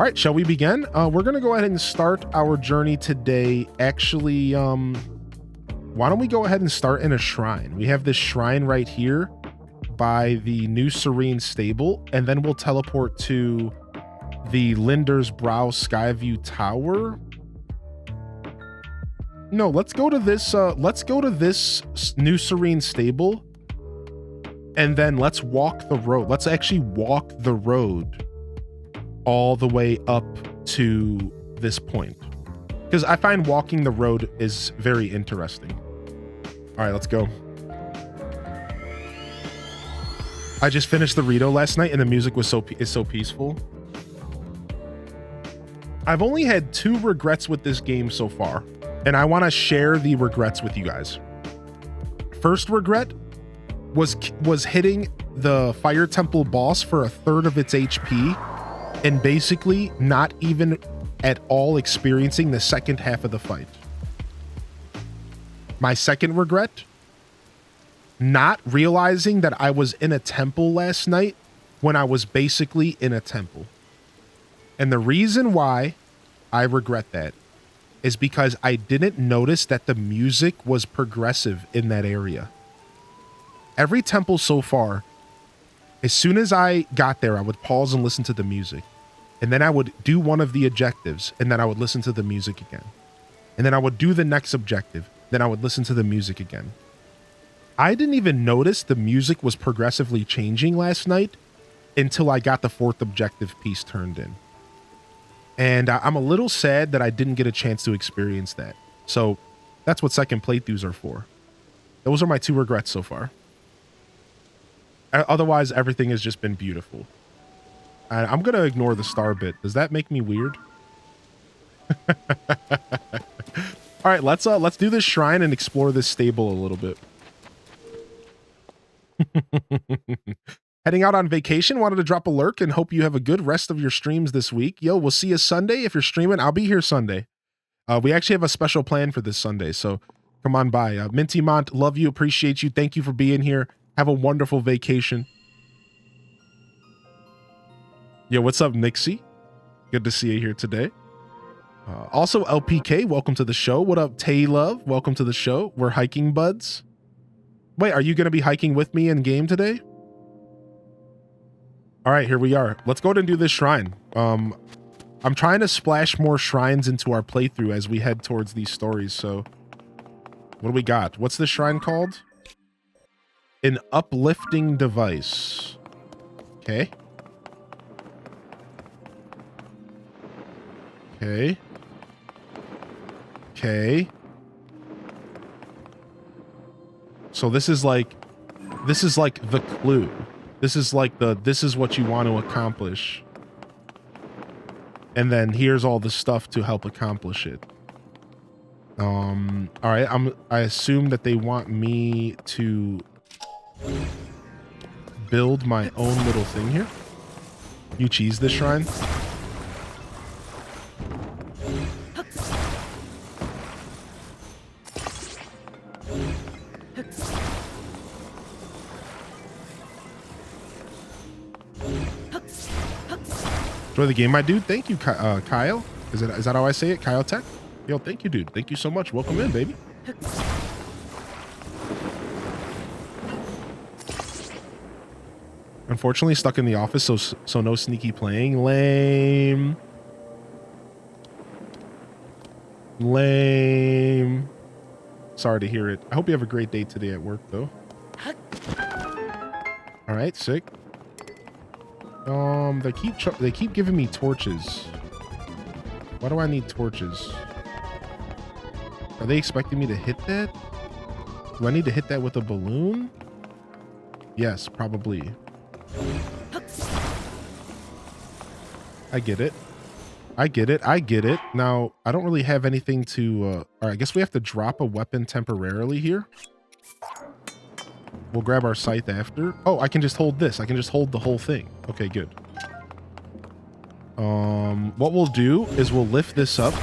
All right, shall we begin? We're gonna go ahead and start our journey today. Actually, why don't we go ahead and start in a shrine? We have this shrine right here by the New Serene Stable, and then we'll teleport to the Linder's Brow Skyview Tower. No, let's go to this New Serene Stable, and then let's walk the road. Let's actually walk the road all the way up to this point, because I find walking the road is very interesting. All right, let's go. I just finished the Rito last night, and the music was so peaceful. I've only had 2 regrets with this game so far, and I want to share the regrets with you guys. First regret was hitting the Fire Temple boss for 1/3 of its HP and basically not even at all experiencing the second half of the fight. My second regret, not realizing that I was in a temple last night when I was basically in a temple. And the reason why I regret that is because I didn't notice that the music was progressive in that area. Every temple so far, as soon as I got there, I would pause and listen to the music. And then I would do one of the objectives, and then I would listen to the music again. And then I would do the next objective, then I would listen to the music again. I didn't even notice the music was progressively changing last night until I got the 4th objective piece turned in. And I'm a little sad that I didn't get a chance to experience that. So that's what second playthroughs are for. Those are my 2 regrets so far. Otherwise, everything has just been beautiful. I'm going to ignore the star bit. Does that make me weird? All right, let's do this shrine and explore this stable a little bit. Heading out on vacation, wanted to drop a lurk and hope you have a good rest of your streams this week. Yo, we'll see you Sunday. If you're streaming, I'll be here Sunday. We actually have a special plan for this Sunday, so come on by. Minty Mont, love you, appreciate you. Thank you for being here. Have a wonderful vacation. Yo, what's up, Nixie? Good to see you here today. Also, LPK, welcome to the show. What up, Tay Love? Welcome to the show. We're hiking buds. Wait, are you going to be hiking with me in game today? All right, here we are. Let's go ahead and do this shrine. I'm trying to splash more shrines into our playthrough as we head towards these stories. So what do we got? What's this shrine called? An uplifting device. Okay. Okay. Okay. So this is like the clue. This is like this is what you want to accomplish. And then here's all the stuff to help accomplish it. All right, I assume that they want me to build my own little thing here. You cheese this shrine. Enjoy the game, my dude. Thank you, Kyle. Is that how I say it? Kyle Tech? Yo, thank you, dude. Thank you so much. Welcome in, baby. Unfortunately, stuck in the office, so no sneaky playing. Lame. Lame. Sorry to hear it. I hope you have a great day today at work, though. All right, sick. They keep giving me torches. Why do I need torches? Are they expecting me to hit that? Do I need to hit that with a balloon? Yes, probably. I get it. I get it. I get it. Now, I don't really have anything to... all right, I guess we have to drop a weapon temporarily here. We'll grab our scythe after. Oh, I can just hold this. I can just hold the whole thing. Okay, good. What we'll do is we'll lift this up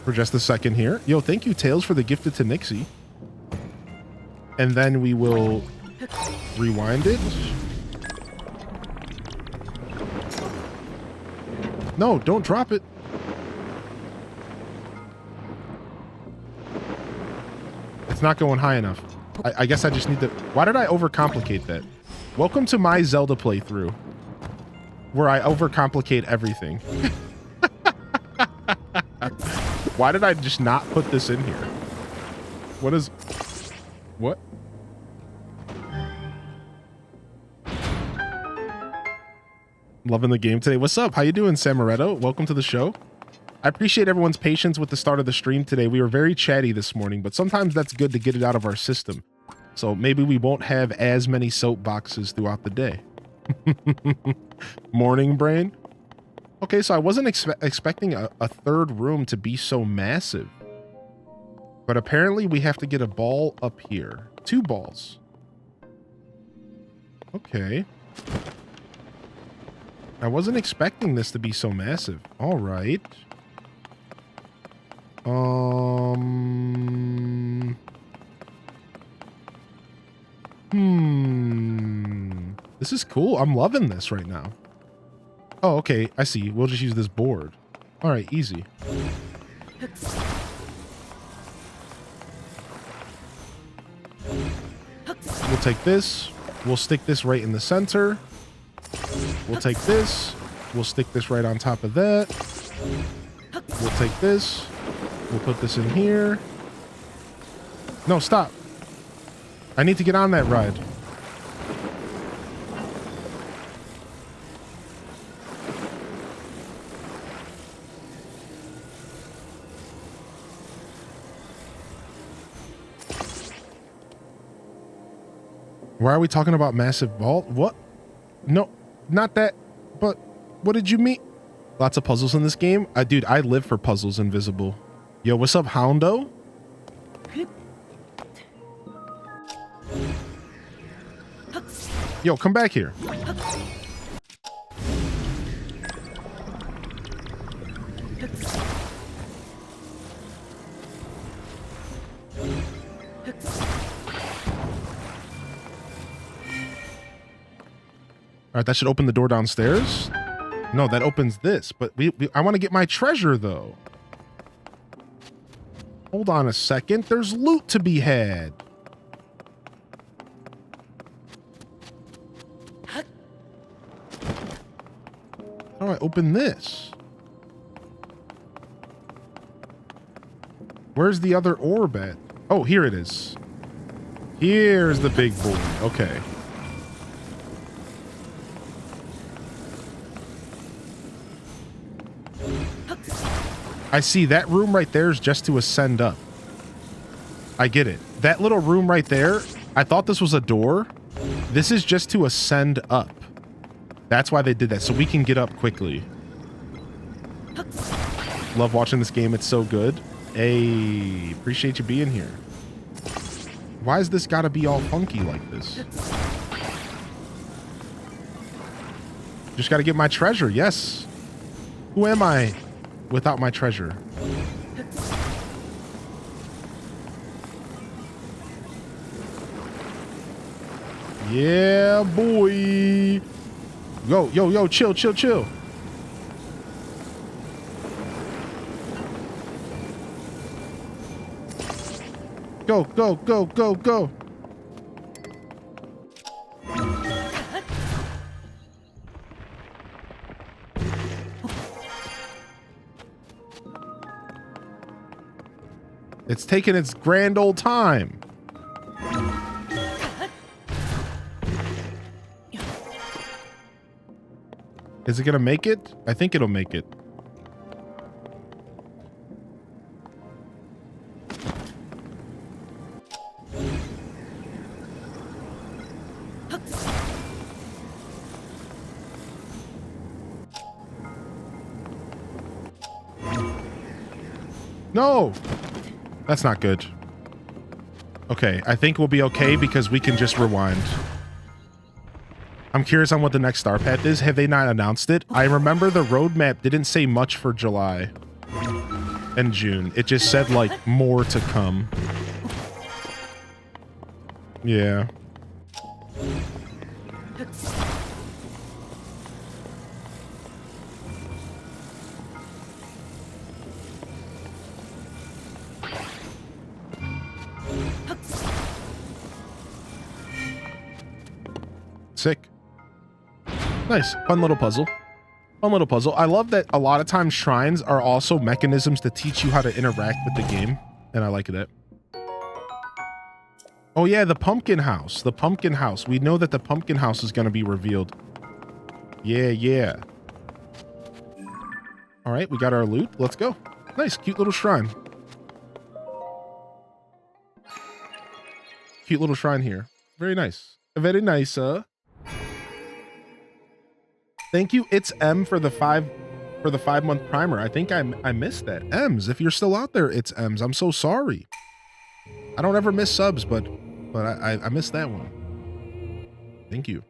for just a second here. Yo, thank you, Tails, for the gifted to Nixie. And then we will rewind it. No, don't drop it. It's not going high enough. I guess I just need to... Why did I overcomplicate that? Welcome to my Zelda playthrough, where I overcomplicate everything. Why did I just not put this in here? What is... What? Loving the game today. What's up? How you doing, Samaretto? Welcome to the show. I appreciate everyone's patience with the start of the stream today. We were very chatty this morning, but sometimes that's good to get it out of our system. So maybe we won't have as many soapboxes throughout the day. Morning brain. Okay, so I wasn't expecting a third room to be so massive. But apparently we have to get a ball up here. 2 balls. Okay. I wasn't expecting this to be so massive. All right. This is cool. I'm loving this right now. Oh, okay. I see. We'll just use this board. All right, easy. We'll take this. We'll stick this right in the center. We'll take this. We'll stick this right on top of that. We'll take this. We'll put this in here. No, stop. I need to get on that ride. Why are we talking about massive vault? What? No, not that. But what did you mean? Lots of puzzles in this game? Dude, I live for puzzles, Invisible. Yo, what's up, Houndo? Yo, come back here. All right, that should open the door downstairs. No, that opens this, but I want to get my treasure though. Hold on a second. There's loot to be had. How do I open this? Where's the other orb at? Oh, here it is. Here's the big boy. Okay. I see that room right there is just to ascend up. I get it. That little room right there, I thought this was a door. This is just to ascend up. That's why they did that, so we can get up quickly. Love watching this game. It's so good. Hey, appreciate you being here. Why is this gotta be all funky like this? Just gotta get my treasure. Yes. Who am I without my treasure? Yeah, boy. Yo, yo, yo, chill, chill, chill. Go, go, go, go, go. It's taking its grand old time. Is it gonna make it? I think it'll make it. No! That's not good. Okay, I think we'll be okay because we can just rewind. I'm curious on what the next star path is. Have they not announced it? I remember the roadmap didn't say much for July and June. It just said, like, more to come. Yeah. Sick. Nice. Fun little puzzle. Fun little puzzle. I love that a lot of times shrines are also mechanisms to teach you how to interact with the game. And I like that. Oh yeah, the pumpkin house. The pumpkin house. We know that the pumpkin house is going to be revealed. Yeah, yeah. All right, we got our loot. Let's go. Nice, cute little shrine. Cute little shrine here. Very nice. Very nice, Thank you, It's M for the 5-month primer. I think I missed that. M's, if you're still out there, It's M's. I'm so sorry. I don't ever miss subs, but I missed that one. Thank you.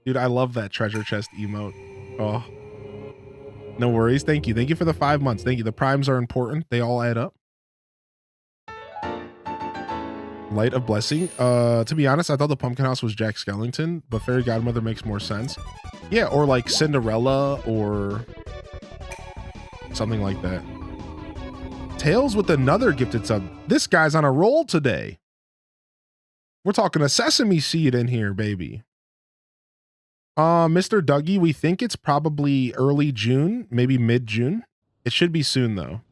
Dude, I love that treasure chest emote. Oh. No worries. Thank you. Thank you for the 5 months. Thank you. The primes are important. They all add up. Light of Blessing. To be honest, I thought the pumpkin house was Jack Skellington, but Fairy Godmother makes more sense. Yeah, or like Cinderella or something like that. Tails with another gifted sub. This guy's on a roll today. We're talking a sesame seed in here, baby. Mr. Dougie, we think it's probably early June, maybe mid-June. It should be soon, though.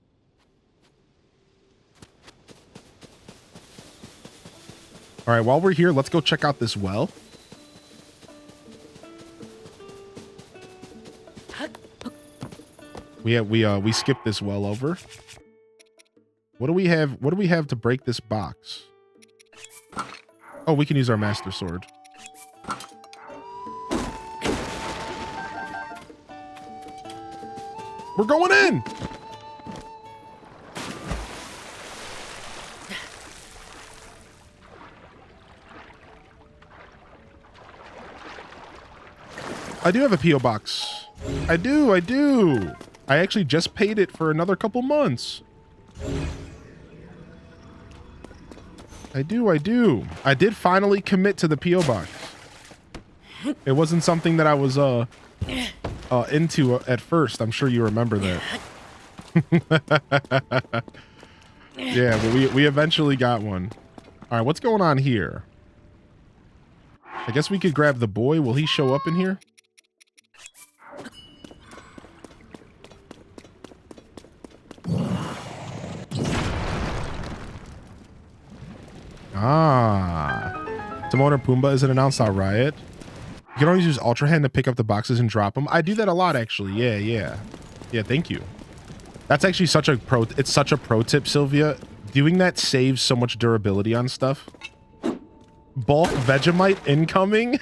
All right, while we're here, let's go check out this well. We skipped this well over. What do we have? What do we have to break this box? Oh, we can use our master sword. We're going in. I do have a P.O. box. I do. I actually just paid it for another couple months. I do. I did finally commit to the P.O. box. It wasn't something that I was into at first. I'm sure you remember that. Yeah, but we eventually got one. All right, what's going on here? I guess we could grab the boy. Will he show up in here? Timon or Pumbaa isn't announced on Riot. You can always use Ultra Hand to pick up the boxes and drop them. I do that a lot, actually. Yeah, thank you. That's actually such a pro. It's such a pro tip, Sylvia. Doing that saves so much durability on stuff. Bulk Vegemite incoming.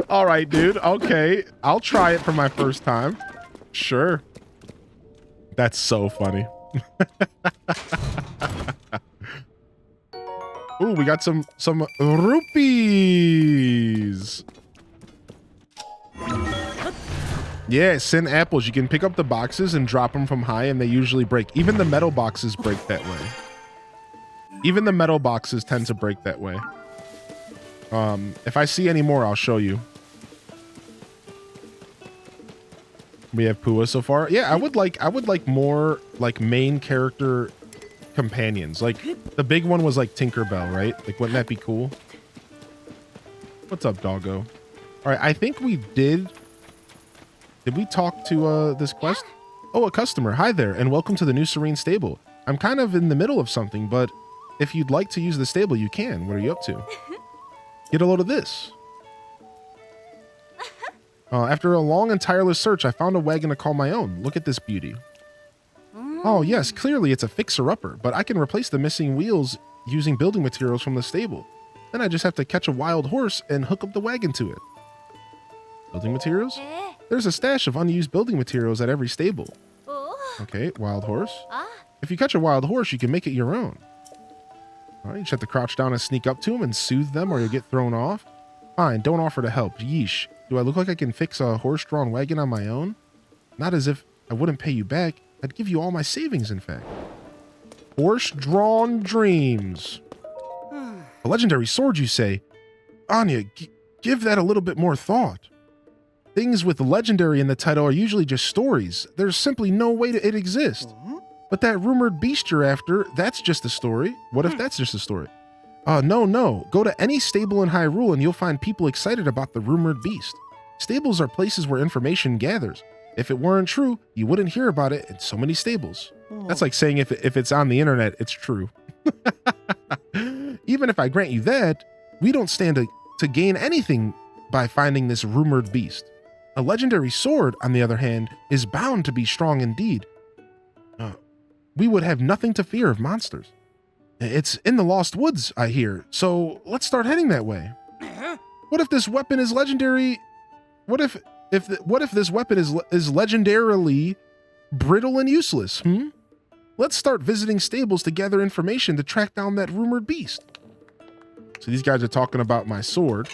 All right, dude. Okay. I'll try it for my first time. Sure. That's so funny. Ooh, we got some rupees. Yeah, Sin apples. You can pick up the boxes and drop them from high, and they usually break. Even the metal boxes break that way. Even the metal boxes tend to break that way. If I see any more, I'll show you. We have Pua so far. Yeah, I would like more like main character companions. Like the big one was like Tinkerbell, right? Like, wouldn't that be cool? What's up, doggo? All right, I think we did. Did we talk to this quest? Oh, a customer. Hi there, and welcome to the new Serene Stable. I'm kind of in the middle of something, but if you'd like to use the stable, you can. What are you up to? Get a load of this. After a long and tireless search, I found a wagon to call my own. Look at this beauty. Oh, yes, clearly it's a fixer-upper, but I can replace the missing wheels using building materials from the stable. Then I just have to catch a wild horse and hook up the wagon to it. Building materials? There's a stash of unused building materials at every stable. Okay, wild horse. If you catch a wild horse, you can make it your own. All right, you just have to crouch down and sneak up to them and soothe them or you'll get thrown off. Fine, don't offer to help. Yeesh. Do I look like I can fix a horse-drawn wagon on my own? Not as if I wouldn't pay you back. I'd give you all my savings, in fact. Horse-drawn dreams. A legendary sword, you say? Anya, give that a little bit more thought. Things with legendary in the title are usually just stories. There's simply no way it exists. But that rumored beast you're after, that's just a story. What if that's just a story? No. Go to any stable in Hyrule and you'll find people excited about the rumored beast. Stables are places where information gathers. If it weren't true, you wouldn't hear about it in so many stables. That's like saying if it's on the internet, it's true. Even if I grant you that, we don't stand to gain anything by finding this rumored beast. A legendary sword, on the other hand, is bound to be strong indeed. We would have nothing to fear of monsters. It's in the Lost Woods, I hear, so let's start heading that way. What if this weapon is legendary? What if this weapon is legendarily brittle and useless? Let's start visiting stables to gather information to track down that rumored beast. So these guys are talking about my sword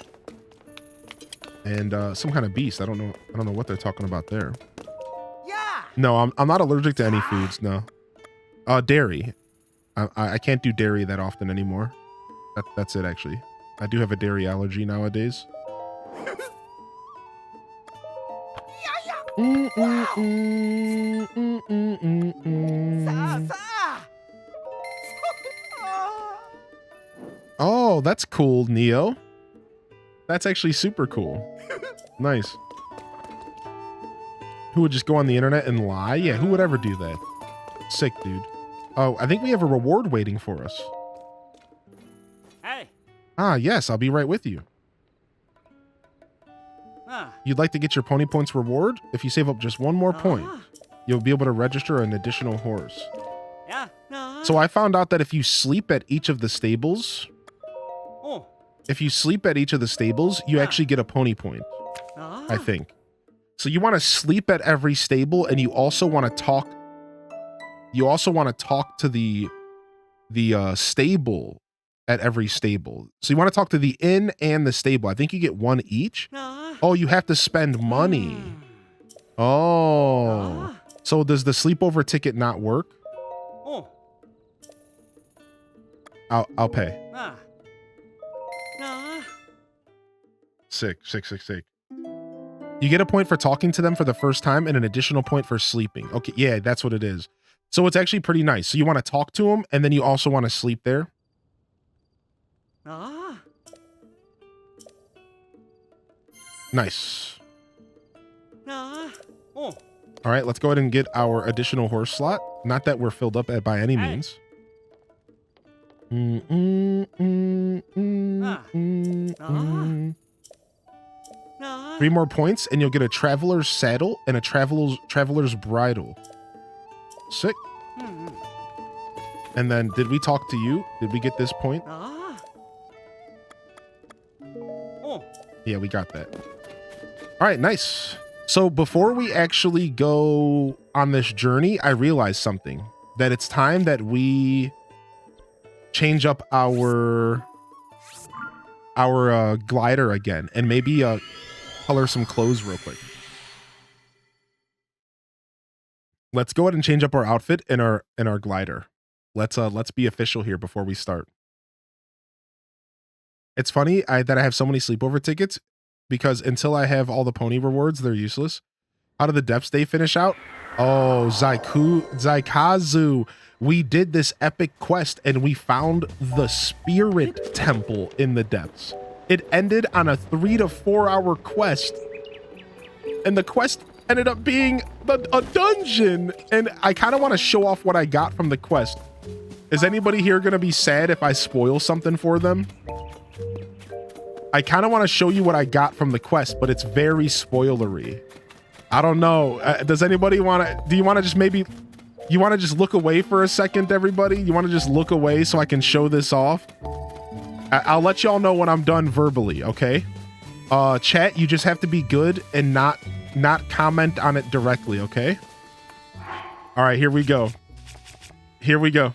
and some kind of beast. I don't know what they're talking about there. Yeah. No, I'm not allergic to any foods. No. Dairy. I can't do dairy that often anymore. That's it, actually. I do have a dairy allergy nowadays. Oh, that's cool, Neo. That's actually super cool. Nice. Who would just go on the internet and lie? Yeah, who would ever do that? Sick, dude. Oh, I think we have a reward waiting for us. Hey. Yes, I'll be right with you. You'd like to get your pony points reward? If you save up just one more point, you'll be able to register an additional horse. Yeah. So I found out that if you sleep at each of the stables, you actually get a pony point, I think. So you want to sleep at every stable, and you also want to talk to the stable at every stable. So you want to talk to the inn and the stable. I think you get one each. Oh, you have to spend money. Oh. So does the sleepover ticket not work? I'll pay. Sick. You get a point for talking to them for the first time and an additional point for sleeping. Okay, yeah, that's what it is. So it's actually pretty nice. So you want to talk to them, and then you also want to sleep there. Nice. All right, let's go ahead and get our additional horse slot. Not that we're filled up by any means. 3 more points, and you'll get a traveler's saddle and a traveler's bridle. Sick. And then, did we talk to you? Did we get this point? Yeah, we got that. All right, nice. So before we actually go on this journey, I realized something. That it's time that we change up our glider again, and maybe color some clothes real quick. Let's go ahead and change up our outfit and our glider. Let's be official here before we start. It's funny that I have so many sleepover tickets, because until I have all the pony rewards, they're useless. How did the depths day finish out? Oh, Zaikazu. We did this epic quest and we found the spirit temple in the depths. It ended on a 3 to 4 hour quest, and the quest ended up being a dungeon. And I kind of want to show off what I got from the quest. Is anybody here going to be sad if I spoil something for them? I kind of want to show you what I got from the quest, but it's very spoilery. I don't know. Does anybody want to, do you want to just maybe, you want to just look away for a second, everybody? You want to just look away so I can show this off? I'll let y'all know when I'm done verbally, okay? Chat, you just have to be good and not comment on it directly, okay? All right, here we go. Here we go.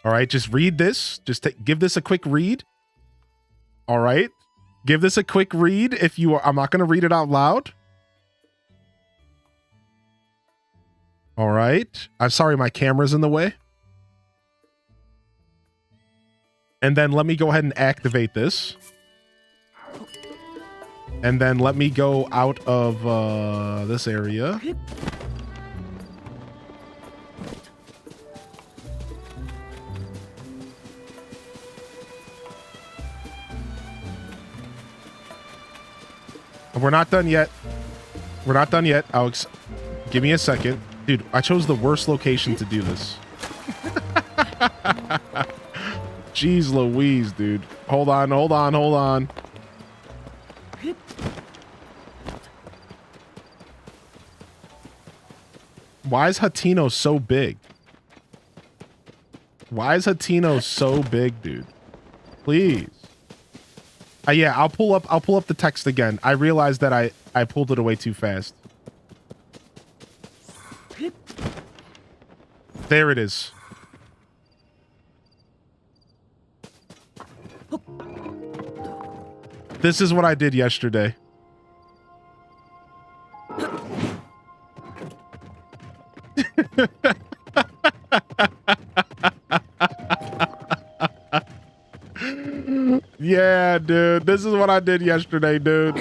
All right, just read this. Just give this a quick read. All right. Give this a quick read if you are. I'm not going to read it out loud. All right. I'm sorry, my camera's in the way. And then let me go ahead and activate this. And then let me go out of this area. We're not done yet. We're not done yet, Alex. Give me a second. Dude, I chose the worst location to do this. Jeez Louise, dude. Hold on, hold on, hold on. Why is Hatino so big? Why is Hatino so big, dude? Please. Yeah, I'll pull up the text again. I realized that I pulled it away too fast. There it is. This is what I did yesterday. Yeah, dude. This is what I did yesterday, dude.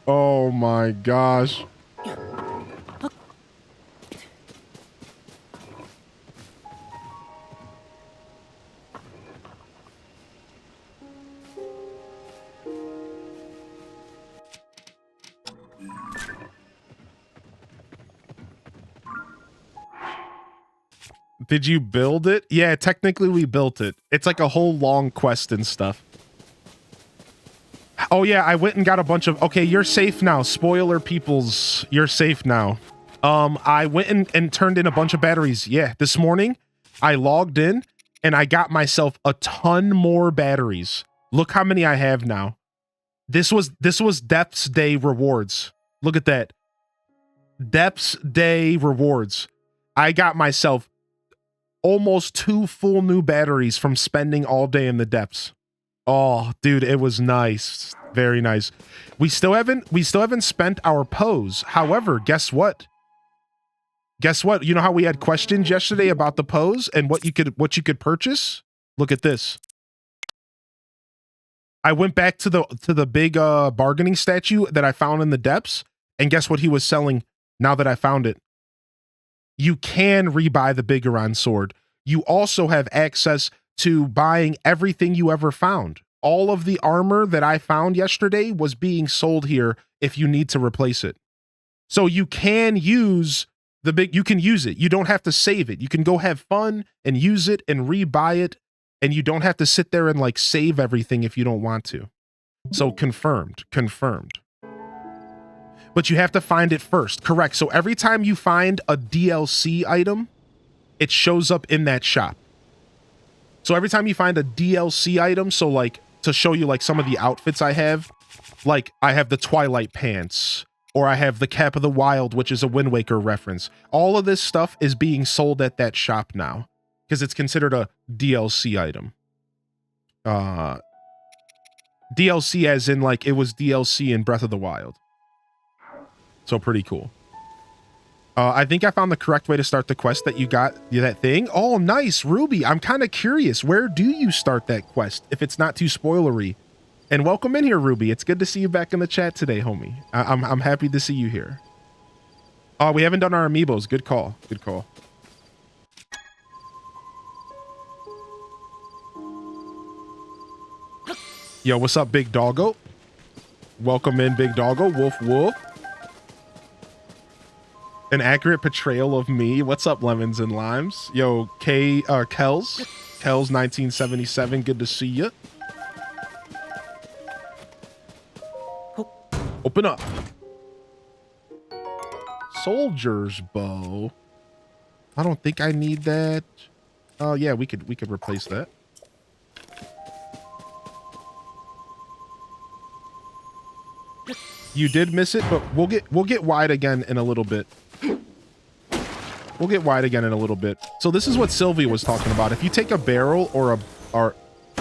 Oh my gosh. Did you build it? Yeah, technically we built it. It's like a whole long quest and stuff. Oh yeah, I went and got a bunch of... Okay, you're safe now. Spoiler peoples, you're safe now. I went and turned in a bunch of batteries. Yeah, this morning I logged in and I got myself a ton more batteries. Look how many I have now. This was Depth's Day rewards. Look at that. Depth's Day rewards. I got myself almost 2 full new batteries from spending all day in the depths. Oh, dude, it was nice. Very nice. We still haven't spent our pose. However, guess what? Guess what? You know how we had questions yesterday about the pose and what you could purchase? Look at this. I went back to the big bargaining statue that I found in the depths, and guess what he was selling now that I found it? You can rebuy the Bigoron sword. You also have access to buying everything you ever found. All of the armor that I found yesterday was being sold here if you need to replace it. So you can use you can use it. You don't have to save it. You can go have fun and use it and rebuy it, and you don't have to sit there and like save everything if you don't want to. So confirmed. But you have to find it first. Correct. So every time you find a DLC item, it shows up in that shop. So every time you find a DLC item, so like to show you like some of the outfits I have, like I have the Twilight pants, or I have the Cap of the Wild, which is a Wind Waker reference. All of this stuff is being sold at that shop now because it's considered a DLC item. DLC as in like it was DLC in Breath of the Wild. So pretty cool. I think I found the correct way to start the quest that you got that thing. Oh, nice, Ruby. I'm kind of curious. Where do you start that quest if it's not too spoilery? And welcome in here, Ruby. It's good to see you back in the chat today, homie. I'm happy to see you here. Oh, we haven't done our amiibos. Good call. Good call. Yo, what's up, big doggo? Welcome in, big doggo. Woof, woof. An accurate portrayal of me. What's up, lemons and limes? Yo, Kells 1977. Good to see you. Open up. Soldier's bow. I don't think I need that. Oh yeah, we could replace that. You did miss it, but we'll get wide again in a little bit. We'll get wide again in a little bit. So this is what Sylvia was talking about. If you take a barrel or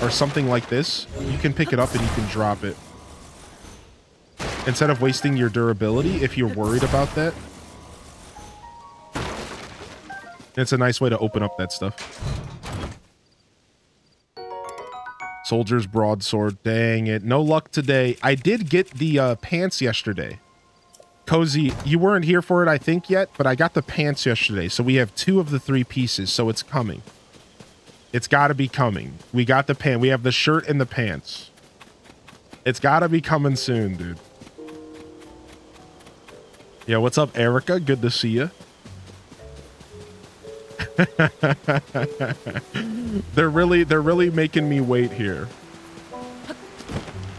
something like this, you can pick it up and you can drop it. Instead of wasting your durability, if you're worried about that. It's a nice way to open up that stuff. Soldier's broadsword. Dang it. No luck today. I did get the pants yesterday. Cozy, you weren't here for it, I think, yet, but I got the pants yesterday. So we have 2 of the 3 pieces, so it's coming. It's got to be coming. We got the pant. We have the shirt and the pants. It's got to be coming soon, dude. Yeah, what's up, Erica? Good to see you. They're really making me wait here.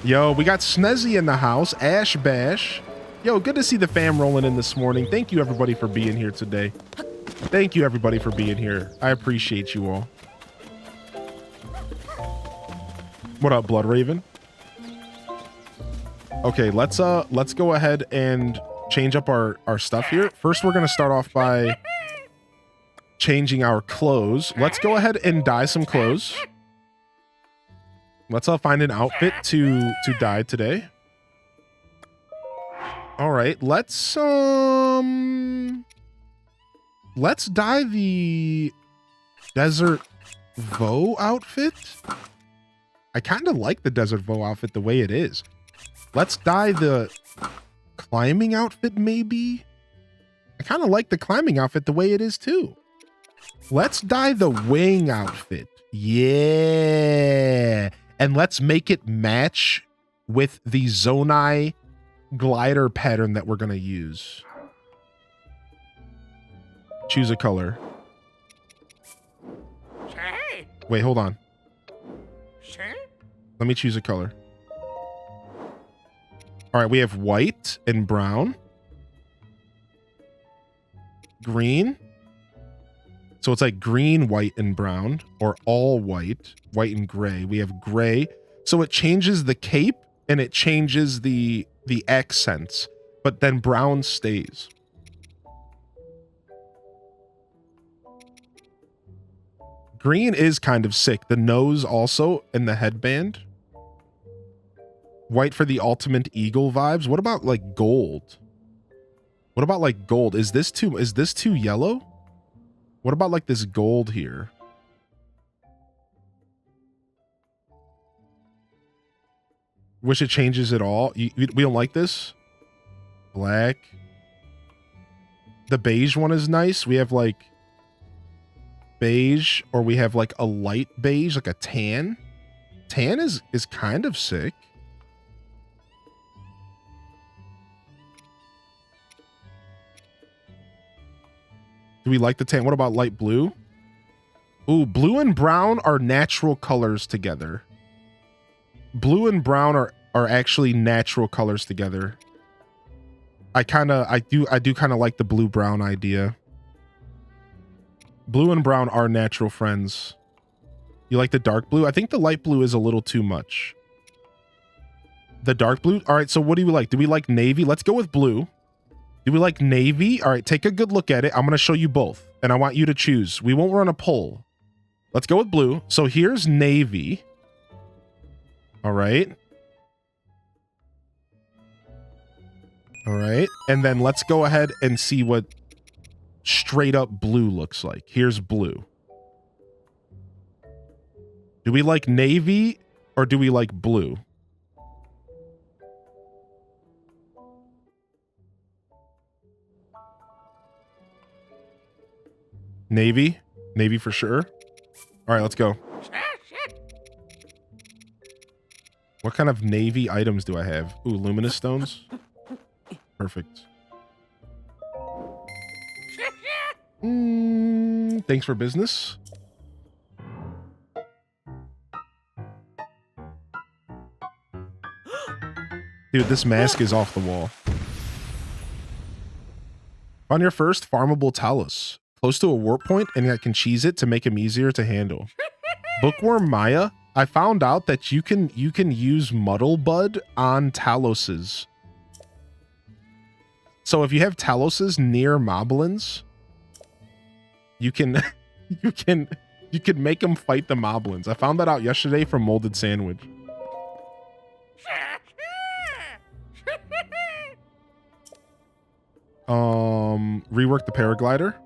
Yo, we got Snezzy in the house. Ash Bash. Yo, good to see the fam rolling in this morning. Thank you, everybody, for being here today. Thank you, everybody, for being here. I appreciate you all. What up, Blood Raven? Okay, let's go ahead and change up our stuff here. First, we're gonna start off by changing our clothes. Let's go ahead and dye some clothes. Let's find an outfit to dye today. All right, let's dye the Desert Vo outfit. I kind of like the Desert Vo outfit the way it is. Let's dye the climbing outfit, maybe. I kind of like the climbing outfit the way it is too. Let's dye the wing outfit. Yeah. And let's make it match with the Zonai glider pattern that we're going to use. Choose a color. Wait, hold on. Let me choose a color. All right, we have white and brown. Green. So it's like green, white, and brown, or all white, white and gray. We have gray. So it changes the cape and it changes the accents, but then brown stays. Green is kind of sick. The nose also and the headband. White for the ultimate eagle vibes. What about like gold? What about like gold? Is this too yellow? What about like this gold here? Wish it changes it all. We don't like this. Black. The beige one is nice. We have like beige, or we have like a light beige, like a tan. Tan is kind of sick. Do we like the tan? What about light blue? Ooh, blue and brown are natural colors together. Blue and brown are actually natural colors together. I do kind of like the blue brown idea. Blue and brown are natural friends. You like the dark blue? I think the light blue is a little too much. The dark blue? All right, so what do we like? Do we like navy? Let's go with blue. Do we like navy? All right, take a good look at it. I'm going to show you both, and I want you to choose. We won't run a poll. Let's go with blue. So here's navy. All right. All right. And then let's go ahead and see what straight up blue looks like. Here's blue. Do we like navy or do we like blue? Navy? Navy for sure. All right, let's go. What kind of navy items do I have? Ooh, luminous stones. Perfect. Thanks for business. Dude, this mask is off the wall. On your first farmable talus. Close to a warp point, and I can cheese it to make him easier to handle. Bookworm Maya, I found out that you can use Muddle Bud on Taloses. So if you have Taloses near Moblins, you can make them fight the Moblins. I found that out yesterday from Molded Sandwich. Rework the paraglider.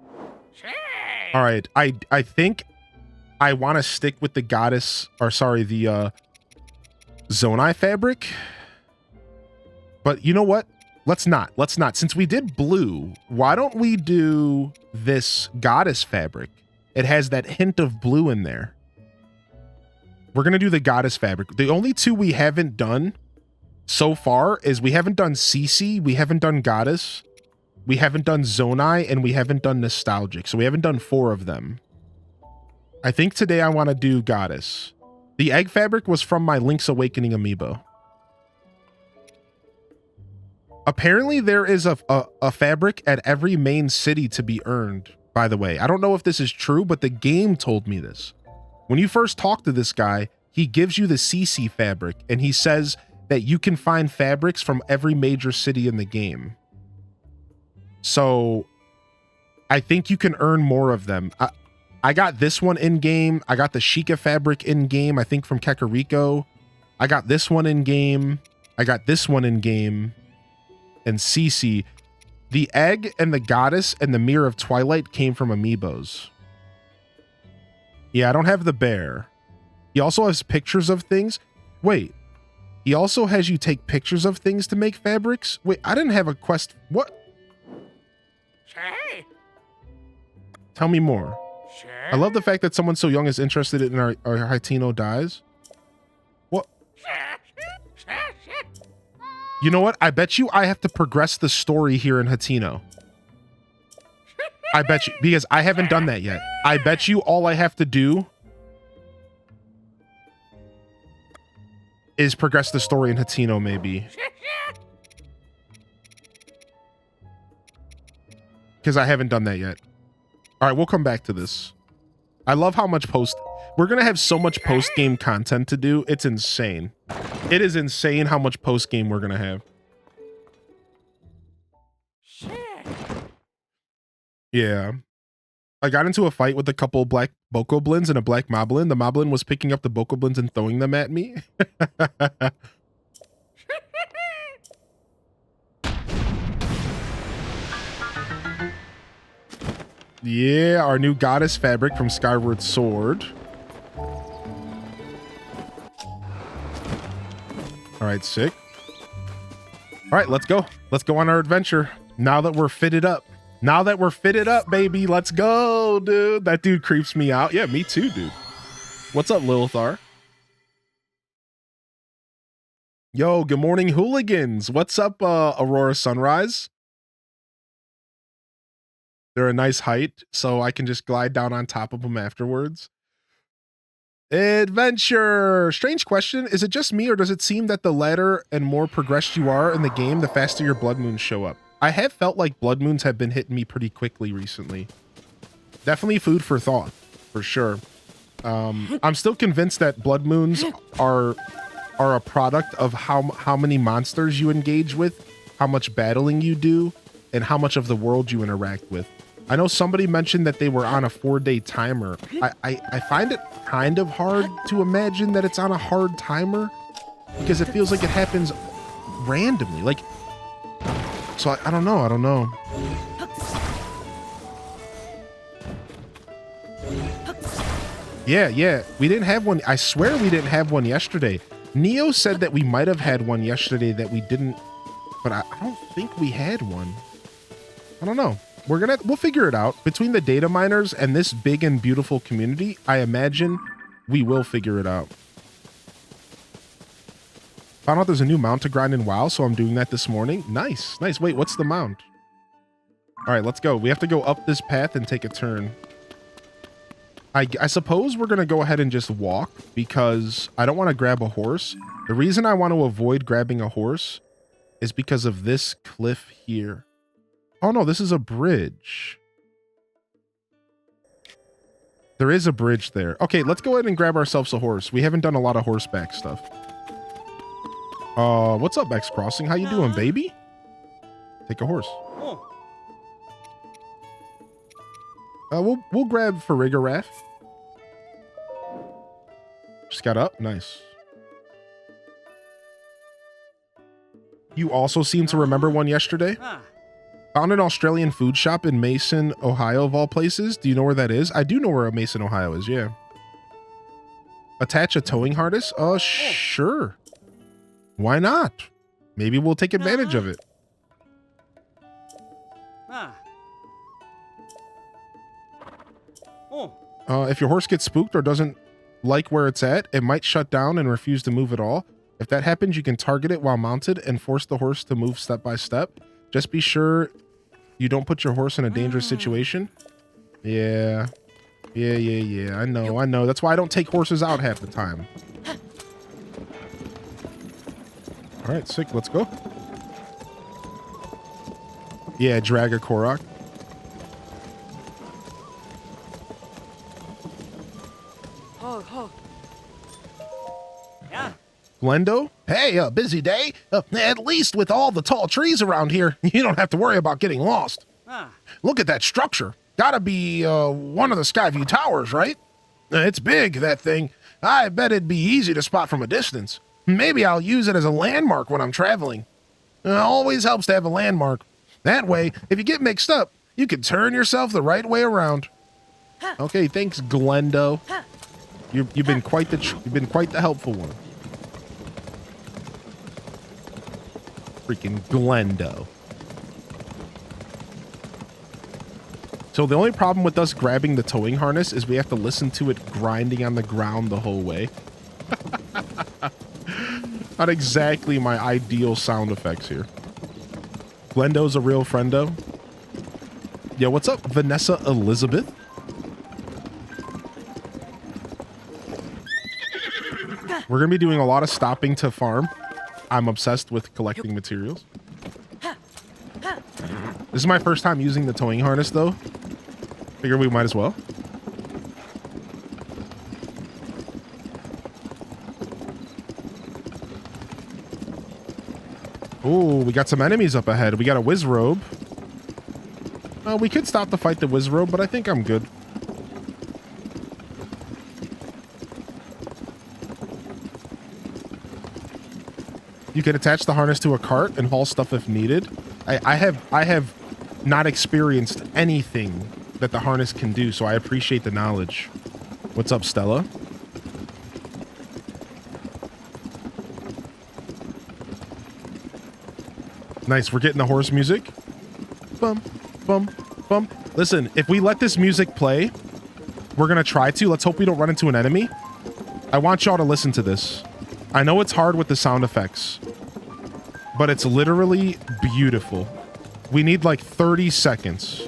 All right, I think I want to stick with the goddess, or sorry, the Zonai fabric. But you know what? Let's not. Since we did blue, why don't we do this goddess fabric? It has that hint of blue in there. We're going to do the goddess fabric. The only two we haven't done so far is we haven't done CC, we haven't done goddess, we haven't done Zonai, and we haven't done nostalgic. So we haven't done 4 of them. I think today I want to do goddess. The egg fabric was from my Link's Awakening amiibo. Apparently there is a fabric at every main city to be earned, by the way. I don't know if this is true, but the game told me this. When you first talk to this guy, he gives you the CC fabric, and he says that you can find fabrics from every major city in the game. So I think you can earn more of them. I got this one in game. I got the Sheikah fabric in game, I think from Kakariko. I got this one in game. I got this one in game. And CC. The egg and the goddess and the mirror of Twilight came from amiibos. Yeah, I don't have the bear. He also has pictures of things. Wait. He also has you take pictures of things to make fabrics? Wait, I didn't have a quest. What? Sure. Tell me more. Sure. I love the fact that someone so young is interested in our Haitino dies. What? You know what? I bet you I have to progress the story here in Hatino. I bet you, because I haven't done that yet. I bet you all I have to do is progress the story in Hatino, maybe. Because I haven't done that yet. All right, we'll come back to this. I love how much we're going to have so much post-game content to do. It's insane. It is insane how much post-game we're going to have. Yeah. I got into a fight with a couple black bokoblins and a black moblin. The moblin was picking up the bokoblins and throwing them at me. Yeah, our new goddess fabric from Skyward Sword. All right, sick. All right, let's go. Let's go on our adventure. Now that we're fitted up. Now that we're fitted up, baby, let's go, dude. That dude creeps me out. Yeah, me too, dude. What's up, Lilithar? Yo, good morning, hooligans. What's up, Aurora Sunrise? They're a nice height, so I can just glide down on top of them afterwards. Adventure. Strange question. Is it just me, or does it seem that the later and more progressed you are in the game, the faster your blood moons show up? I have felt like blood moons have been hitting me pretty quickly recently. Definitely food for thought, for sure. I'm still convinced that blood moons are a product of how many monsters you engage with, how much battling you do, and how much of the world you interact with. I know somebody mentioned that they were on a 4-day timer. I find it kind of hard to imagine that it's on a hard timer because it feels like it happens randomly. Like, so I don't know. I don't know. Yeah. We didn't have one. I swear we didn't have one yesterday. Neo said that we might have had one yesterday that we didn't, but I don't think we had one. I don't know. We'll figure it out. Between the data miners and this big and beautiful community, I imagine we will figure it out. Found out there's a new mount to grind in WoW, so I'm doing that this morning. Nice. Wait, what's the mount? All right, let's go. We have to go up this path and take a turn. I suppose we're going to go ahead and just walk because I don't want to grab a horse. The reason I want to avoid grabbing a horse is because of this cliff here. Oh no, this is a bridge. There is a bridge there. Okay, let's go ahead and grab ourselves a horse. We haven't done a lot of horseback stuff. What's up, X Crossing? How you doing, baby? Take a horse. We'll grab Farigarath. Just got up. Nice. You also seem to remember one yesterday. Found an Australian food shop in Mason, Ohio, of all places. Do you know where that is? I do know where Mason, Ohio is, yeah. Attach a towing harness? Sure. Why not? Maybe we'll take advantage of it. If your horse gets spooked or doesn't like where it's at, it might shut down and refuse to move at all. If that happens, you can target it while mounted and force the horse to move step by step. Just be sure you don't put your horse in a dangerous situation. Yeah. I know. That's why I don't take horses out half the time. All right, sick. Let's go. Yeah, drag a Korok. Yeah. Glendo? Hey, busy day. At least with all the tall trees around here, you don't have to worry about getting lost. Ah. Look at that structure. Gotta be one of the Skyview Towers, right? It's big, that thing. I bet it'd be easy to spot from a distance. Maybe I'll use it as a landmark when I'm traveling. Always helps to have a landmark. That way, if you get mixed up, you can turn yourself the right way around. Okay, thanks, Glendo. You've been quite the helpful one. Freaking Glendo. So the only problem with us grabbing the towing harness is we have to listen to it grinding on the ground the whole way. Not exactly my ideal sound effects here. Glendo's a real friendo. Yo, what's up, Vanessa Elizabeth? We're going to be doing a lot of stopping to farm. I'm obsessed with collecting materials. This is my first time using the towing harness, though. Figure we might as well. Ooh, we got some enemies up ahead. We got a Wizrobe. We could stop to fight the Wizrobe, but I think I'm good. You can attach the harness to a cart and haul stuff if needed. I have not experienced anything that the harness can do, so I appreciate the knowledge. What's up, Stella? Nice, we're getting the horse music. Bum, bum, bum. Listen, if we let this music play, we're gonna try to. Let's hope we don't run into an enemy. I want y'all to listen to this. I know it's hard with the sound effects, but it's literally beautiful. We need like 30 seconds.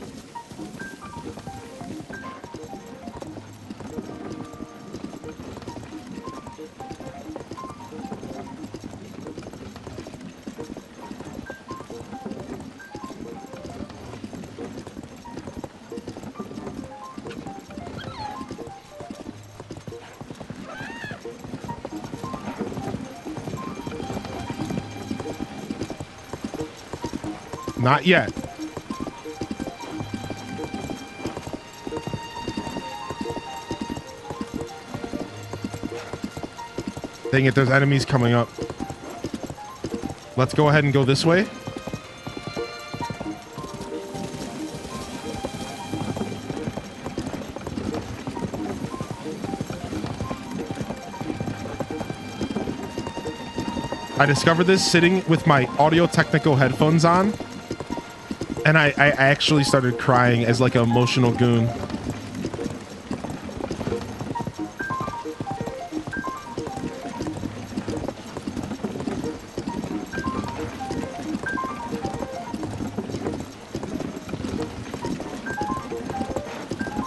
Not yet. Dang it, there's enemies coming up. Let's go ahead and go this way. I discovered this sitting with my Audio-Technica headphones on. And I actually started crying as like an emotional goon.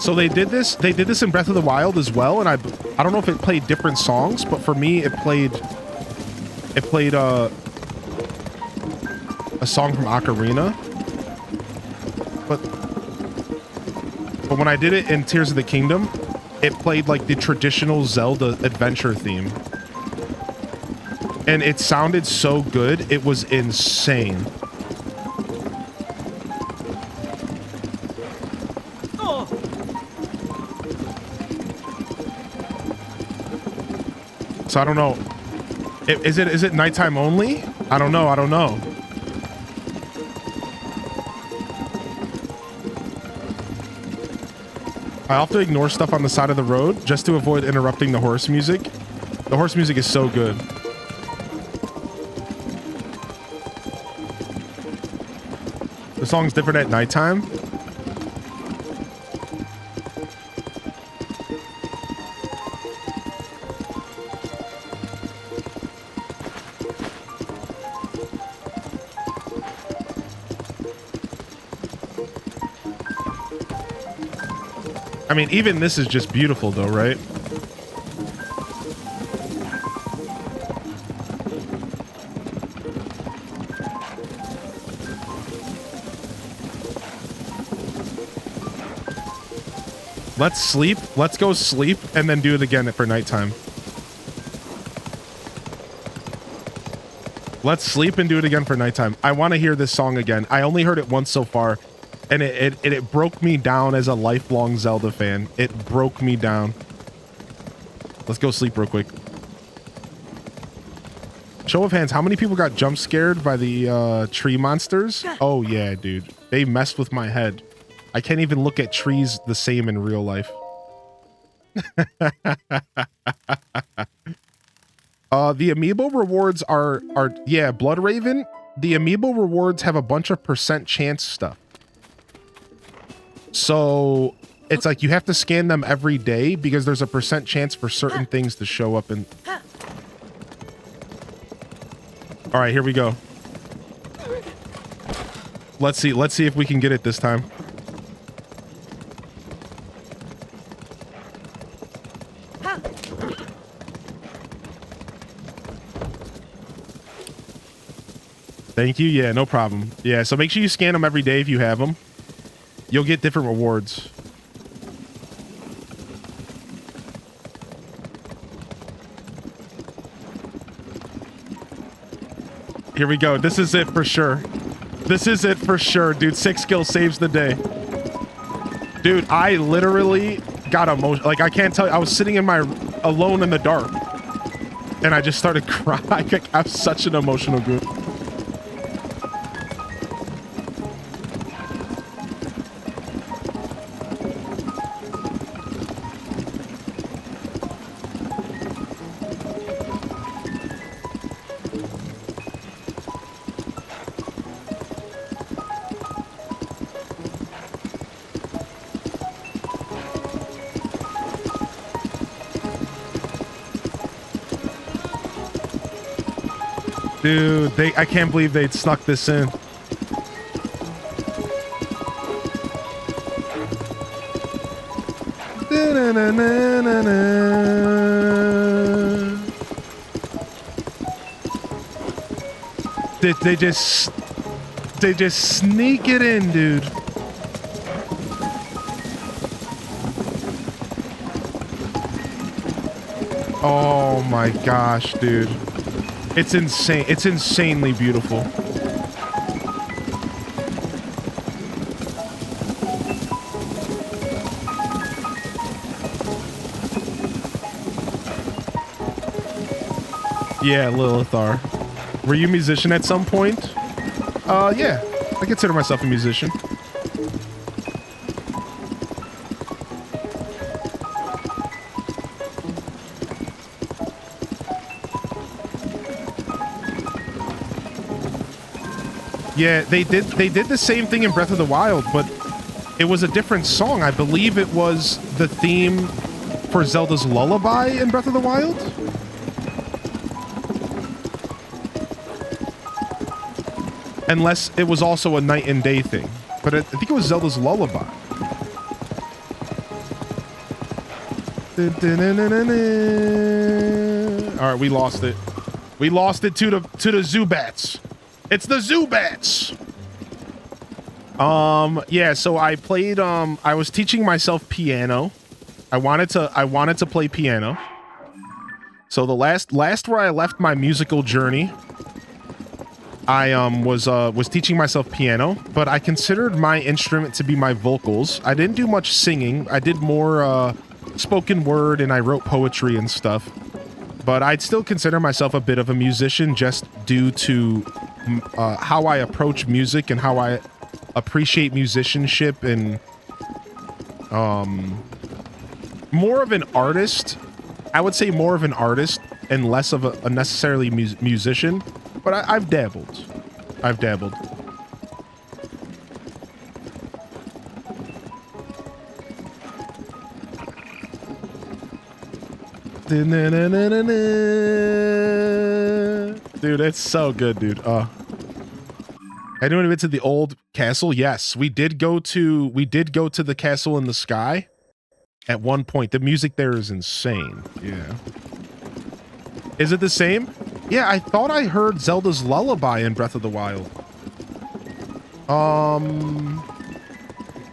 So they did this in Breath of the Wild as well, and I don't know if it played different songs, but for me it played a song from Ocarina. But when I did it in Tears of the Kingdom, it played like the traditional Zelda adventure theme. And it sounded so good, it was insane. Oh. So I don't know. Is it nighttime only? I don't know. I have to ignore stuff on the side of the road just to avoid interrupting the horse music. The horse music is so good. The song's different at nighttime. I mean, even this is just beautiful though, right? Let's sleep. Let's go sleep and then do it again for nighttime. Let's sleep and do it again for nighttime. I want to hear this song again. I only heard it once so far, and it broke me down as a lifelong Zelda fan. It broke me down. Let's go sleep real quick. Show of hands, how many people got jump scared by the tree monsters? Oh yeah, dude. They messed with my head. I can't even look at trees the same in real life. The amiibo rewards are yeah, Blood Raven. The amiibo rewards have a bunch of % chance stuff. So it's like you have to scan them every day because there's a % chance for certain things to show up in. All right, here we go. Let's see if we can get it this time. Thank you. Yeah, no problem. Yeah, so make sure you scan them every day if you have them. You'll get different rewards. Here we go. This is it for sure. This is it for sure, dude. 6 skill saves the day. Dude, I literally got emotional. Like, I can't tell you. I was sitting in my alone in the dark. And I just started crying. I'm such an emotional goof. Dude, I can't believe they'd snuck this in. They just sneak it in, dude. Oh my gosh, dude. It's insane. It's insanely beautiful. Yeah, Lilithar. Were you a musician at some point? Yeah. I consider myself a musician. Yeah, they did the same thing in Breath of the Wild, but it was a different song. I believe it was the theme for Zelda's Lullaby in Breath of the Wild. Unless it was also a night and day thing. But I think it was Zelda's Lullaby. Alright, we lost it. We lost it to the Zubats. It's the Zubats! Yeah, so I played, I was teaching myself piano. I wanted to play piano. So the last where I left my musical journey, I was teaching myself piano, but I considered my instrument to be my vocals. I didn't do much singing. I did more spoken word, and I wrote poetry and stuff. But I'd still consider myself a bit of a musician just due to how I approach music and how I appreciate musicianship, and more of an artist. I would say more of an artist and less of a necessarily musician. But I've dabbled. I've dabbled. Dude, it's so good, dude. Anyone been to the old castle? Yes, we did go to the castle in the sky. At one point, the music there is insane. Yeah. Is it the same? Yeah, I thought I heard Zelda's Lullaby in Breath of the Wild.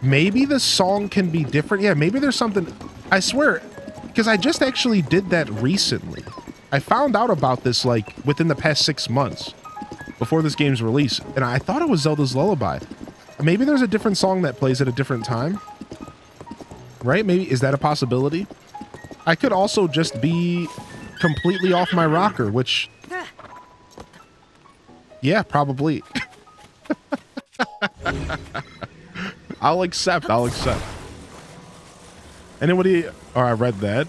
Maybe the song can be different. Yeah, maybe there's something. I swear, because I just actually did that recently. I found out about this like within the past 6 months before this game's release, and I thought it was Zelda's Lullaby. Maybe there's a different song that plays at a different time. Right? Maybe, is that a possibility? I could also just be completely off my rocker, which... Yeah, probably. I'll accept. Anybody... Oh, I read that.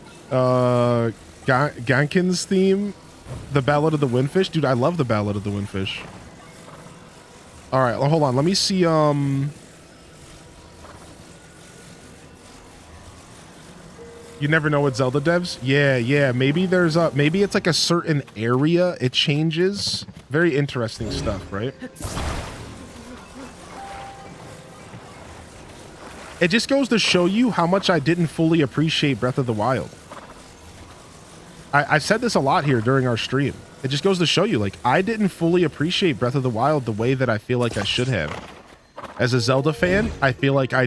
Gankin's theme, The Ballad of the Windfish. Dude, I love The Ballad of the Windfish. All right, well, hold on. Let me see, You never know with Zelda devs? Yeah. Maybe there's a... Maybe it's like a certain area it changes. Very interesting stuff, right? It just goes to show you how much I didn't fully appreciate Breath of the Wild. I've said this a lot here during our stream. It just goes to show you, like, I didn't fully appreciate Breath of the Wild the way that I feel like I should have. As a Zelda fan, I feel like I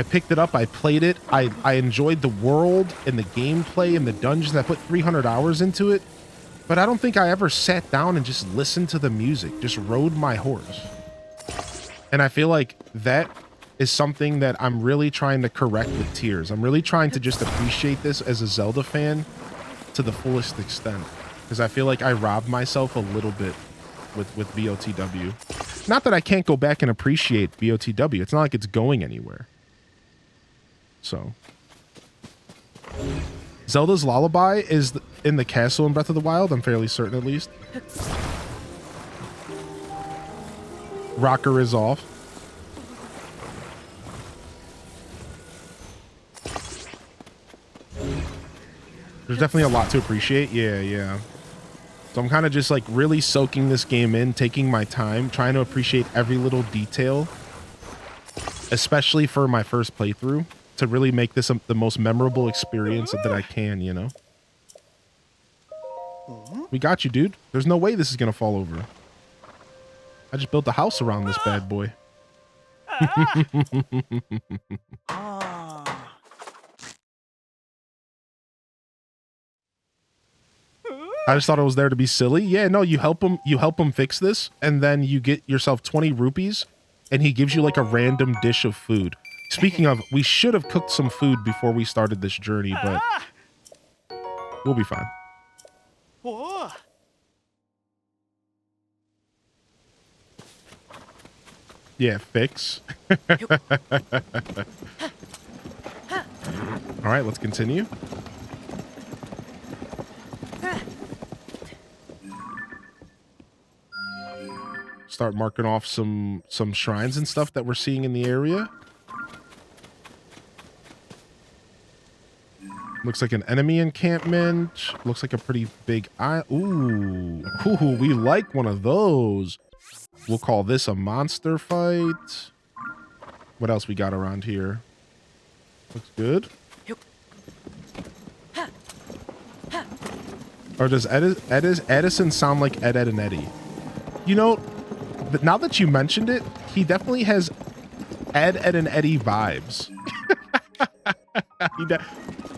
picked it up, I played it, I enjoyed the world and the gameplay and the dungeons. I put 300 hours into it, but I don't think I ever sat down and just listened to the music, just rode my horse. And I feel like that is something that I'm really trying to correct with Tears. I'm really trying to just appreciate this as a Zelda fan to the fullest extent, because I feel like I robbed myself a little bit with BOTW. Not that I can't go back and appreciate BOTW. It's not like it's going anywhere. So, Zelda's Lullaby is in the castle in Breath of the Wild. I'm fairly certain, at least. Rocker is off. There's definitely a lot to appreciate. Yeah. So I'm kind of just like really soaking this game in, taking my time, trying to appreciate every little detail, especially for my first playthrough, to really make this the most memorable experience that I can, you know? We got you, dude. There's no way this is going to fall over. I just built a house around this bad boy. I just thought it was there to be silly. Yeah, no, you help him fix this, and then you get yourself 20 rupees, and he gives you like a random dish of food. Speaking of, we should have cooked some food before we started this journey, but we'll be fine. Yeah, fix. All right, let's continue. Start marking off some shrines and stuff that we're seeing in the area. Looks like an enemy encampment. Looks like a pretty big eye. Ooh, we like one of those. We'll call this a monster fight. What else we got around here? Looks good. Or does Edison sound like Ed, Ed, and Eddie? You know, now that you mentioned it, he definitely has Ed, Ed, and Eddie vibes.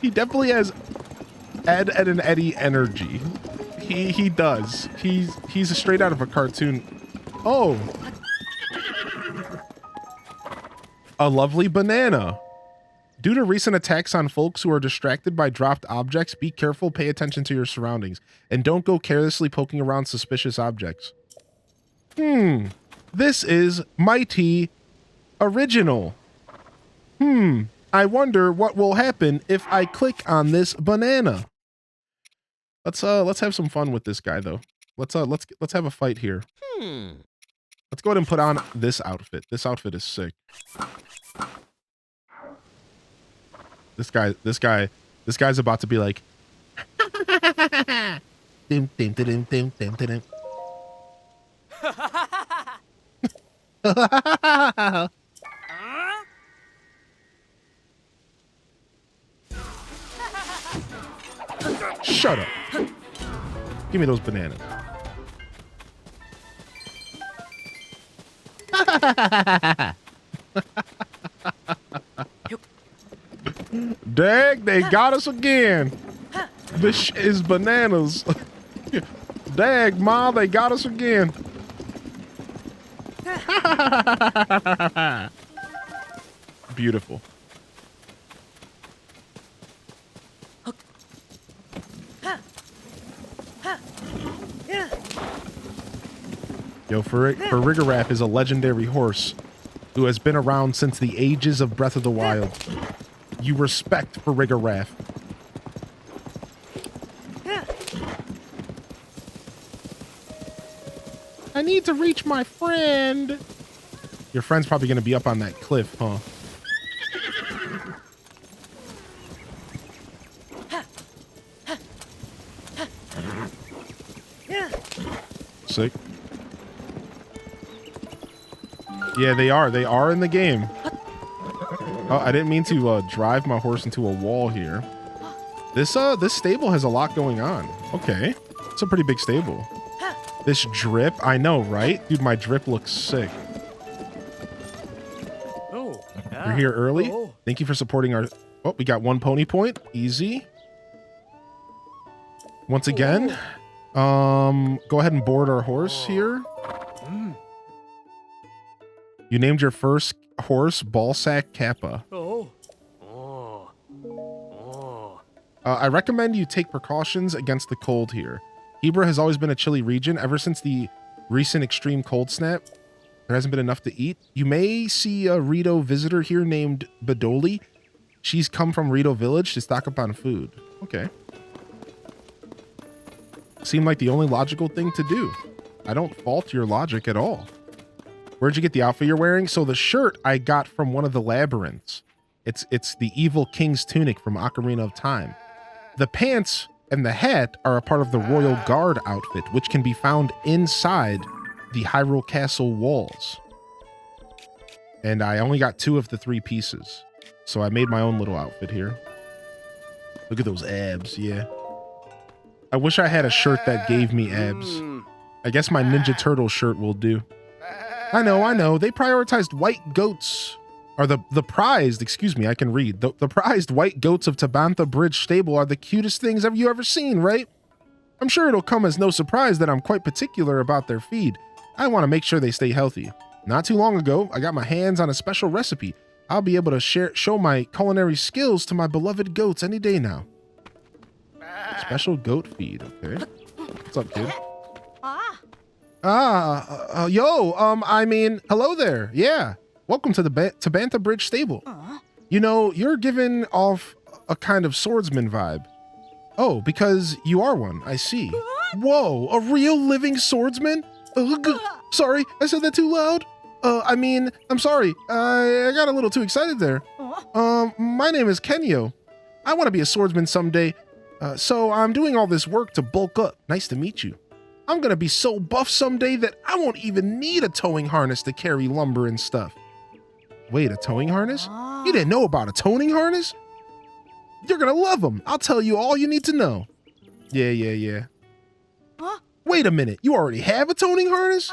He definitely has Ed, Ed, and Eddie energy. He does. He's straight out of a cartoon. Oh, a lovely banana. Due to recent attacks on folks who are distracted by dropped objects, be careful, pay attention to your surroundings, and don't go carelessly poking around suspicious objects. This is mighty original. I wonder what will happen if I click on this banana. Let's have some fun with this guy though. Let's have a fight here. Let's go ahead and put on this outfit. This outfit is sick. This guy's about to be like dim, dim, dim, dim, dim, dim. Shut up. Give me those bananas. Dag, they got us again. This is bananas. Dag, Ma, they got us again. Beautiful. Yo, Farigiraf is a legendary horse who has been around since the ages of Breath of the Wild. You respect Farigiraf. I need to reach my friend. Your friend's probably going to be up on that cliff, huh? Sick. Yeah, they are. They are in the game. Oh, I didn't mean to drive my horse into a wall here. This stable has a lot going on. Okay. It's a pretty big stable. This drip, I know, right? Dude, my drip looks sick. Oh, You're here early. Thank you for supporting our... Oh, we got 1 pony point. Easy. Once again, go ahead and board our horse here. You named your first horse Ballsack Kappa. I recommend you take precautions against the cold here. Hebra has always been a chilly region. Ever since the recent extreme cold snap, there hasn't been enough to eat. You may see a Rito visitor here named Badoli. She's come from Rito village to stock up on food. Okay. Seemed like the only logical thing to do. I don't fault your logic at all. Where'd you get the outfit you're wearing? So the shirt I got from one of the labyrinths. It's the evil king's tunic from Ocarina of Time. The pants and the hat are a part of the royal guard outfit, which can be found inside the Hyrule Castle walls. And I only got 2 of the 3 pieces. So I made my own little outfit here. Look at those abs, yeah. I wish I had a shirt that gave me abs. I guess my Ninja Turtle shirt will do. I know. They prioritized white goats. Or the prized, excuse me, I can read. The prized white goats of Tabantha Bridge Stable are the cutest things you ever seen, right? I'm sure it'll come as no surprise that I'm quite particular about their feed. I want to make sure they stay healthy. Not too long ago, I got my hands on a special recipe. I'll be able to show my culinary skills to my beloved goats any day now. Special goat feed, okay. What's up, kid? I mean, hello there. Yeah. Welcome to the Tabantha Bridge Stable. You know, you're giving off a kind of swordsman vibe. Oh, because you are one. I see. Whoa, a real living swordsman? Sorry, I said that too loud. I'm sorry. I got a little too excited there. My name is Kenyo. I want to be a swordsman someday. So I'm doing all this work to bulk up. Nice to meet you. I'm going to be so buff someday that I won't even need a towing harness to carry lumber and stuff. Wait, a towing harness? You didn't know about a towing harness? You're going to love them. I'll tell you all you need to know. Yeah. Wait a minute. You already have a towing harness?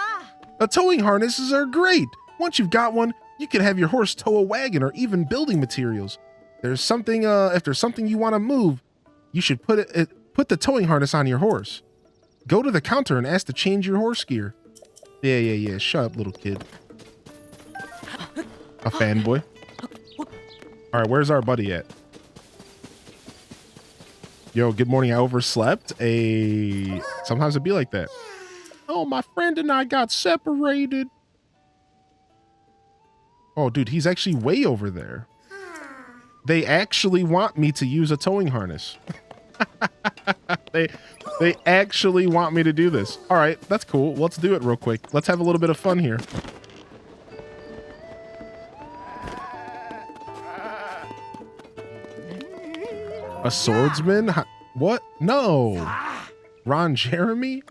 A towing harnesses are great. Once you've got one, you can have your horse tow a wagon or even building materials. If there's something you want to move, you should put the towing harness on your horse. Go to the counter and ask to change your horse gear. Yeah. Shut up, little kid. A fanboy. All right, where's our buddy at? Yo, good morning. I overslept. Sometimes it'd be like that. Oh, my friend and I got separated. Oh, dude, he's actually way over there. They actually want me to use a towing harness. They actually want me to do this. All right, that's cool. Let's do it real quick. Let's have a little bit of fun here. A swordsman? What? No. Ron Jeremy?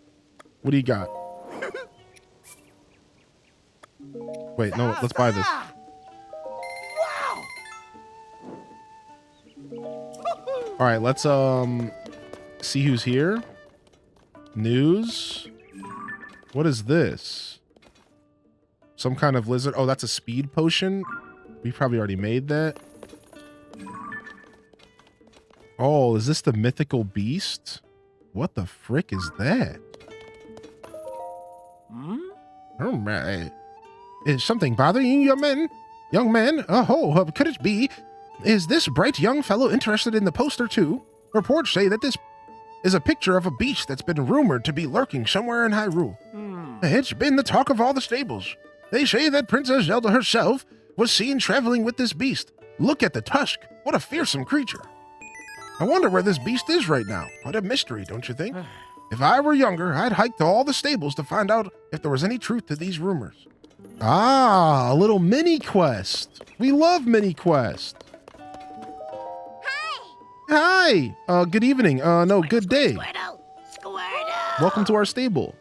What do you got? Wait, no, let's buy this. All right, let's See who's here. News. What is this? Some kind of lizard. Oh, that's a speed potion. We probably already made that. Oh, is this the mythical beast? What the frick is that? Oh my. Is something bothering you, young man? Young man? Oh, could it be? Is this bright young fellow interested in the poster too? Reports say that this is a picture of a beast that's been rumored to be lurking somewhere in Hyrule. It's been the talk of all the stables. They say that Princess Zelda herself was seen traveling with this beast. Look at the tusk. What a fearsome creature. I wonder where this beast is right now. What a mystery, don't you think? If I were younger, I'd hike to all the stables to find out if there was any truth to these rumors. Ah, a little mini quest. We love mini quest. Hi. Good evening. No, good day. Welcome to our stable.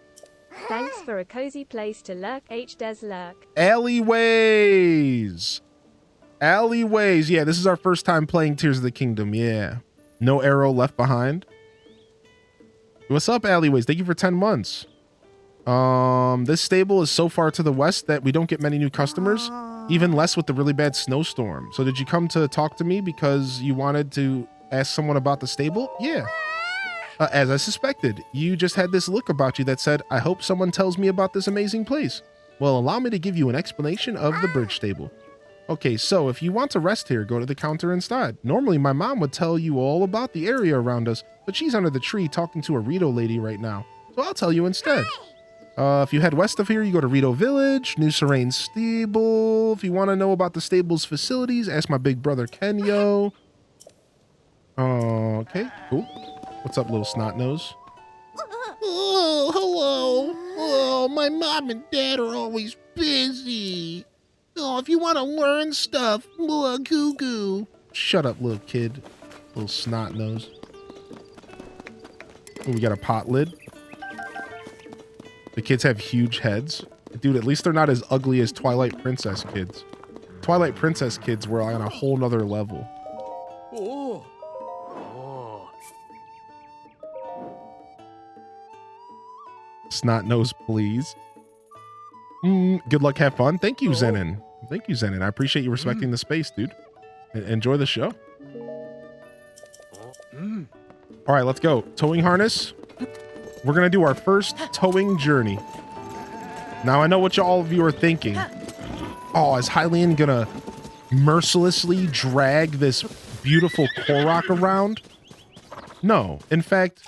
Thanks for a cozy place to lurk. Des lurk. Alleyways. Alleyways. Yeah, this is our first time playing Tears of the Kingdom. Yeah. No arrow left behind. What's up, Alleyways? Thank you for 10 months. This stable is so far to the west that we don't get many new customers, even less with the really bad snowstorm. So did you come to talk to me because you wanted to ask someone about the stable? Yeah. As I suspected, you just had this look about you that said, I hope someone tells me about this amazing place. Well, allow me to give you an explanation of the bridge stable. Okay, so if you want to rest here, go to the counter instead. Normally, my mom would tell you all about the area around us, but she's under the tree talking to a Rito lady right now. So I'll tell you instead. If you head west of here, you go to Rito Village, New Serene Stable. If you want to know about the stable's facilities, ask my big brother Kenyo. Okay, cool. What's up, little snot nose? Oh, hello. Oh, my mom and dad are always busy. Oh, if you want to learn stuff, goo goo. Shut up, little kid. Little snot nose. Oh, we got a pot lid. The kids have huge heads. Dude, at least they're not as ugly as Twilight Princess kids. Twilight Princess kids were on a whole nother level. Oh. Snot nose, please. Good luck, have fun. Thank you, Zenon. Thank you, Zenon. I appreciate you respecting the space, dude. Enjoy the show. All right, let's go. Towing harness. We're going to do our first towing journey. Now, I know what all of you are thinking. Oh, is Hylian going to mercilessly drag this beautiful Korok around? No. In fact,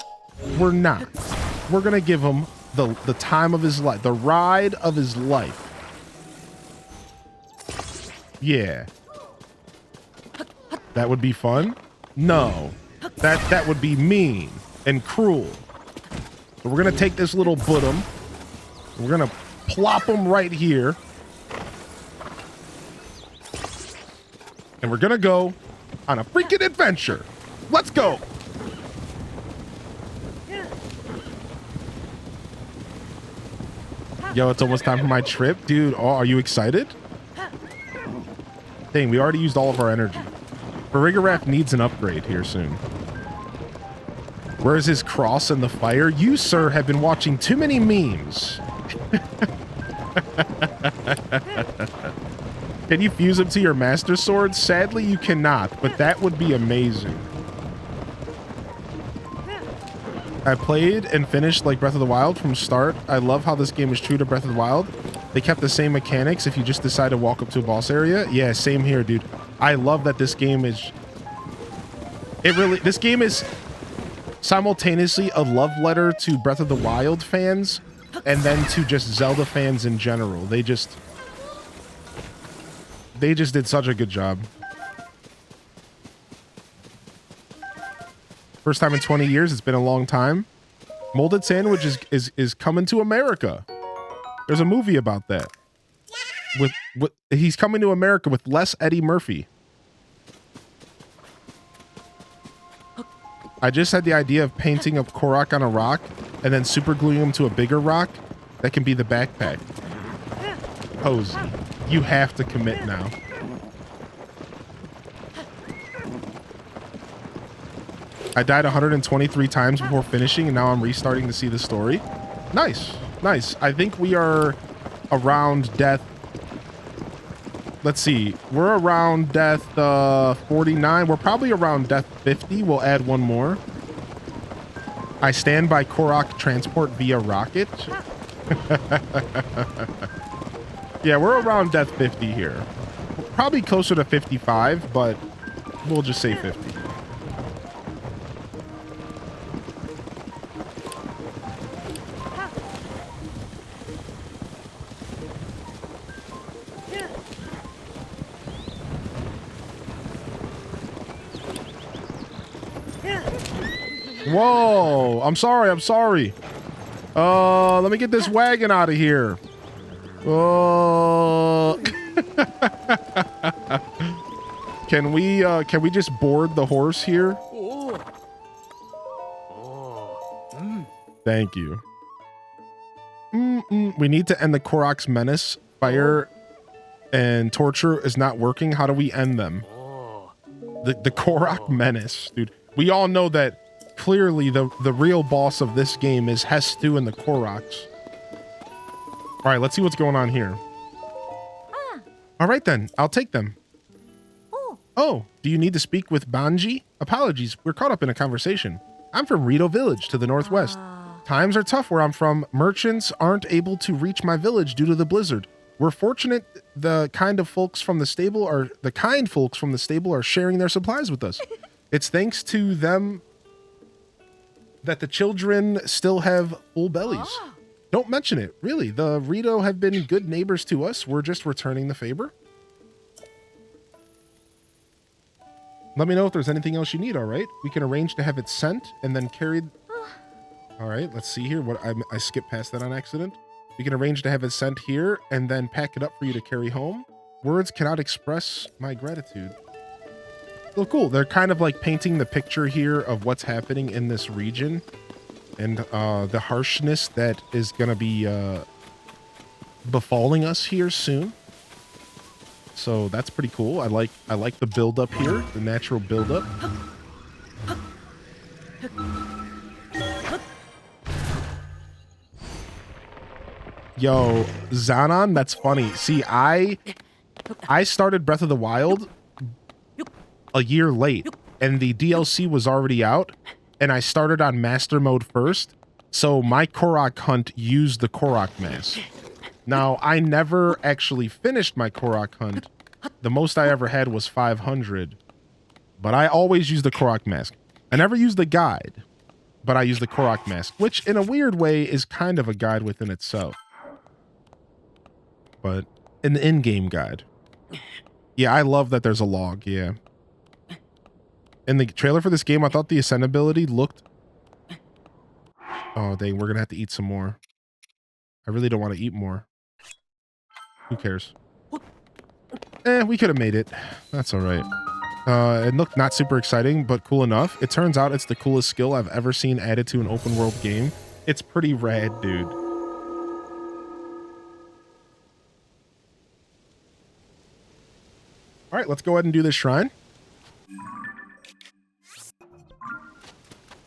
we're not. We're going to give him the time of his life, the ride of his life. Yeah. That would be fun? No. That would be mean and cruel. So we're going to take this little buttum. We're going to plop him right here. And we're going to go on a freaking adventure. Let's go. Yo, it's almost time for my trip. Dude, oh, are you excited? Dang, we already used all of our energy. Farigarath needs an upgrade here soon. Where's his cross in the fire? You, sir, have been watching too many memes. Can you fuse him to your Master Sword? Sadly, you cannot, but that would be amazing. I played and finished like Breath of the Wild from start. I love how this game is true to Breath of the Wild. They kept the same mechanics if you just decide to walk up to a boss area. Yeah, same here, dude. I love that this game is... This game is simultaneously a love letter to Breath of the Wild fans and then to just Zelda fans in general. They just did such a good job. First time in 20 years. It's been a long time. Molded Sandwich is coming to America. There's a movie about that. With he's coming to America with less Eddie Murphy. I just had the idea of painting a Korok on a rock and then super gluing him to a bigger rock that can be the backpack. Posey, you have to commit now. I died 123 times before finishing, and now I'm restarting to see the story. Nice. Nice. I think we are around death. Let's see. We're around death 49. We're probably around death 50. We'll add one more. I stand by Korok transport via rocket. Yeah, we're around death 50 here. Probably closer to 55, but we'll just say 50. Whoa, I'm sorry. Let me get this wagon out of here. Oh. Can we just board the horse here? Thank you. We need to end the Korok's menace. Fire and torture is not working. How do we end them? The Korok menace, dude. We all know that clearly the real boss of this game is Hestu and the Koroks. All right, let's see what's going on here. All right, then. I'll take them. Oh, do you need to speak with Banji? Apologies, we're caught up in a conversation. I'm from Rito village to the northwest. Times are tough where I'm from. Merchants aren't able to reach my village due to the blizzard. We're fortunate the kind folks from the stable are sharing their supplies with us. It's thanks to them that the children still have full bellies. Don't mention it. Really, the Rito have been good neighbors to us. We're just returning the favor. Let me know if there's anything else you need, all right? We can arrange to have it sent and then carried. All right, let's see here. What I skipped past that on accident. We can arrange to have it sent here and then pack it up for you to carry home. Words cannot express my gratitude. Well, cool. They're kind of like painting the picture here of what's happening in this region and the harshness that is going to be befalling us here soon. So that's pretty cool. I like the build up here, the natural build up. Yo, Xanon, that's funny. See, I started Breath of the Wild a year late, and the DLC was already out, and I started on Master Mode first, so my Korok hunt used the Korok mask. Now, I never actually finished my Korok hunt. The most I ever had was 500, but I always use the Korok mask. I never used the guide, but I use the Korok mask, which in a weird way is kind of a guide within itself. But an in-game guide. Yeah, I love that there's a log, yeah. In the trailer for this game, I thought the ascend ability looked... Oh, dang, we're going to have to eat some more. I really don't want to eat more. Who cares? We could have made it. That's all right. It looked not super exciting, but cool enough. It turns out it's the coolest skill I've ever seen added to an open world game. It's pretty rad, dude. All right, let's go ahead and do this shrine.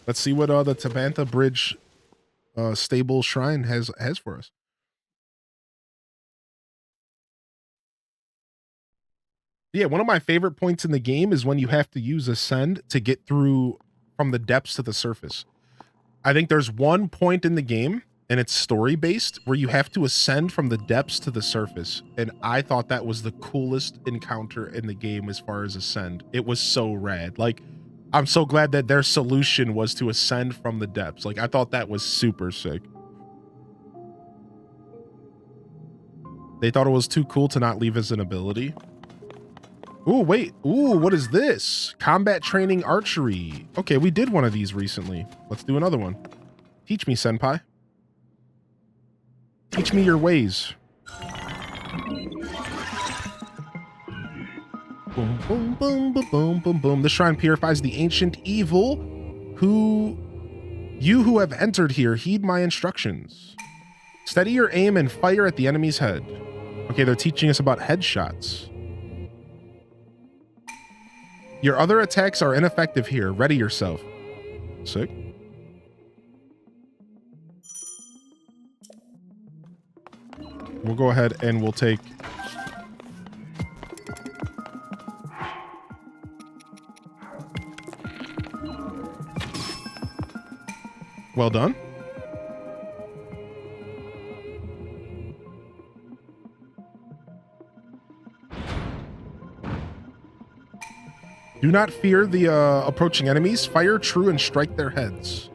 Let's see what the Tabantha Bridge stable shrine has for us. Yeah, one of my favorite points in the game is when you have to use Ascend to get through from the depths to the surface. I think there's one point in the game, and it's story-based, where you have to ascend from the depths to the surface. And I thought that was the coolest encounter in the game as far as Ascend. It was so rad. Like, I'm so glad that their solution was to ascend from the depths. Like, I thought that was super sick. They thought it was too cool to not leave as an ability. Ooh, wait. Ooh, what is this? Combat training archery. Okay, we did one of these recently. Let's do another one. Teach me, senpai. Teach me your ways. Boom, boom, boom, boom, boom, boom, boom. The shrine purifies the ancient evil. You who have entered here, heed my instructions. Steady your aim and fire at the enemy's head. Okay, they're teaching us about headshots. Your other attacks are ineffective here. Ready yourself. Sick. We'll go ahead and we'll take... Well done. Do not fear the approaching enemies. Fire true and strike their heads.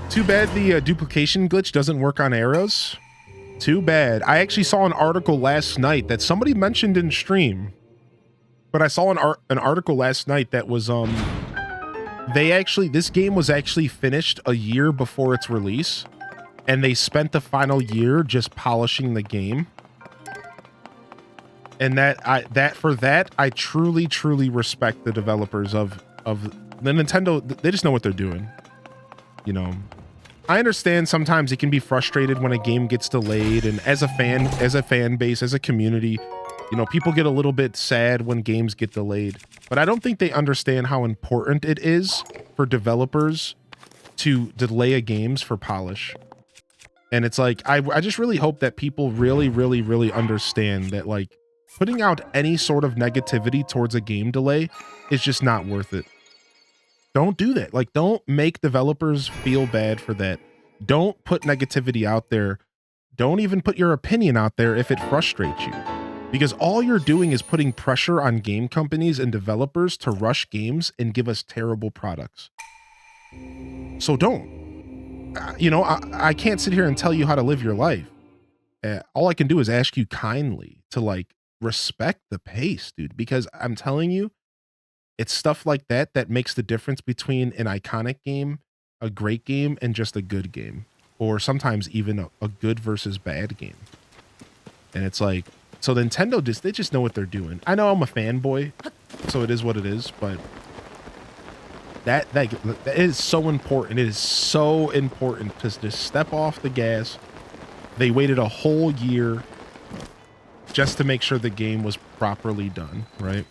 Too bad the duplication glitch doesn't work on arrows. Too bad. I actually saw an article last night that somebody mentioned in stream. But I saw an article last night that was this game was actually finished a year before its release, and they spent the final year just polishing the game. And I truly respect the developers of the Nintendo. They just know what they're doing. You know, I understand sometimes it can be frustrated when a game gets delayed, and as a fan base, as a community, you know, people get a little bit sad when games get delayed, but I don't think they understand how important it is for developers to delay a games for polish. And it's like, I just really hope that people really understand that, like, putting out any sort of negativity towards a game delay is just not worth it. Don't do that. Like, don't make developers feel bad for that. Don't put negativity out there. Don't even put your opinion out there if it frustrates you. Because all you're doing is putting pressure on game companies and developers to rush games and give us terrible products. So don't. You know, I can't sit here and tell you how to live your life. All I can do is ask you kindly to, like, respect the pace, dude. Because I'm telling you, it's stuff like that that makes the difference between an iconic game, a great game, and just a good game. Or sometimes even a good versus bad game. And it's like, so Nintendo they just know what they're doing. I know I'm a fanboy, so it is what it is, but that is so important. It is so important to just step off the gas. They waited a whole year just to make sure the game was properly done, right?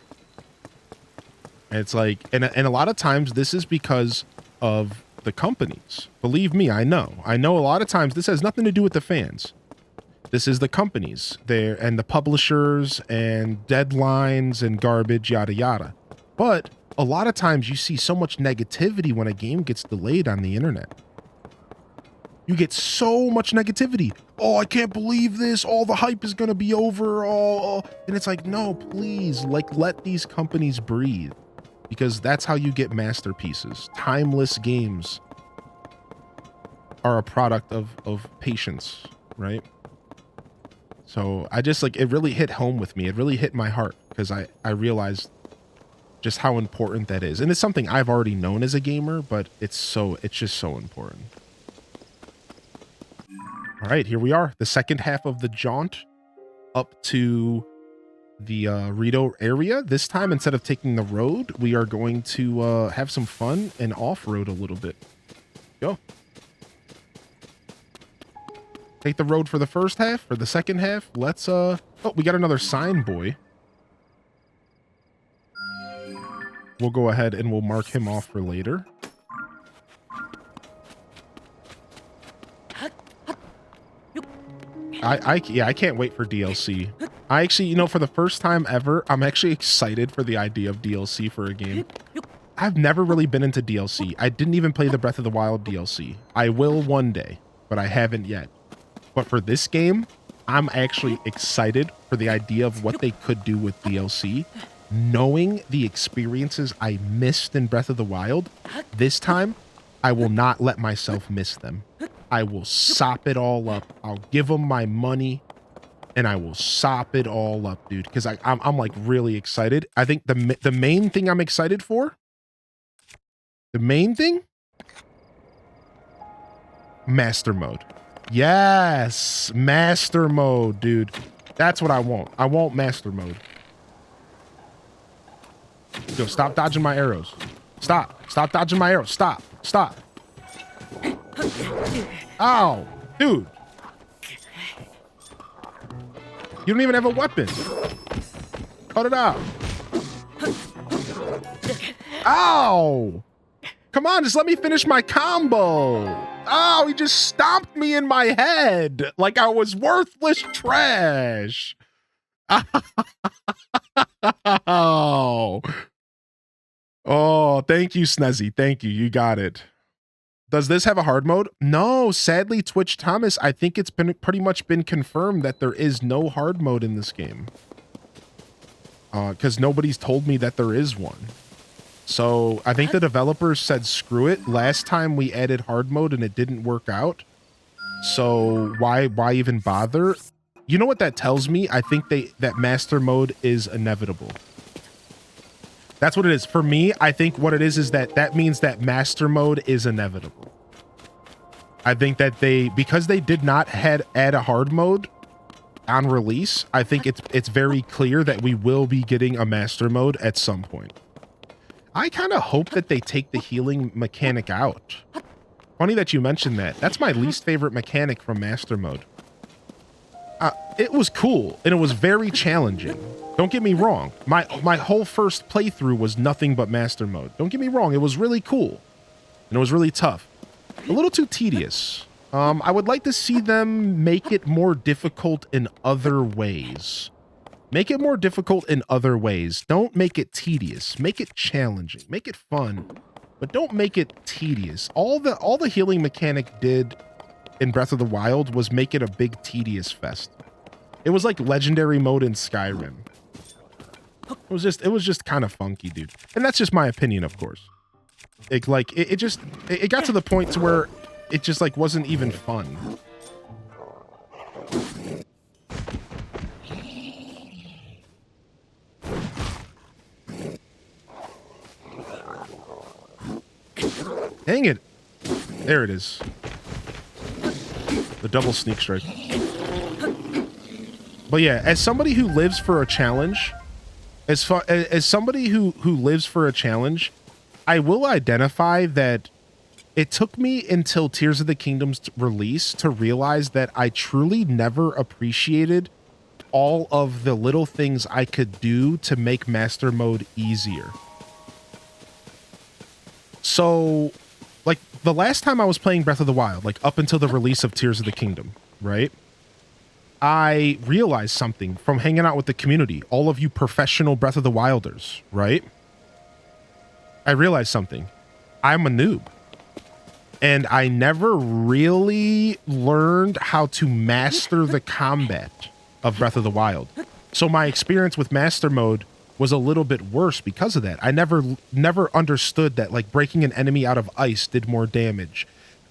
And it's like, and a lot of times this is because of the companies. Believe me, I know a lot of times this has nothing to do with the fans. This is the companies there and the publishers and deadlines and garbage, yada, yada. But a lot of times you see so much negativity when a game gets delayed on the internet. You get so much negativity. Oh, I can't believe this. All the hype is going to be over. Oh. And it's like, no, please, like, let these companies breathe, because that's how you get masterpieces. Timeless games are a product of patience, right? So I just, like, it really hit home with me. It really hit my heart because I realized just how important that is. And it's something I've already known as a gamer, but it's just so important. All right, here we are. The second half of the jaunt up to the Rito area. This time, instead of taking the road, we are going to have some fun and off-road a little bit. Go. Take the road for the first half. For the second half, let's oh, we got another sign boy. We'll go ahead and we'll mark him off for later. I can't wait for DLC. I actually, you know, for the first time ever, I'm actually excited for the idea of DLC for a game. I've never really been into DLC. I didn't even play the Breath of the Wild DLC. I will one day, but I haven't yet. But for this game, I'm actually excited for the idea of what they could do with DLC. Knowing the experiences I missed in Breath of the Wild, this time, I will not let myself miss them. I will sop it all up. I'll give them my money, and I will sop it all up, dude. Because I'm like really excited. I think the main thing I'm excited for, the main thing, Master Mode. Yes, Master Mode, dude. That's what I want. I want Master Mode. Yo, stop dodging my arrows. Stop dodging my arrows. Stop. Ow, dude. You don't even have a weapon. Cut it out. Ow. Come on, just let me finish my combo. Oh, he just stomped me in my head like I was worthless trash. Oh. Oh, thank you, Snezzy. Thank you. You got it. Does this have a hard mode? No, sadly, Twitch Thomas, I think it's been pretty much been confirmed that there is no hard mode in this game. Because nobody's told me that there is one. So I think the developers said, screw it. Last time we added hard mode and it didn't work out. So why even bother? You know what that tells me? I think that master mode is inevitable. That's what it is. For me, I think what it is that means that master mode is inevitable. I think that because they did not add a hard mode on release, I think it's very clear that we will be getting a master mode at some point. I kind of hope that they take the healing mechanic out. Funny that you mentioned that. That's my least favorite mechanic from master mode. It was cool and it was very challenging. Don't get me wrong. My whole first playthrough was nothing but master mode. Don't get me wrong. It was really cool and it was really tough. A little too tedious. I would like to see them make it more difficult in other ways. Make it more difficult in other ways. Don't make it tedious. Make it challenging. Make it fun, but don't make it tedious. All the healing mechanic did in Breath of the Wild was make it a big tedious fest. It was like legendary mode in Skyrim. It was just kind of funky, dude. And that's just my opinion, of course. It got to the point to where it just like wasn't even fun. Dang it. There it is. The double sneak strike. But yeah, as somebody who lives for a challenge, as somebody who lives for a challenge, I will identify that it took me until Tears of the Kingdom's release to realize that I truly never appreciated all of the little things I could do to make master mode easier. So, like, the last time I was playing Breath of the Wild, like up until the release of Tears of the Kingdom, right? I realized something from hanging out with the community, all of you professional Breath of the Wilders, right? I realized something. I'm a noob. And I never really learned how to master the combat of Breath of the Wild. So my experience with master mode was a little bit worse because of that. I never understood that like breaking an enemy out of ice did more damage.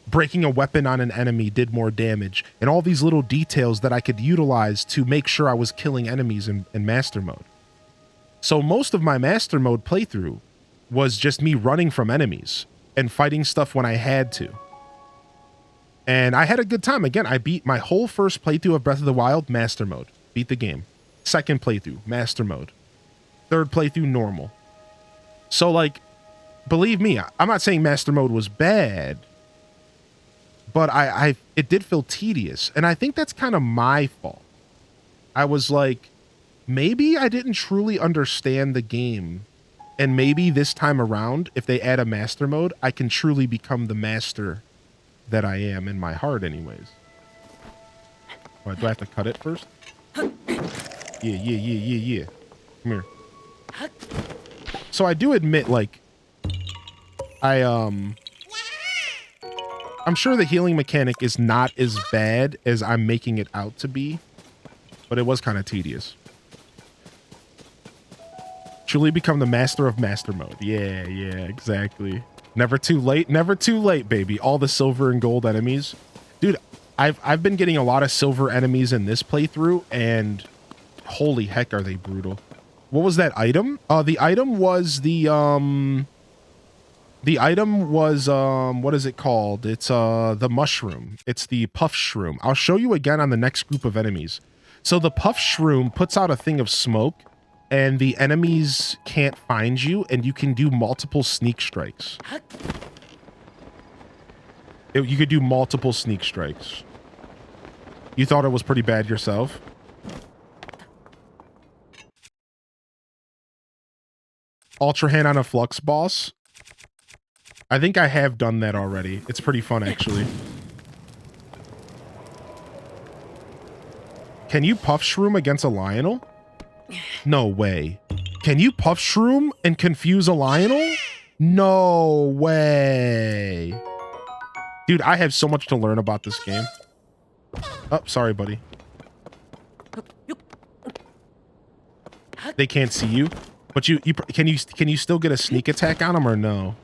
Breaking a weapon on an enemy did more damage, and all these little details that I could utilize to make sure I was killing enemies in master mode. So most of my master mode playthrough was just me running from enemies and fighting stuff when I had to. And I had a good time. Again, I beat my whole first playthrough of Breath of the Wild, master mode. Beat the game. Second playthrough, master mode. Third playthrough, normal. So like, believe me, I'm not saying master mode was bad, but it did feel tedious. And I think that's kind of my fault. I was like, maybe I didn't truly understand the game. And maybe this time around, if they add a master mode, I can truly become the master that I am in my heart anyways. What, do I have to cut it first? Yeah. Come here. So I do admit, like, I'm sure the healing mechanic is not as bad as I'm making it out to be, but it was kind of tedious. Truly become the master of master mode. Yeah, exactly. Never too late, baby. All the silver and gold enemies. Dude, I've been getting a lot of silver enemies in this playthrough, and holy heck are they brutal. What was that item? The item was what is it called? It's the mushroom. It's the puff shroom. I'll show you again on the next group of enemies. So the puff shroom puts out a thing of smoke, and the enemies can't find you, and you can do multiple sneak strikes. You could do multiple sneak strikes. You thought it was pretty bad yourself? Ultra hand on a flux boss? I think I have done that already. It's pretty fun, actually. Can you puff shroom against a Lionel? No way. Can you puff shroom and confuse a Lionel? No way. Dude, I have so much to learn about this game. Oh, sorry, buddy. They can't see you, but can you still get a sneak attack on them or no?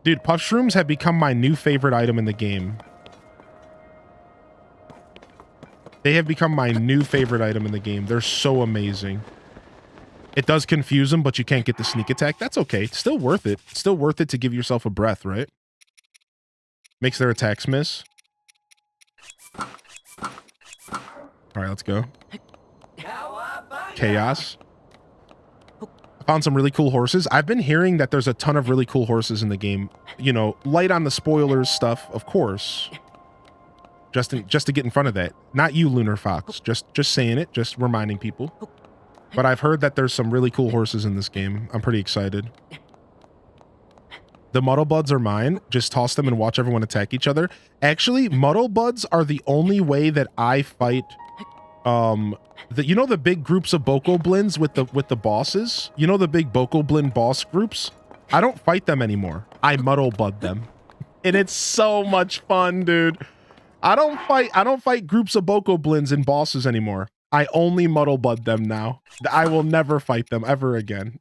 Dude, puff shrooms have become my new favorite item in the game. They have become my new favorite item in the game. They're so amazing. It does confuse them, but you can't get the sneak attack. That's okay. It's still worth it. It's still worth it to give yourself a breath, right? Makes their attacks miss. All right, let's go. Chaos. I found some really cool horses. I've been hearing that there's a ton of really cool horses in the game. You know, light on the spoilers stuff, of course. Just to get in front of that. Not you, Lunar Fox. Just saying it. Just reminding people. But I've heard that there's some really cool horses in this game. I'm pretty excited. The Muddle Buds are mine. Just toss them and watch everyone attack each other. Actually, Muddle Buds are the only way that I fight. You know the big groups of Bokoblins with the bosses. You know the big Bokoblin boss groups. I don't fight them anymore. I Muddle Bud them, and it's so much fun, dude. I don't fight groups of Bokoblins and bosses anymore. I only Muddle Bud them now. I will never fight them ever again.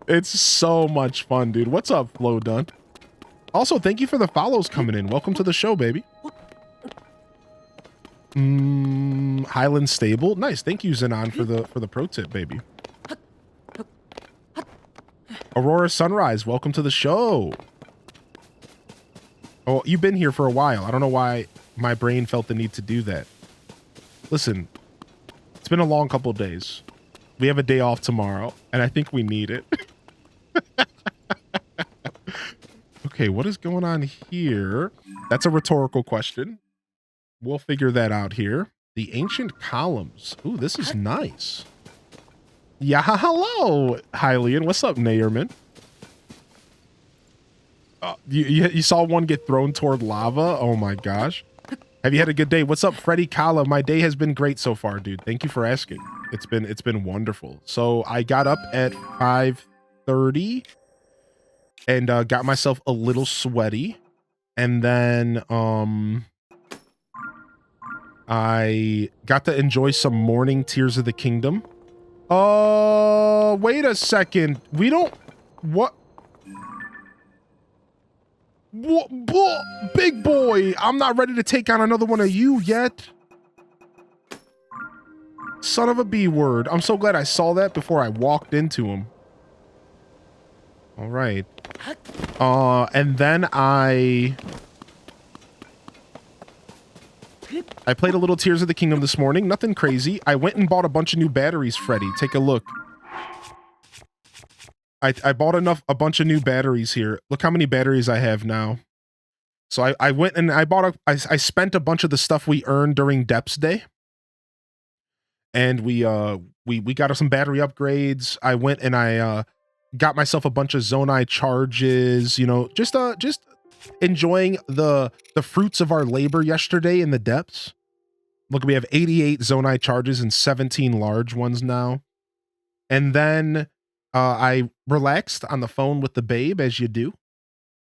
It's so much fun, dude. What's up, Flo Dunn? Also, thank you for the follows coming in. Welcome to the show, baby. Highland Stable. Nice. Thank you, Zenon, for the pro tip, baby. Aurora Sunrise. Welcome to the show. Oh, you've been here for a while. I don't know why my brain felt the need to do that. Listen, it's been a long couple of days. We have a day off tomorrow, and I think we need it. Okay, what is going on here? That's a rhetorical question. We'll figure that out here. The Ancient Columns. Ooh, this is nice. Yeah, hello, Hylian. What's up, Nayerman? You saw one get thrown toward lava? Oh my gosh. Have you had a good day? What's up, Freddy Kala? My day has been great so far, dude. Thank you for asking. It's been wonderful. So I got up at 5:30 and got myself a little sweaty. And then I got to enjoy some morning Tears of the Kingdom. Wait a second. We don't... What? Big boy, I'm not ready to take on another one of you yet. Son of a B word. I'm so glad I saw that before I walked into him. All right. And then I played a little Tears of the Kingdom this morning. Nothing crazy. I went and bought a bunch of new batteries, Freddy. Take a look. I bought a bunch of new batteries here. Look how many batteries I have now. So I went and I spent a bunch of the stuff we earned during Depths Day. And we got some battery upgrades. I went and I got myself a bunch of Zonai charges, you know, just enjoying the fruits of our labor yesterday in the depths. Look, we have 88 Zonai charges and 17 large ones now. And then I relaxed on the phone with the babe, as you do,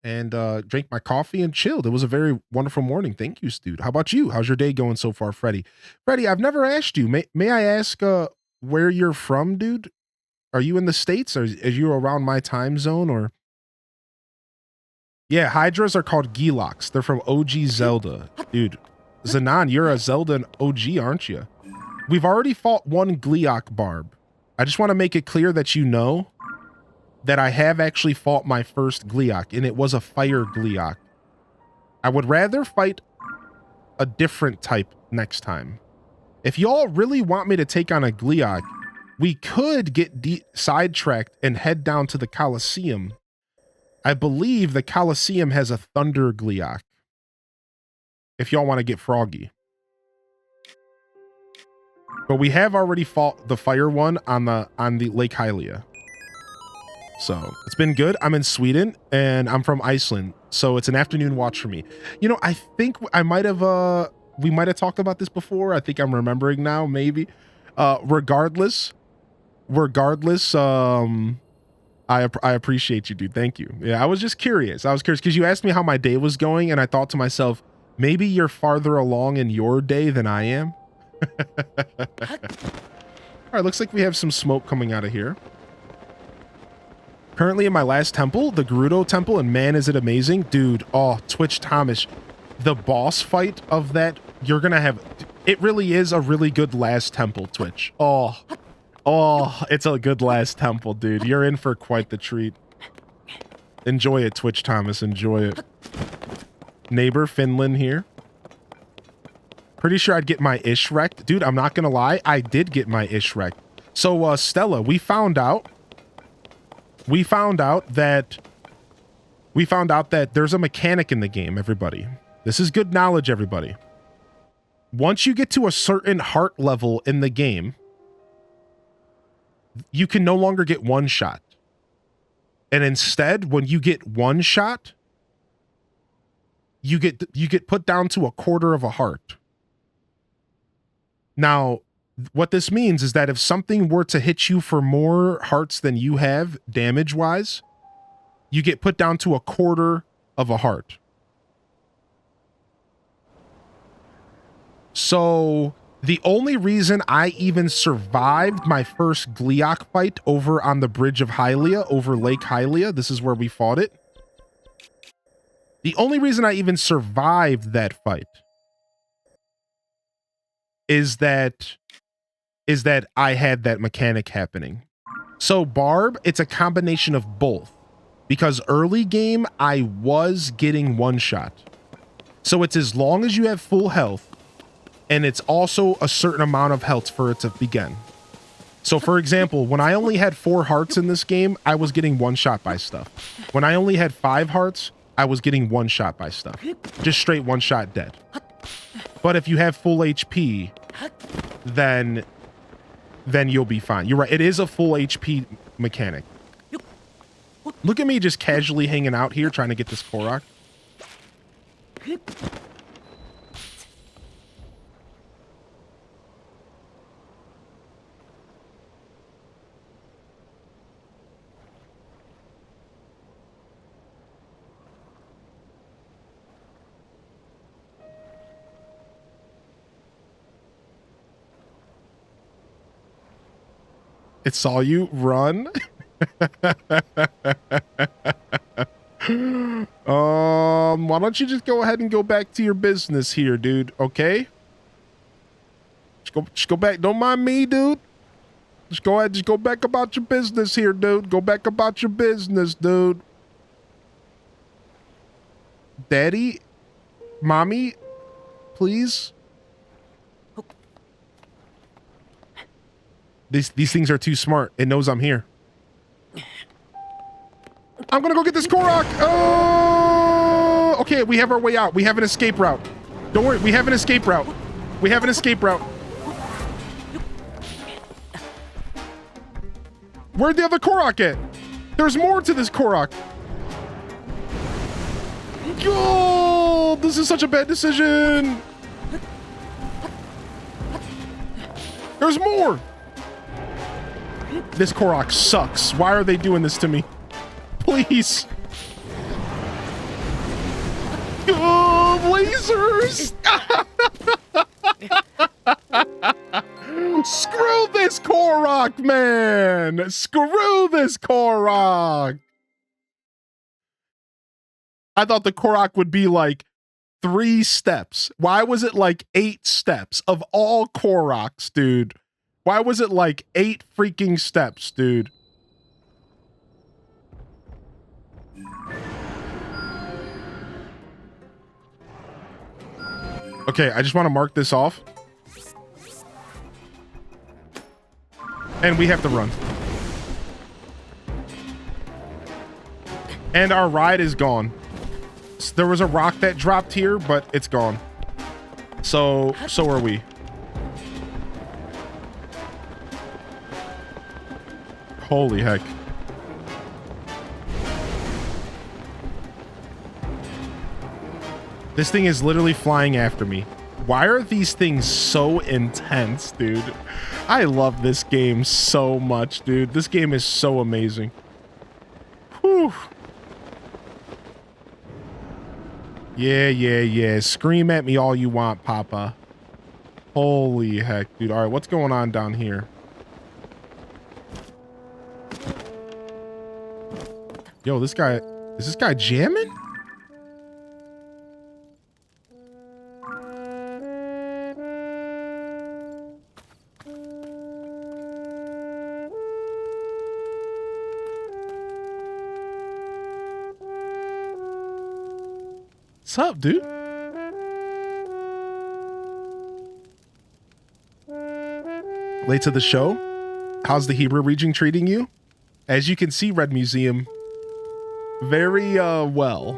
and drank my coffee and chilled. It was a very wonderful morning. Thank you, dude. How about you? How's your day going so far, Freddie? Freddie, I've never asked you. May I ask where you're from, dude? Are you in the States? Or are you around my time zone? Or yeah, Hydras are called Gilox. They're from OG Zelda. Dude, Zanan, you're a Zelda OG, aren't you? We've already fought one Gleeok Barb. I just want to make it clear that you know that I have actually fought my first Gleeok, and it was a fire Gleeok. I would rather fight a different type next time. If y'all really want me to take on a Gleeok, we could get sidetracked and head down to the Colosseum. I believe the Colosseum has a Thunder Gleeok. If y'all want to get froggy. But we have already fought the fire one on the Lake Hylia. So it's been good. I'm in Sweden and I'm from Iceland. So it's an afternoon watch for me. You know, I think I might have we might have talked about this before. I think I'm remembering now, maybe. Regardless, I appreciate you, dude. Thank you. Yeah, I was just curious. I was curious because you asked me how my day was going, and I thought to myself, maybe you're farther along in your day than I am. All right, looks like we have some smoke coming out of here. Currently in my last temple, the Gerudo temple, and man, is it amazing. Dude, oh, Twitch Thomas, the boss fight of that, you're gonna have, it really is a really good last temple, Twitch. Oh, it's a good last temple, dude. You're in for quite the treat. Enjoy it, Twitch Thomas, enjoy it. Neighbor Finland here. Pretty sure I'd get my ish wrecked. Dude, I'm not gonna lie, I did get my ish wrecked. So, Stella, we found out that there's a mechanic in the game, everybody. This is good knowledge, everybody. Once you get to a certain heart level in the game, you can no longer get one shot. And instead, when you get one shot, you get put down to a quarter of a heart. Now, what this means is that if something were to hit you for more hearts than you have, damage-wise, you get put down to a quarter of a heart. So, the only reason I even survived my first Gleeok fight over on the bridge of Hylia, over Lake Hylia, this is where we fought it. The only reason I even survived that fight is that I had that mechanic happening. So Barb, it's a combination of both. Because early game, I was getting one shot. So it's as long as you have full health, and it's also a certain amount of health for it to begin. So for example, when I only had 4 hearts in this game, I was getting one shot by stuff. When I only had 5 hearts, I was getting one shot by stuff. Just straight one shot dead. But if you have full HP, then you'll be fine. You're right. It is a full HP mechanic. Look at me just casually hanging out here trying to get this Korok. It saw you run. Why don't you just go ahead and go back to your business here, dude? Okay. Just go back. Don't mind me, dude. Just go ahead. Just go back about your business here, dude. Go back about your business, dude. Daddy, mommy, please. These things are too smart. It knows I'm here. I'm gonna go get this Korok. Oh, okay. We have our way out. We have an escape route. Don't worry. We have an escape route. We have an escape route. Where'd the other Korok at? There's more to this Korok. Oh, this is such a bad decision. There's more. This Korok sucks. Why are they doing this to me? Please. Oh, lasers! Screw this Korok, man! Screw this Korok! I thought the Korok would be like 3 steps. Why was it like 8 steps? Of all Koroks, dude. Why was it like 8 freaking steps, dude? Okay, I just want to mark this off. And we have to run. And our ride is gone. There was a rock that dropped here, but it's gone. So are we. Holy heck. This thing is literally flying after me. Why are these things so intense, dude? I love this game so much, dude. This game is so amazing. Whew. Yeah. Scream at me all you want, Papa. Holy heck, dude. All right, what's going on down here? Yo, is this guy jamming? What's up, dude? Late to the show? How's the Hebra region treating you? As you can see, Red Museum, very well.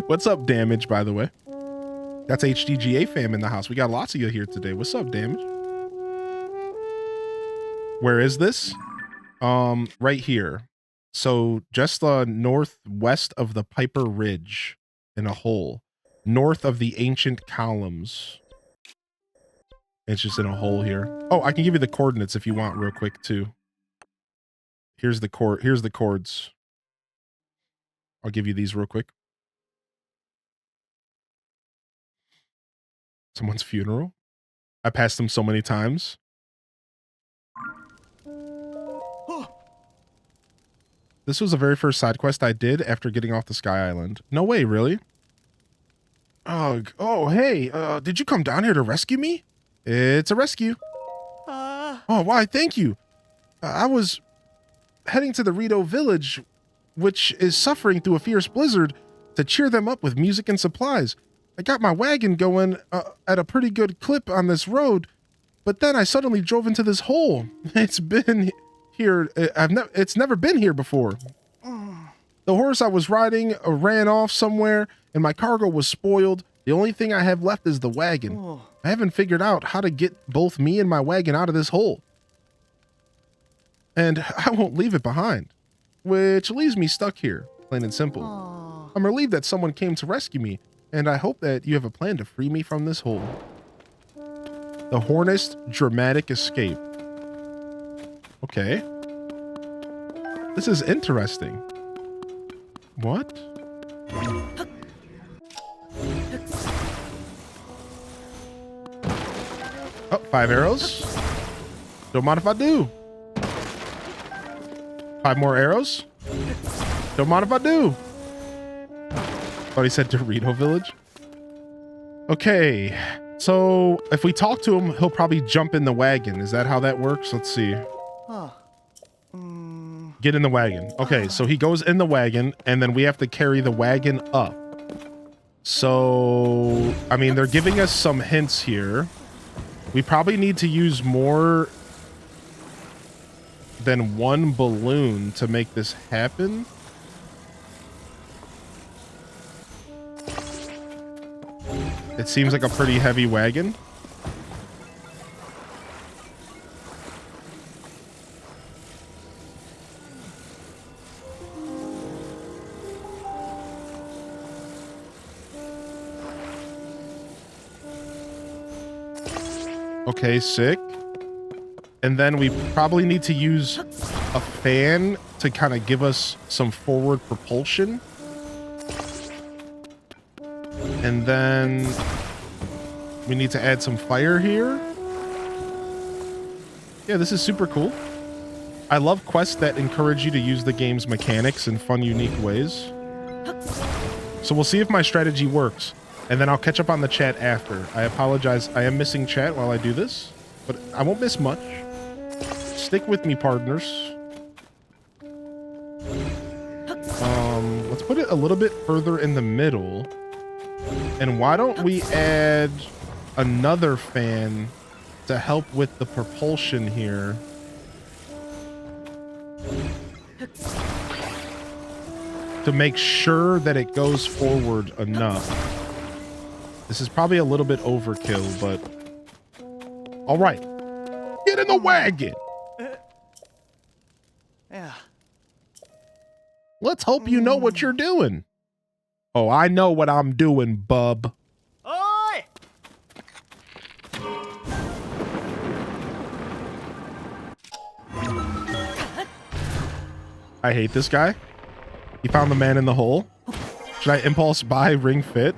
What's up, Damage, by the way? That's HDGA fam in the house. We got lots of you here today. What's up, Damage? Where is this? Right here. So just northwest of the Piper Ridge in a hole. North of the ancient columns. It's just in a hole here. Oh, I can give you the coordinates if you want real quick too. Here's the chords. I'll give you these real quick. Someone's funeral? I passed them so many times. This was the very first side quest I did after getting off the Sky Island. No way, really? Oh, hey, did you come down here to rescue me? It's a rescue. Oh, why, thank you. I was heading to the Rito village, which is suffering through a fierce blizzard, to cheer them up with music and supplies. I got my wagon going at a pretty good clip on this road, but then I suddenly drove into this hole. It's been here. It's never been here before. The horse I was riding ran off somewhere, and my cargo was spoiled. The only thing I have left is the wagon. I haven't figured out how to get both me and my wagon out of this hole. And I won't leave it behind, which leaves me stuck here, plain and simple. I'm relieved that someone came to rescue me, and I hope that you have a plan to free me from this hole. The Hornist Dramatic Escape. Okay. This is interesting. What? Oh, 5 arrows. Don't mind if I do. 5 more arrows. Don't mind if I do. Thought he said Dorito Village. Okay. So if we talk to him, he'll probably jump in the wagon. Is that how that works? Let's see. Get in the wagon. Okay, so he goes in the wagon, and then we have to carry the wagon up. So, I mean, they're giving us some hints here. We probably need to use more than one balloon to make this happen. It seems like a pretty heavy wagon. Okay, sick. And then we probably need to use a fan to kind of give us some forward propulsion. And then we need to add some fire here. Yeah, this is super cool. I love quests that encourage you to use the game's mechanics in fun, unique ways. So we'll see if my strategy works. And then I'll catch up on the chat after. I apologize. I am missing chat while I do this, but I won't miss much. Stick with me, partners. Let's put it a little bit further in the middle. And why don't we add another fan to help with the propulsion here. To make sure that it goes forward enough. This is probably a little bit overkill, but all right. Get in the wagon. Yeah. Let's hope you know what you're doing. Oh, I know what I'm doing, bub. Oi! I hate this guy. He found the man in the hole. Should I impulse buy ring fit?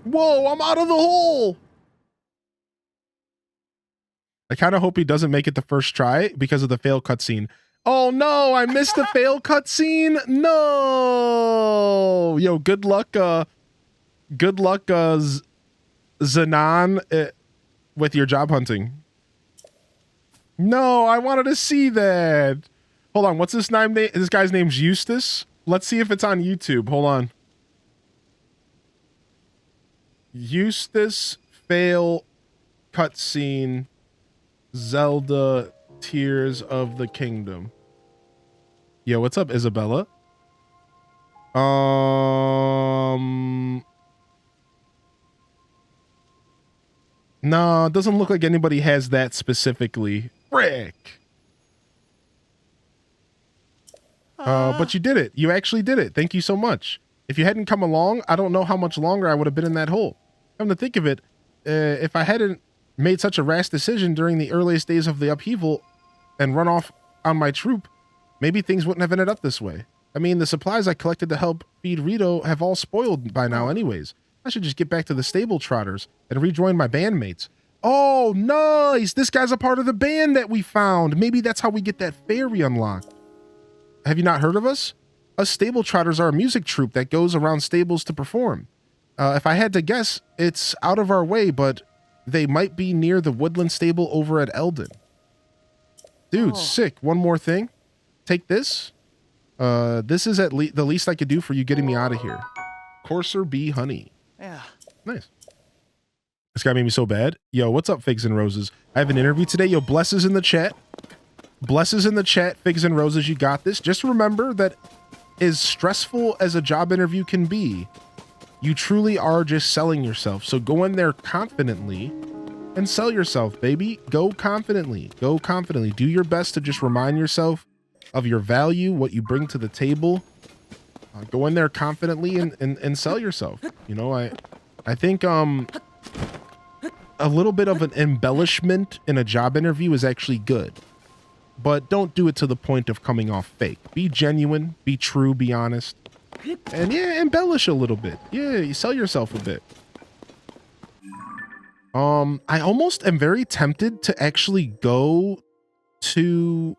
Whoa, I'm out of the hole. I kind of hope he doesn't make it the first try because of the fail cutscene. Oh no, I missed the fail cutscene. No. Yo, good luck, Zanan, with your job hunting. No, I wanted to see that. Hold on, what's this name? This guy's name's Eustace. Let's see if it's on YouTube. Hold on. Eustace fail cutscene Zelda Tears of the Kingdom. Yo, what's up, Isabella? No, it doesn't look like anybody has that specifically. Frick. But you did it. You actually did it. Thank you so much. If you hadn't come along, I don't know how much longer I would have been in that hole. Come to think of it, if I hadn't made such a rash decision during the earliest days of the upheaval and run off on my troop, maybe things wouldn't have ended up this way. I mean, the supplies I collected to help feed Rito have all spoiled by now anyways. I should just get back to the stable trotters and rejoin my bandmates. Oh, nice! This guy's a part of the band that we found. Maybe that's how we get that fairy unlocked. Have you not heard of us? Us stable trotters are a music troupe that goes around stables to perform. If I had to guess, it's out of our way, but they might be near the woodland stable over at Eldon. Dude, sick. One more thing. Take this. This is at the least I could do for you getting me out of here. Courser bee honey. Yeah. Nice. This guy made me so bad. Yo, what's up, Figs and Roses? I have an interview today. Yo, blesses in the chat. Blesses in the chat, Figs and Roses, you got this. Just remember that as stressful as a job interview can be, you truly are just selling yourself. So go in there confidently and sell yourself, baby. Go confidently. Go confidently. Do your best to just remind yourself of your value, what you bring to the table. Go in there confidently and sell yourself. You know, I think a little bit of an embellishment in a job interview is actually good. But don't do it to the point of coming off fake. Be genuine, be true, be honest. And yeah, embellish a little bit. Yeah, you sell yourself a bit. I almost am very tempted to actually go to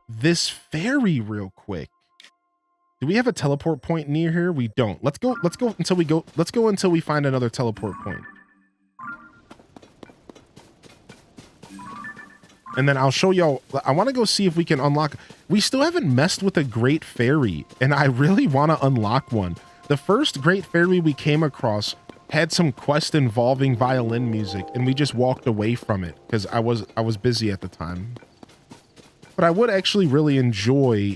this ferry real quick. Do we have a teleport point near here? We don't. Let's go until we find another teleport point. And then I'll show y'all. I want to go see if we can unlock. We still haven't messed with a great fairy, and I really want to unlock one. The first great fairy we came across had some quest involving violin music, and we just walked away from it because I was busy at the time. But I would actually really enjoy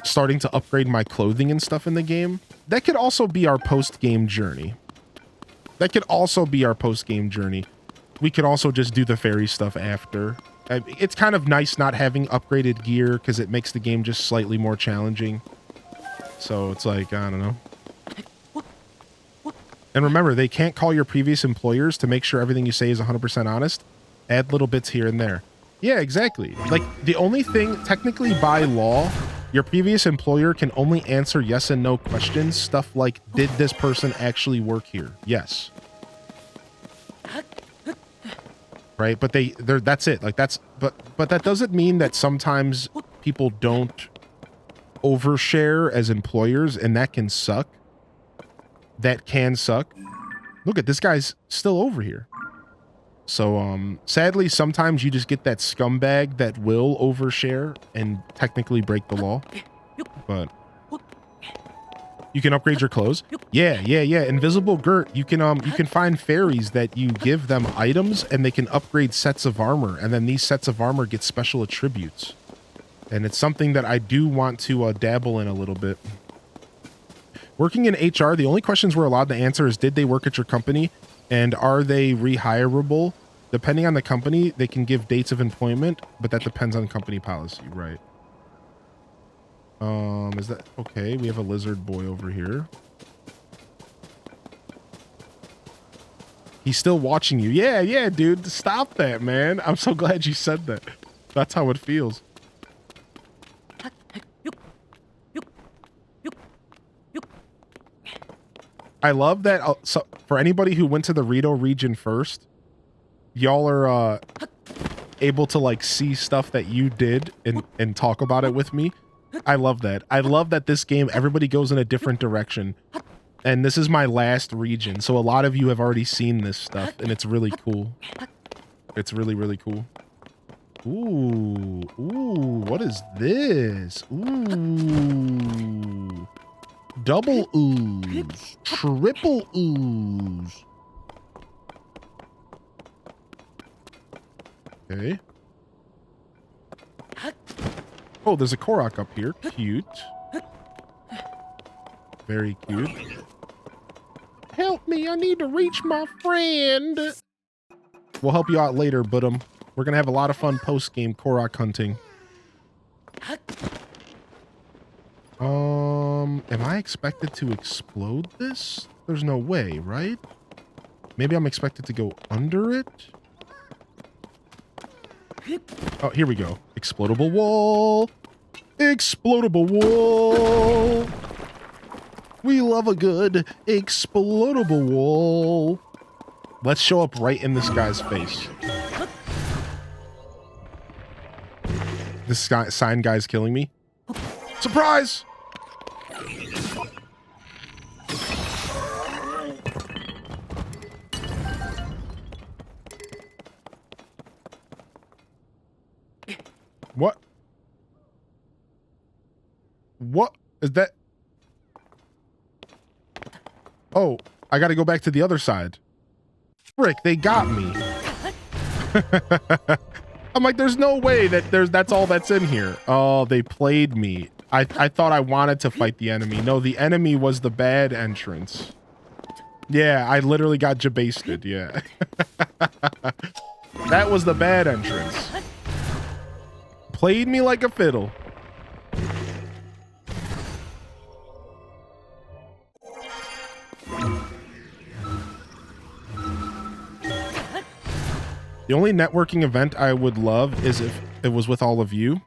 starting to upgrade my clothing and stuff in the game. That could also be our post-game journey. We could also just do the fairy stuff after. It's kind of nice not having upgraded gear because it makes the game just slightly more challenging. So it's like, I don't know. And remember, they can't call your previous employers to make sure everything you say is 100% honest. Add little bits here and there. Yeah, exactly. Like, the only thing, technically by law, your previous employer can only answer yes and no questions. Stuff like, did this person actually work here? Yes. Right, but that's it. Like but that doesn't mean that sometimes people don't overshare as employers, and that can suck. That can suck. Look at this guy's still over here. So sadly, sometimes you just get that scumbag that will overshare and technically break the law. But You can upgrade your clothes. Yeah. Invisible Girt. You can find fairies that you give them items and they can upgrade sets of armor, and then these sets of armor get special attributes. And it's something that I do want to dabble in a little bit. Working in HR, the only questions we're allowed to answer is, did they work at your company, and are they rehirable? Depending on the company, they can give dates of employment, but that depends on company policy, right? Is that okay? We have a lizard boy over here. He's still watching you. Yeah, dude. Stop that, man. I'm so glad you said that. That's how it feels. I love that. So for anybody who went to the Rito region first, y'all are able to like see stuff that you did and talk about it with me. I love that. I love that this game, everybody goes in a different direction. And this is my last region, so a lot of you have already seen this stuff, and it's really cool. It's really, really cool. Ooh, what is this? Ooh. Double ooze. Triple ooze. Okay. Oh, there's a Korok up here. Cute. Very cute. Help me, I need to reach my friend. We'll help you out later, but we're gonna have a lot of fun post-game Korok hunting. Am I expected to explode this? There's no way, right? Maybe I'm expected to go under it? Oh, here we go. Explodable wall. Explodable wall. We love a good explodable wall. Let's show up right in this guy's face. This guy, sign guy's killing me. Surprise! What? What is that? Oh, I gotta go back to the other side. Frick, they got me. I'm like, there's no way that that's all that's in here. Oh, they played me. I thought I wanted to fight the enemy. No, the enemy was the bad entrance. Yeah, I literally got jabasted, yeah. That was the bad entrance. Played me like a fiddle. The only networking event I would love is if it was with all of you.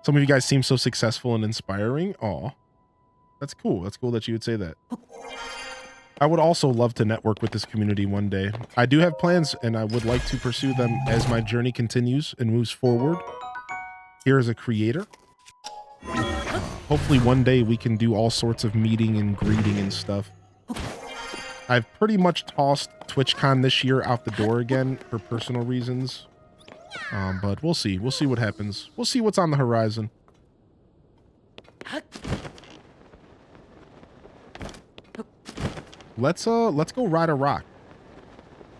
Some of you guys seem so successful and inspiring. Aw. That's cool. That's cool that you would say that. I would also love to network with this community one day. I do have plans, and I would like to pursue them as my journey continues and moves forward. Here as a creator. Hopefully one day we can do all sorts of meeting and greeting and stuff. I've pretty much tossed TwitchCon this year out the door again for personal reasons. But we'll see. We'll see what happens. We'll see what's on the horizon. Let's go ride a rock.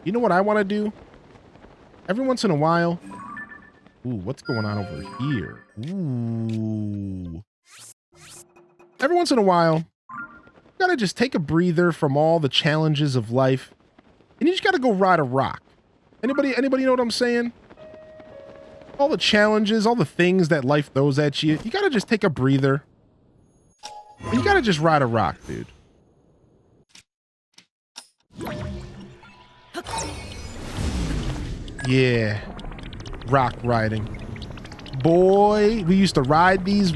You know what I want to do? Every once in a while. Ooh, what's going on over here? Ooh. Every once in a while, you gotta just take a breather from all the challenges of life, and you just gotta go ride a rock. Anybody know what I'm saying? All the challenges, all the things that life throws at you, you gotta just take a breather. And you gotta just ride a rock, dude. Yeah. Rock riding. Boy, we used to ride these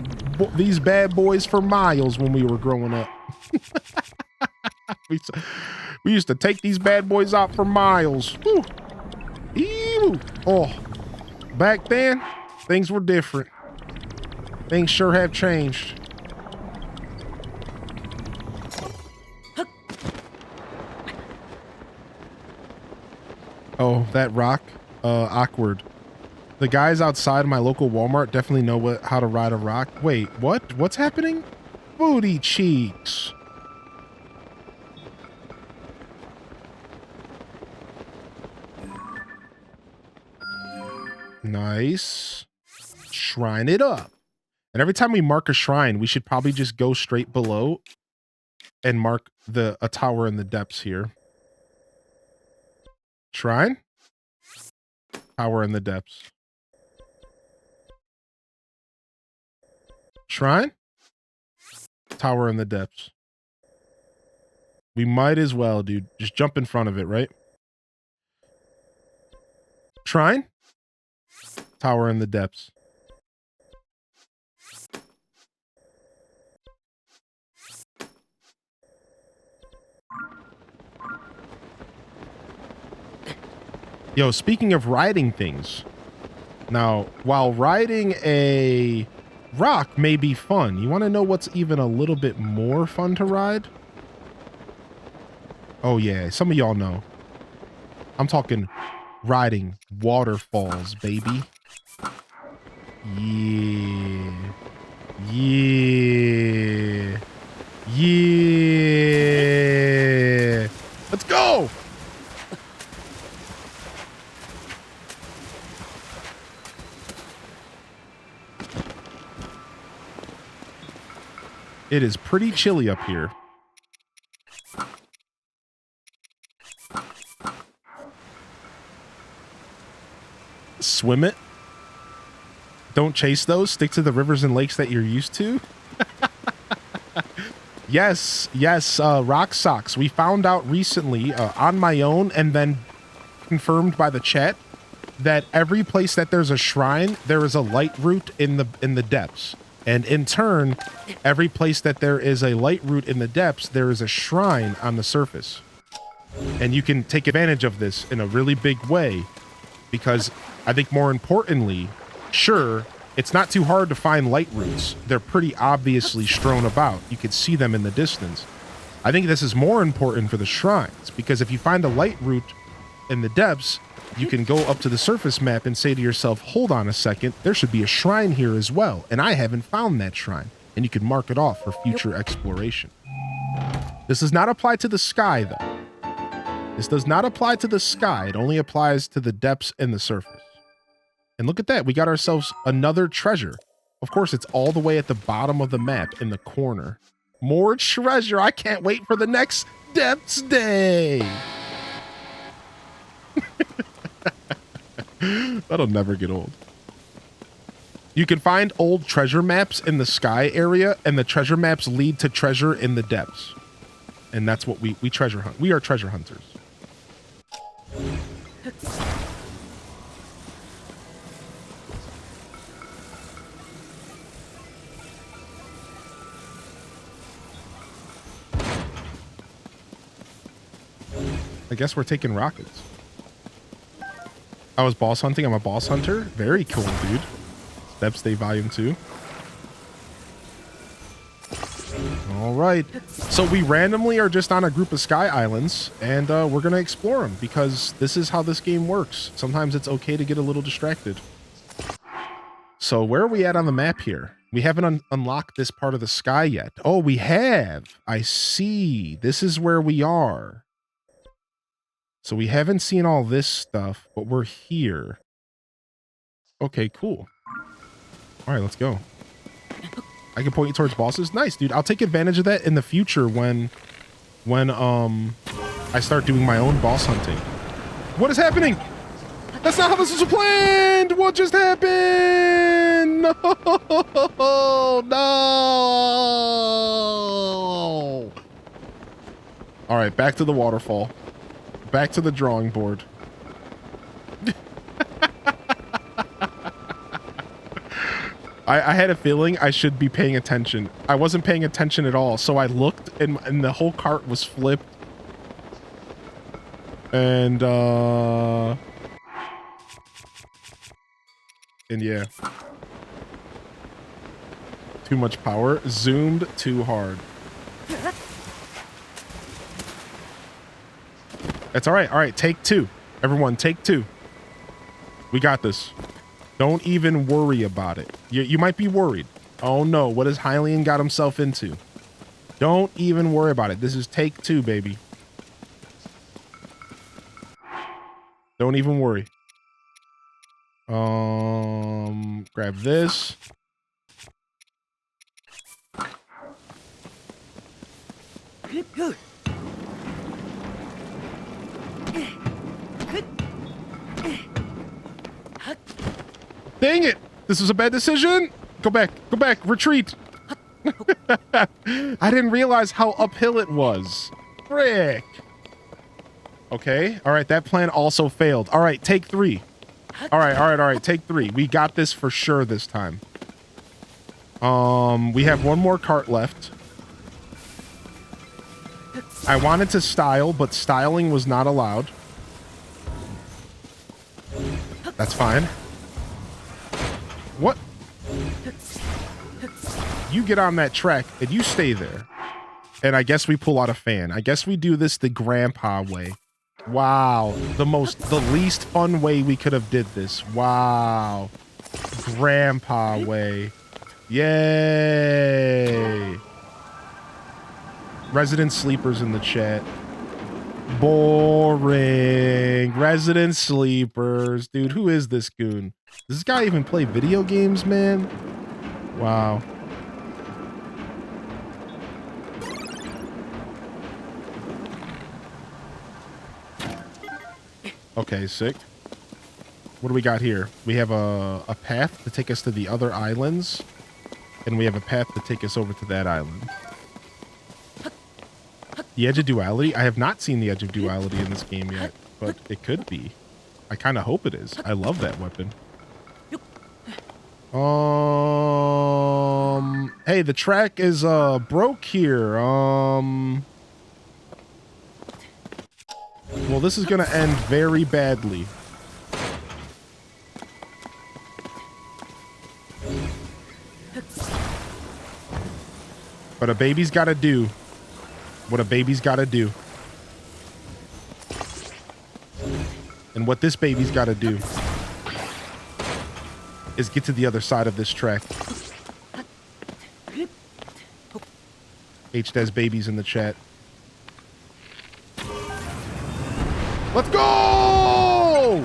bad boys for miles when we were growing up. we used to take these bad boys out for miles. Woo. Ew. Oh, back then, things were different. Things sure have changed. Oh, that rock? Awkward. The guys outside my local Walmart definitely know how to ride a rock. Wait, what? What's happening? Booty cheeks. Nice. Shrine it up. And every time we mark a shrine, we should probably just go straight below and mark a tower in the depths here. Shrine. Tower in the depths. Shrine. Tower in the depths. We might as well, dude. Just jump in front of it, right? Shrine. Tower in the depths. Yo, speaking of riding things. Now, while riding a rock may be fun, you want to know what's even a little bit more fun to ride? Oh yeah, some of y'all know. I'm talking riding waterfalls, baby. Yeah. Yeah. Yeah. Let's go. It is pretty chilly up here. Swim it. Don't chase those. Stick to the rivers and lakes that you're used to. Yes, Rock Socks. We found out recently on my own and then confirmed by the chat that every place that there's a shrine, there is a light route in the depths. And in turn, every place that there is a light route in the depths, there is a shrine on the surface. And you can take advantage of this in a really big way because I think more importantly, sure, it's not too hard to find light routes. They're pretty obviously strewn about. You can see them in the distance. I think this is more important for the shrines because if you find a light route in the depths, you can go up to the surface map and say to yourself, hold on a second, there should be a shrine here as well. And I haven't found that shrine. And you can mark it off for future exploration. This does not apply to the sky, though. This does not apply to the sky. It only applies to the depths and the surface. And look at that. We got ourselves another treasure. Of course, it's all the way at the bottom of the map in the corner. More treasure. I can't wait for the next Depths Day. That'll never get old. You can find old treasure maps in the sky area, and the treasure maps lead to treasure in the depths. And that's what we treasure hunt. We are treasure hunters. I guess we're taking rockets. I was boss hunting. I'm a boss hunter. Very cool, dude. Depths Day Volume 2. All right. So we randomly are just on a group of sky islands, and we're going to explore them because this is how this game works. Sometimes it's okay to get a little distracted. So where are we at on the map here? We haven't unlocked this part of the sky yet. Oh, we have. I see. This is where we are. So we haven't seen all this stuff, but we're here. Okay, cool. All right, let's go. I can point you towards bosses. Nice, dude. I'll take advantage of that in the future when I start doing my own boss hunting. What is happening? That's not how this was planned. What just happened? No, no. All right, back to the waterfall. Back to the drawing board. I had a feeling I should be paying attention. I wasn't paying attention at all, so I looked and the whole cart was flipped. And yeah. Too much power. Zoomed too hard. That's all right. All right, take two. Everyone, take two. We got this. Don't even worry about it. You might be worried. Oh no, what has Hylian got himself into? Don't even worry about it. This is take two, baby. Don't even worry. Grab this. Dang it! This was a bad decision. Go back. Go back. Retreat. I didn't realize how uphill it was. Frick. Okay. All right. That plan also failed. All right. Take 3. All right. Take 3. We got this for sure this time. We have one more cart left. I wanted to style, but styling was not allowed. That's fine. What? You get on that track and you stay there. And I guess we pull out a fan. I guess we do this the grandpa way. Wow. The least fun way we could have did this. Wow. Grandpa way. Yay. Resident sleepers in the chat. Boring. Resident sleepers. Dude, who is this goon? Does this guy even play video games, man? Wow. Okay, sick. What do we got here? We have a path to take us to the other islands. And we have a path to take us over to that island. The Edge of Duality? I have not seen the Edge of Duality in this game yet, but it could be. I kind of hope it is. I love that weapon. Hey, the track is broke here. Well, this is gonna end very badly. But a baby's gotta do what a baby's gotta do. And what this baby's gotta do is get to the other side of this track. H-Des babies in the chat. Let's go!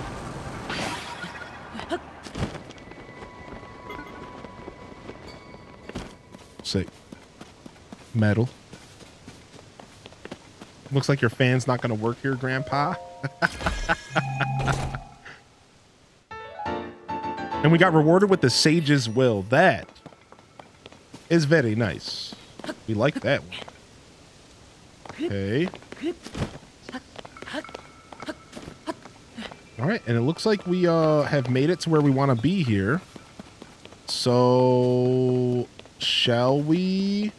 Sick. Metal. Looks like your fan's not gonna work here, Grandpa. And we got rewarded with the Sage's Will. That is very nice. We like that one. Okay. All right, and it looks like we have made it to where we want to be here. So, shall we?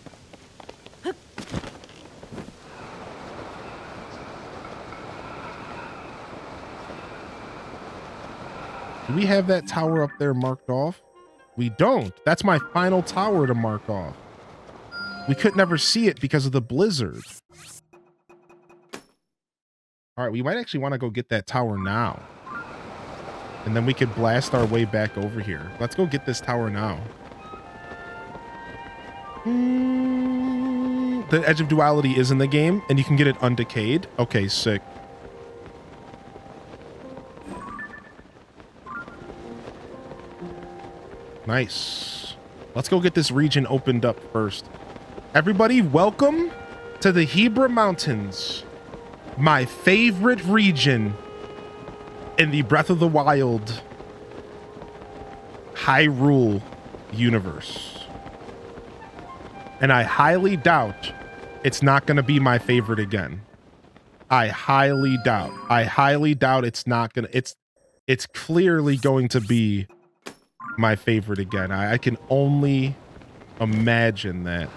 Do we have that tower up there marked off? We don't. That's my final tower to mark off. We could never see it because of the blizzard. All right, we might actually want to go get that tower now. And then we could blast our way back over here. Let's go get this tower now. The Edge of Duality is in the game, and you can get it undecayed. Okay, sick. Nice. Let's go get this region opened up first. Everybody, welcome to the Hebra Mountains. My favorite region in the Breath of the Wild Hyrule universe. And I highly doubt it's not going to be my favorite again. I highly doubt it's not going to, it's clearly going to be my favorite again. I can only imagine that.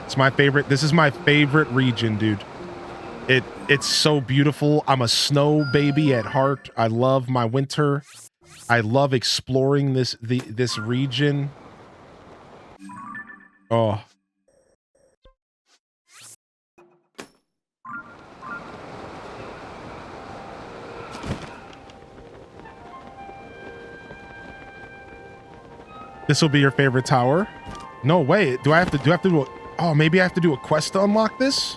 It's my favorite. This is my favorite region, dude. It's so beautiful. I'm a snow baby at heart. I love my winter. I love exploring this region. Oh. This will be your favorite tower? No way. Do I have to do a, oh, maybe I have to do a quest to unlock this?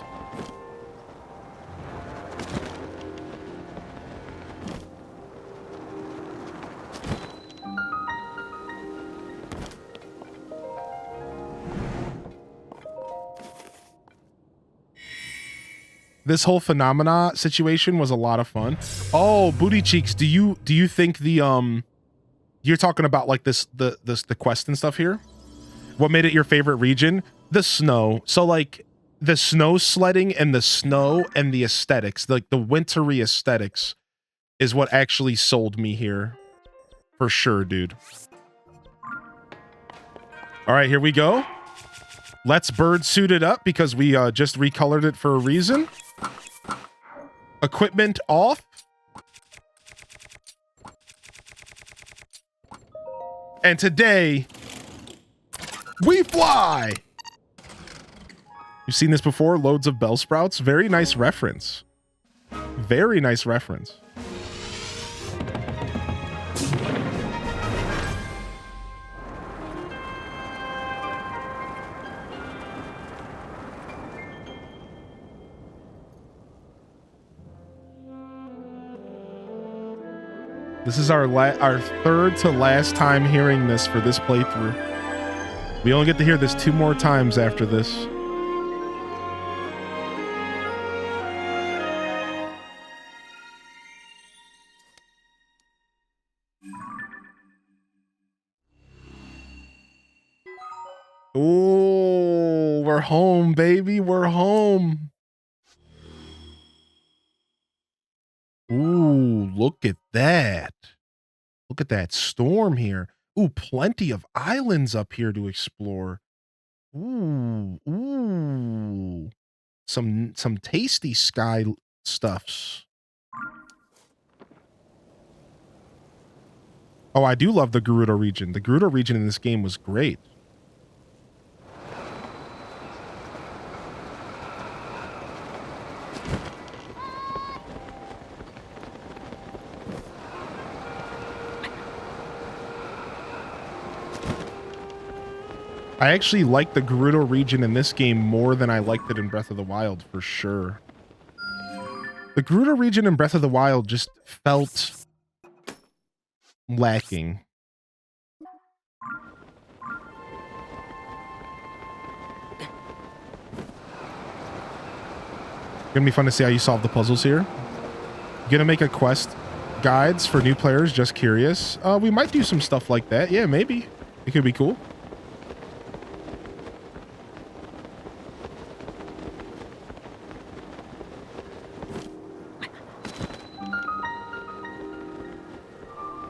This whole phenomena situation was a lot of fun. Oh, Booty Cheeks, do you think the you're talking about like the quest and stuff here? What made it your favorite region? The snow. So like the snow sledding and the snow and the aesthetics, like the wintry aesthetics is what actually sold me here. For sure, dude. All right, here we go. Let's bird suit it up because we just recolored it for a reason. Equipment off. And today, we fly! You've seen this before, loads of bell sprouts. Very nice reference. Very nice reference. This is our third to last time hearing this for this playthrough. We only get to hear this 2 more times after this. Oh, we're home, baby. We're home. Ooh, look at that. Look at that storm here. Ooh, plenty of islands up here to explore. Ooh. Some tasty sky stuffs. Oh, I do love the Gerudo region. The Gerudo region in this game was great. I actually like the Gerudo region in this game more than I liked it in Breath of the Wild, for sure. The Gerudo region in Breath of the Wild just felt lacking. Gonna be fun to see how you solve the puzzles here. Gonna make a quest guides for new players, just curious. We might do some stuff like that. Yeah, maybe. It could be cool.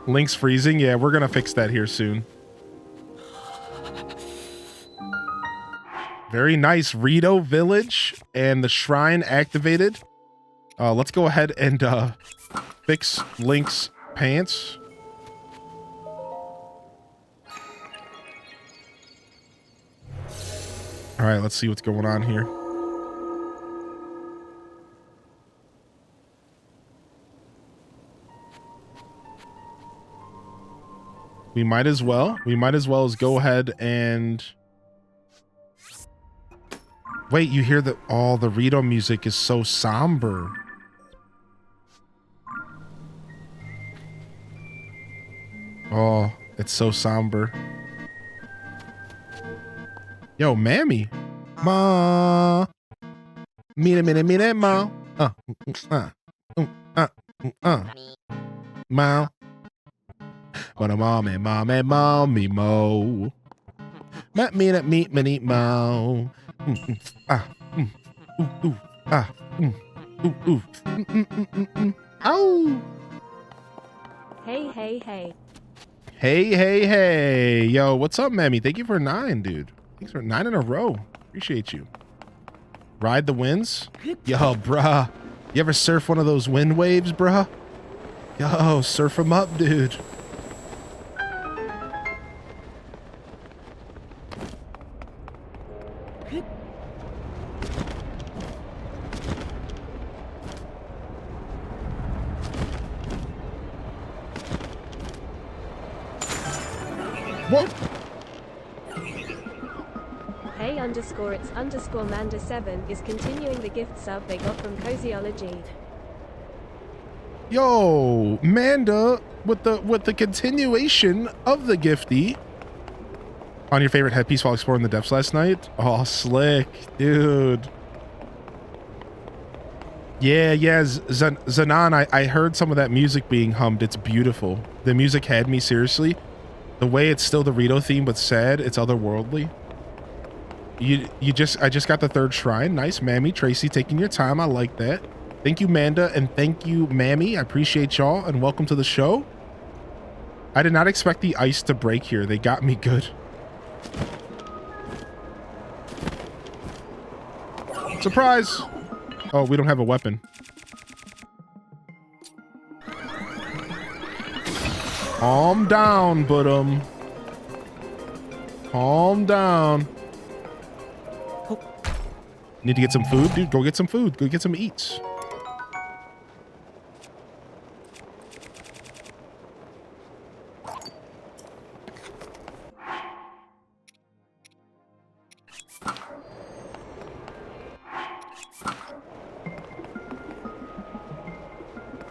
Link's freezing. Yeah, we're gonna fix that here soon. Very nice. Rito Village and the shrine activated. Let's go ahead and fix Link's pants. All right, let's see what's going on here. We might as well as go ahead and wait. You hear the the Rito music is so somber. Oh, it's so somber. Yo, Mammy, ma, mire, ma, ma. But a mommy, mommy, mo. Met me at meet mini mo. Ow. Hey. Hey. Yo, what's up, Mammy? Thank you for 9, dude. Thanks for 9 in a row. Appreciate you. Ride the winds? Yo, bruh. You ever surf one of those wind waves, bruh? Yo, surf them up, dude. What? Hey _it's _Manda7 is continuing the gift sub they got from Cozyology. Yo, Manda with the continuation of the gifty. On your favorite headpiece while exploring the depths last night? Oh, slick, dude. Yeah. Zanan, I heard some of that music being hummed. It's beautiful. The music had me, seriously. The way it's still the Rito theme, but sad. It's otherworldly. I just got the 3rd shrine. Nice, Mammy. Tracy taking your time. I like that. Thank you, Manda, and thank you, Mammy. I appreciate y'all, and welcome to the show. I did not expect the ice to break here. They got me good. Surprise! Oh, we don't have a weapon. Calm down, Budum. Calm down. Need to get some food, dude. Go get some food. Go get some eats.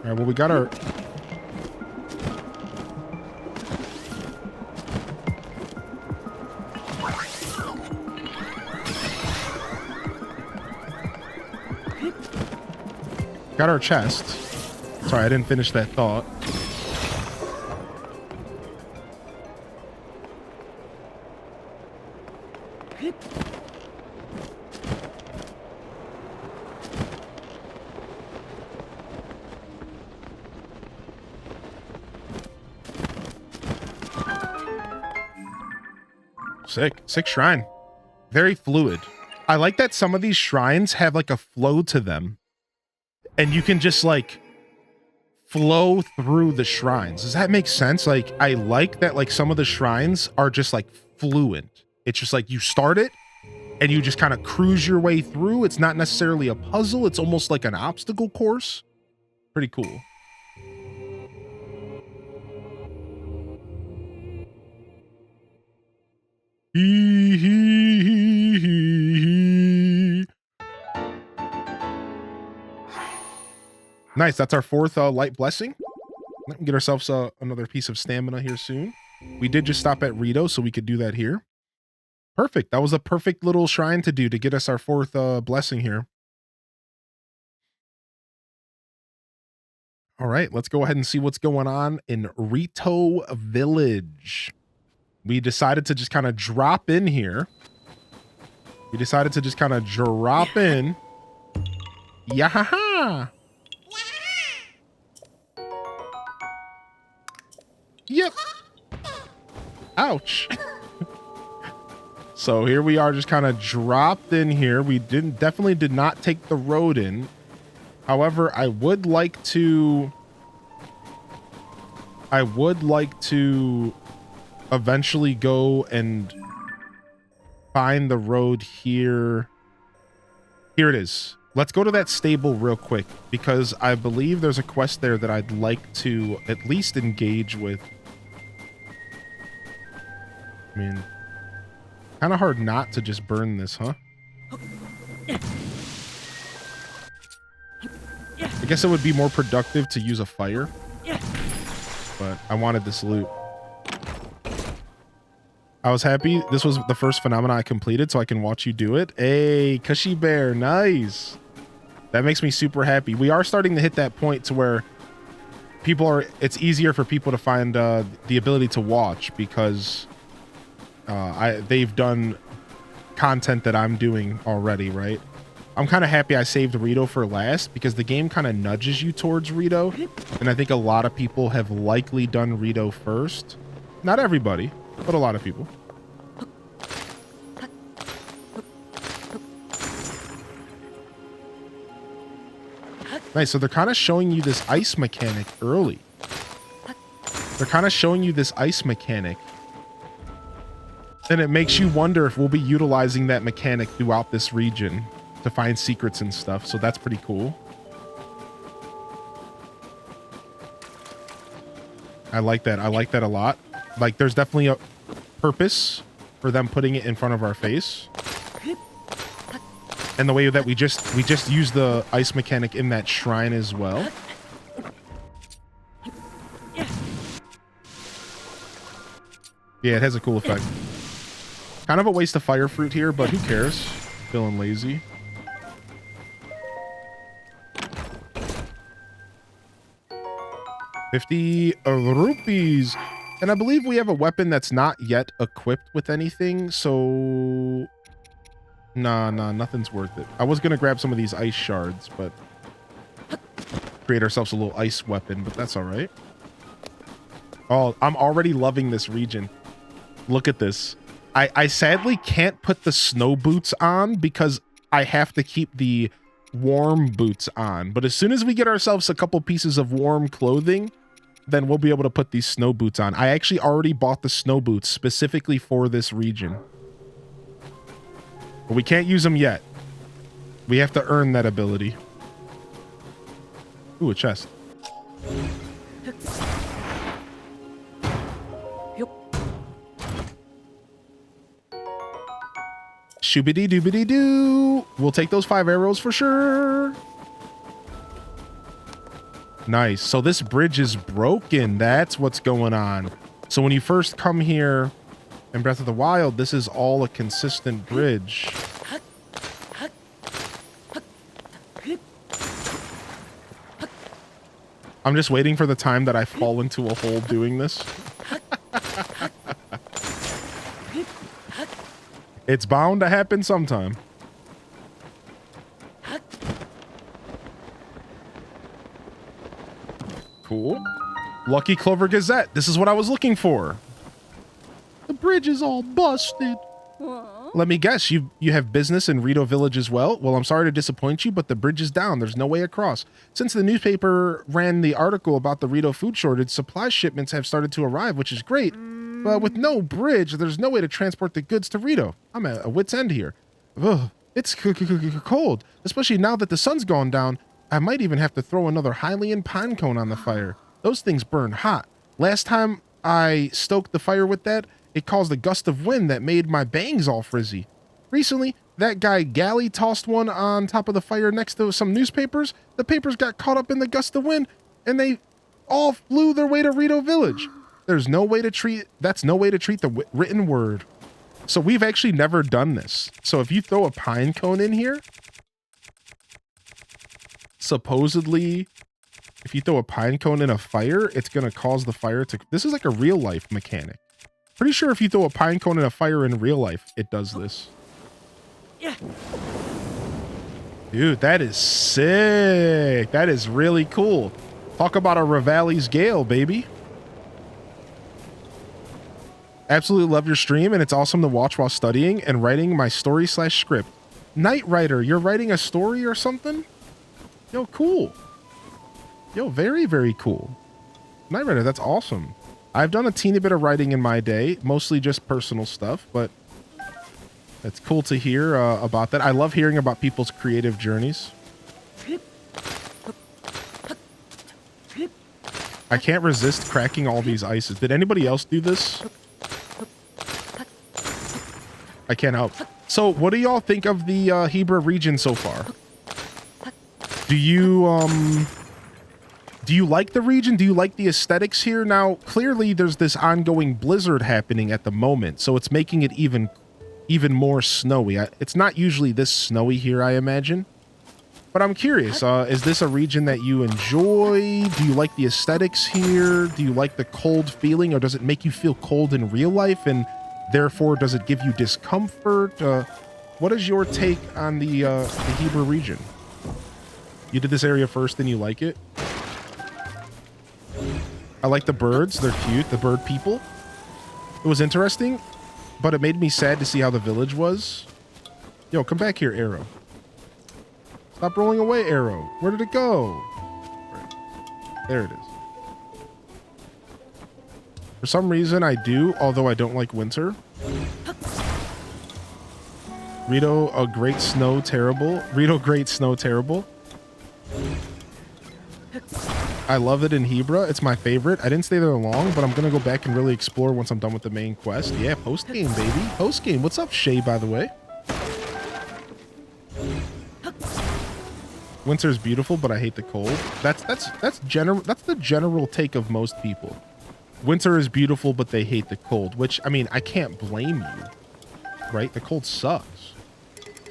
All right, well, we got our... Got our chest. Sorry, I didn't finish that thought. Sick shrine. Very fluid. I like that some of these shrines have like a flow to them. And you can just like flow through the shrines. Does that make sense? Like, I like that like some of the shrines are just like fluent. It's just like you start it and you just kind of cruise your way through. It's not necessarily a puzzle. It's almost like an obstacle course. Pretty cool. Nice. That's our 4th light blessing. We can get ourselves another piece of stamina here soon. We did just stop at Rito, so we could do that here. Perfect. That was a perfect little shrine to do to get us our 4th blessing here. All right, let's go ahead and see what's going on in Rito Village. We decided to just kind of drop in here. Yahaha! Yep. Ouch. So here we are, just kind of dropped in here. We definitely did not take the road in. However, I would like to eventually go and find the road here. Here it is. Let's go to that stable real quick because I believe there's a quest there that I'd like to at least engage with. I mean, kind of hard not to just burn this, huh? I guess it would be more productive to use a fire, but I wanted this loot. I was happy this was the first phenomena I completed, so I can watch you do it. Hey, Cushy Bear, nice. That makes me super happy. We are starting to hit that point to where it's easier for people to find the ability to watch because they've done content that I'm doing already, right? I'm kind of happy I saved Rito for last because the game kind of nudges you towards Rito, and I think a lot of people have likely done Rito first. Not everybody, but a lot of people. Nice, so they're kind of showing you this ice mechanic early. And it makes you wonder if we'll be utilizing that mechanic throughout this region to find secrets and stuff, so that's pretty cool. I like that a lot. Like, there's definitely a purpose for them putting it in front of our face. And the way that we just use the ice mechanic in that shrine as well. Yeah, it has a cool effect. Kind of a waste of fire fruit here, but who cares? Feeling lazy. 50 rupees. And I believe we have a weapon that's not yet equipped with anything, so... Nah, nothing's worth it. I was going to grab some of these ice shards, but... create ourselves a little ice weapon, but that's all right. Oh, I'm already loving this region. Look at this. I sadly can't put the snow boots on because I have to keep the warm boots on. But as soon as we get ourselves a couple pieces of warm clothing, then we'll be able to put these snow boots on. I actually already bought the snow boots specifically for this region. But we can't use them yet. We have to earn that ability. Ooh, a chest. Shoobity doobity doo. We'll take those 5 arrows for sure. Nice. So this bridge is broken. That's what's going on. So when you first come here in Breath of the Wild, this is all a consistent bridge. I'm just waiting for the time that I fall into a hole doing this. It's bound to happen sometime. Cool. Lucky Clover Gazette. This is what I was looking for. The bridge is all busted. Let me guess, you have business in Rito Village as well? Well, I'm sorry to disappoint you, but the bridge is down. There's no way across. Since the newspaper ran the article about the Rito food shortage, supply shipments have started to arrive, which is great. But with no bridge, there's no way to transport the goods to Rito. I'm at a wit's end here. Ugh, it's cold, especially now that the sun's gone down. I might even have to throw another Hylian pine cone on the fire. Those things burn hot. Last time I stoked the fire with that, it caused a gust of wind that made my bangs all frizzy. Recently, that guy Galley tossed one on top of the fire next to some newspapers. The papers got caught up in the gust of wind, and they all flew their way to Rito Village. That's no way to treat the written word. So we've actually never done this. So if you throw a pine cone in here, supposedly, if you throw a pine cone in a fire, it's going to cause the fire to... This is like a real life mechanic. Pretty sure if you throw a pine cone in a fire in real life, it does this. Yeah. Dude, that is sick. That is really cool. Talk about a Rivali's Gale, baby. Absolutely love your stream, and it's awesome to watch while studying and writing my story/script. Knight Writer, you're writing a story or something? Yo, cool. Yo, very, very cool. Knight Writer, that's awesome. I've done a teeny bit of writing in my day, mostly just personal stuff, but it's cool to hear about that. I love hearing about people's creative journeys. I can't resist cracking all these ices. Did anybody else do this? I can't help. So what do y'all think of the Hebra region so far? Do you like the region? Do you like the aesthetics here? Now, clearly there's this ongoing blizzard happening at the moment, so it's making it even more snowy. It's not usually this snowy here, I imagine. But I'm curious, is this a region that you enjoy? Do you like the aesthetics here? Do you like the cold feeling, or does it make you feel cold in real life, and therefore does it give you discomfort? What is your take on the Hebra region? You did this area first and you like it? I like the birds. They're cute. The bird people. It was interesting, but it made me sad to see how the village was. Yo, come back here, Arrow. Stop rolling away, Arrow. Where did it go? Right. There it is. For some reason, I do, although I don't like winter. Rito, a great snow, terrible. Rito, great snow, terrible. I love it in Hebra. It's my favorite. I didn't stay there long, but I'm going to go back and really explore once I'm done with the main quest. Yeah, post-game, baby. Post-game. What's up, Shay, by the way? Winter's beautiful, but I hate the cold. That's the general take of most people. Winter is beautiful, but they hate the cold, which, I mean, I can't blame you, right? The cold sucks.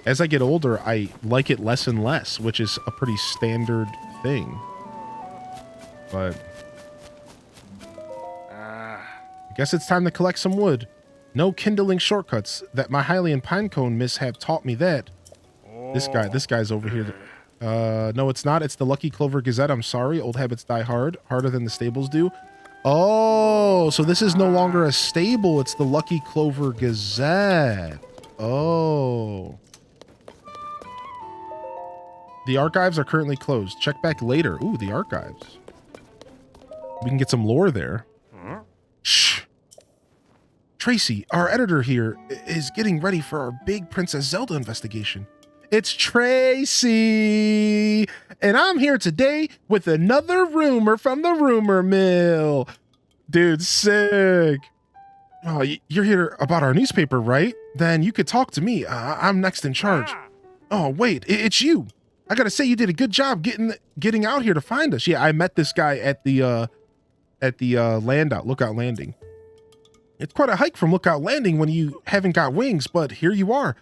As I get older, I like it less and less, which is a pretty standard thing. But Guess it's time to collect some wood. No kindling shortcuts. That my Hylian pinecone mishap taught me that. This guy's over here. No, it's not. It's the Lucky Clover Gazette. I'm sorry. Old habits die hard. Harder than the stables do. Oh, so this is no longer a stable. It's the Lucky Clover Gazette. Oh. The archives are currently closed. Check back later. Ooh, the archives. We can get some lore there. Shh. Tracy, our editor here, is getting ready for our big Princess Zelda investigation. It's Tracy, and I'm here today with another rumor from the rumor mill. Dude, sick. Oh, you're here about our newspaper, right? Then you could talk to me. I'm next in charge. Oh, wait, it's you. I gotta say, you did a good job getting out here to find us. Yeah, I met this guy at the Lookout Landing. It's quite a hike from Lookout Landing when you haven't got wings, but here you are.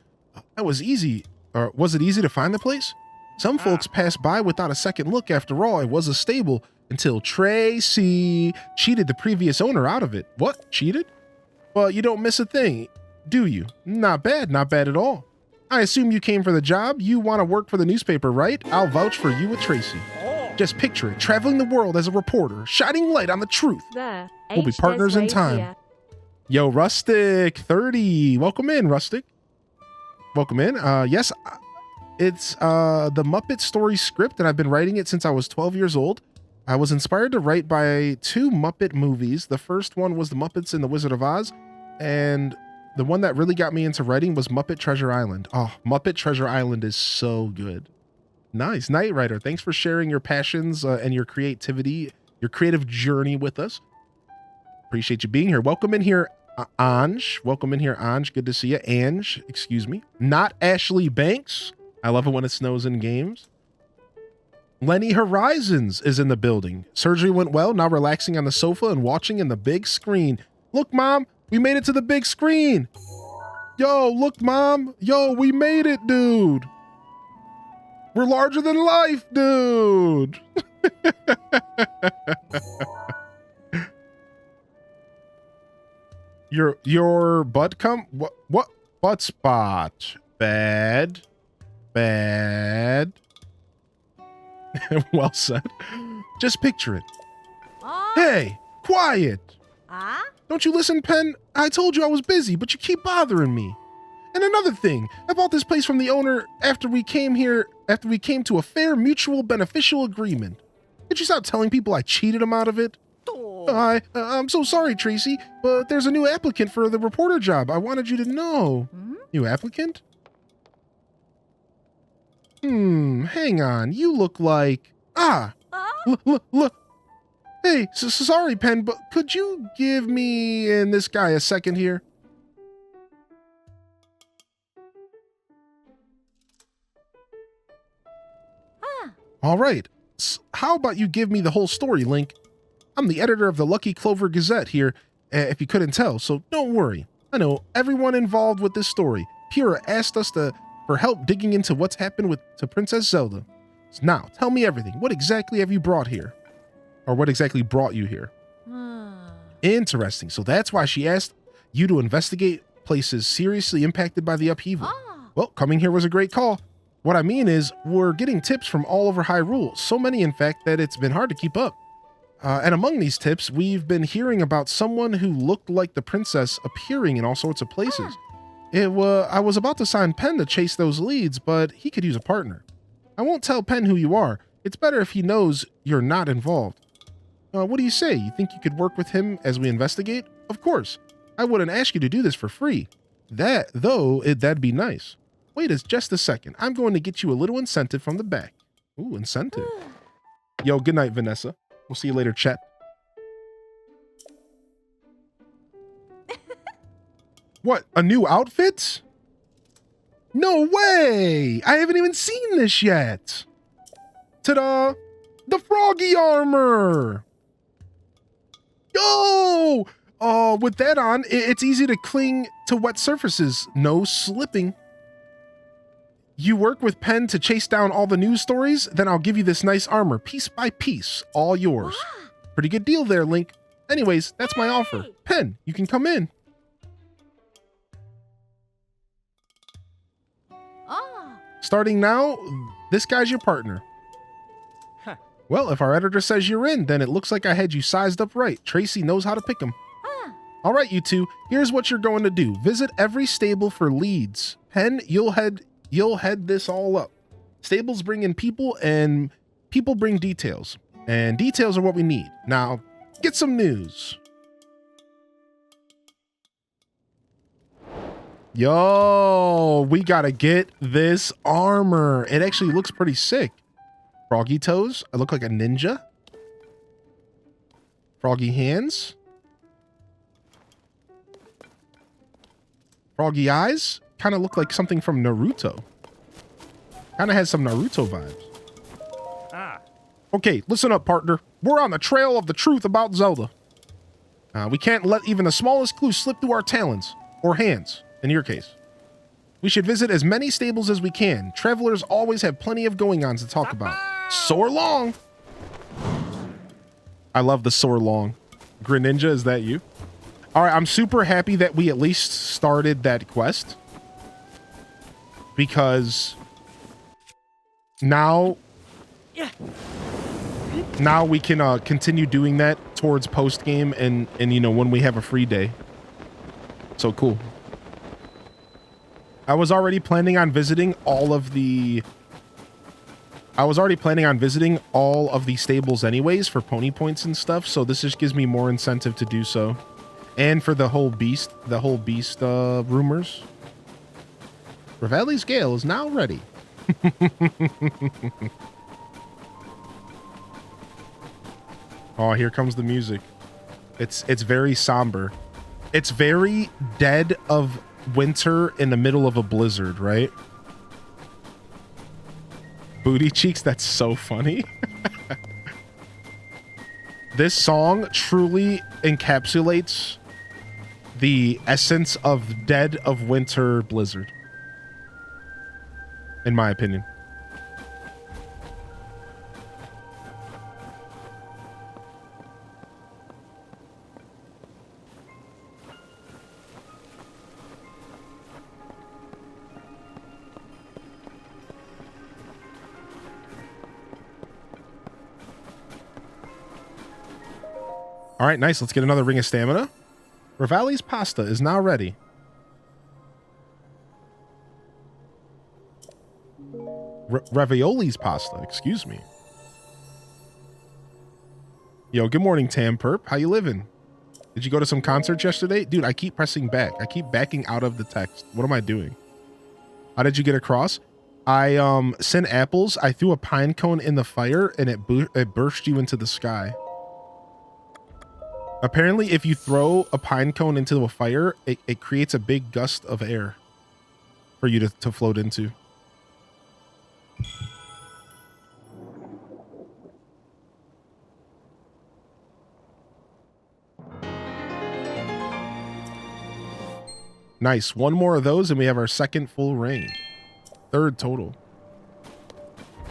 That was easy. Or was it easy to find the place? Some folks passed by without a second look. After all, it was a stable until Tracy cheated the previous owner out of it. What? Cheated? Well, you don't miss a thing, do you? Not bad. Not bad at all. I assume you came for the job. You want to work for the newspaper, right? I'll vouch for you with Tracy. Just picture it, traveling the world as a reporter, shining light on the truth. There. We'll be partners in time. Here. Yo, Rustic 30. Welcome in, Rustic. Welcome in. Yes, it's the Muppet Story script, and I've been writing it since I was 12 years old. I was inspired to write by 2 Muppet movies. The first one was The Muppets and the Wizard of Oz, and the one that really got me into writing was Muppet Treasure Island. Oh, Muppet Treasure Island is so good. Nice. Night Rider, thanks for sharing your passions and your creativity, your creative journey with us. Appreciate you being here. Welcome in here, Ange. Welcome in here, Ange. Good to see you. Ange, excuse me. Not Ashley Banks. I love it when it snows in games. Lenny Horizons is in the building. Surgery went well. Now relaxing on the sofa and watching in the big screen. Look, Mom, we made it to the big screen. Yo, look, Mom. Yo, we made it, dude. We're larger than life, dude. Your butt come? What butt spot? Bad. Well said. Just picture it. Hey, quiet. Don't you listen, Pen? I told you I was busy, but you keep bothering me. And another thing, I bought this place from the owner after we came to a fair mutual beneficial agreement. Could you stop telling people I cheated them out of it? I'm so sorry, Tracy, but there's a new applicant for the reporter job. I wanted you to know. New applicant? Hang on. You look like... Look. Hey, sorry, Pen, but could you give me and this guy a second here? All right. How about you give me the whole story, Link? I'm the editor of the Lucky Clover Gazette here, if you couldn't tell, so don't worry. I know everyone involved with this story. Pura asked us for help digging into what's happened to Princess Zelda. So now, tell me everything. What exactly have you brought here? Or what exactly brought you here? Interesting. So that's why she asked you to investigate places seriously impacted by the upheaval. Well, coming here was a great call. What I mean is, we're getting tips from all over Hyrule. So many, in fact, that it's been hard to keep up. And among these tips, we've been hearing about someone who looked like the princess appearing in all sorts of places. I was about to sign Pen to chase those leads, but he could use a partner. I won't tell Pen who you are. It's better if he knows you're not involved. What do you say? You think you could work with him as we investigate? Of course. I wouldn't ask you to do this for free. That'd be nice. Wait just a second. I'm going to get you a little incentive from the back. Ooh, incentive. Yo, good night, Vanessa. We'll see you later, chat. What, a new outfit? No way! I haven't even seen this yet. Ta-da! The froggy armor! Yo! With that on, it's easy to cling to wet surfaces. No slipping. You work with Pen to chase down all the news stories? Then I'll give you this nice armor, piece by piece, all yours. Pretty good deal there, Link. Anyways, that's my offer. Pen, you can come in. Ah. Starting now, this guy's your partner. Huh. Well, if our editor says you're in, then it looks like I had you sized up right. Tracy knows how to pick them. Ah. All right, you two, here's what you're going to do. Visit every stable for leads. Pen, you'll head this all up. Stables bring in people and people bring details. And details are what we need. Now, get some news. Yo, we gotta get this armor. It actually looks pretty sick. Froggy toes. I look like a ninja. Froggy hands. Froggy eyes. Kind of look like something from Naruto. Kind of has some Naruto vibes. Ah. Okay, listen up, partner. We're on the trail of the truth about Zelda. We can't let even the smallest clue slip through our talons. Or hands, in your case. We should visit as many stables as we can. Travelers always have plenty of going-ons to talk about. Soar long! I love the soar long. Greninja, is that you? Alright, I'm super happy that we at least started that quest. Because now we can continue doing that towards post game and you know when we have a free day. So cool. I was already planning on visiting all of the stables anyways for pony points and stuff, so this just gives me more incentive to do so. And for the whole beast rumors. Revali's Gale is now ready. Oh, here comes the music. It's very somber. It's very dead of winter in the middle of a blizzard, right? Booty cheeks, that's so funny. This song truly encapsulates the essence of dead of winter blizzard, in my opinion. All right, nice. Let's get another ring of stamina. Revali's pasta is now ready. Ravioli's pasta, excuse me. Yo, good morning, Tam Perp. How you living? Did you go to some concerts yesterday? Dude, I keep pressing back. I keep backing out of the text. What am I doing? How did you get across? I sent apples. I threw a pine cone in the fire and it burst you into the sky. Apparently, if you throw a pine cone into a fire, it creates a big gust of air for you to float into. Nice. One more of those and we have our second full ring. Third total.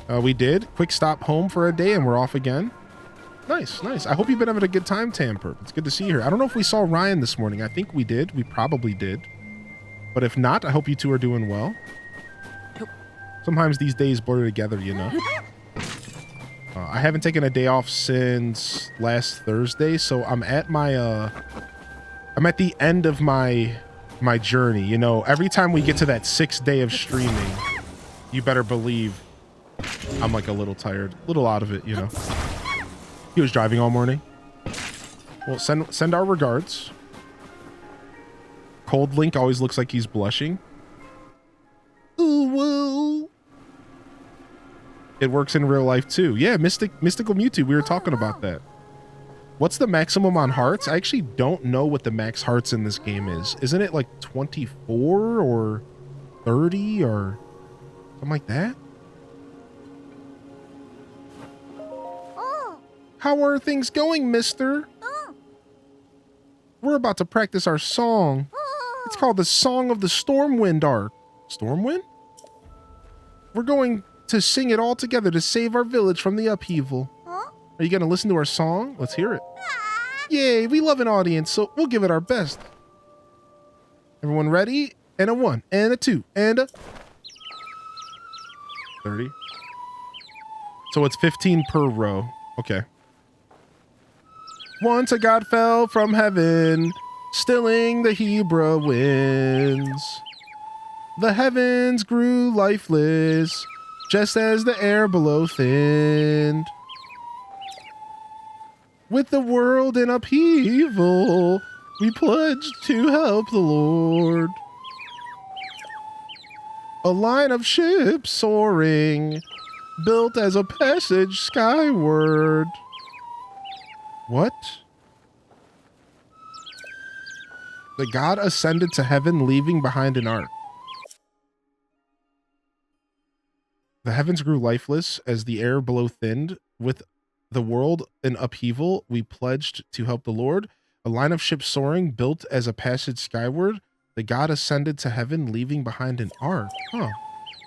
We did. Quick stop home for a day and we're off again. Nice, nice. I hope you've been having a good time, Tamper. It's good to see you here. I don't know if we saw Ryan this morning. I think we did. We probably did. But if not, I hope you two are doing well. Sometimes these days blur together, you know. I haven't taken a day off since last Thursday, so I'm at my I'm at the end of my journey. You know, every time we get to that 6th day of streaming, you better believe I'm like a little tired, a little out of it, you know. He was driving all morning. Well, send our regards. Cold Link always looks like he's blushing. Ooh, woo. It works in real life too. Yeah, Mystical Mewtwo, we were talking about that. What's the maximum on hearts? I actually don't know what the max hearts in this game is. Isn't it like 24 or 30 or something like that? How are things going, mister? We're about to practice our song. It's called the Song of the Stormwind arc. Stormwind? We're going to sing it all together to save our village from the upheaval. Are you going to listen to our song? Let's hear it. Yay, we love an audience, so we'll give it our best. Everyone ready? And a 1, and a 2, and a 30. So it's 15 per row. Okay. Once a god fell from heaven, stilling the Hebra winds. The heavens grew lifeless, just as the air below thinned. With the world in upheaval, we pledged to help the Lord. A line of ships soaring, built as a passage skyward. What? The god ascended to heaven, leaving behind an ark. The heavens grew lifeless as the air below thinned. With the world in upheaval, we pledged to help the Lord. A line of ships soaring, built as a passage skyward. The god ascended to heaven, leaving behind an ark. Huh.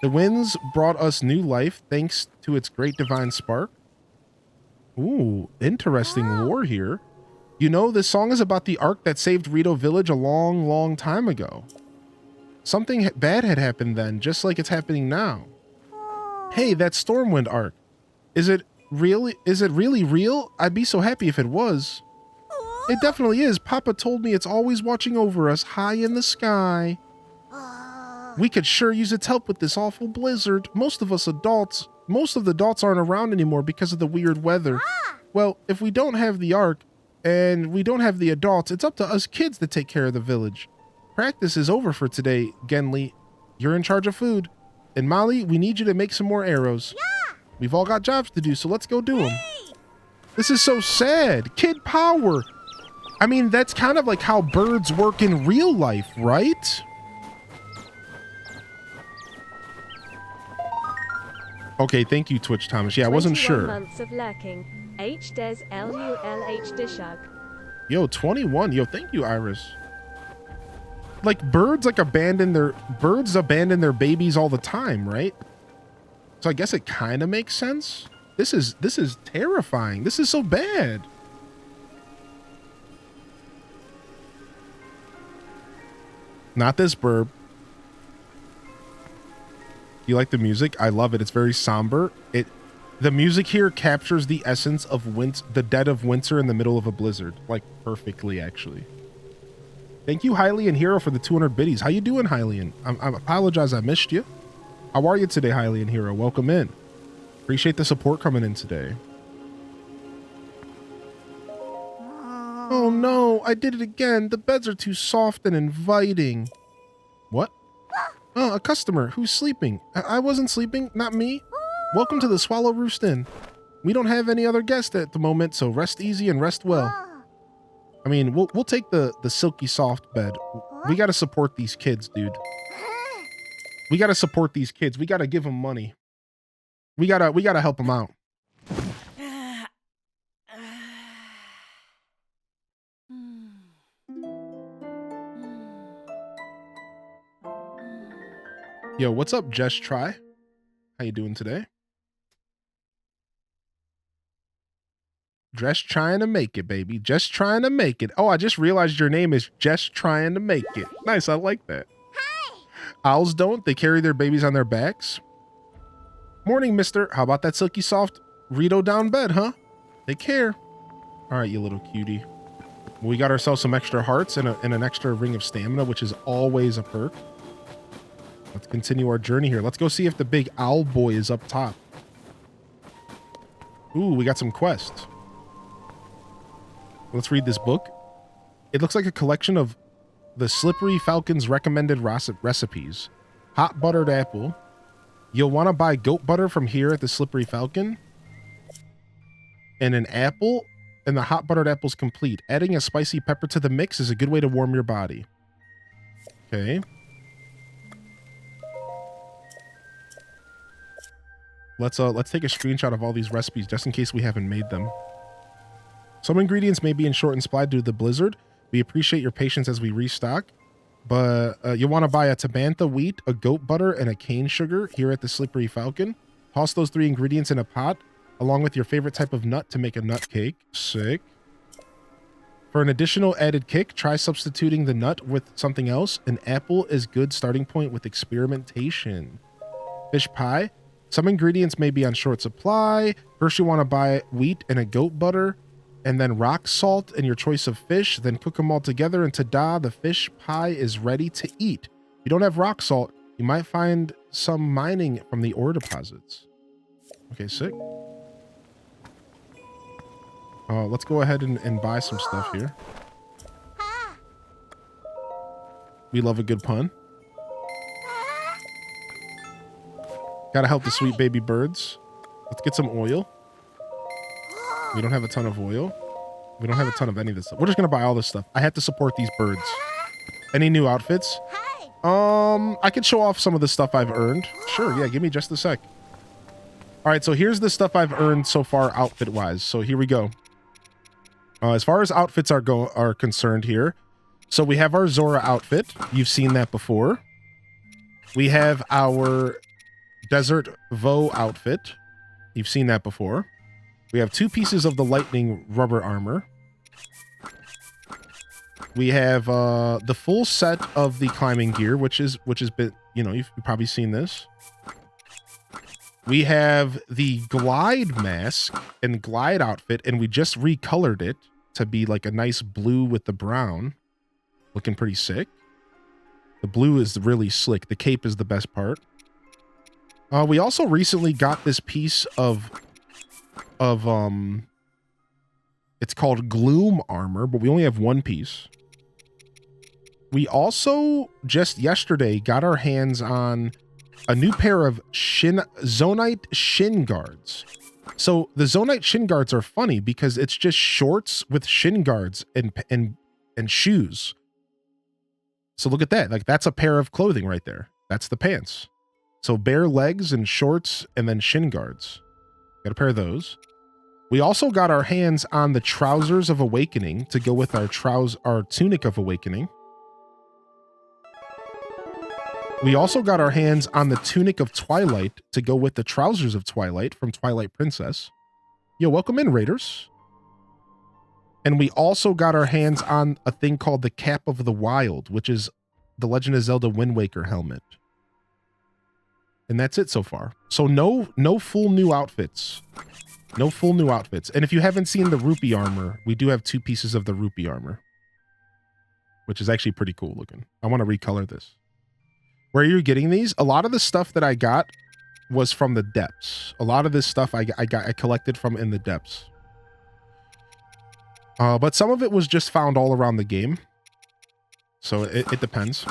The winds brought us new life, thanks to its great divine spark. Ooh, interesting lore here. You know, this song is about the ark that saved Rito Village a long, long time ago. Something bad had happened then, just like it's happening now. Hey, that Stormwind ark. Is it really real? I'd be so happy if it was. It definitely is. Papa told me it's always watching over us, high in the sky. We could sure use its help with this awful blizzard. Most of the adults aren't around anymore because of the weird weather. Well, if we don't have the ark, and we don't have the adults, it's up to us kids to take care of the village. Practice is over for today, Genli. You're in charge of food. And Molly, we need you to make some more arrows. Yeah. We've all got jobs to do, so let's go do them. This is so sad. Kid power. I mean, that's kind of like how birds work in real life, right? Okay, thank you, Twitch Thomas. Yeah, I wasn't sure. 21 months of lurking. H des LULH Dishug. Yo, 21. Yo, thank you, Iris. Like birds abandon their babies all the time, right? So I guess it kind of makes sense. This is terrifying. This is so bad. Not this burb. You like the music? I love it. It's very somber. The music here captures the essence of the dead of winter in the middle of a blizzard, like perfectly, actually. Thank you, Hylian Hero, for the 200 biddies. How you doing, Hylian? I apologize I missed you. How are you today, Hylian Hero? Welcome in. Appreciate the support coming in today. Oh no, I did it again. The beds are too soft and inviting. What? Oh, a customer who's sleeping. I wasn't sleeping, not me. Welcome to the Swallow Roost Inn. We don't have any other guests at the moment, so rest easy and rest well. I mean, we'll take the silky soft bed. We got to support these kids, dude. We got to support these kids. We got to give them money. We got to help them out. Yo, what's up, Just Try? How you doing today? Just trying to make it, baby. Just trying to make it. Oh, I just realized your name is Just Trying to Make It. Nice, I like that. Hi. Owls don't. They carry their babies on their backs. Morning, mister. How about that silky soft Rito down bed, huh? They care. All right, you little cutie. We got ourselves some extra hearts and an extra ring of stamina, which is always a perk. Let's continue our journey here. Let's go see if the big owl boy is up top. Ooh, we got some quests. Let's read this book. It looks like a collection of the Slippery Falcon's recommended recipes. Hot buttered apple. You'll want to buy goat butter from here at the Slippery Falcon. And an apple. And the hot buttered apple's complete. Adding a spicy pepper to the mix is a good way to warm your body. Okay. Let's take a screenshot of all these recipes just in case we haven't made them. Some ingredients may be in short supply due to the blizzard. We appreciate your patience as we restock. But you'll want to buy a Tabantha wheat, a goat butter, and a cane sugar here at the Slippery Falcon. Toss those 3 ingredients in a pot, along with your favorite type of nut to make a nut cake. Sick. For an additional added kick, try substituting the nut with something else. An apple is good starting point with experimentation. Fish pie. Some ingredients may be on short supply. First, you want to buy wheat and a goat butter, and then rock salt and your choice of fish. Then cook them all together, and ta-da, the fish pie is ready to eat. If you don't have rock salt, you might find some mining from the ore deposits. Okay, sick. Let's go ahead and buy some stuff here. We love a good pun. Gotta help the sweet baby birds. Let's get some oil. We don't have a ton of oil. We don't have a ton of any of this stuff. We're just gonna buy all this stuff. I have to support these birds. Any new outfits? I can show off some of the stuff I've earned. Sure, yeah, give me just a sec. All right, so here's the stuff I've earned so far outfit-wise. So here we go. As far as outfits are concerned here, so we have our Zora outfit. You've seen that before. We have our Desert Vo outfit. You've seen that before. We have 2 pieces of the lightning rubber armor. We have the full set of the climbing gear, which has been, you know, you've probably seen this. We have the glide mask and glide outfit, and we just recolored it to be like a nice blue with the brown. Looking pretty sick. The blue is really slick. The cape is the best part. We also recently got this piece of it's called gloom armor, but we only have 1 piece. We also just yesterday got our hands on a new pair of Zonite shin guards. So the Zonite shin guards are funny because it's just shorts with shin guards and shoes. So look at that. Like, that's a pair of clothing right there. That's the pants. So bare legs and shorts and then shin guards. Got a pair of those. We also got our hands on the trousers of awakening to go with our tunic of awakening. We also got our hands on the tunic of twilight to go with the trousers of twilight from Twilight Princess. Yo, welcome in, Raiders. And we also got our hands on a thing called the Cap of the Wild, which is the Legend of Zelda Wind Waker helmet. And that's it so far. So no full new outfits. No full new outfits. And if you haven't seen the rupee armor, we do have 2 pieces of the rupee armor, which is actually pretty cool looking. I want to recolor this. Where are you getting these? A lot of the stuff that I got was from the depths. A lot of this stuff I collected from in the depths. But some of it was just found all around the game. So it depends.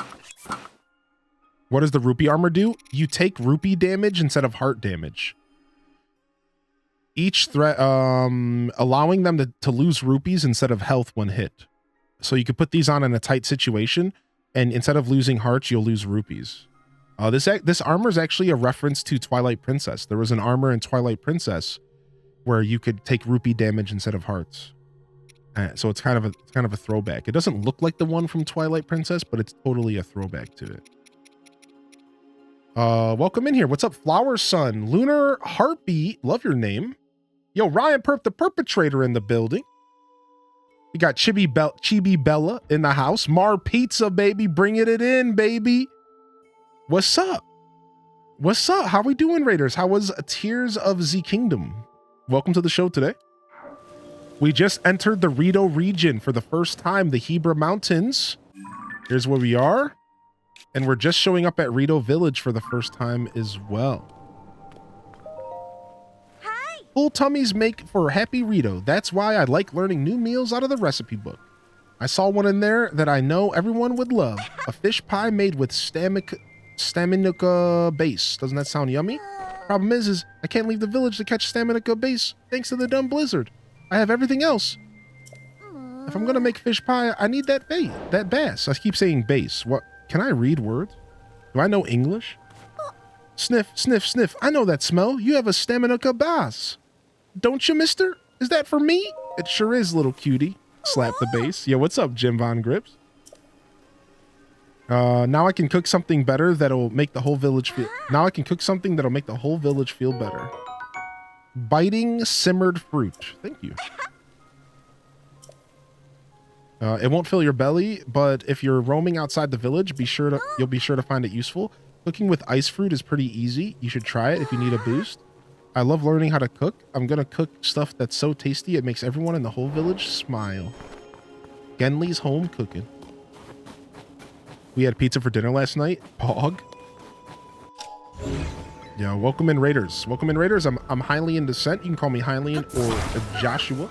What does the rupee armor do? You take rupee damage instead of heart damage. Each threat, allowing them to lose rupees instead of health when hit. So you could put these on in a tight situation, and instead of losing hearts, you'll lose rupees. This armor is actually a reference to Twilight Princess. There was an armor in Twilight Princess where you could take rupee damage instead of hearts. So it's kind of a throwback. It doesn't look like the one from Twilight Princess, but it's totally a throwback to it. Welcome in here. What's up, Flower Sun? Lunar Heartbeat. Love your name. Yo, Ryan Perp the Perpetrator in the building. We got Chibi Bella in the house. Mar Pizza, baby. Bringing it in, baby. What's up? What's up? How we doing, Raiders? How was Tears of the Kingdom? Welcome to the show today. We just entered the Rito region for the first time, the Hebra Mountains. Here's where we are. And we're just showing up at Rito Village for the first time as well. Hi. Full tummies make for happy Rito. That's why I like learning new meals out of the recipe book. I saw one in there that I know everyone would love. A fish pie made with staminuka base. Doesn't that sound yummy? Problem is I can't leave the village to catch staminuka base thanks to the dumb blizzard. I have everything else. If I'm gonna make fish pie, I need that bass. I keep saying base. What? Can I read words? Do I know English? Sniff, sniff, sniff. I know that smell. You have a staminuka bass. Don't you, mister? Is that for me? It sure is, little cutie. Slap the bass. Yeah, what's up, Jim Von Grips? Now I can cook something better that'll make the whole village feel... Now I can cook something that'll make the whole village feel better. Biting simmered fruit. Thank you. It won't fill your belly, but if you're roaming outside the village, you'll be sure to find it useful. Cooking with ice fruit is pretty easy. You should try it if you need a boost. I love learning how to cook. I'm gonna cook stuff that's so tasty it makes everyone in the whole village smile. Genli's home cooking. We had pizza for dinner last night. Pog. Yeah, welcome in Raiders. Welcome in Raiders. I'm highly in descent. You can call me Hylian or Joshua.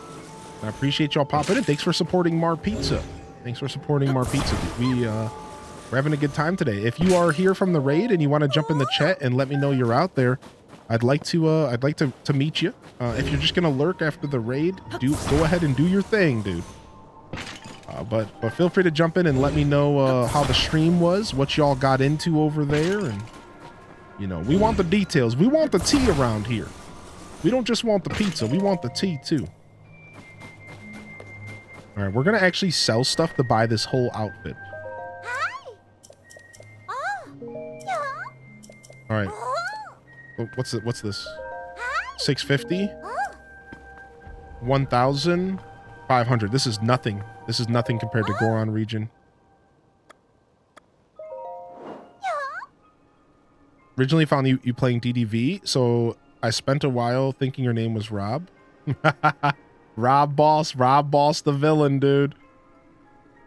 I appreciate y'all popping in. Thanks for supporting Mar Pizza. Thanks for supporting Mar Pizza. We're having a good time today. If you are here from the raid and you want to jump in the chat and let me know you're out there, I'd like to meet you. If you're just gonna lurk after the raid, go ahead and do your thing, dude. But feel free to jump in and let me know how the stream was, what y'all got into over there, and you know, we want the details. We want the tea around here. We don't just want the pizza, we want the tea too. All right, we're gonna actually sell stuff to buy this whole outfit. All right. What's this? 650? 1,500. This is nothing. This is nothing compared to Goron region. Originally found you playing DDV, so I spent a while thinking your name was Rob. Rob Boss the villain, dude.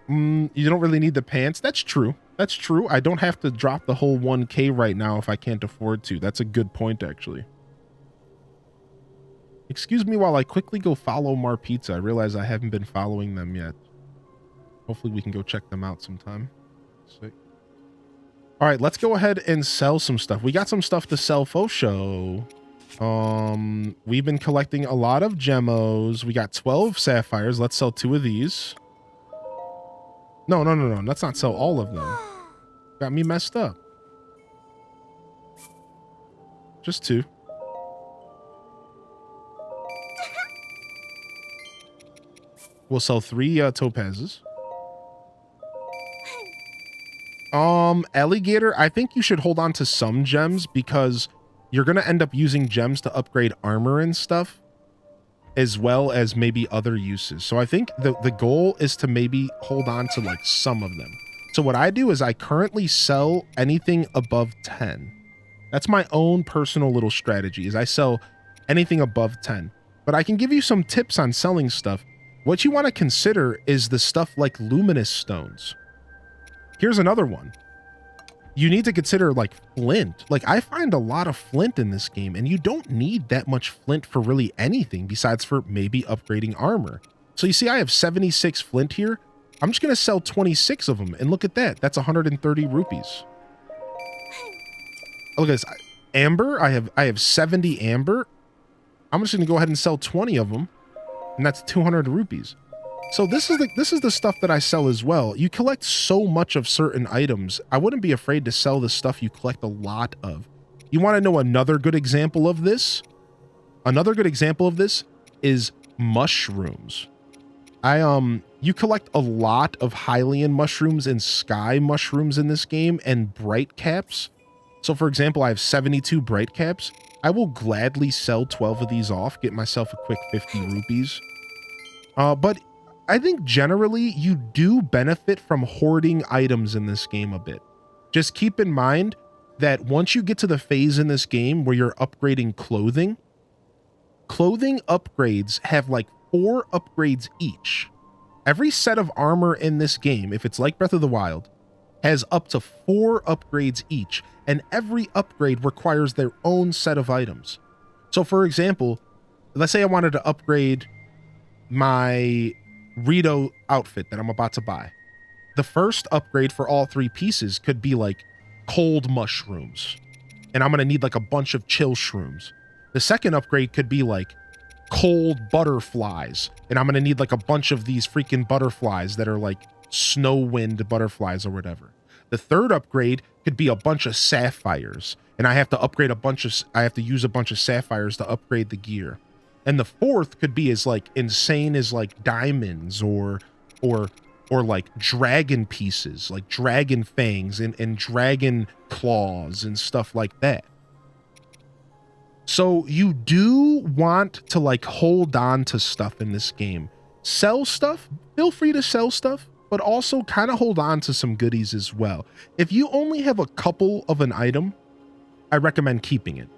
You don't really need the pants. That's true. That's true. I don't have to drop the whole 1K right now if I can't afford to. That's a good point, actually. Excuse me while I quickly go follow Mar Pizza. I realize I haven't been following them yet. Hopefully we can go check them out sometime. Sick. All right, let's go ahead and sell some stuff. We got some stuff to sell, faux show. We've been collecting a lot of gemmos. We got 12 sapphires. Let's sell 2 of these. No. Let's not sell all of them. Got me messed up. Just 2. We'll sell 3 topazes. Alligator, I think you should hold on to some gems because you're going to end up using gems to upgrade armor and stuff, as well as maybe other uses. So I think the goal is to maybe hold on to like some of them. So what I do is I currently sell anything above 10. That's my own personal little strategy, is I sell anything above 10. But I can give you some tips on selling stuff. What you want to consider is the stuff like luminous stones. Here's another one. You need to consider like flint. Like I find a lot of flint in this game, and you don't need that much flint for really anything besides for maybe upgrading armor. So you see I have 76 flint here. I'm just going to sell 26 of them, and look at that. That's 130 rupees. Look at this. Amber, I have 70 amber. I'm just going to go ahead and sell 20 of them, and that's 200 rupees. So this is the stuff that I sell as well. You collect so much of certain items. I wouldn't be afraid to sell the stuff you collect a lot of. You want to know another good example of this? Another good example of this is mushrooms. You collect a lot of Hylian mushrooms and sky mushrooms in this game, and bright caps. So for example, I have 72 bright caps. I will gladly sell 12 of these off, get myself a quick 50 rupees. But I think generally you do benefit from hoarding items in this game a bit. Just keep in mind that once you get to the phase in this game where you're upgrading clothing upgrades have like 4 upgrades each. Every set of armor in this game, if it's like Breath of the Wild, has up to 4 upgrades each, and every upgrade requires their own set of items. So for example, let's say I wanted to upgrade my Rito outfit that I'm about to buy. The first upgrade for all 3 pieces could be like cold mushrooms, and I'm going to need like a bunch of chill shrooms. The second upgrade could be like cold butterflies, and I'm going to need like a bunch of these freaking butterflies that are like snow wind butterflies or whatever. The third upgrade could be a bunch of sapphires, and I have to use a bunch of sapphires to upgrade the gear. And the fourth could be as like insane as like diamonds or like dragon pieces, like dragon fangs and dragon claws and stuff like that. So you do want to like hold on to stuff in this game. sell stuff. Feel free to sell stuff, but also kind of hold on to some goodies as well. If you only have a couple of an item, I recommend keeping it.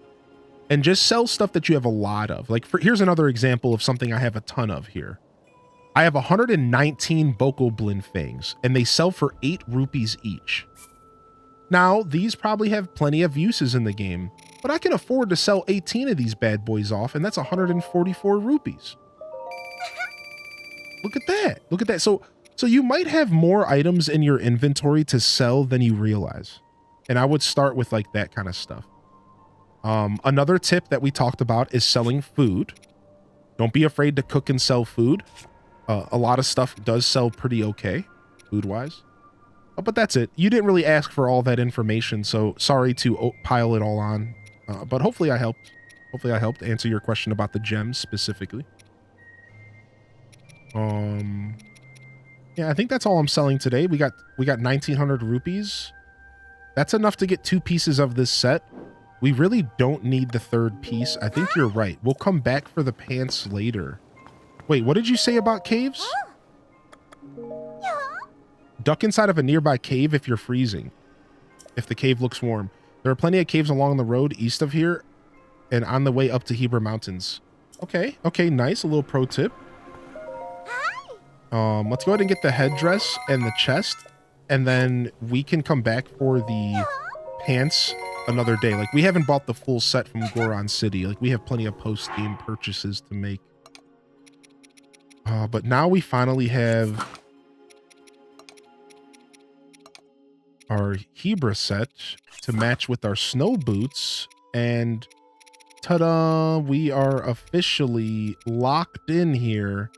And just sell stuff that you have a lot of. Like, here's another example of something I have a ton of here. I have 119 Bokoblin fangs, and they sell for 8 rupees each. Now, these probably have plenty of uses in the game, but I can afford to sell 18 of these bad boys off, and that's 144 rupees. Look at that. Look at that. So you might have more items in your inventory to sell than you realize. And I would start with like that kind of stuff. Another tip that we talked about is selling food. Don't be afraid to cook and sell food. A lot of stuff does sell pretty okay, food-wise. But that's it. You didn't really ask for all that information, so sorry to pile it all on. But hopefully I helped. Hopefully I helped answer your question about the gems specifically. Yeah, I think that's all I'm selling today. We got 1,900 rupees. That's enough to get 2 pieces of this set. We really don't need the 3rd piece. I think you're right. We'll come back for the pants later. Wait, what did you say about caves? Duck inside of a nearby cave if you're freezing. If the cave looks warm. There are plenty of caves along the road east of here and on the way up to Hebra Mountains. Okay, nice. A little pro tip. Let's go ahead and get the headdress and the chest, and then we can come back for the pants another day. Like, we haven't bought the full set from Goron City. Like, we have plenty of post-game purchases to make. But now we finally have our Hebra set to match with our snow boots, and ta-da, we are officially locked in here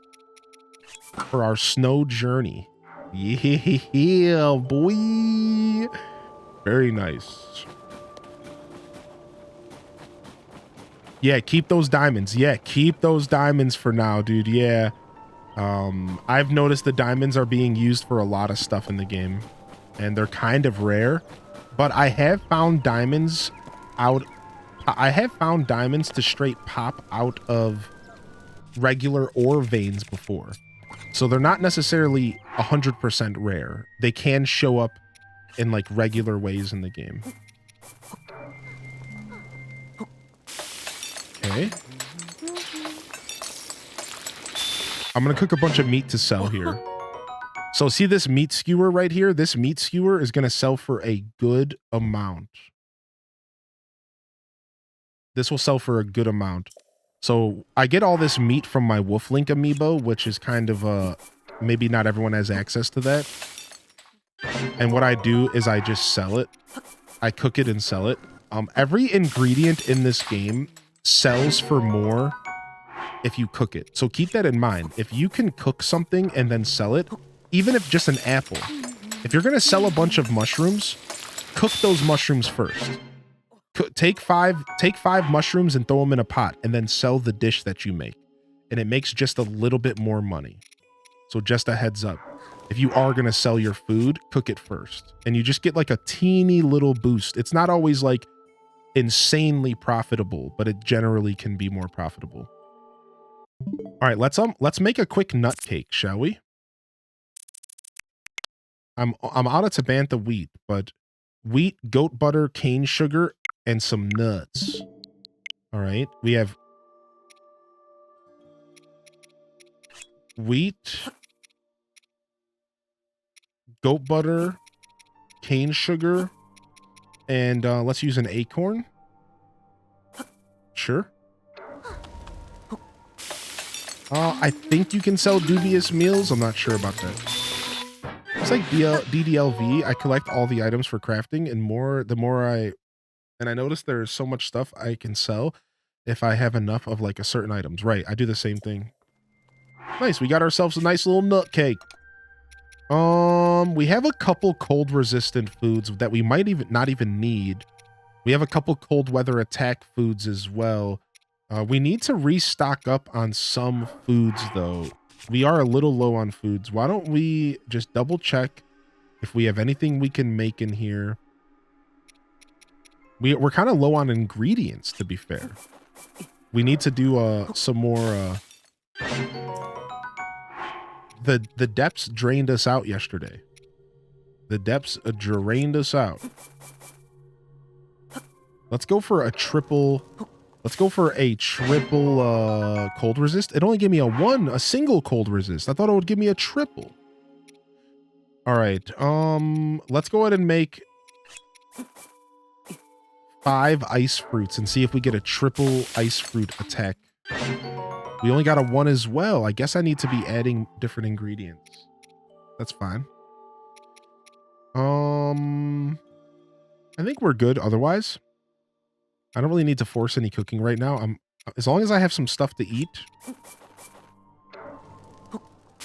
for our snow journey. Yeah, boy. Very nice. Yeah, keep those diamonds. Yeah, keep those diamonds for now, dude. Yeah. I've noticed the diamonds are being used for a lot of stuff in the game, and they're kind of rare, but I have found diamonds to straight pop out of regular ore veins before. So they're not necessarily 100% rare. They can show up in like regular ways in the game. Okay. I'm going to cook a bunch of meat to sell here. So see this meat skewer right here? This meat skewer is going to sell for a good amount. This will sell for a good amount. So I get all this meat from my Wolflink amiibo, which is kind of maybe not everyone has access to that. And what I do is I just sell it. I cook it and sell it. Every ingredient in this game sells for more if you cook it. So keep that in mind. If you can cook something and then sell it, even if just an apple, if you're going to sell a bunch of mushrooms, cook those mushrooms first. Take five mushrooms and throw them in a pot and then sell the dish that you make. And it makes just a little bit more money. So just a heads up. If you are going to sell your food, cook it first. And you just get like a teeny little boost. It's not always like insanely profitable, but it generally can be more profitable. All right, let's make a quick nut cake, shall we? I'm out of Tabantha wheat, but wheat, goat butter, cane sugar, and some nuts. All right, we have wheat, goat butter, cane sugar, and let's use an acorn. Sure. I think you can sell dubious meals. I'm not sure about that. It's like DDLV. I collect all the items for crafting, and I notice there's so much stuff I can sell if I have enough of like a certain items. Right, I do the same thing. Nice, we got ourselves a nice little nut cake. We have a couple cold resistant foods that we might not even need. We have a couple cold weather attack foods as well. We need to restock up on some foods though. We are a little low on foods. Why don't we just double check if we have anything we can make in here? We're kind of low on ingredients, to be fair. We need to do some more the depths drained us out yesterday. The depths drained us out. Let's go for a triple. Let's go for a triple cold resist. It only gave me a single cold resist. I thought it would give me a triple. All right. Let's go ahead and make 5 ice fruits and see if we get a triple ice fruit attack. We only got a 1 as well. I guess I need to be adding different ingredients. That's fine. I think we're good otherwise. I don't really need to force any cooking right now. As long as I have some stuff to eat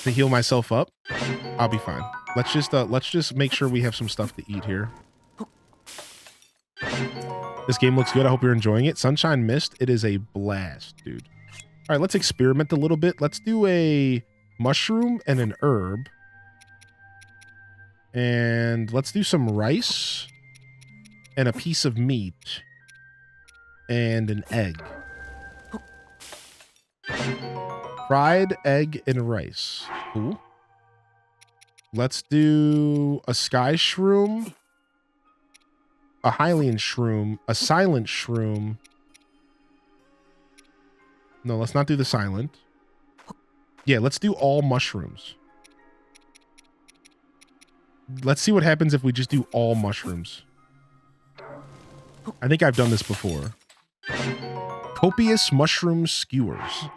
to heal myself up, I'll be fine. Let's just make sure we have some stuff to eat here. This game looks good. I hope you're enjoying it. Sunshine Mist, it is a blast, dude. All right, let's experiment a little bit. Let's do a mushroom and an herb. And let's do some rice and a piece of meat and an egg. Fried egg and rice. Cool. Let's do a sky shroom, a Hylian shroom, a silent shroom. No, let's not do the silent. Yeah, let's do all mushrooms. Let's see what happens if we just do all mushrooms. I think I've done this before. Copious mushroom skewers.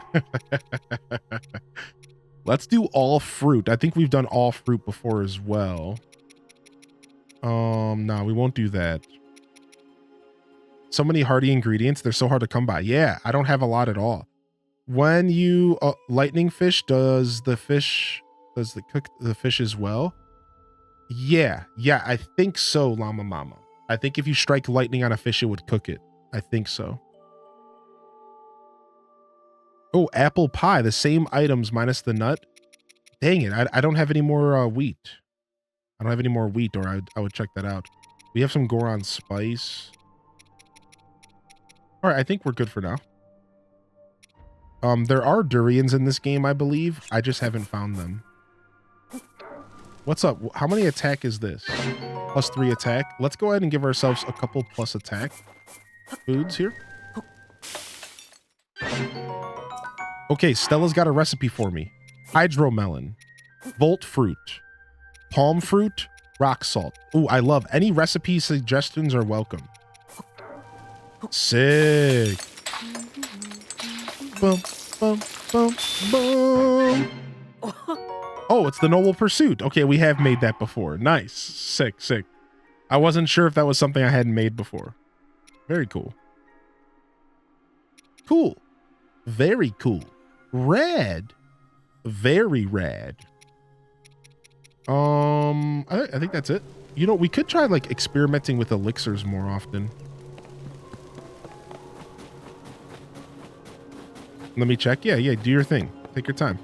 Let's do all fruit. I think we've done all fruit before as well. No, we won't do that. So many hearty ingredients. They're so hard to come by. Yeah, I don't have a lot at all. When you lightning fish, does the cook the fish as well? Yeah, I think so, Llama Mama. I think if you strike lightning on a fish, it would cook it. I think so. Oh, apple pie. The same items minus the nut. Dang it. I don't have any more wheat. I don't have any more wheat, or I would check that out. We have some Goron spice. All right, I think we're good for now. There are durians in this game, I believe. I just haven't found them. What's up? How many attack is this? +3 attack. Let's go ahead and give ourselves a couple plus attack foods here. Okay, Stella's got a recipe for me. Hydromelon, Volt fruit, palm fruit, rock salt. Ooh, I love any recipe suggestions are welcome. Sick. Boom, boom, boom, boom. Oh, it's the Noble Pursuit. Okay, we have made that before. Nice. Sick. I wasn't sure if that was something I hadn't made before. Very cool. Cool. Very cool. Rad. Very rad. I think that's it. You know, we could try like experimenting with elixirs more often. Let me check. Yeah, do your thing. Take your time.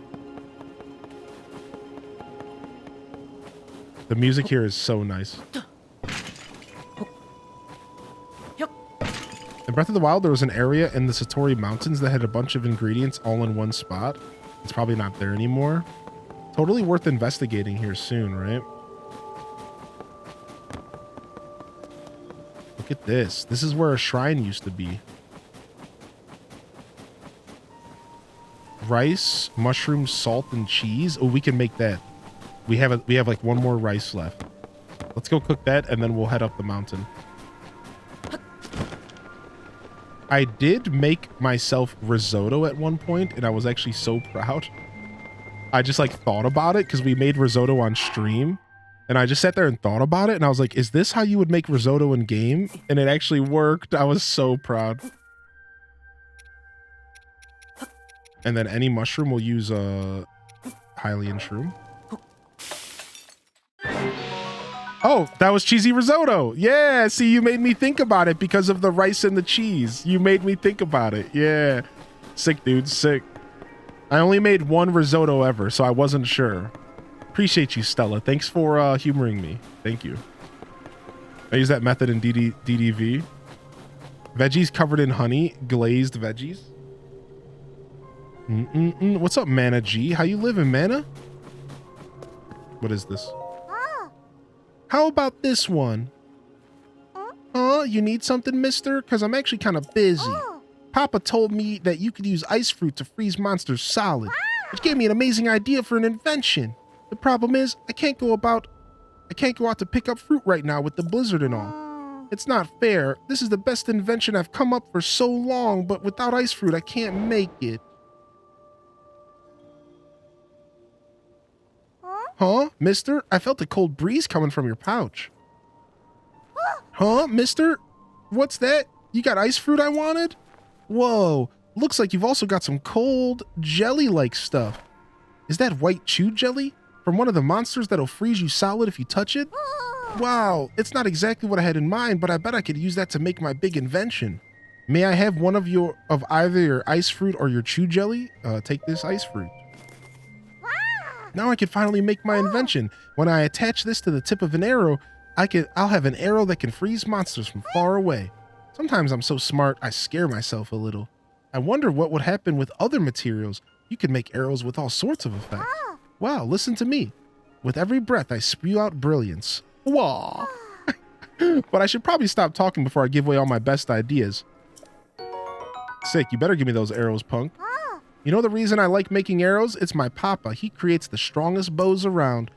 The music here is so nice. In Breath of the Wild, there was an area in the Satori Mountains that had a bunch of ingredients all in one spot. It's probably not there anymore. Totally worth investigating here soon, right? Look at this. This is where a shrine used to be. Rice, mushrooms, salt, and cheese. Oh, we can make that. We have like one more rice left. Let's go cook that, and then we'll head up the mountain. I did make myself risotto at one point, and I was actually so proud. I just like thought about it because we made risotto on stream, and I just sat there and thought about it, and I was like, is this how you would make risotto in game? And it actually worked. I was so proud. And then any mushroom, we'll use a Hylian shroom. Oh, that was cheesy risotto. Yeah, see, you made me think about it because of the rice and the cheese. You made me think about it. Yeah. Sick, dude. Sick. I only made one risotto ever, so I wasn't sure. Appreciate you, Stella. Thanks for humoring me. Thank you. I use that method in DDV. Veggies covered in honey. Glazed veggies. What's up, Mana G? How you living, Mana? What is this? How about this one? You need something, mister? Because I'm actually kind of busy. Papa told me that you could use ice fruit to freeze monsters solid, which gave me an amazing idea for an invention. The problem is, I can't go out to pick up fruit right now with the blizzard and all. It's not fair. This is the best invention I've come up for so long, but without ice fruit, I can't make it. Huh, mister? I felt a cold breeze coming from your pouch. Huh, mister? What's that? You got ice fruit I wanted? Whoa, looks like you've also got some cold, jelly-like stuff. Is that white chew jelly? From one of the monsters that'll freeze you solid if you touch it? Wow, it's not exactly what I had in mind, but I bet I could use that to make my big invention. May I have one of either your ice fruit or your chew jelly? Take this ice fruit. Now I can finally make my invention. When I attach this to the tip of an arrow, I'll have an arrow that can freeze monsters from far away. Sometimes I'm so smart, I scare myself a little. I wonder what would happen with other materials. You could make arrows with all sorts of effects. Wow, listen to me. With every breath, I spew out brilliance. Wah! But I should probably stop talking before I give away all my best ideas. Sick, you better give me those arrows, punk. You know the reason I like making arrows? It's my papa. He creates the strongest bows around.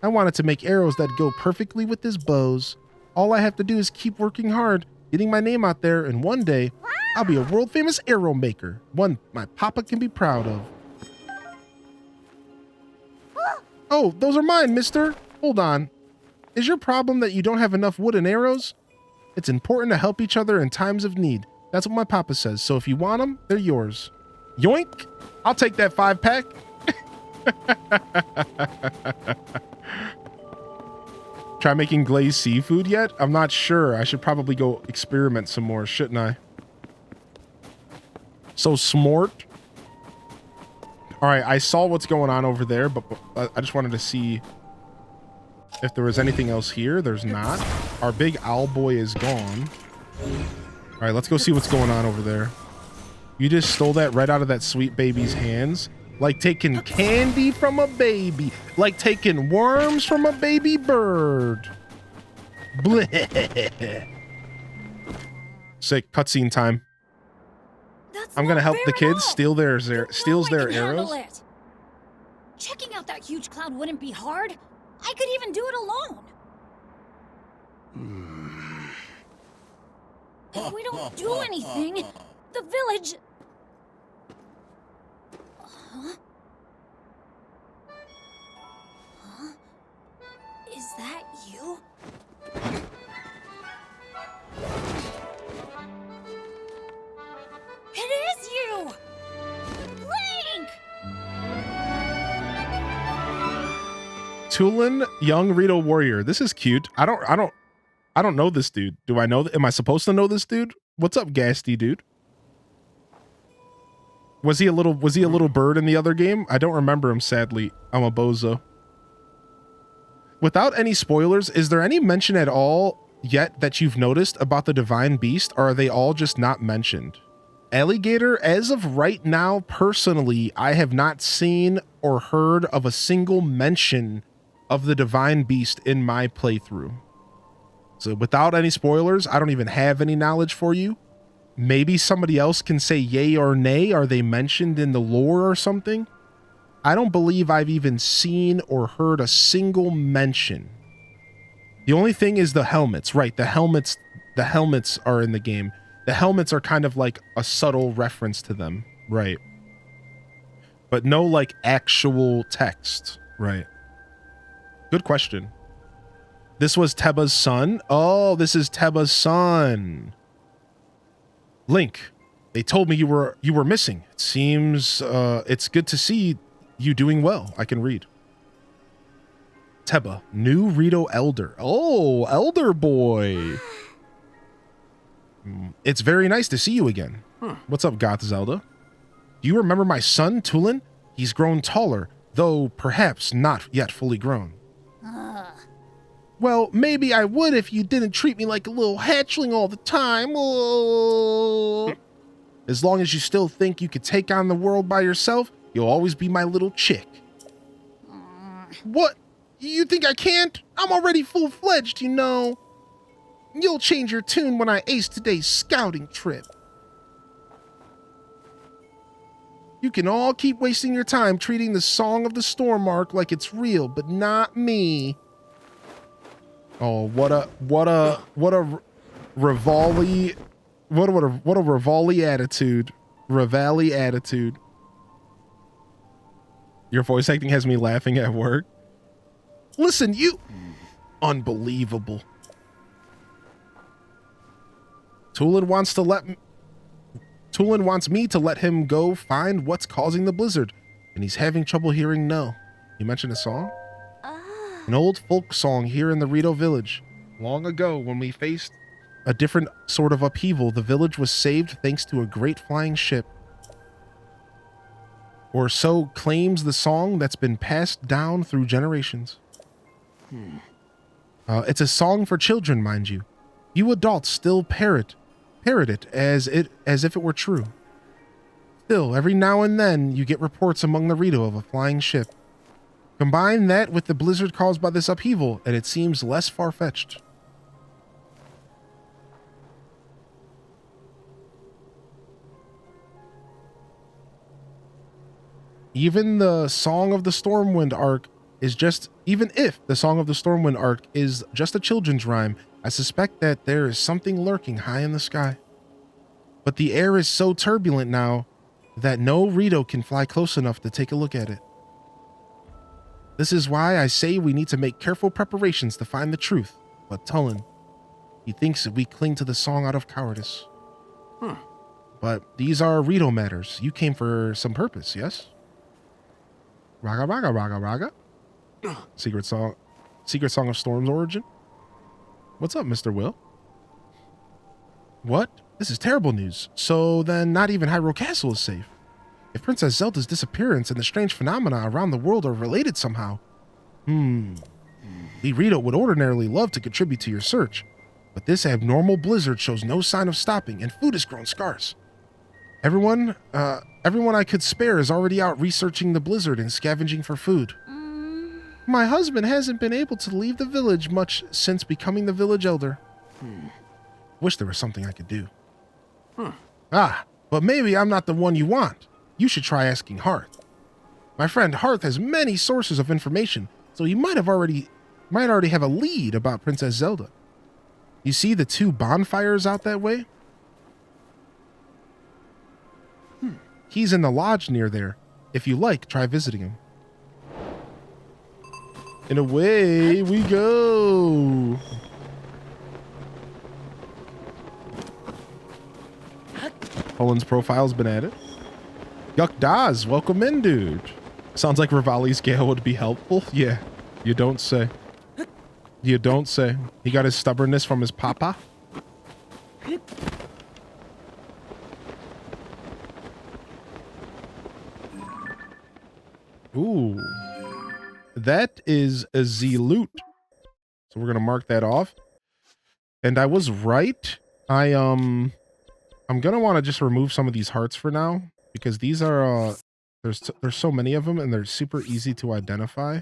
I wanted to make arrows that go perfectly with his bows. All I have to do is keep working hard, getting my name out there, and one day, I'll be a world-famous arrow maker. One my papa can be proud of. Oh, those are mine, mister. Hold on. Is your problem that you don't have enough wood and arrows? It's important to help each other in times of need. That's what my papa says, so if you want them, they're yours. Yoink! I'll take that 5-pack. Try making glazed seafood yet? I'm not sure. I should probably go experiment some more, shouldn't I? So smart. All right, I saw what's going on over there, but I just wanted to see if there was anything else here. There's not. Our big owl boy is gone. All right, let's go see what's going on over there. You just stole that right out of that sweet baby's hands. Like taking candy from a baby. Like taking worms from a baby bird. Bleh. Sick. Cutscene time. I'm gonna help the kids steal their arrows. Checking out that huge cloud wouldn't be hard. I could even do it alone. If we don't do anything, the village... Huh? Huh? Is that you? It is you! Link! Tulin, young Rito warrior. This is cute. I don't know this dude. Do I know? Am I supposed to know this dude? What's up, Gasty dude? Was he a little bird in the other game? I don't remember him, sadly. I'm a bozo. Without any spoilers, is there any mention at all yet that you've noticed about the divine beast, or are they all just not mentioned? Alligator, as of right now, personally, I have not seen or heard of a single mention of the divine beast in my playthrough. So without any spoilers, I don't even have any knowledge for you. Maybe somebody else can say yay or nay. Are they mentioned in the lore or something? I don't believe I've even seen or heard a single mention. The only thing is the helmets, right? The helmets are in the game. The helmets are kind of like a subtle reference to them, right? But no like actual text, right? Good question. This was Teba's son? Oh, this is Teba's son. Link, they told me you were missing. It seems it's good to see you doing well. I can read. Teba, new Rito elder. Oh, elder boy. It's very nice to see you again. What's up, Goth Zelda? Do you remember my son, Tulin? He's grown taller, though perhaps not yet fully grown. Well, maybe I would if you didn't treat me like a little hatchling all the time. Oh. As long as you still think you could take on the world by yourself, you'll always be my little chick. What? You think I can't? I'm already full-fledged, you know. You'll change your tune when I ace today's scouting trip. You can all keep wasting your time treating the Song of the Storm arc like it's real, but not me. Oh, what a Rivali, what a Rivali attitude. Rivali attitude. Your voice acting has me laughing at work. Listen, you... Unbelievable. Tulin wants me to let him go find what's causing the blizzard, and he's having trouble hearing no. You mentioned a song? An old folk song here in the Rito village. Long ago, when we faced a different sort of upheaval, the village was saved thanks to a great flying ship. Or so claims the song that's been passed down through generations. It's a song for children, mind you. You adults still parrot it as if it were true. Still, every now and then you get reports among the Rito of a flying ship. Combine that with the blizzard caused by this upheaval, and it seems less far-fetched. Even the Song of the Stormwind arc is just, even if the Song of the Stormwind arc is just a children's rhyme, I suspect that there is something lurking high in the sky. But the air is so turbulent now that no Rito can fly close enough to take a look at it. This is why I say we need to make careful preparations to find the truth. But Tulin, he thinks that we cling to the song out of cowardice. But these are Rito matters. You came for some purpose, yes? Raga, raga, raga, raga. Secret Song of Storm's origin. What's up, Mr. Will? What? This is terrible news. So then not even Hyrule Castle is safe. If Princess Zelda's disappearance and the strange phenomena around the world are related somehow. We Rito would ordinarily love to contribute to your search, but this abnormal blizzard shows no sign of stopping and food has grown scarce. Everyone I could spare is already out researching the blizzard and scavenging for food. My husband hasn't been able to leave the village much since becoming the village elder. Wish there was something I could do. But maybe I'm not the one you want. You should try asking Hearth. My friend Hearth has many sources of information, so he might already have a lead about Princess Zelda. You see the 2 bonfires out that way? He's in the lodge near there. If you like, try visiting him. And away we go. Poland's profile's been added. Yuck Daz, welcome in, dude. Sounds like Rivali's Gale would be helpful. Yeah, you don't say. You don't say. He got his stubbornness from his papa. Ooh. That is a Z-loot. So we're going to mark that off. And I was right. I'm going to want to just remove some of these hearts for now, because these are, there's so many of them and they're super easy to identify.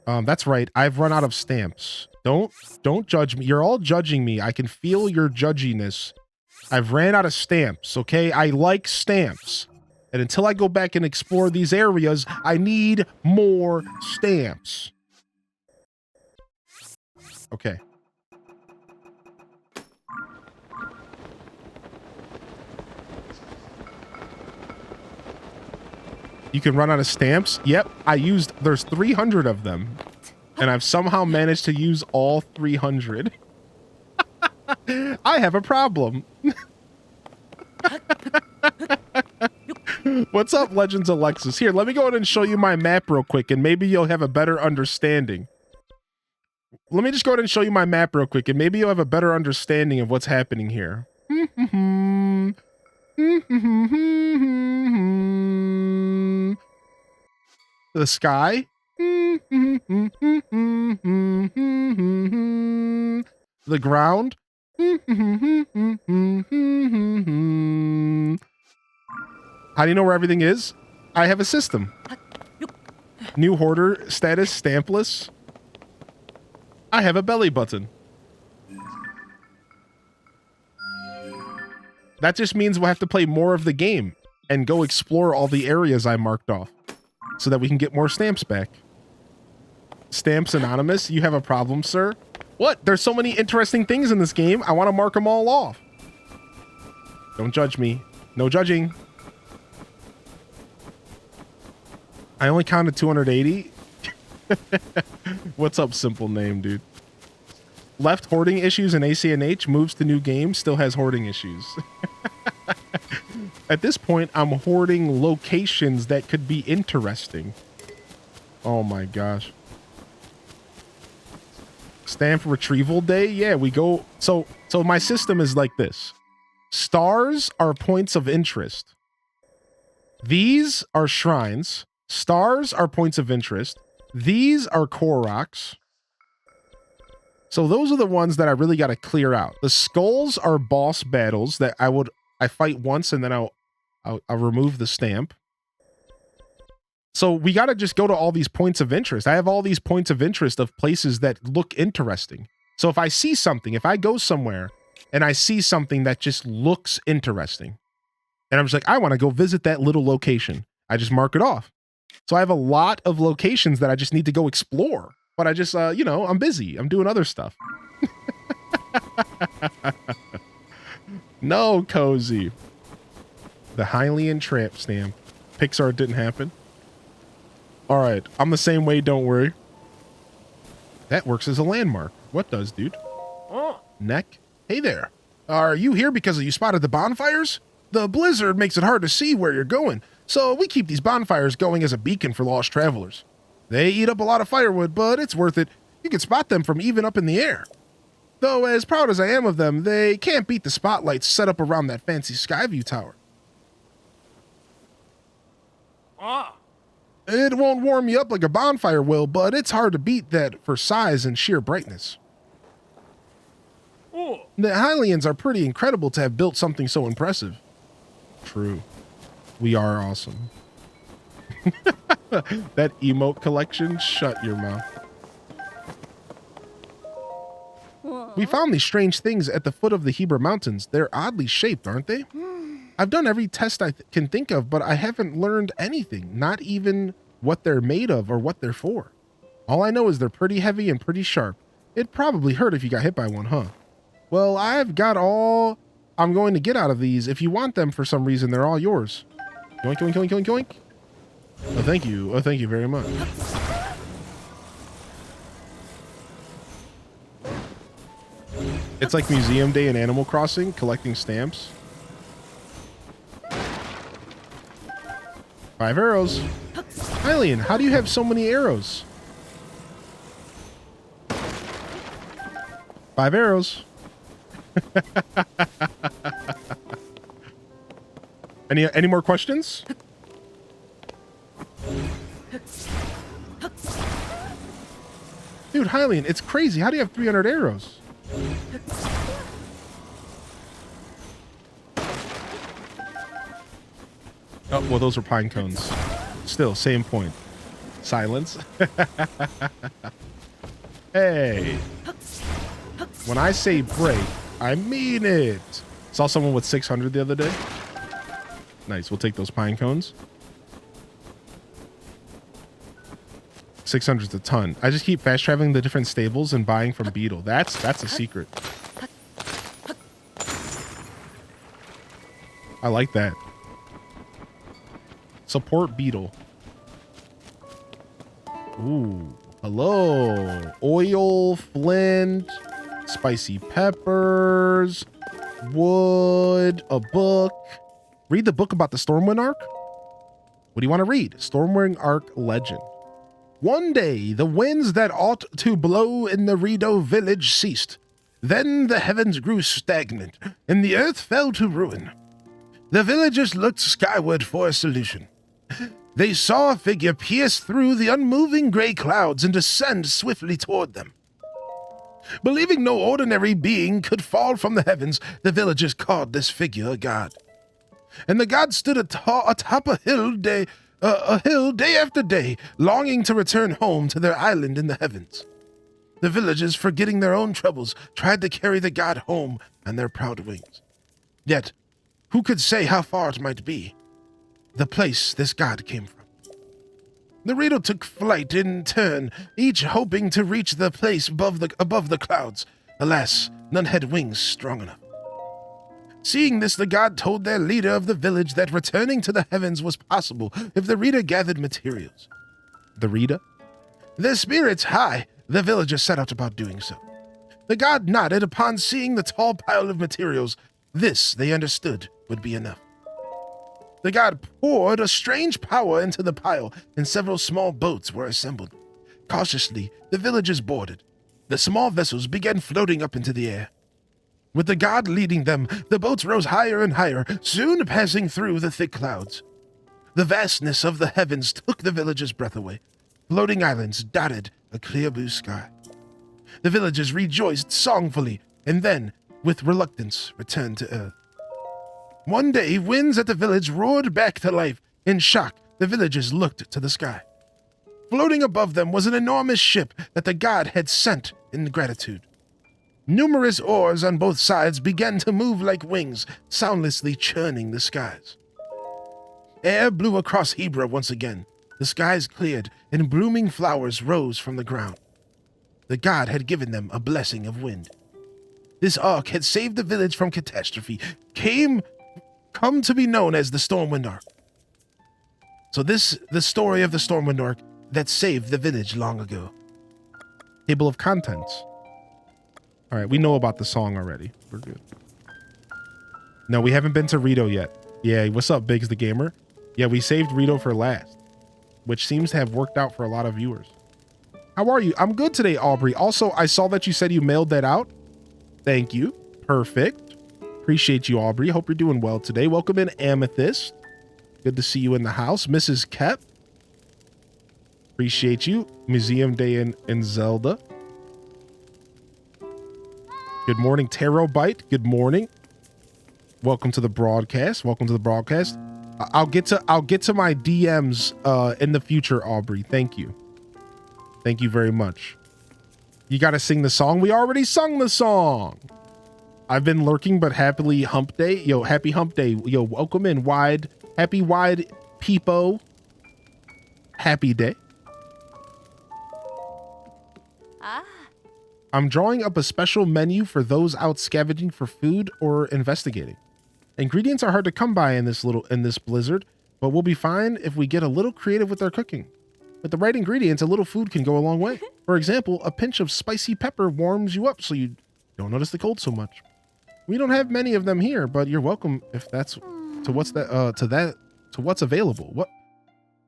That's right. I've run out of stamps. Don't judge me. You're all judging me. I can feel your judginess. I've ran out of stamps. Okay. I like stamps. And until I go back and explore these areas, I need more stamps. Okay. You can run out of stamps? Yep, there's 300 of them. And I've somehow managed to use all 300. I have a problem. What's up, Legends Alexis? Here, let me go ahead and show you my map real quick, and maybe you'll have a better understanding. Let me just go ahead and show you my map real quick, and maybe you'll have a better understanding of what's happening here. The sky. The ground. How do you know where everything is? I have a system. New hoarder status stampless. I have a belly button. That just means we'll have to play more of the game and go explore all the areas I marked off so that we can get more stamps back. Stamps Anonymous, you have a problem, sir? What? There's so many interesting things in this game. I want to mark them all off. Don't judge me. No judging. I only counted 280. What's up, simple name, dude? Left hoarding issues in ACNH, moves to new game, still has hoarding issues. At this point, I'm hoarding locations that could be interesting. Oh my gosh. Stamp retrieval day? Yeah, we go. So my system is like this. Stars are points of interest. These are shrines. Stars are points of interest. These are Koroks. So those are the ones that I really got to clear out. The skulls are boss battles that I fight once and then I'll remove the stamp. So we got to just go to all these points of interest. I have all these points of interest of places that look interesting. So if I see something, if I go somewhere and I see something that just looks interesting, and I'm just like, I want to go visit that little location, I just mark it off. So I have a lot of locations that I just need to go explore. But I just, I'm busy. I'm doing other stuff. No, Cozy. The Hylian Tramp stamp. Pixar didn't happen. All right. I'm the same way. Don't worry. That works as a landmark. What does, dude? Neck. Hey there. Are you here because you spotted the bonfires? The blizzard makes it hard to see where you're going. So we keep these bonfires going as a beacon for lost travelers. They eat up a lot of firewood, but it's worth it. You can spot them from even up in the air. Though, as proud as I am of them, they can't beat the spotlights set up around that fancy Skyview tower. It won't warm you up like a bonfire will, but it's hard to beat that for size and sheer brightness. The Hylians are pretty incredible to have built something so impressive. True. We are awesome. That emote collection, shut your mouth. We found these strange things at the foot of the Hebra Mountains. They're oddly shaped, aren't they? I've done every test I can think of, but I haven't learned anything, not even what they're made of or what they're for. All I know is they're pretty heavy and pretty sharp. It'd probably hurt if you got hit by one, huh? Well, I've got all I'm going to get out of these. If you want them for some reason, they're all yours. Yoink, yoink, yoink, yoink, yoink. Oh, thank you. Oh, thank you very much. It's like Museum Day in Animal Crossing, collecting stamps. 5 arrows. Hylian, how do you have so many arrows? 5 arrows. Any more questions? Dude, Hylian, it's crazy. How do you have 300 arrows? Oh, well, those are pine cones. Still, same point. Silence. Hey. When I say break, I mean it. Saw someone with 600 the other day. Nice. We'll take those pine cones. 600's a ton. I just keep fast traveling the different stables and buying from Beetle. That's a secret. I like that. Support Beetle. Ooh. Hello. Oil, flint, spicy peppers, wood, a book. Read the book about the Stormwind Arc? What do you want to read? Stormwind Arc Legend. One day, the winds that ought to blow in the Rito village ceased. Then the heavens grew stagnant, and the earth fell to ruin. The villagers looked skyward for a solution. They saw a figure pierce through the unmoving gray clouds and descend swiftly toward them. Believing no ordinary being could fall from the heavens, the villagers called this figure a god. And the god stood atop a hill a hill day after day, longing to return home to their island in the heavens. The villagers, forgetting their own troubles, tried to carry the god home on their proud wings. Yet, who could say how far it might be? The place this god came from. The Rito took flight in turn, each hoping to reach the place above the clouds. Alas, none had wings strong enough. Seeing this, the god told their leader of the village that returning to the heavens was possible if the Rita gathered materials. The Rita? Their spirits high, the villagers set out about doing so. The god nodded upon seeing the tall pile of materials. This, they understood, would be enough. The god poured a strange power into the pile, and several small boats were assembled. Cautiously, the villagers boarded. The small vessels began floating up into the air. With the god leading them, the boats rose higher and higher, soon passing through the thick clouds. The vastness of the heavens took the villagers' breath away. Floating islands dotted a clear blue sky. The villagers rejoiced songfully, and then, with reluctance, returned to earth. One day, winds at the village roared back to life. In shock, the villagers looked to the sky. Floating above them was an enormous ship that the god had sent in gratitude. Numerous oars on both sides began to move like wings, soundlessly churning the skies. Air blew across Hebra once again. The skies cleared, and blooming flowers rose from the ground. The god had given them a blessing of wind. This ark had saved the village from catastrophe, come to be known as the Stormwind Ark. So the story of the Stormwind Ark that saved the village long ago. Table of contents. All right, we know about the song already. We're good. No, we haven't been to Rito yet. Yeah, what's up, Biggs the Gamer? Yeah, we saved Rito for last, which seems to have worked out for a lot of viewers. How are you? I'm good today, Aubrey. Also, I saw that you said you mailed that out. Thank you. Perfect. Appreciate you, Aubrey. Hope you're doing well today. Welcome in, Amethyst. Good to see you in the house. Mrs. Kep. Appreciate you. Museum Day in Zelda. Good morning, Tarot Bite. Good morning. Welcome to the broadcast. Welcome to the broadcast. I'll get to my DMs in the future, Aubrey. Thank you. Thank you very much. You got to sing the song. We already sung the song. I've been lurking, but happily hump day. Yo, happy hump day. Yo, welcome in, wide. Happy wide peepo. Happy day. I'm drawing up a special menu for those out scavenging for food or investigating. Ingredients are hard to come by in this blizzard, but we'll be fine if we get a little creative with our cooking. With the right ingredients, a little food can go a long way. For example, a pinch of spicy pepper warms you up so you don't notice the cold so much. We don't have many of them here, but you're welcome if that's to what's available.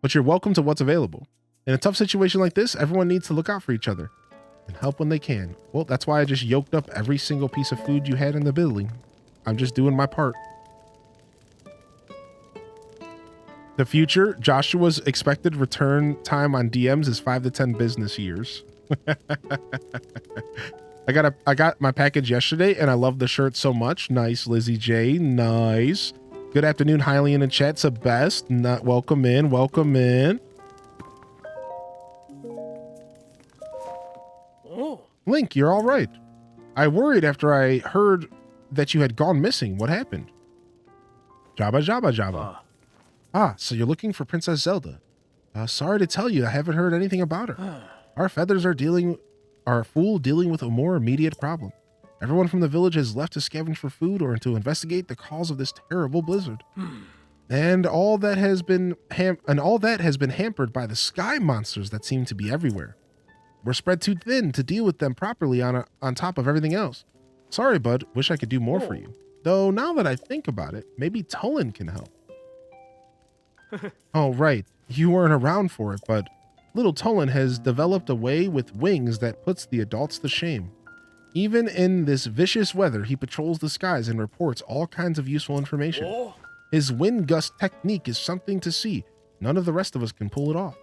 But you're welcome to what's available. In a tough situation like this, everyone needs to look out for each other and help when they can. Well, that's why I just yoked up every single piece of food you had in the building. I'm just doing my part. The future, Joshua's expected return time on DMs is 5 to 10 business years. I got my package yesterday and I love the shirt so much. Nice, Lizzie J. Nice. Good afternoon, Hylian in chat. Best. Welcome in. Welcome in. Link, you're all right. I worried after I heard that you had gone missing. What happened? Jabba. So you're looking for Princess Zelda. Sorry to tell you, I haven't heard anything about her. Our feathers are full dealing with a more immediate problem. Everyone from the village has left to scavenge for food or to investigate the cause of this terrible blizzard. And all that has been hampered by the sky monsters that seem to be everywhere. We're spread too thin to deal with them properly on top of everything else. Sorry, bud. Wish I could do more for you. Though now that I think about it, maybe Tulin can help. Oh, right. You weren't around for it, but little Tulin has developed a way with wings that puts the adults to shame. Even in this vicious weather, he patrols the skies and reports all kinds of useful information. His wind gust technique is something to see. None of the rest of us can pull it off.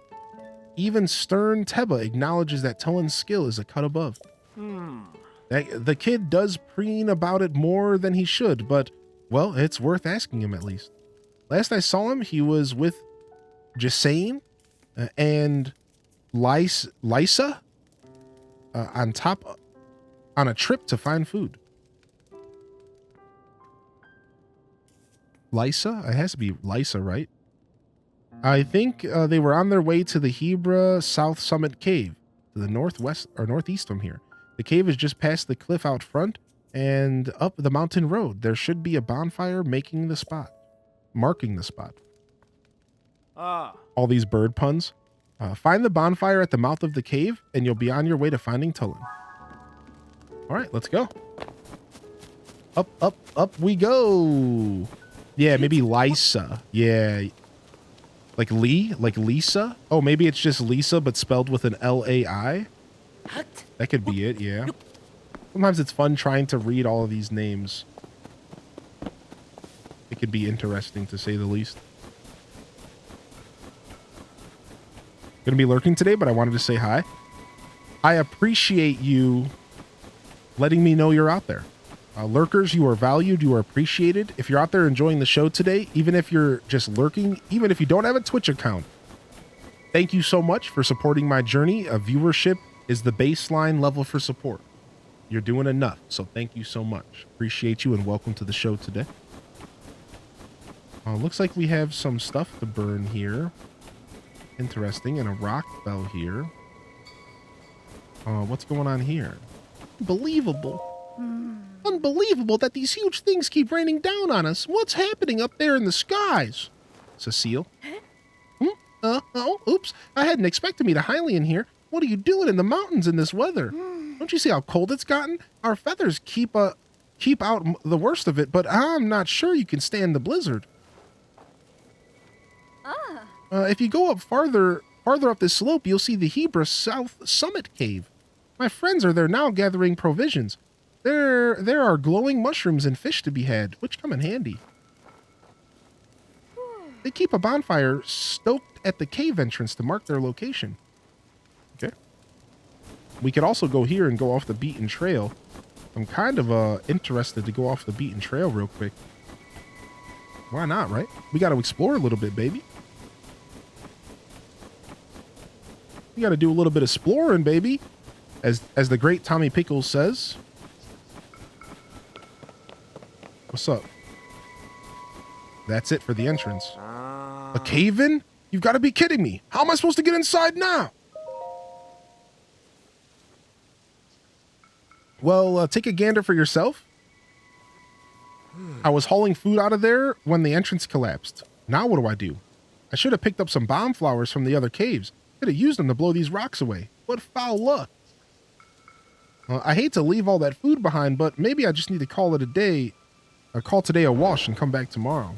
Even stern Teba acknowledges that Tullin's skill is a cut above. The kid does preen about it more than he should, but, well, it's worth asking him at least. Last I saw him, he was with Just saying. And Lysa on a trip to find food. Lysa? It has to be Lysa, right? I think they were on their way to the Hebra South Summit Cave, to the northwest or northeast from here. The cave is just past the cliff out front and up the mountain road. There should be a bonfire marking the spot. Ah. All these bird puns. Find the bonfire at the mouth of the cave, and you'll be on your way to finding Tulin. All right, let's go. Up, up, up we go. Yeah, maybe Lysa. Yeah. Like Lisa? Oh, maybe it's just Lisa, but spelled with an L-A-I? That could be it, yeah. Sometimes it's fun trying to read all of these names. It could be interesting, to say the least. Gonna be lurking today, but I wanted to say hi. I appreciate you letting me know you're out there. Lurkers, you are valued, you are appreciated. If you're out there enjoying the show today, even if you're just lurking, even if you don't have a Twitch account, thank you so much for supporting my journey. Viewership is the baseline level for support. You're doing enough, so thank you so much. Appreciate you and welcome to the show today. Looks like we have some stuff to burn here. Interesting, and a rock fell here. What's going on here? Unbelievable. Unbelievable that these huge things keep raining down on us. What's happening up there in the skies? Cecile? Oh, oops. I hadn't expected me to Hylian here. What are you doing in the mountains in this weather? Don't you see how cold it's gotten? Our feathers keep out the worst of it, but I'm not sure you can stand the blizzard. If you go up farther up this slope, you'll see the Hebra South Summit Cave. My friends are there now gathering provisions. There are glowing mushrooms and fish to be had, which come in handy. They keep a bonfire stoked at the cave entrance to mark their location. Okay. We could also go here and go off the beaten trail. I'm kind of interested to go off the beaten trail real quick. Why not, right? We got to explore a little bit, baby. We got to do a little bit of exploring, baby. As the great Tommy Pickles says. What's up? That's it for the entrance. A cave-in? You've got to be kidding me. How am I supposed to get inside now? Well, take a gander for yourself. I was hauling food out of there when the entrance collapsed. Now what do? I should have picked up some bomb flowers from the other caves. Could have used them to blow these rocks away. What foul luck. I hate to leave all that food behind, but maybe I just need to call it a day. Call today a wash and come back tomorrow.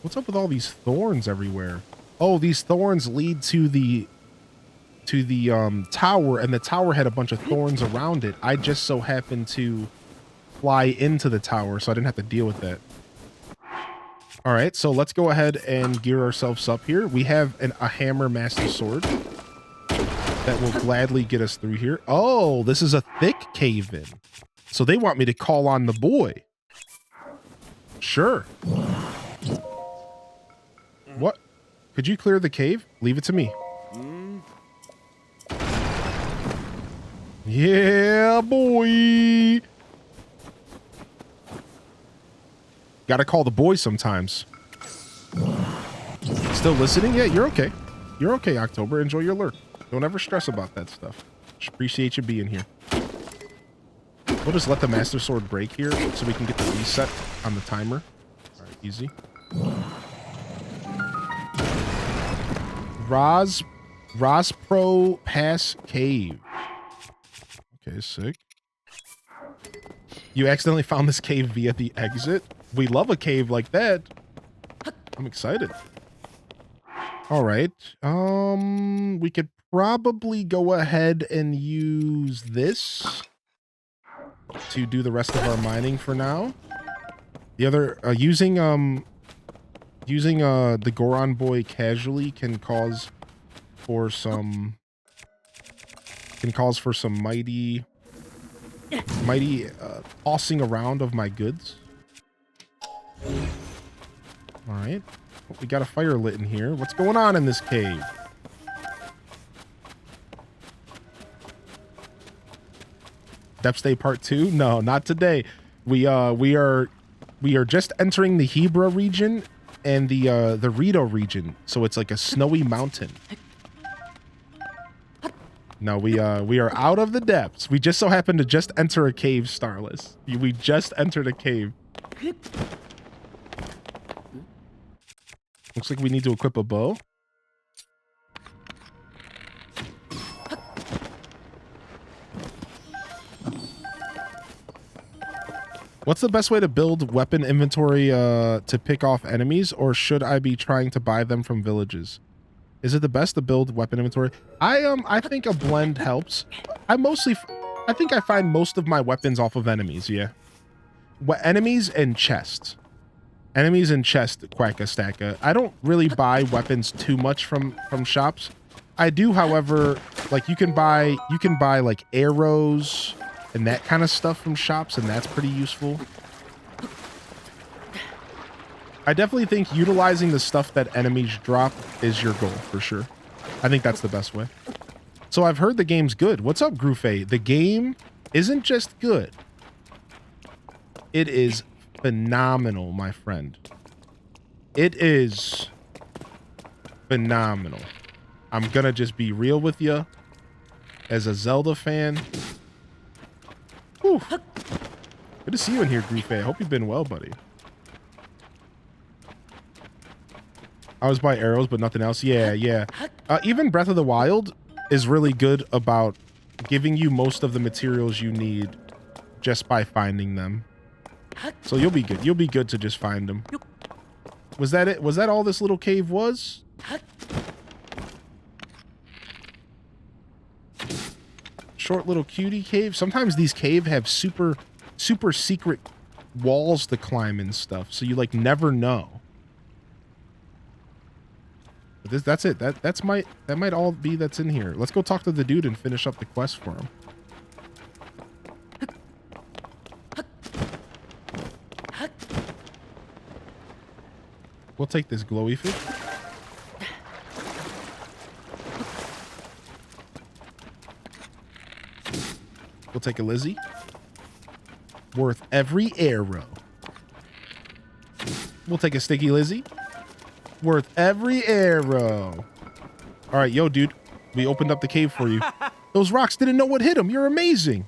What's up with all these thorns everywhere? Oh, these thorns lead to the tower, and the tower had a bunch of thorns around it. I just so happened to fly into the tower, so I didn't have to deal with that. All right, so let's go ahead and gear ourselves up here. We have a hammer master sword that will gladly get us through here. Oh, this is a thick cave-in. So they want me to call on the boy. Sure. What? Could you clear the cave? Leave it to me. Yeah, boy. Gotta call the boy sometimes. Still listening? Yeah, you're okay. You're okay, October. Enjoy your lurk. Don't ever stress about that stuff. Just appreciate you being here. We'll just let the Master Sword break here so we can get the reset on the timer. All right, easy. Pro Pass Cave. Okay, sick. You accidentally found this cave via the exit? We love a cave like that. I'm excited. All right. We could probably go ahead and use this to do the rest of our mining for now. The other using the Goron boy casually can cause for some mighty tossing around of my goods. All right. We got a fire lit in here. What's going on in this cave? Depth Stay Part 2? No, not today. We are just entering the Hebra region and the Rito region. So it's like a snowy mountain. No, we are out of the depths. We just so happened to just enter a cave, Starless. We just entered a cave. Looks like we need to equip a bow. What's the best way to build weapon inventory to pick off enemies, or should I be trying to buy them from villages? Is it the best to build weapon inventory? I think a blend helps. I think I find most of my weapons off of enemies, yeah. Enemies and chests. Enemies and chest, Quacka Stacka. I don't really buy weapons too much from shops. I do, however, like you can buy like arrows and that kind of stuff from shops, and that's pretty useful. I definitely think utilizing the stuff that enemies drop is your goal for sure. I think that's the best way. So I've heard the game's good. What's up, Groofay? The game isn't just good. It is phenomenal, my friend. It is phenomenal. I'm gonna just be real with you. As a Zelda fan. Whew. Good to see you in here, Groofay. I hope you've been well, buddy. I was by arrows, but nothing else. Yeah. Even Breath of the Wild is really good about giving you most of the materials you need just by finding them. So you'll be good. You'll be good to just find them. Was that it? Was that all this little cave was? Short little cutie cave. Sometimes these cave have super secret walls to climb and stuff, so you like never know. But that's it. That might all be that's in here. Let's go talk to the dude and finish up the quest for him. We'll take this glowy fish. We'll take a Lizzie. Worth every arrow. We'll take a sticky Lizzie. Worth every arrow. All right, yo, dude. We opened up the cave for you. Those rocks didn't know what hit them. You're amazing.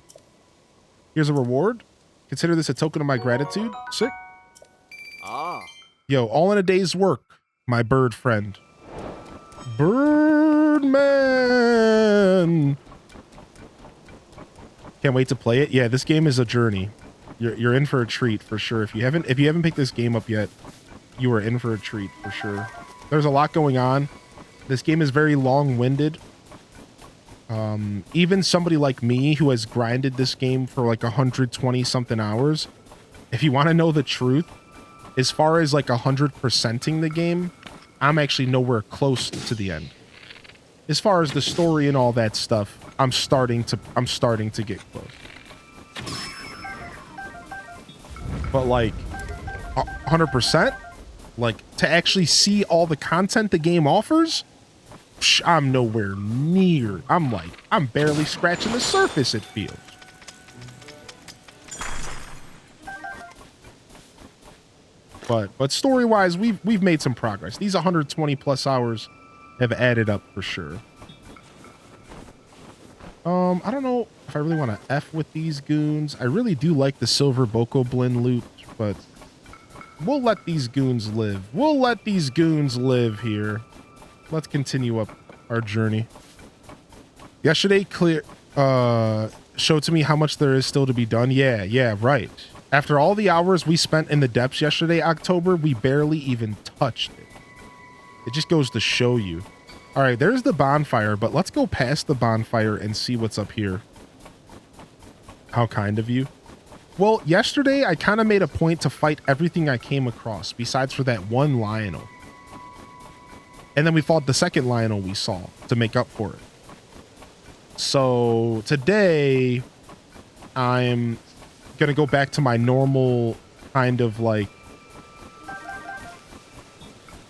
Here's a reward. Consider this a token of my gratitude. Sick. Yo, all in a day's work, my bird friend. Birdman. Can't wait to play it. Yeah, this game is a journey. You're in for a treat for sure. If you haven't picked this game up yet, you are in for a treat for sure. There's a lot going on. This game is very long-winded. Even somebody like me who has grinded this game for like 120 something hours, if you want to know the truth, as far as like 100%ing the game, I'm actually nowhere close to the end. As far as the story and all that stuff, I'm starting to get close. But like 100%, like to actually see all the content the game offers, I'm nowhere near. I'm barely scratching the surface, it feels. But story-wise, we've made some progress. These 120 plus hours have added up for sure. I don't know if I really want to F with these goons. I really do like the silver Boko Blin loot, but we'll let these goons live. We'll let these goons live here. Let's continue up our journey. Yesterday showed to me how much there is still to be done. Yeah, right. After all the hours we spent in the depths yesterday, October, we barely even touched it. It just goes to show you. All right, there's the bonfire, but let's go past the bonfire and see what's up here. How kind of you. Well, yesterday I kind of made a point to fight everything I came across, besides for that one Lionel. And then we fought the second Lionel we saw to make up for it. So today, I'm gonna go back to my normal kind of like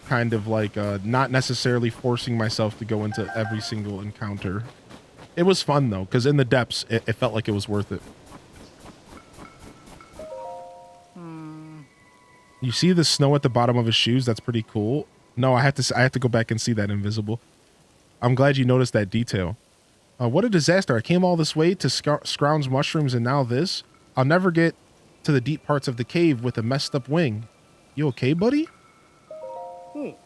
kind of like not necessarily forcing myself to go into every single encounter. It was fun though, because in the depths, it felt like it was worth it. You see the snow at the bottom of his shoes? That's pretty cool. No, I have to go back and see that invisible. I'm glad you noticed that detail. What a disaster. I came all this way to scrounge mushrooms and now this. I'll never get to the deep parts of the cave with a messed up wing. You okay, buddy?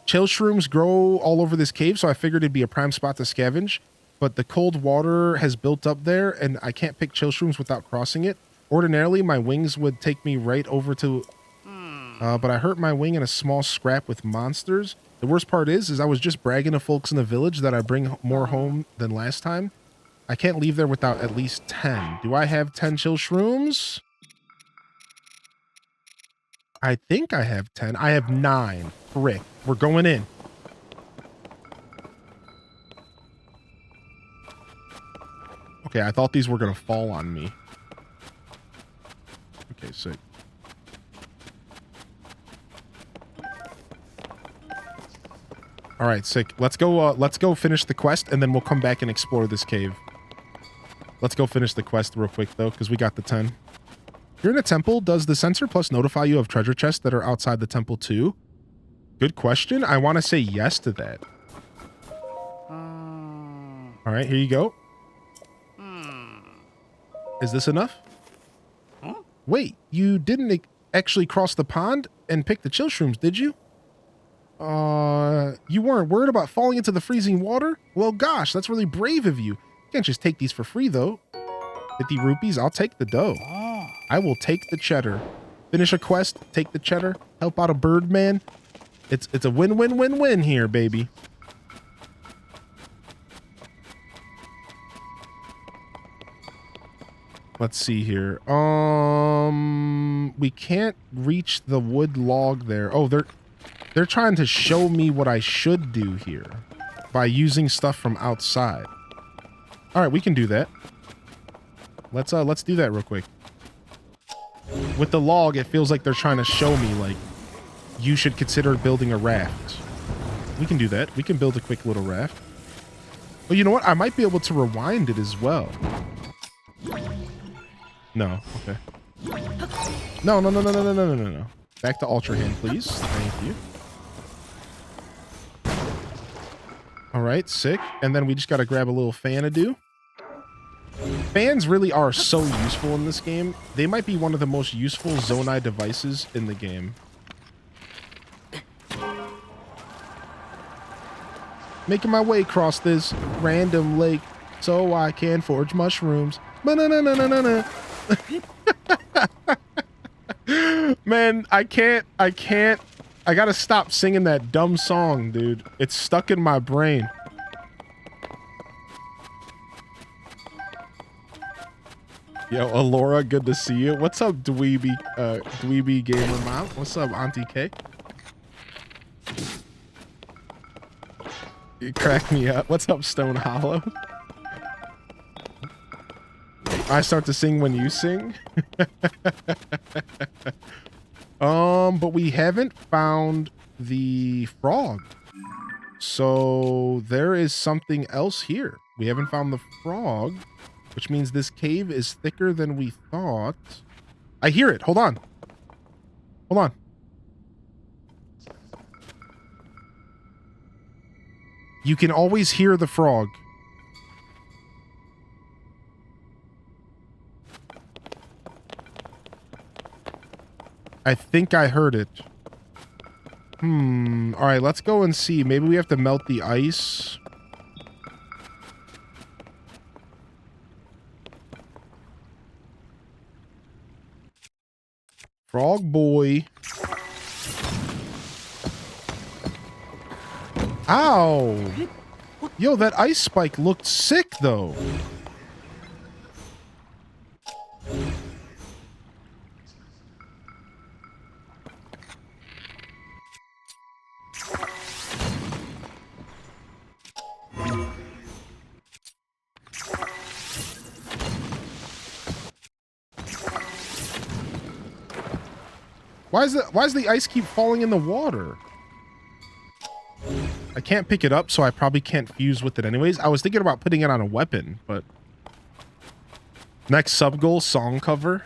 Chill shrooms grow all over this cave, so I figured it'd be a prime spot to scavenge. But the cold water has built up there, and I can't pick chill shrooms without crossing it. Ordinarily, my wings would take me right over to... but I hurt my wing in a small scrap with monsters. The worst part is I was just bragging to folks in the village that I bring more home than last time. I can't leave there without at least 10. Do I have 10 chill shrooms? I think I have 10. I have 9. Frick. We're going in. Okay, I thought these were going to fall on me. Okay, sick. All right, sick. Let's go finish the quest, and then we'll come back and explore this cave. Let's go finish the quest real quick, though, because we got the 10. You're in a temple. Does the sensor plus notify you of treasure chests that are outside the temple, too? Good question. I want to say yes to that. All right, here you go. Is this enough? Huh? Wait, you didn't actually cross the pond and pick the chill shrooms, did you? You weren't worried about falling into the freezing water? Well, gosh, that's really brave of you. You can't just take these for free, though. 50 rupees, I'll take the dough. I will take the cheddar. Finish a quest, take the cheddar, help out a bird man. It's a win-win-win-win here, baby. Let's see here. We can't reach the wood log there. Oh, they're trying to show me what I should do here by using stuff from outside. All right, we can do that. Let's do that real quick. With the log, it feels like they're trying to show me, like, you should consider building a raft. We can do that. We can build a quick little raft. Well, you know what? I might be able to rewind it as well. No. Okay. No. Back to Ultra Hand, please. Thank you. All right, sick. And then we just got to grab a little fan-a-do. Fans really are so useful in this game. They might be one of the most useful Zonai devices in the game. Making my way across this random lake so I can forge mushrooms. Ba-na-na-na-na-na. Man, I can't. I gotta stop singing that dumb song, dude. It's stuck in my brain. Yo, Alora, good to see you. What's up, Dweeby Gamer Mom? What's up, Auntie K? You crack me up. What's up, Stone Hollow? I start to sing when you sing. But we haven't found the frog. So there is something else here. We haven't found the frog, which means this cave is thicker than we thought. I hear it. Hold on. Hold on. You can always hear the frog. I think I heard it. All right, let's go and see. Maybe we have to melt the ice. Frog boy. Ow! Yo, that ice spike looked sick, though. Why does the ice keep falling in the water? I can't pick it up, so I probably can't fuse with it anyways. I was thinking about putting it on a weapon, but... Next sub-goal, song cover.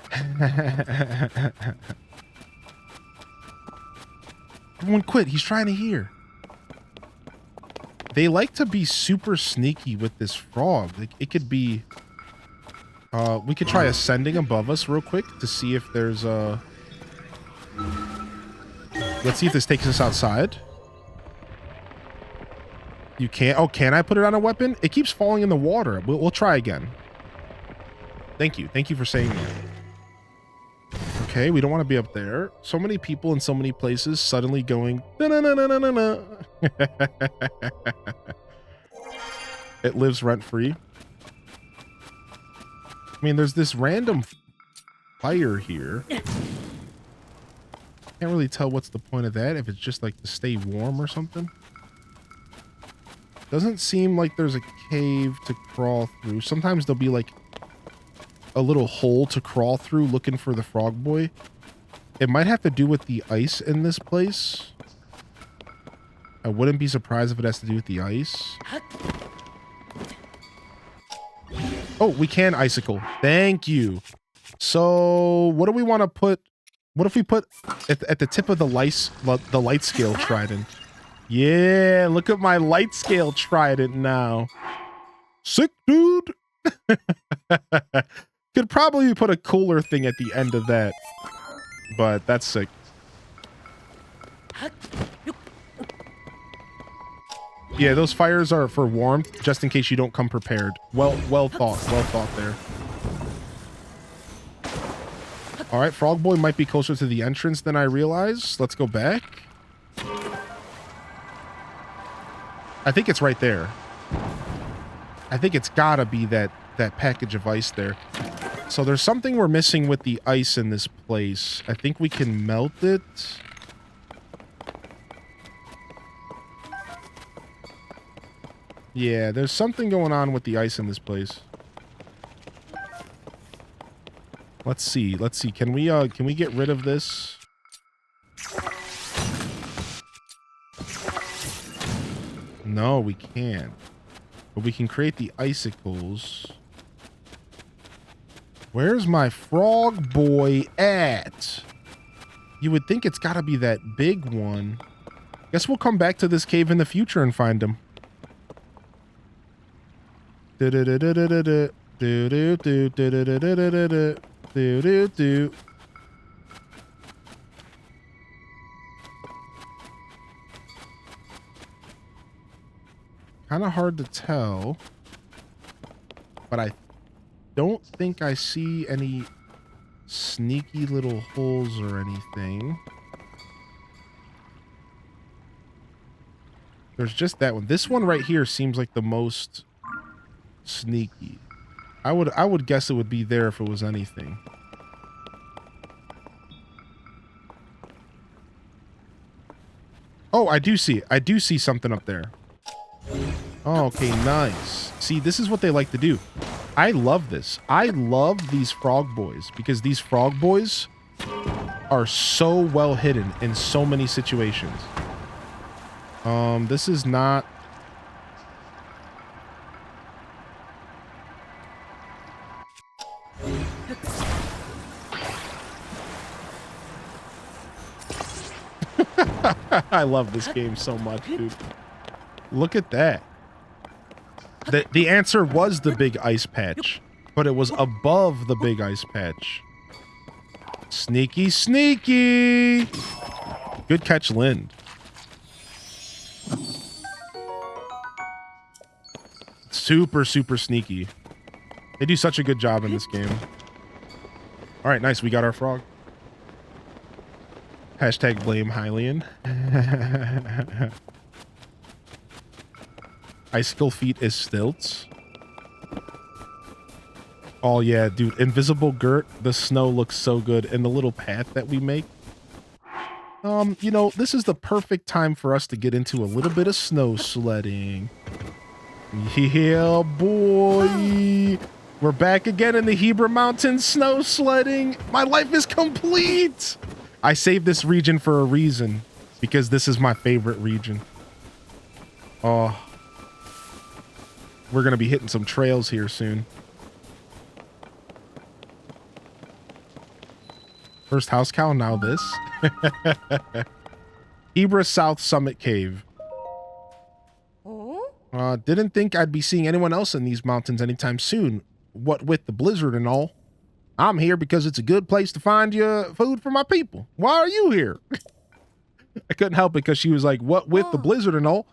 Everyone quit. He's trying to hear. They like to be super sneaky with this frog. Like, it could be... we could try ascending above us real quick to see if there's a... Let's see if this takes us outside. You can't... Oh, can I put it on a weapon? It keeps falling in the water. We'll try again. Thank you. Thank you for saying that. Okay, we don't want to be up there. So many people in so many places suddenly going... "Na-na-na-na-na-na." It lives rent-free. I mean, there's this random fire here. Can't really tell what's the point of that, if it's just like to stay warm or something. Doesn't seem like there's a cave to crawl through. Sometimes there'll be like a little hole to crawl through looking for the frog boy. It might have to do with the ice in this place. I wouldn't be surprised if it has to do with the ice. Oh, we can icicle. Thank you. So what do we want to put? What if we put at the tip of the light scale trident? Yeah, look at my light scale trident now. Sick, dude. Could probably put a cooler thing at the end of that, but that's sick. Yeah, those fires are for warmth, just in case you don't come prepared. Well thought there. All right, Frog Boy might be closer to the entrance than I realized. Let's go back. I think it's right there. I think it's gotta be that package of ice there. So there's something we're missing with the ice in this place. I think we can melt it. Yeah, there's something going on with the ice in this place. Let's see. Let's see. Can we get rid of this? No, we can't. But we can create the icicles. Where's my frog boy at? You would think it's got to be that big one. Guess we'll come back to this cave in the future and find him. Kind of hard to tell, but I don't think I see any sneaky little holes or anything. There's just that one. This one right here seems like the most sneaky. I would guess it would be there if it was anything. Oh, I do see it. I do see something up there. Oh, okay, nice. See, this is what they like to do. I love this. I love these frog boys because these frog boys are so well hidden in so many situations. This is not... I love this game so much, dude. Look at that. The answer was the big ice patch, but it was above the big ice patch. Sneaky, sneaky. Good catch, Lind. Super, super sneaky. They do such a good job in this game. All right, nice. We got our frog. Hashtag blame Hylian. Icicle feet is stilts. Oh yeah, dude. Invisible Gert. The snow looks so good. And the little path that we make. You know, this is the perfect time for us to get into a little bit of snow sledding. Yeah, boy. We're back again in the Hebra Mountains snow sledding. My life is complete. I saved this region for a reason. Because this is my favorite region. Oh, we're going to be hitting some trails here soon. First house cow, now this. Hebra South Summit Cave. Didn't think I'd be seeing anyone else in these mountains anytime soon. What with the blizzard and all. I'm here because it's a good place to find you food for my people. Why are you here? I couldn't help it because she was like, what with the blizzard and all?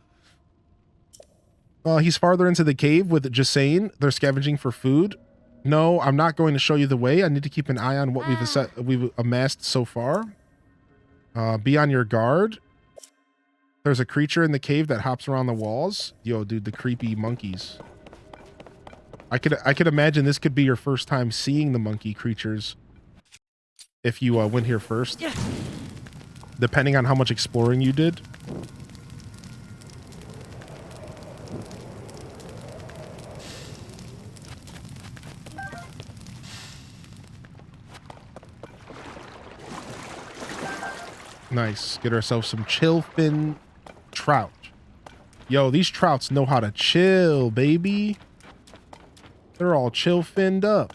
He's farther into the cave with just saying they're scavenging for food. No, I'm not going to show you the way. I need to keep an eye on what we've amassed so far. Be on your guard. There's a creature in the cave that hops around the walls. Yo, dude, the creepy monkeys. I could imagine this could be your first time seeing the monkey creatures if you went here first. Depending on how much exploring you did. Nice. Get ourselves some chill fin trout. Yo, these trouts know how to chill, baby. They're all chill finned up.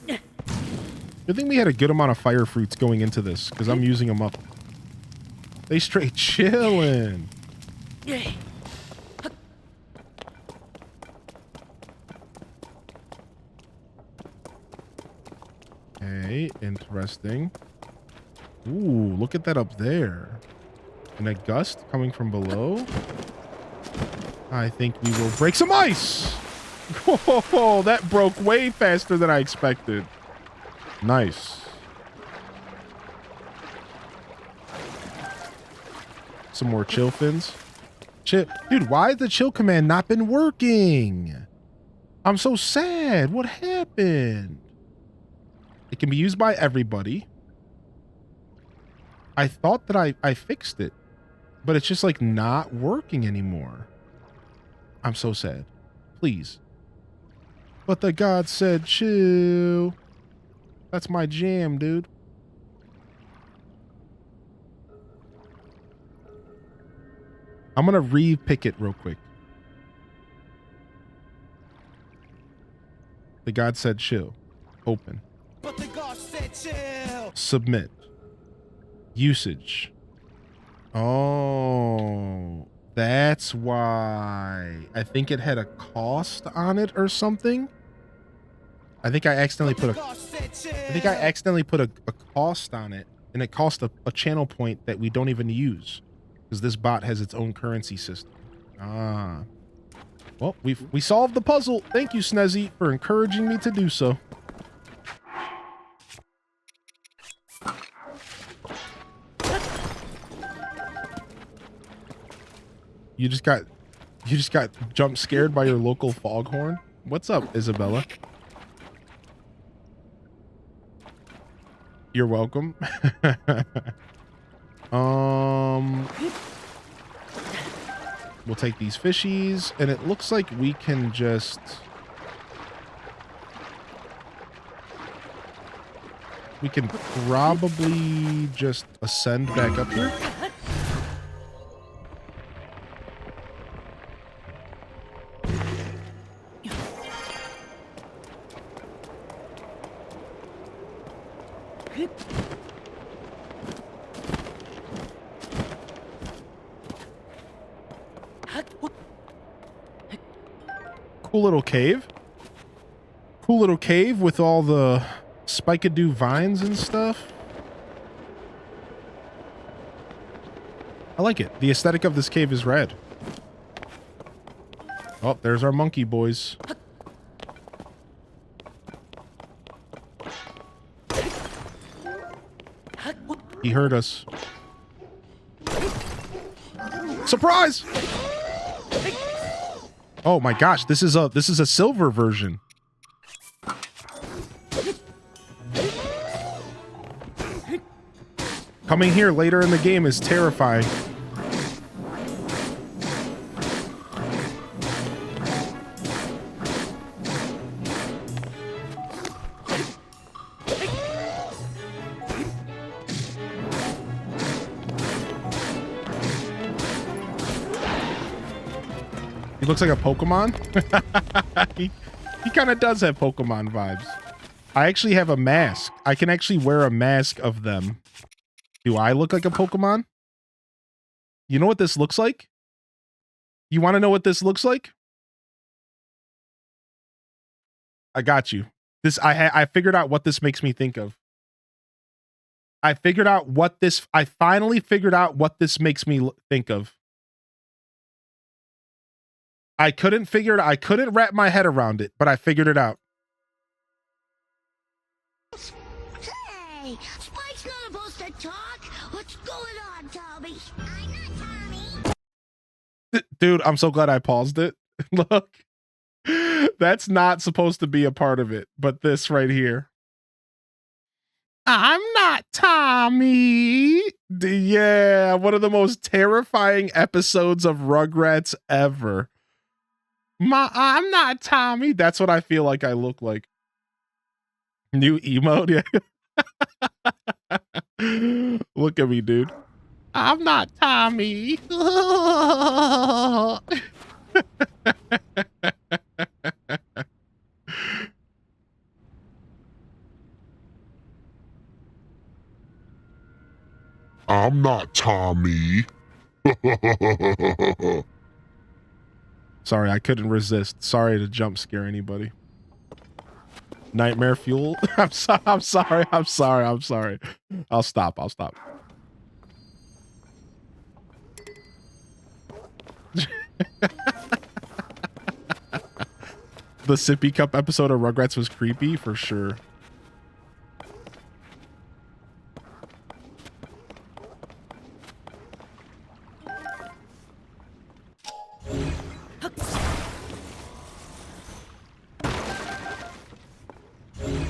Good thing we had a good amount of fire fruits going into this, because I'm using them up. They straight chilling. Okay, interesting. Ooh, look at that up there. And a gust coming from below. I think we will break some ice. Whoa, that broke way faster than I expected. Nice. Some more chill fins. Chill. Dude, why has the chill command not been working? I'm so sad. What happened? It can be used by everybody. I thought that I fixed it, but it's just like not working anymore. I'm so sad. Please. But the god said chill. That's my jam, dude. I'm gonna re-pick it real quick. The god said chill. Open. But the god said chill. Submit. Usage. Oh, that's why. I think it had a cost on it or something. I think I accidentally put a cost on it, and it cost a channel point that we don't even use because this bot has its own currency system. Ah. Well, we solved the puzzle. Thank you, Snezzy, for encouraging me to do so. You just got jump scared by your local foghorn? What's up, Isabella? You're welcome. We'll take these fishies, and it looks like we can just probably just ascend back up here. Cool little cave. Cool little cave with all the spikadoo vines and stuff. I like it. The aesthetic of this cave is rad. Oh, there's our monkey boys. He heard us. Surprise! Oh my gosh, this is a silver version. Coming here later in the game is terrifying. He looks like a Pokemon. he kind of does have Pokemon vibes. I actually have a mask. I can actually wear a mask of them. Do I look like a Pokemon? You know what this looks like? You want to know what this looks like? I got you. I figured out what this makes me think of. I finally figured out what this makes me think of. I couldn't wrap my head around it, but I figured it out. Hey, Spike's not supposed to talk. What's going on, Tommy? I'm not Tommy. Dude, I'm so glad I paused it. Look. That's not supposed to be a part of it, but this right here. I'm not Tommy. Yeah, one of the most terrifying episodes of Rugrats ever. I'm not Tommy. That's what I feel like I look like. New emote, yeah. Look at me, dude. I'm not Tommy. I'm not Tommy. Sorry, I couldn't resist. Sorry to jump scare anybody. Nightmare fuel. I'm sorry. I'll stop. The sippy cup episode of Rugrats was creepy for sure.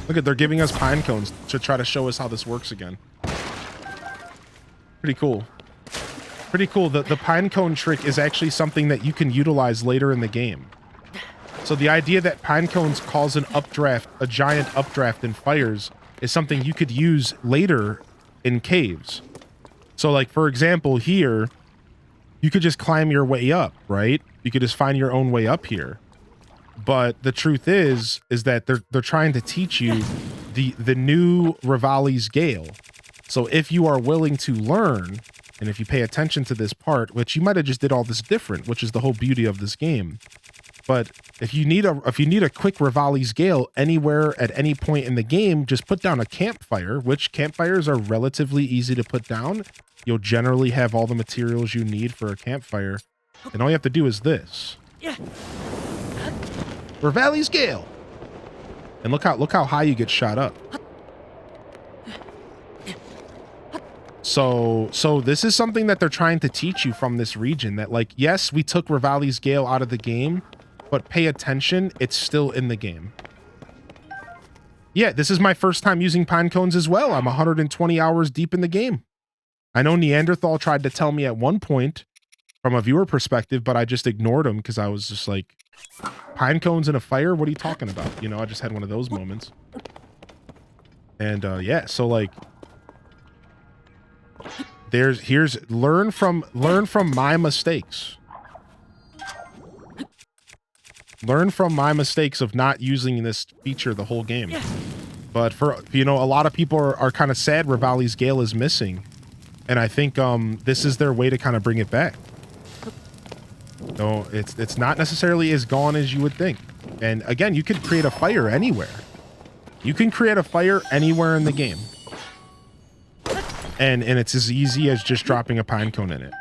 Look at, they're giving us pine cones to try to show us how this works again. Pretty cool. Pretty cool. The pine cone trick is actually something that you can utilize later in the game. So the idea that pine cones cause an updraft, a giant updraft in fires, is something you could use later in caves. So like, for example, here, you could just climb your way up, right? You could just find your own way up here. But the truth is that they're trying to teach you the new Rivali's Gale. So if you are willing to learn, and if you pay attention to this part, which you might have just did all this different, which is the whole beauty of this game. But if you need a quick Rivali's Gale anywhere at any point in the game, just put down a campfire, which campfires are relatively easy to put down. You'll generally have all the materials you need for a campfire. And all you have to do is this. Rivali's Gale. And look how high you get shot up. So this is something that they're trying to teach you from this region, that like, yes, we took Rivali's Gale out of the game, but pay attention, it's still in the game. Yeah, this is my first time using pine cones as well. I'm 120 hours deep in the game. I know Neanderthal tried to tell me at one point from a viewer perspective, but I just ignored him because I was just like, pine cones in a fire? What are you talking about? You know, I just had one of those moments. And yeah, so like, here's learn from my mistakes. Learn from my mistakes of not using this feature the whole game. But for, you know, a lot of people are kind of sad Rivali's Gale is missing. And I think this is their way to kind of bring it back. No, it's not necessarily as gone as you would think. And again, you could create a fire anywhere. You can create a fire anywhere in the game. And it's as easy as just dropping a pine cone in it.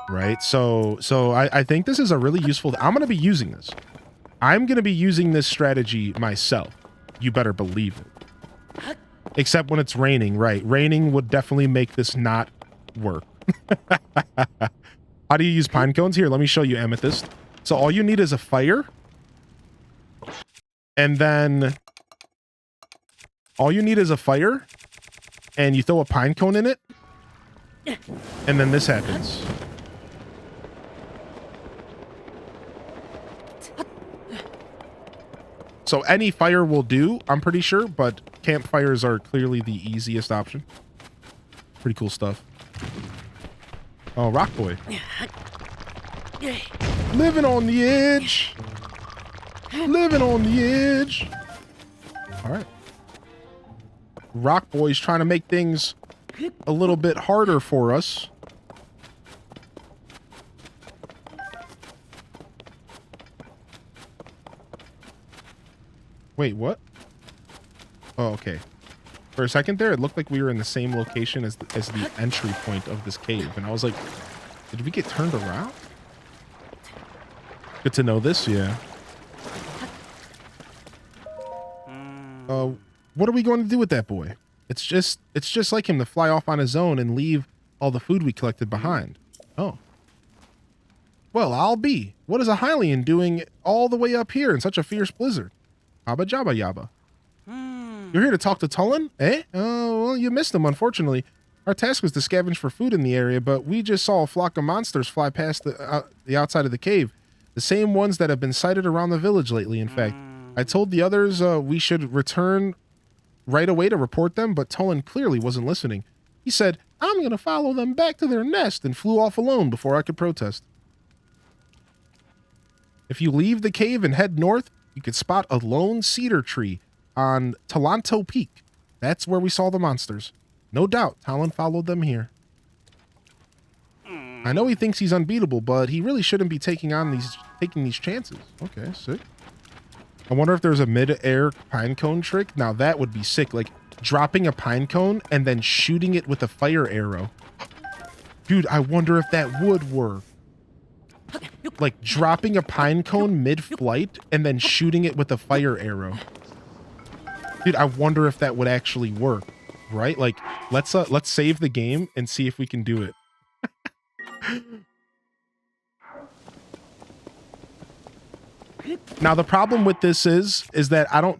Right? So I think this is a really useful... I'm going to be using this. I'm going to be using this strategy myself. You better believe it. Except when it's raining, right? Raining would definitely make this not work. How do you use pine cones? Here, let me show you, Amethyst. So all you need is a fire. And then... all you need is a fire. And you throw a pine cone in it. And then this happens. So any fire will do, I'm pretty sure, but campfires are clearly the easiest option. Pretty cool stuff. Oh, Rock Boy. Living on the edge. Living on the edge. All right. Rock Boy's trying to make things a little bit harder for us. Wait, what? Oh, okay. For a second there, it looked like we were in the same location as the entry point of this cave. And I was like, did we get turned around? Good to know this, yeah. What are we going to do with that boy? It's just like him to fly off on his own and leave all the food we collected behind. Oh. Well, I'll be. What is a Hylian doing all the way up here in such a fierce blizzard? Abba Jabba Yabba. You're here to talk to Tullen? Eh? Oh, well, you missed him, unfortunately. Our task was to scavenge for food in the area, but we just saw a flock of monsters fly past the outside of the cave. The same ones that have been sighted around the village lately, in fact. I told the others we should return right away to report them, but Tullen clearly wasn't listening. He said, I'm going to follow them back to their nest, and flew off alone before I could protest. If you leave the cave and head north, you could spot a lone cedar tree on Talanto Peak. That's where we saw the monsters. No doubt, Talon followed them here. I know he thinks he's unbeatable, but he really shouldn't be taking these chances. Okay, sick. I wonder if there's a mid-air pine cone trick. Now that would be sick. Like dropping a pine cone and then shooting it with a fire arrow. Dude, I wonder if that would work. Like dropping a pine cone mid-flight and then shooting it with a fire arrow. Dude, I wonder if that would actually work. Right? Like, let's save the game and see if we can do it. Now the problem with this is that I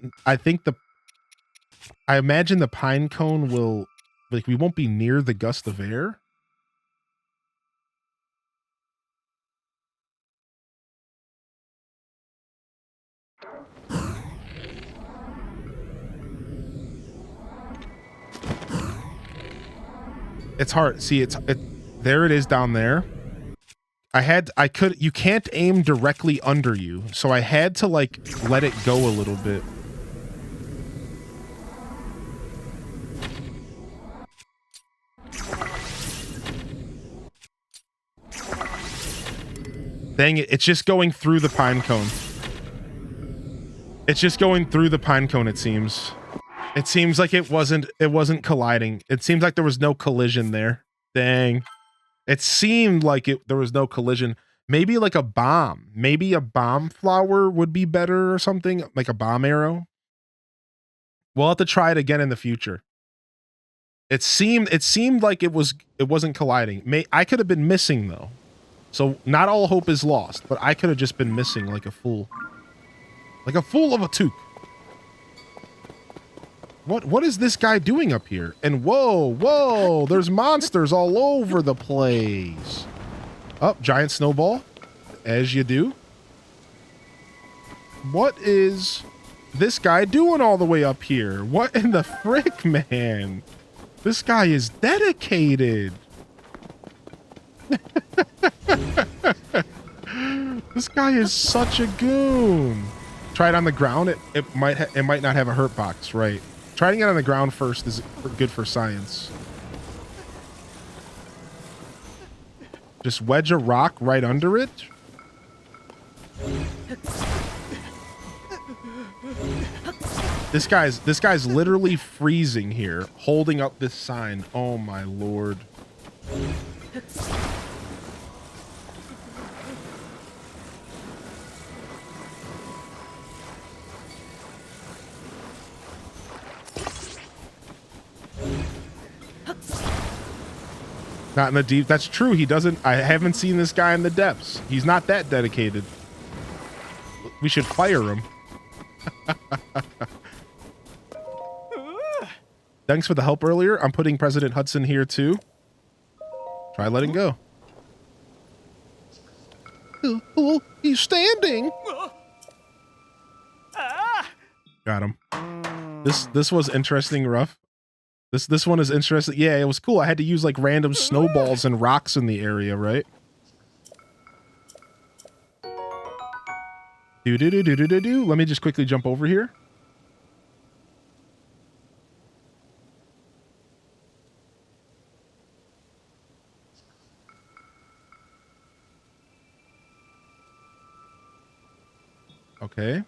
imagine the pine cone will, like, we won't be near the gust of air. It's hard. See, there it is down there. You can't aim directly under you. So I had to like let it go a little bit. Dang it. It's just going through the pine cone. It's just going through the pine cone, it seems. It seems like it wasn't colliding. It seems like there was no collision there. Dang. It seemed like there was no collision. Maybe like a bomb. Maybe a bomb flower would be better or something. Like a bomb arrow. We'll have to try it again in the future. It seemed like it wasn't colliding. I could have been missing though. So not all hope is lost, but I could have just been missing like a fool. Like a fool of a toque. What is this guy doing up here? And whoa, there's monsters all over the place. Oh, giant snowball, as you do. What is this guy doing all the way up here? What in the frick, man? This guy is dedicated. This guy is such a goon. Try it on the ground. It might not have a hurt box, right? Trying it on the ground first is good for science. Just wedge a rock right under it. This guy's literally freezing here, holding up this sign. Oh my lord. Not in the deep. That's true. He doesn't. I haven't seen this guy in the depths. He's not that dedicated. We should fire him. Thanks for the help earlier. I'm putting President Hudson here too. Try letting go. Oh, he's standing. Got him. This was interesting, rough. This one is interesting. Yeah, it was cool. I had to use like random snowballs and rocks in the area, right? Do. Let me just quickly jump over here. Okay.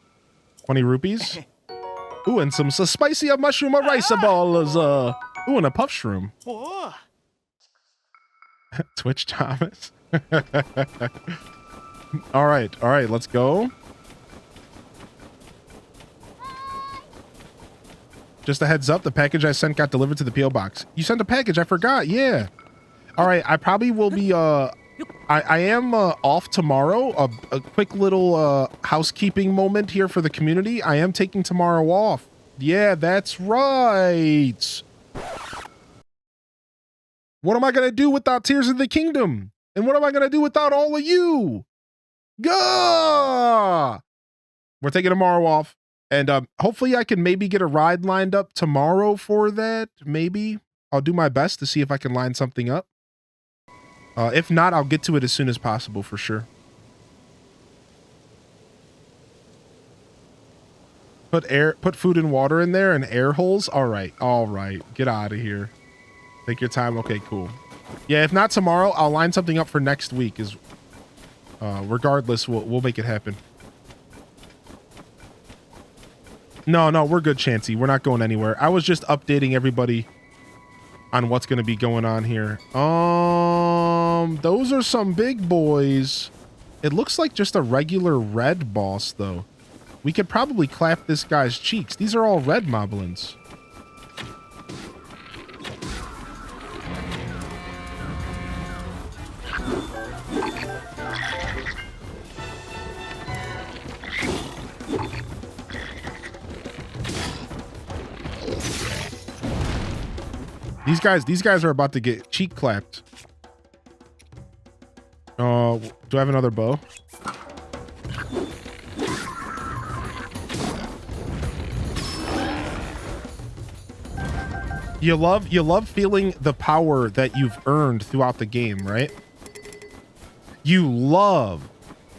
20 rupees. Ooh, and some spicy mushroom rice balls. Ooh, and a puff shroom. Whoa. Twitch Thomas. All right, let's go. Just a heads up, the package I sent got delivered to the P.O. box. You sent a package, I forgot, yeah. All right, I probably will be, I am off tomorrow. A quick little housekeeping moment here for the community. I am taking tomorrow off. Yeah, that's right. What am I going to do without Tears of the Kingdom? And what am I going to do without all of you? Gah! We're taking tomorrow off. And hopefully I can maybe get a ride lined up tomorrow for that. Maybe. I'll do my best to see if I can line something up. If not, I'll get to it as soon as possible for sure. Put food and water in there and air holes. All right. Get out of here. Take your time. Okay, cool. Yeah, if not tomorrow, I'll line something up for next week. Regardless, we'll make it happen. No, we're good, Chansey. We're not going anywhere. I was just updating everybody on what's going to be going on here. Those are some big boys. It looks like just a regular red boss, though. We could probably clap this guy's cheeks. These are all red moblins. These guys are about to get cheek clapped. Do I have another bow? You love feeling the power that you've earned throughout the game, right? You love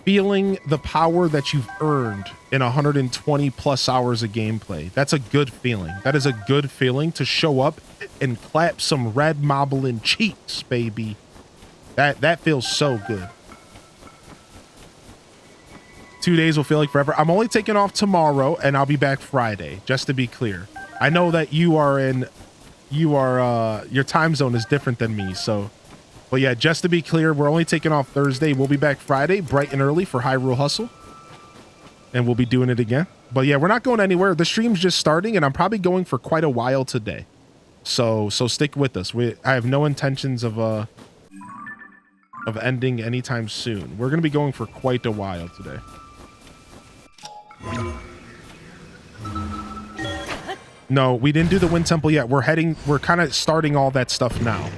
feeling the power that you've earned in 120 plus hours of gameplay. That's a good feeling. That is a good feeling to show up and clap some red moblin cheeks, baby. That feels so good. 2 days will feel like forever. I'm only taking off tomorrow and I'll be back Friday, just to be clear. I know that your time zone is different than me, so. But yeah, just to be clear, we're only taking off Thursday. We'll be back Friday, bright and early for Hyrule Hustle. And we'll be doing it again. But yeah, we're not going anywhere. The stream's just starting and I'm probably going for quite a while today. So stick with us. I have no intentions of ending anytime soon. We're going to be going for quite a while today. No, we didn't do the Wind Temple yet. We're kind of starting all that stuff now.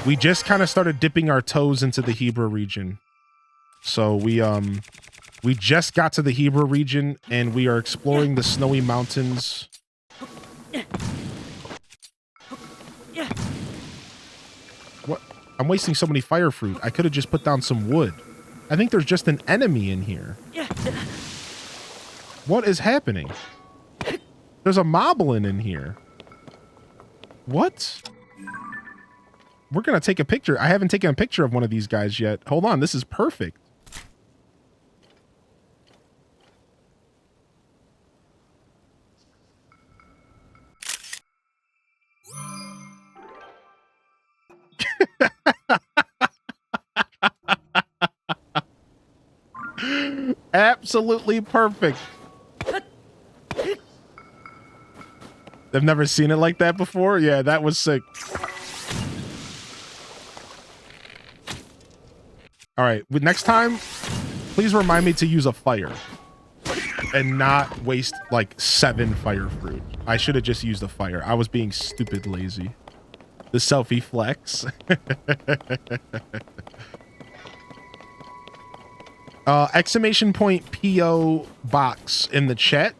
We just kind of started dipping our toes into the Hebra region. So we just got to the Hebra region and we are exploring the snowy mountains. What? I'm wasting so many fire fruit. I could have just put down some wood. I think there's just an enemy in here. What is happening? There's a moblin in here. What? We're going to take a picture. I haven't taken a picture of one of these guys yet. Hold on. This is perfect. Absolutely perfect. I've never seen it like that before. Yeah, that was sick. All right, next time, please remind me to use a fire and not waste like 7 fire fruit. I should have just used a fire. I was being stupid lazy. The selfie flex. Exclamation point PO box in the chat.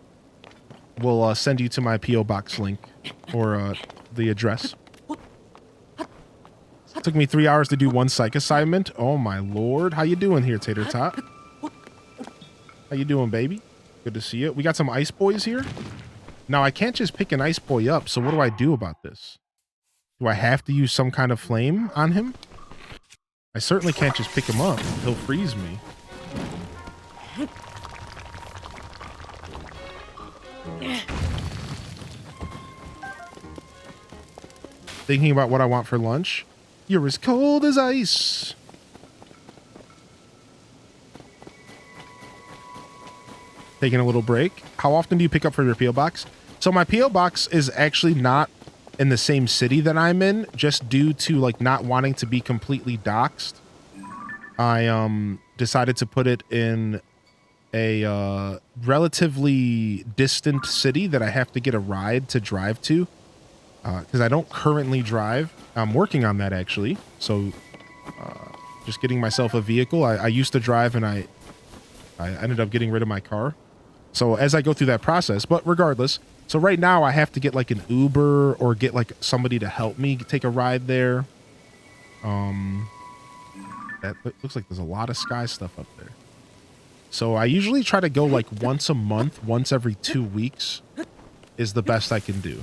We'll send you to my PO box link or the address. It took me 3 hours to do one psych assignment. Oh my lord. How you doing here, Tater Tot? How you doing, baby? Good to see you. We got some ice boys here. Now, I can't just pick an ice boy up, so what do I do about this? Do I have to use some kind of flame on him? I certainly can't just pick him up. He'll freeze me. Thinking about what I want for lunch? You're as cold as ice. Taking a little break. How often do you pick up for your P.O. box? So my P.O. box is actually not in the same city that I'm in, just due to like not wanting to be completely doxxed. I decided to put it in a relatively distant city that I have to get a ride to drive to, because I don't currently drive. I'm working on that actually. So just getting myself a vehicle. I used to drive and I ended up getting rid of my car. So as I go through that process, but regardless, so right now I have to get like an Uber or get like somebody to help me take a ride there. That looks like there's a lot of sky stuff up there. So I usually try to go like once a month, once every 2 weeks is the best I can do.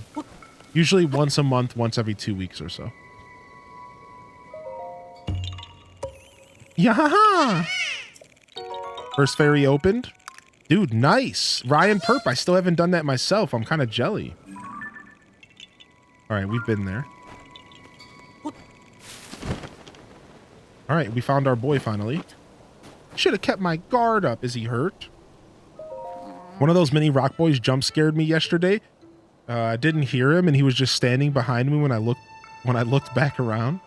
Usually once a month, once every 2 weeks or so. Yeah. First ferry opened. Dude, nice. Ryan Perp. I still haven't done that myself. I'm kind of jelly. All right, we've been there. All right, we found our boy finally. Should have kept my guard up. Is he hurt? One of those mini rock boys jump scared me yesterday. I didn't hear him, and he was just standing behind me when I looked back around.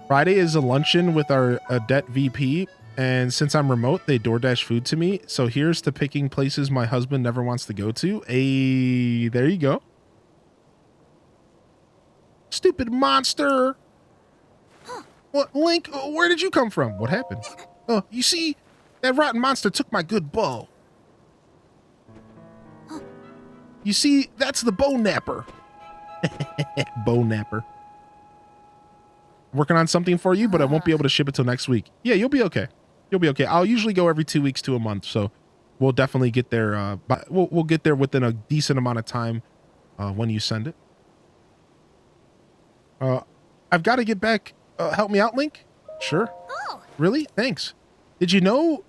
Friday is a luncheon with our debt VP. And since I'm remote, they DoorDash food to me. So here's to picking places my husband never wants to go to. Hey, there you go. Stupid monster. What, Link, where did you come from? What happened? Oh, you see, that rotten monster took my good bow. You see, that's the bow napper. Bow napper. Working on something for you, but I won't be able to ship it till next week. Yeah, you'll be okay. You'll be okay. I'll usually go every 2 weeks to a month, so we'll definitely get there. We'll get there within a decent amount of time when you send it. I've got to get back. Help me out, Link? Sure. Oh. Really? Thanks. Did you know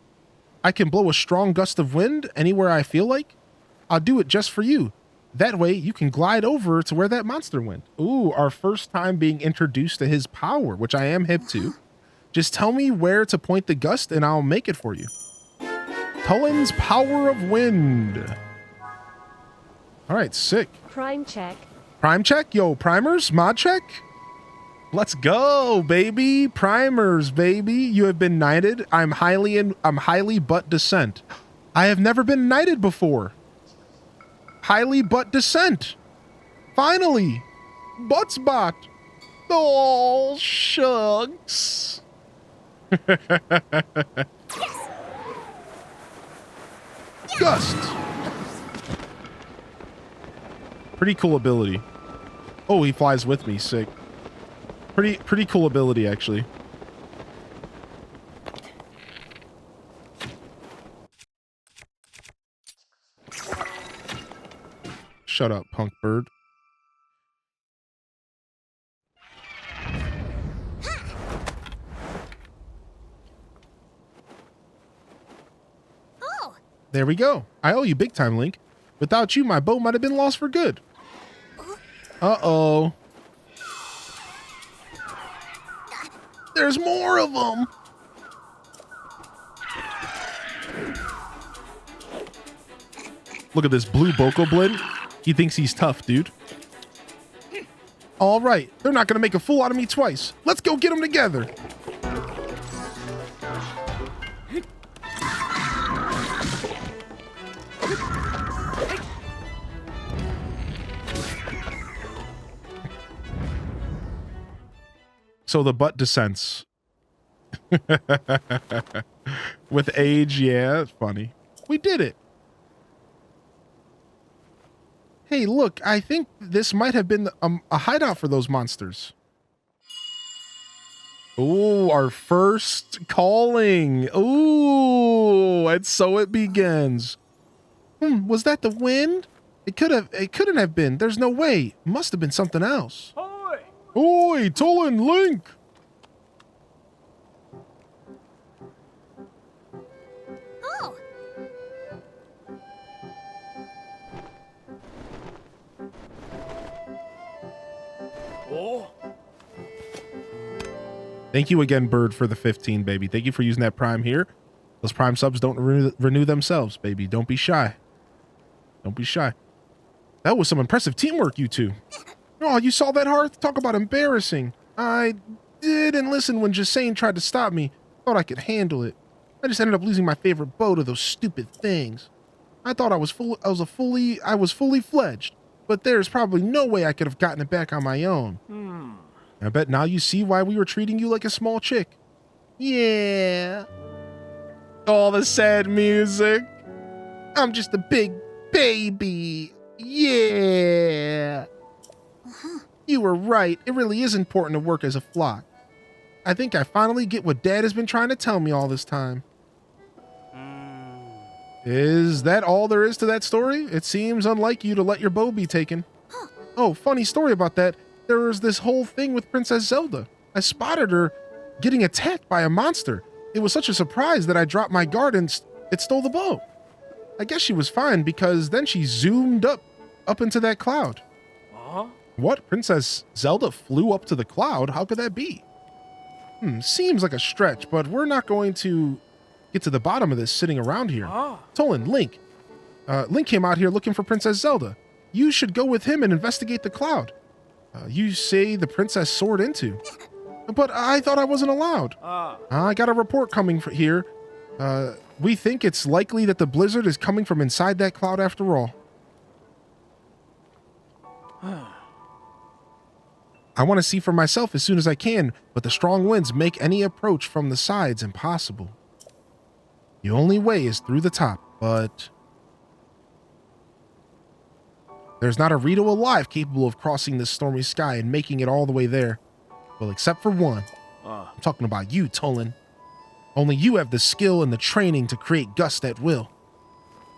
I can blow a strong gust of wind anywhere I feel like? I'll do it just for you. That way you can glide over to where that monster went. Ooh, our first time being introduced to his power, which I am hip to. Just tell me where to point the gust and I'll make it for you. Tullen's Power of Wind. All right, sick. Prime check. Prime check? Yo, primers? Mod check? Let's go, baby. Primers, baby. You have been knighted. I'm highly butt descent. I have never been knighted before. Highly butt descent. Finally. Buttsbot. Oh, shucks. Gust. Pretty cool ability. Oh, he flies with me. Sick. Pretty cool ability, actually. Shut up, punk bird. Oh. There we go. I owe you big time, Link. Without you, my bow might have been lost for good. Uh-oh. There's more of them. Look at this blue Bokoblin. He thinks he's tough, dude. All right. They're not going to make a fool out of me twice. Let's go get them together. So the butt descents. With age, yeah, it's funny. We did it. Hey, look, I think this might have been a hideout for those monsters. Ooh, our first calling. Ooh, and so it begins. Was that the wind? It couldn't have been. There's no way. Must have been something else. Oi! Oi, Tolan, Link. Oh, Oh! Thank you again, Bird, for the 15, baby. Thank you for using that Prime here. Those Prime subs don't renew themselves, baby. Don't be shy. Don't be shy. That was some impressive teamwork, you two. Oh, you saw that, Hearth? Talk about embarrassing. I didn't listen when Jasane tried to stop me. Thought I could handle it. I just ended up losing my favorite bow to those stupid things. I thought I was fully fledged, but there's probably no way I could have gotten it back on my own. I bet now you see why we were treating you like a small chick. Yeah. All the sad music. I'm just a big baby. Yeah. You were right. It really is important to work as a flock. I think I finally get what Dad has been trying to tell me all this time. Is that all there is to that story? It seems unlike you to let your bow be taken. Oh, funny story about that. There was this whole thing with Princess Zelda. I spotted her getting attacked by a monster. It was such a surprise that I dropped my guard and it stole the bow. I guess she was fine because then she zoomed up into that cloud. What? Princess Zelda flew up to the cloud? How could that be? Seems like a stretch, but we're not going to get to the bottom of this sitting around here. Tolan, Link. Link came out here looking for Princess Zelda. You should go with him and investigate the cloud. You say the princess soared into. But I thought I wasn't allowed. I got a report coming here. We think it's likely that the blizzard is coming from inside that cloud after all. I want to see for myself as soon as I can, but the strong winds make any approach from the sides impossible. The only way is through the top, but there's not a Rito alive capable of crossing this stormy sky and making it all the way there. Well, except for one. I'm talking about you, Tolan. Only you have the skill and the training to create gusts at will.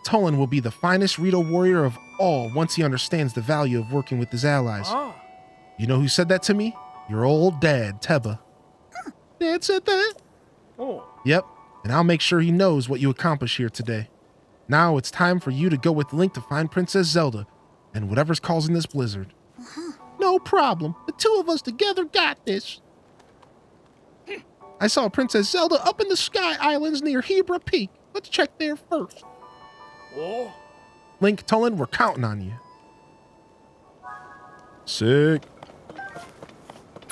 Tolan will be the finest Rito warrior of all once he understands the value of working with his allies. You know who said that to me? Your old dad, Teba. Dad said that? Yep, and I'll make sure he knows what you accomplish here today. Now it's time for you to go with Link to find Princess Zelda and whatever's causing this blizzard. No problem. The two of us together got this. I saw Princess Zelda up in the Sky Islands near Hebra Peak. Let's check there first. Link, Tolan, we're counting on you. Sick.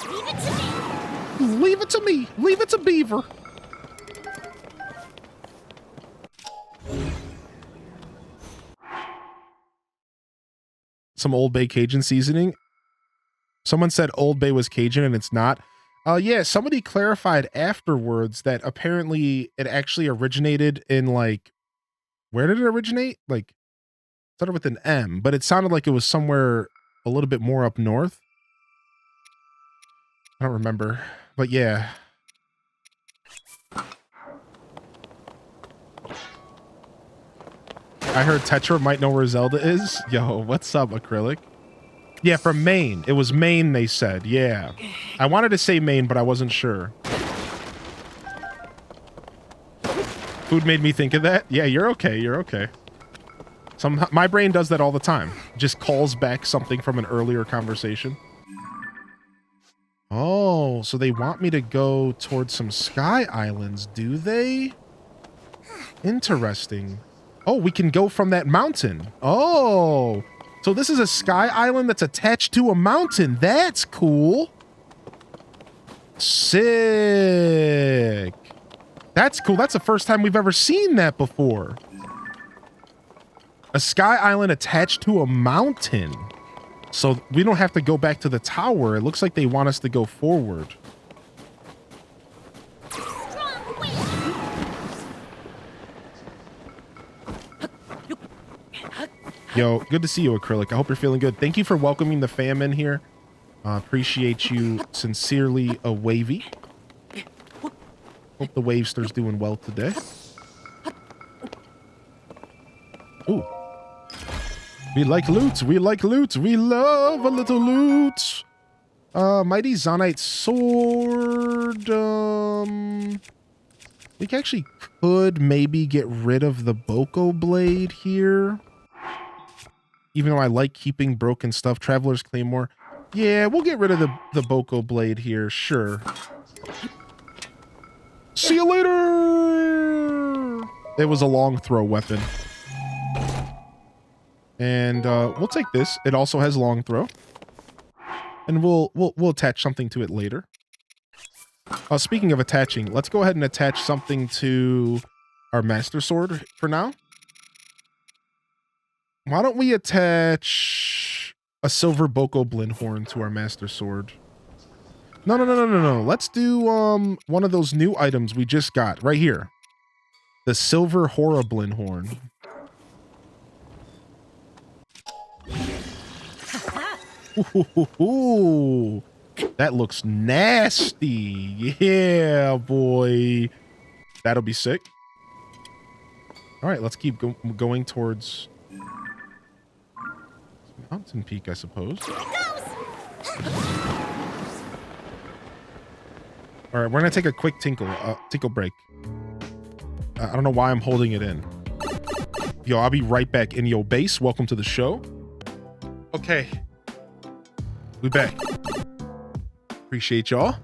leave it to me. Leave it to me. Leave it to Beaver. Some Old Bay Cajun seasoning. Someone said Old Bay was Cajun and it's not. Yeah, somebody clarified afterwards that apparently it actually originated in like, where did it originate? Like, started with an M, but it sounded like it was somewhere a little bit more up north. I don't remember, but yeah. I heard Tetra might know where Zelda is. Yo, what's up, Acrylic? Yeah, from Maine. It was Maine, they said. Yeah. I wanted to say Maine, but I wasn't sure. Food made me think of that. Yeah, you're okay. You're okay. My brain does that all the time. Just calls back something from an earlier conversation. Oh, so they want me to go towards some Sky Islands, do they? Interesting. Oh, we can go from that mountain. Oh, so this is a Sky Island that's attached to a mountain. That's cool. Sick. That's cool. That's the first time we've ever seen that before. A Sky Island attached to a mountain. So we don't have to go back to the tower. It looks like they want us to go forward. Yo, good to see you, Acrylic. I hope you're feeling good. Thank you for welcoming the fam in here. Appreciate you sincerely, a Wavy. Hope the Wavester's doing well today. Ooh. We like loot. We like loot. We love a little loot. Mighty Zonite sword. We actually could maybe get rid of the Boko blade here. Even though I like keeping broken stuff. Traveler's Claymore. Yeah, we'll get rid of the Boko blade here. Sure. See you later. It was a long throw weapon. And we'll take this. It also has long throw. And we'll attach something to it later. Speaking of attaching, let's go ahead and attach something to our Master Sword for now. Why don't we attach a silver Boko Blindhorn to our Master Sword? No. Let's do one of those new items we just got right here. The silver Horror Blindhorn. Ooh, that looks nasty. Yeah, boy. That'll be sick. All right, let's keep going towards Mountain Peak, I suppose. All right, we're gonna take a quick tinkle break. I don't know why I'm holding it in. Yo, I'll be right back in your base. Welcome to the show. Okay. We back. Appreciate y'all.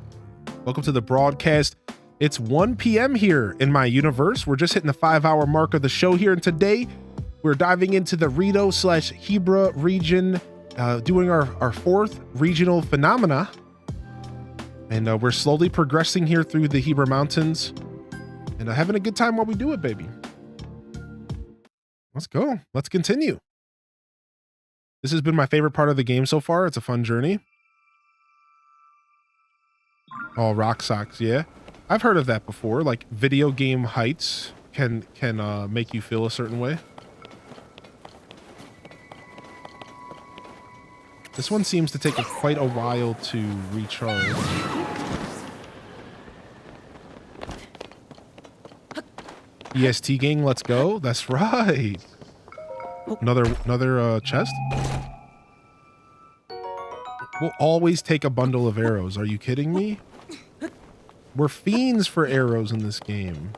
Welcome to the broadcast. It's 1 p.m. here in my universe. We're just hitting the 5-hour mark of the show here. And today we're diving into the Rito / Hebra region, doing our fourth regional phenomena. And we're slowly progressing here through the Hebra Mountains and having a good time while we do it, baby. Let's go. Let's continue. This has been my favorite part of the game so far. It's a fun journey. Oh, rock socks, yeah. I've heard of that before. Like video game heights can make you feel a certain way. This one seems to take quite a while to recharge. EST gang, let's go. That's right. Another chest. We'll always take a bundle of arrows. Are you kidding me? We're fiends for arrows in this game.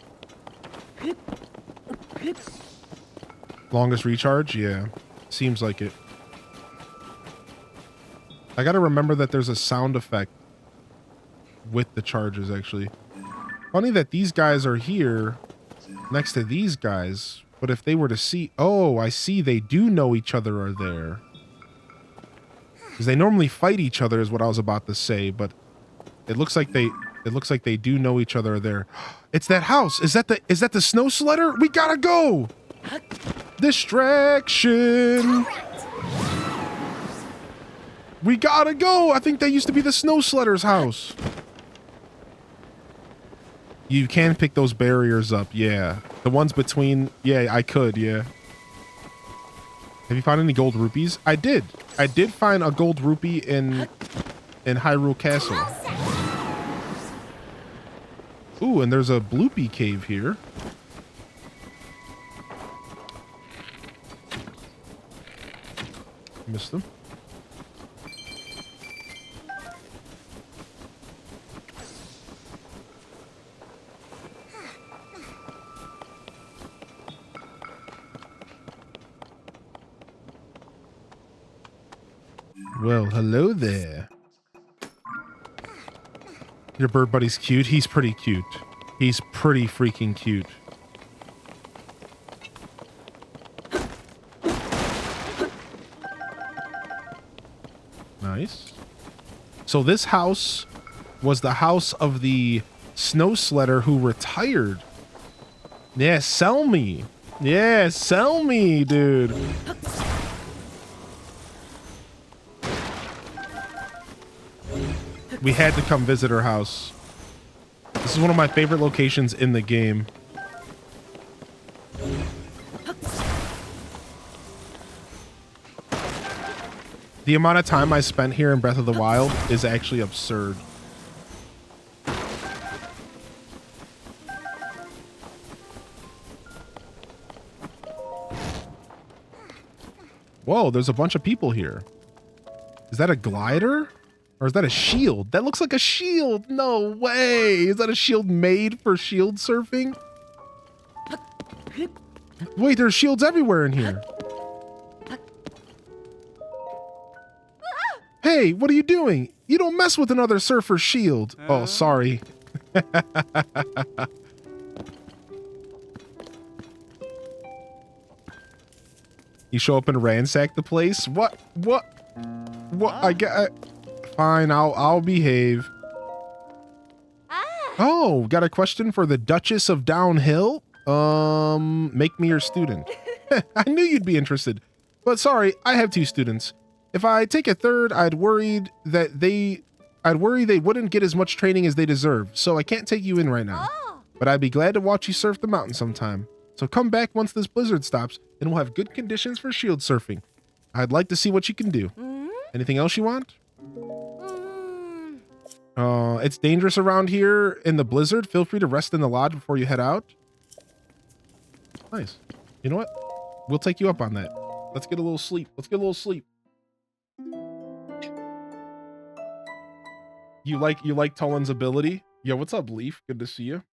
Longest recharge? Yeah. Seems like it. I gotta remember that there's a sound effect with the charges, actually. Funny that these guys are here next to these guys, but if they were to see... Oh, I see. They do know each other are there. Because they normally fight each other is what I was about to say, but it looks like they do know each other are there. It's that house. Is that the snow sledder? We gotta go. Distraction. We gotta go. I think that used to be the snow sledder's house. You can pick those barriers up. Yeah. The ones between. Yeah, I could. Yeah. Have you found any gold rupees? I did. I did find a gold rupee in Hyrule Castle. Ooh, and there's a bloopy cave here. Missed them. Well, hello there. Your bird buddy's cute. He's pretty cute. He's pretty freaking cute. Nice. So this house was the house of the snow sledder who retired. Yeah, sell me. Yeah, sell me, dude. We had to come visit her house. This is one of my favorite locations in the game. The amount of time I spent here in Breath of the Wild is actually absurd. Whoa, there's a bunch of people here. Is that a glider? Or is that a shield? That looks like a shield. No way. Is that a shield made for shield surfing? Wait, there's shields everywhere in here. Hey, what are you doing? You don't mess with another surfer's shield. Oh, sorry. You show up and ransack the place? What? I get. Fine, I'll behave. Oh, got a question for the Duchess of Downhill? Make me your student. I knew you'd be interested. But sorry, I have 2 students. If I take a third, I'd worry they wouldn't get as much training as they deserve. So I can't take you in right now. But I'd be glad to watch you surf the mountain sometime. So come back once this blizzard stops, and we'll have good conditions for shield surfing. I'd like to see what you can do. Anything else you want? It's dangerous around here in the blizzard. Feel free to rest in the lodge before you head out. Nice. You know what? We'll take you up on that. Let's get a little sleep. You like Tullen's ability? Yo, what's up, Leaf? Good to see you.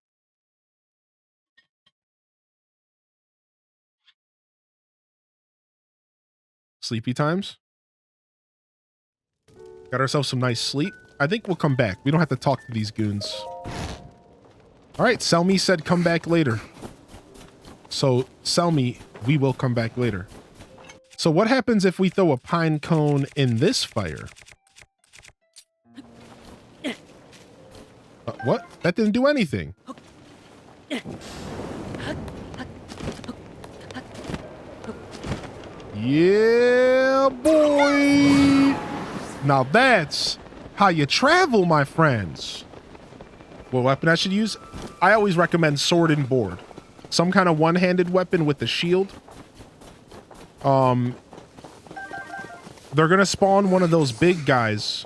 Sleepy times. Got ourselves some nice sleep. I think we'll come back. We don't have to talk to these goons. All right, Selmy said come back later. So, Selmy, we will come back later. So what happens if we throw a pine cone in this fire? What? That didn't do anything. Yeah, boy. Now that's how you travel, my friends. What weapon I should use? I always recommend sword and board. Some kind of one-handed weapon with the shield. They're gonna spawn one of those big guys.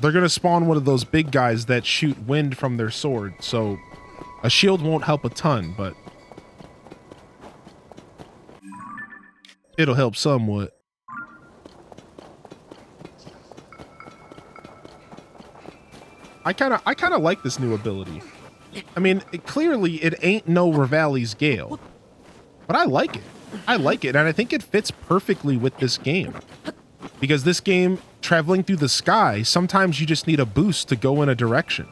They're gonna spawn one of those big guys that shoot wind from their sword. So a shield won't help a ton, but it'll help somewhat. I kind of like this new ability. I mean, clearly it ain't no Revali's Gale, but I like it. I like it, and I think it fits perfectly with this game. Because this game, traveling through the sky, sometimes you just need a boost to go in a direction.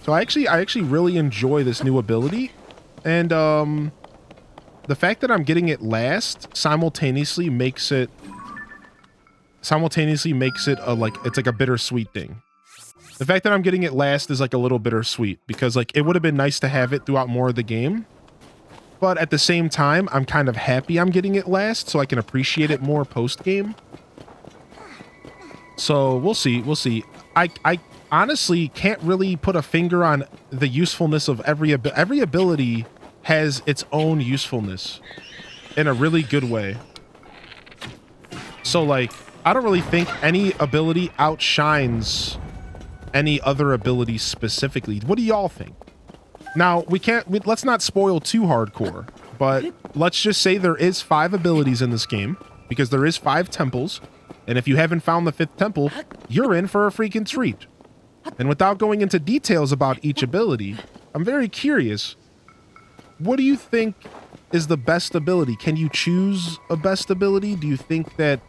So I actually really enjoy this new ability, and the fact that I'm getting it last simultaneously makes it it's like a bittersweet thing. The fact that I'm getting it last is like a little bittersweet because like it would have been nice to have it throughout more of the game. But at the same time, I'm kind of happy I'm getting it last so I can appreciate it more post-game. So we'll see. I honestly can't really put a finger on the usefulness of every ability has its own usefulness in a really good way. So like, I don't really think any ability outshines any other ability specifically. What do y'all think? Now, let's not spoil too hardcore, but let's just say there is 5 abilities in this game because there is 5 temples. And if you haven't found the 5th temple, you're in for a freaking treat. And without going into details about each ability, I'm very curious. What do you think is the best ability? Can you choose a best ability? Do you think that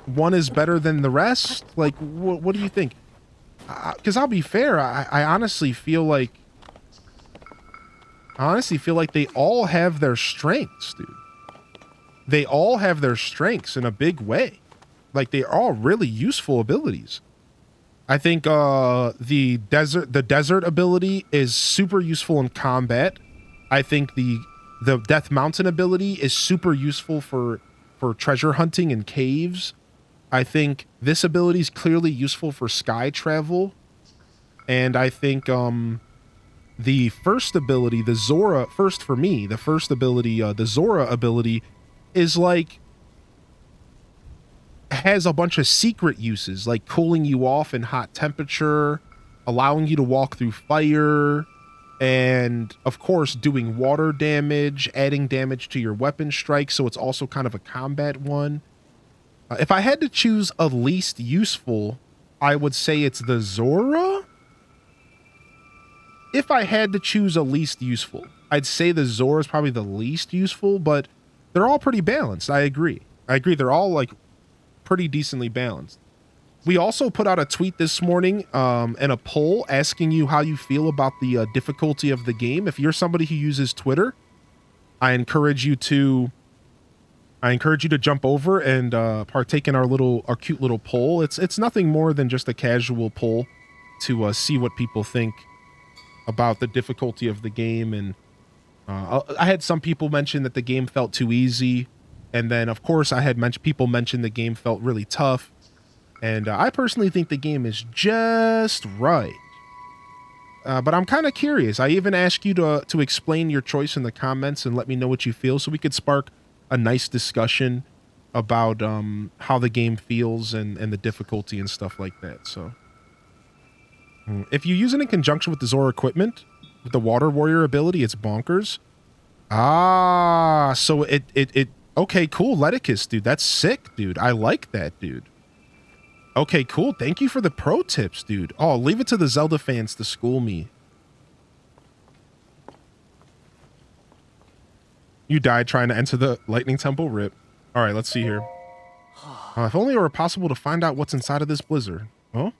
one is better than the rest? Like, what do you think? Because I'll be fair, I honestly feel like they all have their strengths, dude. They all have their strengths in a big way. Like, they're all really useful abilities. I think the desert ability is super useful in combat. I think the Death Mountain ability is super useful for treasure hunting in caves. I think this ability is clearly useful for sky travel. And I think the first ability, the Zora ability is like, has a bunch of secret uses, like cooling you off in hot temperature, allowing you to walk through fire, and of course doing water damage, adding damage to your weapon strike, so it's also kind of a combat one. If I had to choose a least useful, I would say it's the Zora. If I had to choose a least useful, I'd say the Zora is probably the least useful, but they're all pretty balanced. I agree. They're all like pretty decently balanced. We also put out a tweet this morning and a poll asking you how you feel about the difficulty of the game. If you're somebody who uses Twitter, I encourage you to jump over and partake in our cute little poll. It's nothing more than just a casual poll to see what people think about the difficulty of the game. And I had some people mention that the game felt too easy, and then of course I had people mention the game felt really tough. And I personally think the game is just right. But I'm kind of curious. I even asked you to explain your choice in the comments and let me know what you feel, so we could spark a nice discussion about how the game feels and the difficulty and stuff like that. So if you use it in conjunction with the Zora equipment, with the Water Warrior ability, it's bonkers. Ah, so it okay, cool, Leticus, dude. That's sick, dude. I like that, dude. Okay, cool. Thank you for the pro tips, dude. Oh, leave it to the Zelda fans to school me. You died trying to enter the Lightning Temple? Rip. All right, let's see here. If only it were possible to find out what's inside of this blizzard. Huh?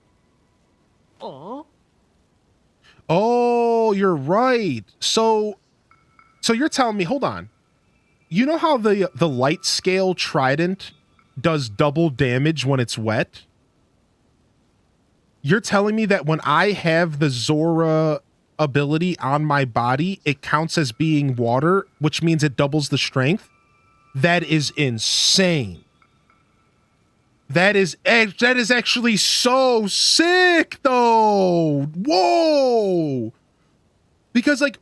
Oh, you're right. So you're telling me, hold on. You know how the light scale trident does double damage when it's wet? You're telling me that when I have the Zora ability on my body, it counts as being water, which means it doubles the strength? That is insane. That is actually so sick, though. Whoa. Because, like,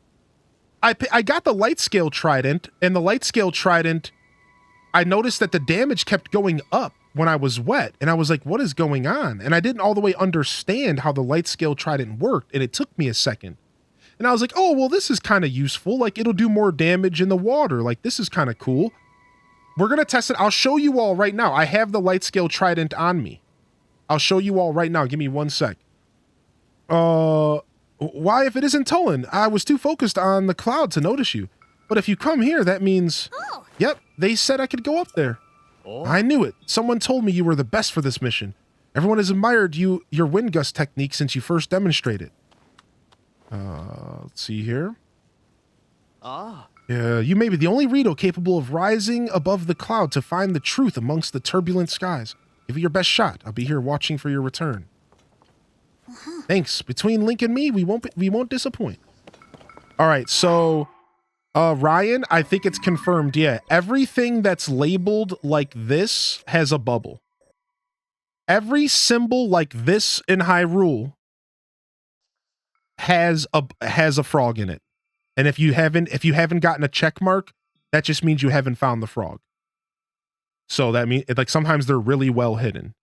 I got the light scale trident, and the light scale trident, I noticed that the damage kept going up when I was wet, and I was like, what is going on? And I didn't all the way understand how the light scale trident worked, and it took me a second. And I was like, oh, well, this is kind of useful. Like, it'll do more damage in the water. Like, this is kind of cool. We're going to test it. I'll show you all right now. I have the light scale trident on me. I'll show you all right now. Give me 1 sec. Why if it isn't Tolan? I was too focused on the cloud to notice you. But if you come here, that means... Oh. Yep, they said I could go up there. Oh. I knew it. Someone told me you were the best for this mission. Everyone has admired your wind gust technique since you first demonstrated. Let's see here. You may be the only Rito capable of rising above the cloud to find the truth amongst the turbulent skies. Give it your best shot. I'll be here watching for your return. Thanks. Between Link and me, we won't disappoint. All right, so Ryan, I think it's confirmed. Yeah, everything that's labeled like this has a bubble. Every symbol like this in Hyrule has a frog in it. And if you haven't gotten a check mark, that just means you haven't found the frog. So that means, like, sometimes they're really well hidden.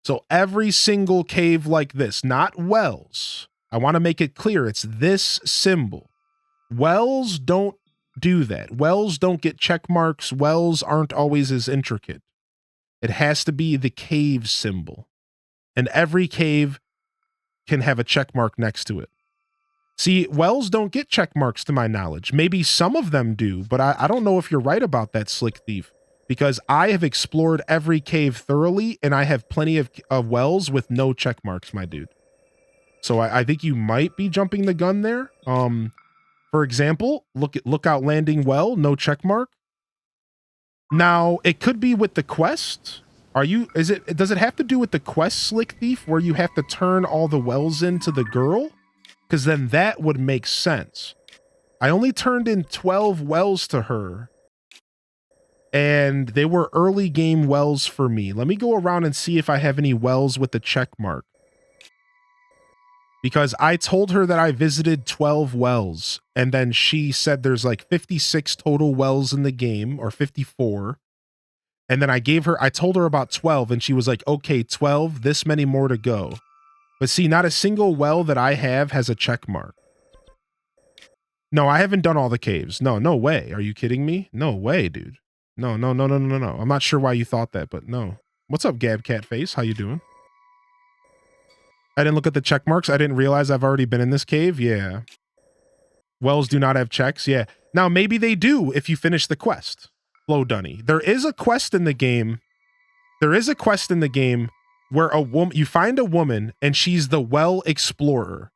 So every single cave like this, not wells. I want to make it clear, it's this symbol. Wells don't do that. Wells don't get check marks. Wells aren't always as intricate. It has to be the cave symbol. And every cave can have a check mark next to it. See, wells don't get check marks to my knowledge. Maybe some of them do, but I don't know if you're right about that, Slick Thief, because I have explored every cave thoroughly, and I have plenty of wells with no check marks, my dude. So I think you might be jumping the gun there. For example, Lookout Landing well, no check mark. Now, it could be with the quest. Does it have to do with the quest, Slick Thief, where you have to turn all the wells into the girl? Because then that would make sense. I only turned in 12 wells to her, and they were early game wells for me. Let me go around and see if I have any wells with the check mark. Because I told her that I visited 12 wells, and then she said there's like 56 total wells in the game, or 54. And then I told her about 12, and she was like, okay, 12, this many more to go. But see, not a single well that I have has a check mark. No, I haven't done all the caves. No, no way. Are you kidding me? No way, dude. No, no, no, no, no, no, no. I'm not sure why you thought that, but no. What's up, Gab Catface? How you doing? I didn't look at the check marks. I didn't realize I've already been in this cave. Yeah. Wells do not have checks. Yeah. Now, maybe they do if you finish the quest. Flo Dunny. There is a quest in the game. There is a quest in the game where a woman, you find a woman and she's the well explorer.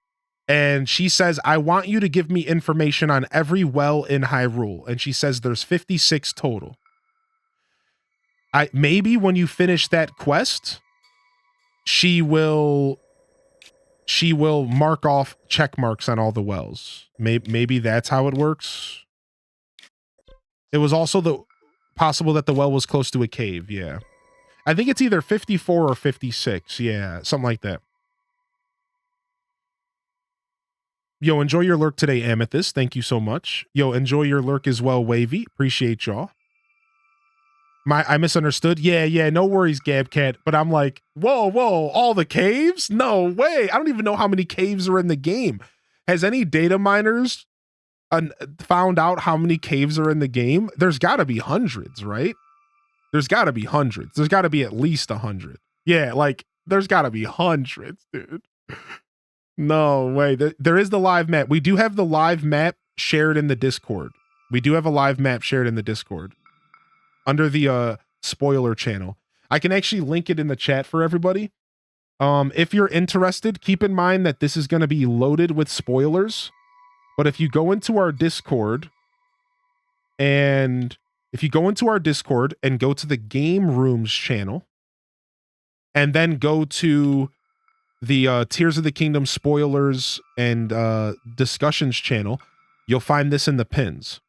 And she says, I want you to give me information on every well in Hyrule. And she says there's 56 total. Maybe when you finish that quest, she will mark off check marks on all the wells. Maybe that's how it works. It was also possible that the well was close to a cave. Yeah. I think it's either 54 or 56. Yeah, something like that. Yo, enjoy your lurk today, Amethyst. Thank you so much. Yo, enjoy your lurk as well, Wavy. Appreciate y'all. I misunderstood. Yeah, no worries, Gabcat. But I'm like, whoa, all the caves? No way. I don't even know how many caves are in the game. Has any data miners found out how many caves are in the game? There's got to be hundreds, right? There's got to be hundreds. There's got to be at least 100. Yeah, like, there's got to be hundreds, dude. No way. There is the live map. We do have the live map shared in the Discord. We do have a live map shared in the Discord under the spoiler channel. I can actually link it in the chat for everybody. If you're interested, keep in mind that this is going to be loaded with spoilers. But if you go into our Discord and go to the Game Rooms channel and then go to the Tears of the Kingdom spoilers and discussions channel, you'll find this in the pins.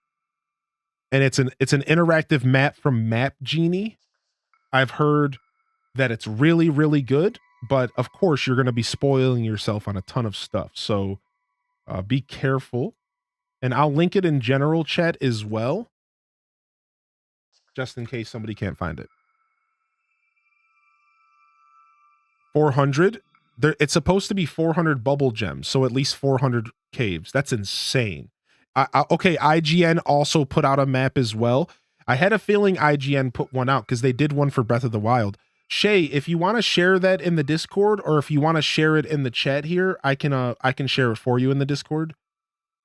And it's an interactive map from Map Genie. I've heard that it's really, really good, but of course you're going to be spoiling yourself on a ton of stuff. So be careful. And I'll link it in general chat as well, just in case somebody can't find it. 400. It's supposed to be 400 bubble gems, so at least 400 caves. That's insane. Okay, IGN also put out a map as well. I had a feeling IGN put one out because they did one for Breath of the Wild. Shay, if you want to share that in the Discord, or if you want to share it in the chat here, I can share it for you in the Discord.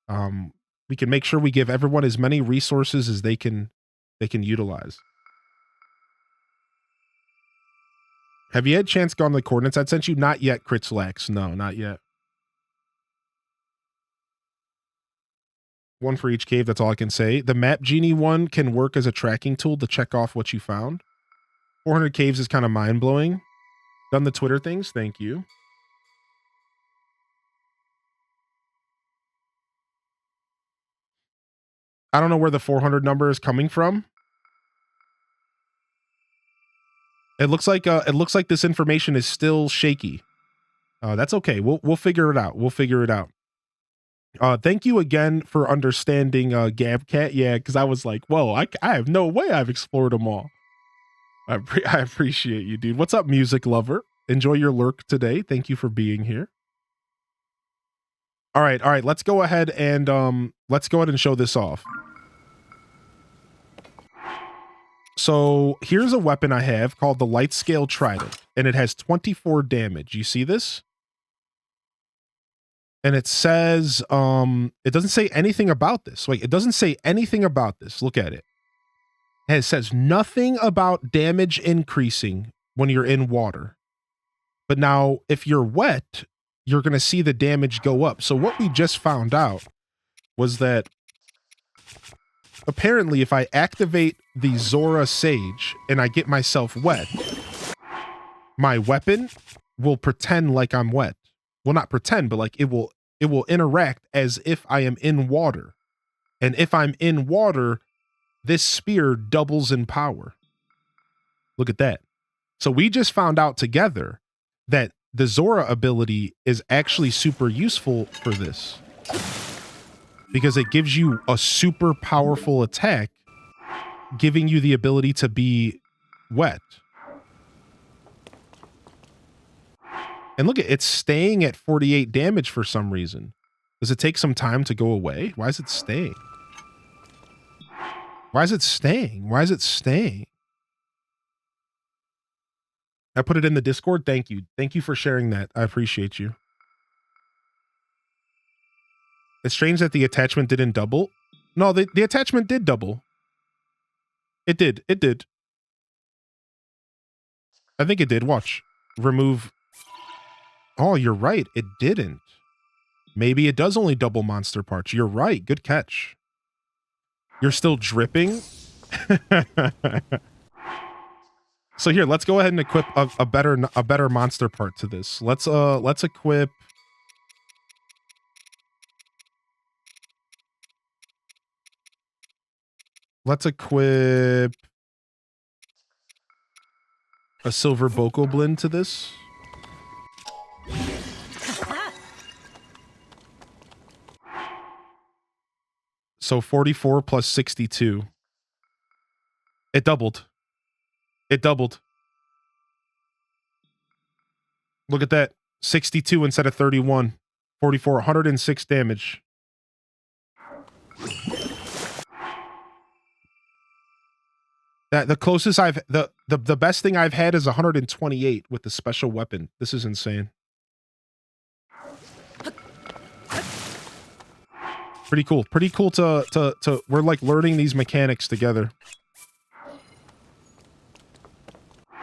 We can make sure we give everyone as many resources as they can utilize. Have you had chance gone to the coordinates I sent you? Not yet, Critslax. No, not yet. One for each cave, that's all I can say. The Map Genie one can work as a tracking tool to check off what you found. 400 caves is kind of mind-blowing. Done the Twitter things, thank you. I don't know where the 400 number is coming from. It looks like this information is still shaky. That's okay. We'll figure it out. We'll figure it out. Thank you again for understanding, Gabcat. Yeah, because I was like, whoa, I have no way I've explored them all. I appreciate you, dude. What's up, music lover? Enjoy your lurk today. Thank you for being here. All right. Let's go ahead and show this off. So here's a weapon I have called the Light Scale Trident, and it has 24 damage. You see this? And it says, it doesn't say anything about this. Like, it doesn't say anything about this. Look at it. And it says nothing about damage increasing when you're in water. But now, if you're wet, you're going to see the damage go up. So what we just found out was that apparently if I activate the Zora Sage and I get myself wet, my weapon will pretend like I'm wet. Well, not pretend, but like it will interact as if I am in water. And if I'm in water, this spear doubles in power. Look at that. So we just found out together that the Zora ability is actually super useful for this, because it gives you a super powerful attack, giving you the ability to be wet. And look, it's staying at 48 damage for some reason. Does it take some time to go away? Why is it staying? Why is it staying? Why is it staying? I put it in the Discord. Thank you. Thank you for sharing that. I appreciate you. It's strange that the attachment didn't double. No, the attachment did double. It did. It did. I think it did. Watch. Remove. Oh, you're right. It didn't. Maybe it does only double monster parts. You're right. Good catch. You're still dripping. So here, let's go ahead and equip a better monster part to this. Let's equip. Let's equip a silver bokoblin to this. So 44 plus 62. It doubled. It doubled. Look at that. 62 instead of 31. 44, 106 damage. That the closest I've the best thing I've had is 128 with the special weapon. This is insane. Pretty cool. Pretty cool to we're like learning these mechanics together.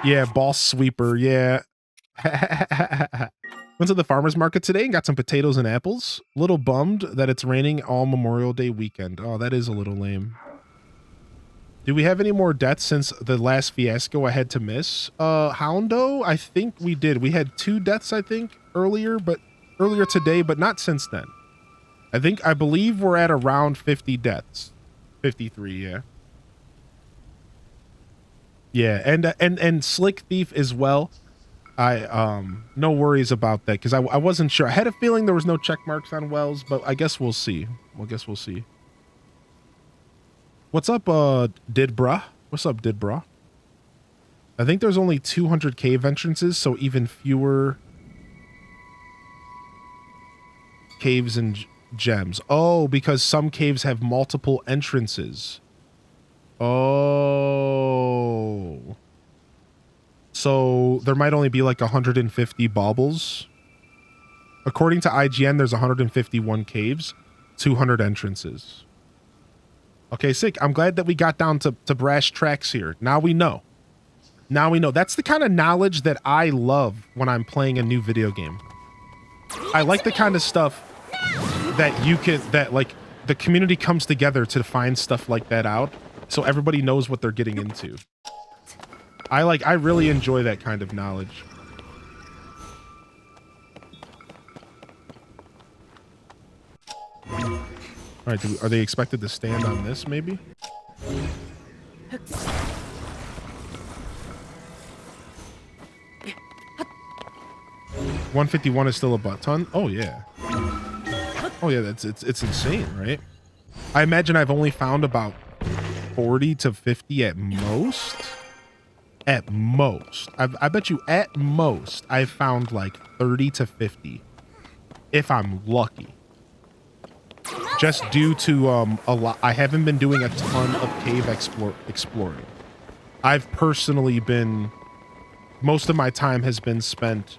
Yeah, boss sweeper, yeah. Went to the farmer's market today and got some potatoes and apples. A little bummed that it's raining all Memorial Day weekend. Oh, that is a little lame. Do we have any more deaths since the last fiasco I had to miss? Houndo, I think we did. We had 2 deaths, I think, earlier today, but not since then. I believe we're at around 50 deaths. 53, yeah. Yeah, and Slick Thief as well. No worries about that, because I wasn't sure. I had a feeling there was no check marks on Wells, but I guess we'll see. We'll see. What's up, Didbra? What's up, Didbra? I think there's only 200 cave entrances, so even fewer caves and gems. Oh, because some caves have multiple entrances. Oh. So there might only be like 150 baubles. According to IGN, there's 151 caves, 200 entrances. Okay, sick. I'm glad that we got down to brass tracks here. Now we know. Now we know. That's the kind of knowledge that I love when I'm playing a new video game. I like the kind of stuff that like the community comes together to find stuff like that out, so everybody knows what they're getting into. I really enjoy that kind of knowledge. All right, are they expected to stand on this, maybe? $151 is still a butt ton? Oh, yeah. Oh, yeah, it's insane, right? I imagine I've only found about 40 to 50 at most. At most. I bet you at most I've found like 30 to 50. If I'm lucky. Just due to a lot. I haven't been doing a ton of cave exploring. I've personally been, most of my time has been spent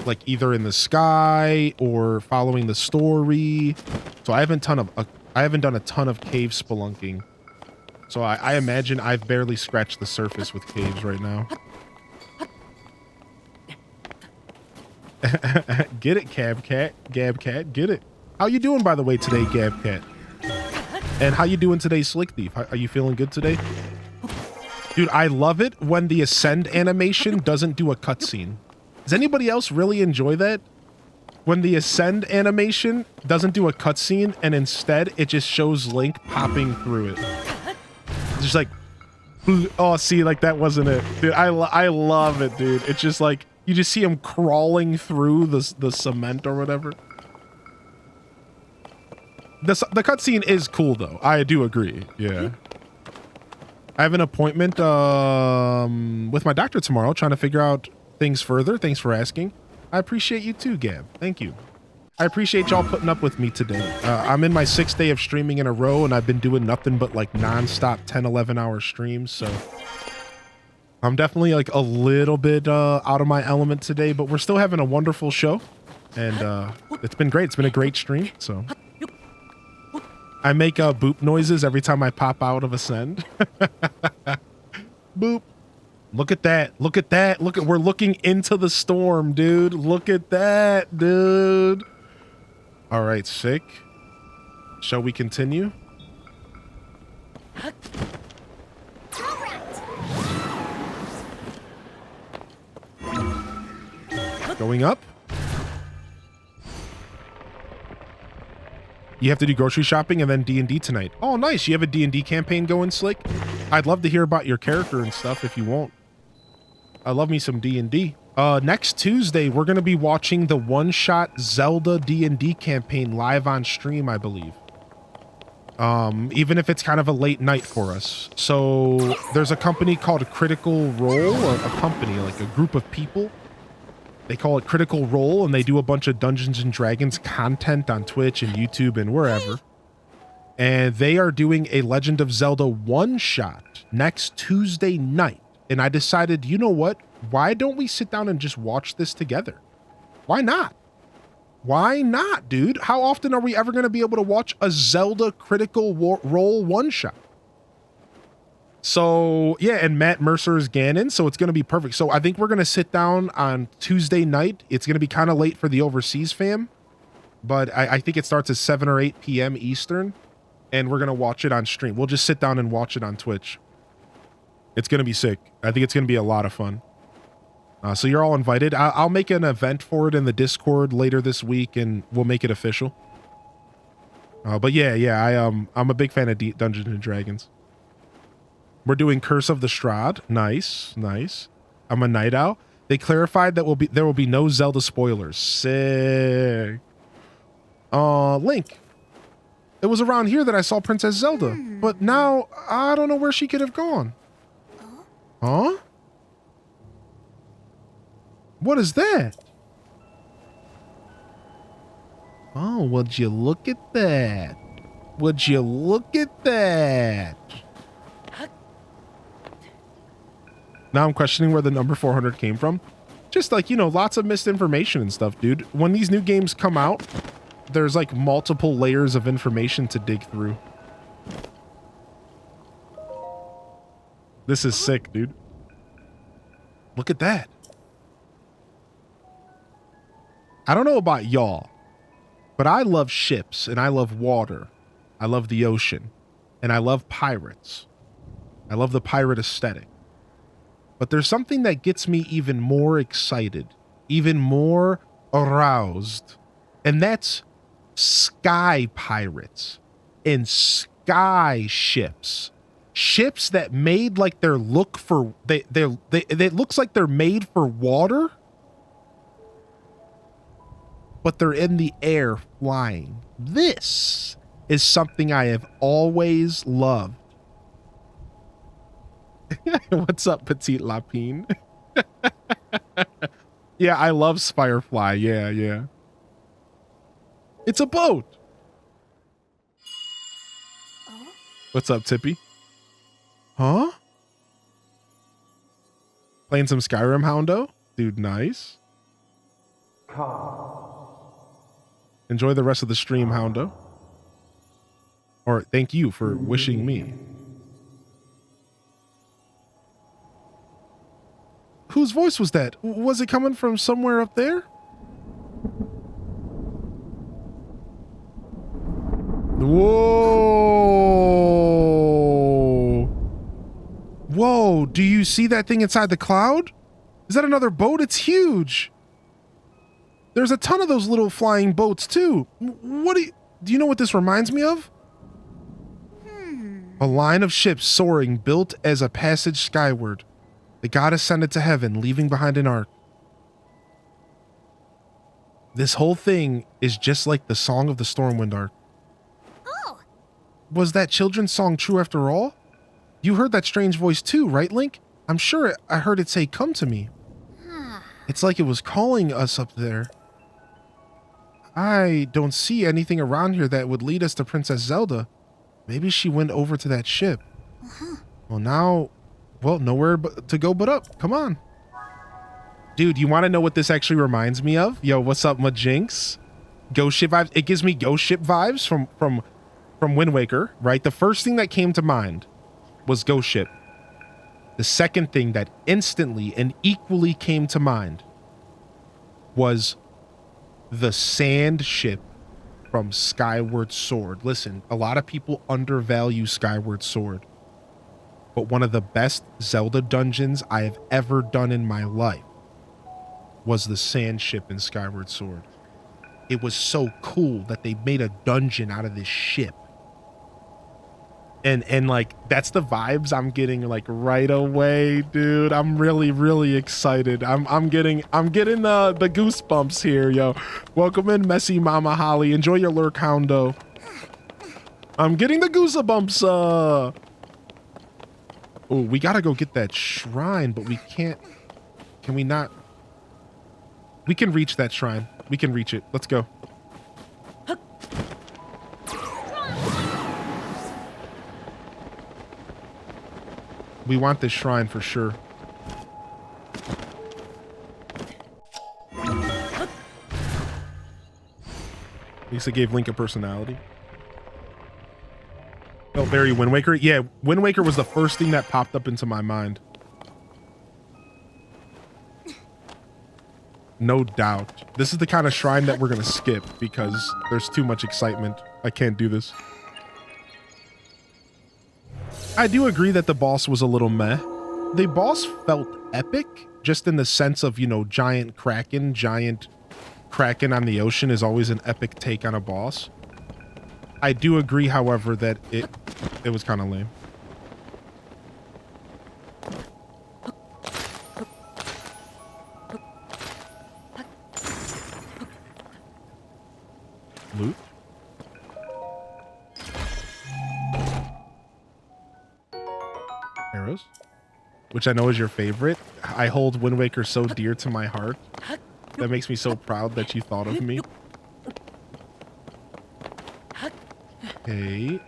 like either in the sky or following the story. So I haven't done a ton of cave spelunking. So I imagine I've barely scratched the surface with caves right now. Get it, Gabcat, get it. How you doing, by the way, today, Gabcat? And how you doing today, Slick Thief? Are you feeling good today? Dude, I love it when the ascend animation doesn't do a cutscene. Does anybody else really enjoy that? When the ascend animation doesn't do a cutscene and instead it just shows Link popping through it. It's just like, oh, see, like that wasn't it. Dude, I love it, dude. It's just like, you just see him crawling through the cement or whatever. The cutscene is cool, though. I do agree. Yeah. I have an appointment with my doctor tomorrow, trying to figure out things further. Thanks for asking. I appreciate you too, Gab. Thank you. I appreciate y'all putting up with me today. I'm in my 6th day of streaming in a row, and I've been doing nothing but like nonstop 10, 11-hour streams. So I'm definitely like a little bit out of my element today, but we're still having a wonderful show. And it's been great. It's been a great stream. So I make boop noises every time I pop out of Ascend. Boop. Look at that. Look at that. Look at, we're looking into the storm, dude. Look at that, dude. All right, sick. Shall we continue? Going up. You have to do grocery shopping and then D&D tonight. Oh, nice. You have a D&D campaign going, Slick? I'd love to hear about your character and stuff if you won't. I love me some D&D. Next Tuesday, we're going to be watching the one-shot Zelda D&D campaign live on stream, I believe. Even if it's kind of a late night for us. So there's a company called Critical Role, or a company, like a group of people. They call it Critical Role, and they do a bunch of Dungeons and Dragons content on Twitch and YouTube and wherever. And they are doing a Legend of Zelda one-shot next Tuesday night. And I decided, you know what? Why don't we sit down and just watch this together? Why not? Why not, dude? How often are we ever going to be able to watch a Zelda Critical Role one-shot? So, yeah, and Matt Mercer is Ganon, so it's going to be perfect. So I think we're going to sit down on Tuesday night. It's going to be kind of late for the overseas fam, but I think it starts at 7 or 8 p.m. Eastern, and we're going to watch it on stream. We'll just sit down and watch it on Twitch. It's going to be sick. I think it's going to be a lot of fun. So you're all invited. I'll make an event for it in the Discord later this week, and we'll make it official. But yeah, I'm a big fan of Dungeons and Dragons. We're doing Curse of the Strahd. Nice, nice. I'm a night owl. They clarified that there will be no Zelda spoilers. Sick. Link. It was around here that I saw Princess Zelda, but now I don't know where she could have gone. Huh? What is that? Oh, would you look at that? Would you look at that? Now I'm questioning where the number 400 came from. Just like, you know, lots of misinformation and stuff, dude. When these new games come out, there's like multiple layers of information to dig through. This is sick, dude. Look at that. I don't know about y'all, but I love ships and I love water. I love the ocean and I love pirates. I love the pirate aesthetic. But there's something that gets me even more excited, even more aroused, and that's sky pirates and sky ships. Ships that made like their look for it looks like they're made for water, but they're in the air flying. This is something I have always loved. What's up, Petite Lapine? Yeah, I love Firefly. Yeah. It's a boat. What's up, Tippy? Huh? Playing some Skyrim, Houndo? Dude, nice. Enjoy the rest of the stream, Houndo. Or thank you for wishing me. Whose voice was that? Was it coming from somewhere up there? Whoa. Whoa, do you see that thing inside the cloud? Is that another boat? It's huge. There's a ton of those little flying boats too. Do you know what this reminds me of? A line of ships soaring, built as a passage skyward. The god ascended to heaven, leaving behind an ark. This whole thing is just like the Song of the Stormwind arc. Oh! Was that children's song true after all? You heard that strange voice too, right, Link? I'm sure I heard it say, "Come to me." It's like it was calling us up there. I don't see anything around here that would lead us to Princess Zelda. Maybe she went over to that ship. Well, now, nowhere to go but up. Come on. Dude, you want to know what this actually reminds me of? Yo, what's up, Majinx? Ghost ship vibes. It gives me ghost ship vibes from Wind Waker, right? The first thing that came to mind was ghost ship. The second thing that instantly and equally came to mind was the sand ship from Skyward Sword. Listen, a lot of people undervalue Skyward Sword, but one of the best Zelda dungeons I have ever done in my life was the sand ship in Skyward Sword. It was so cool that they made a dungeon out of this ship. And like, that's the vibes I'm getting like right away, dude. I'm really excited. I'm getting the goosebumps here, yo. Welcome in, Messy Mama Holly. Enjoy your lurk, Houndo. I'm getting the goosebumps. Oh, we gotta go get that shrine, but we can't. Can we not? We can reach that shrine. We can reach it. Let's go. We want this shrine for sure. At least it gave Link a personality. Felt very Wind Waker. Yeah, Wind Waker was the first thing that popped up into my mind. No doubt. This is the kind of shrine that we're going to skip because there's too much excitement. I can't do this. I do agree that the boss was a little meh. The boss felt epic, just in the sense of, you know, giant kraken on the ocean is always an epic take on a boss. I do agree, however, that it was kind of lame. Loot? Arrows? Which I know is your favorite. I hold Wind Waker so dear to my heart. That makes me so proud that you thought of me. Okay.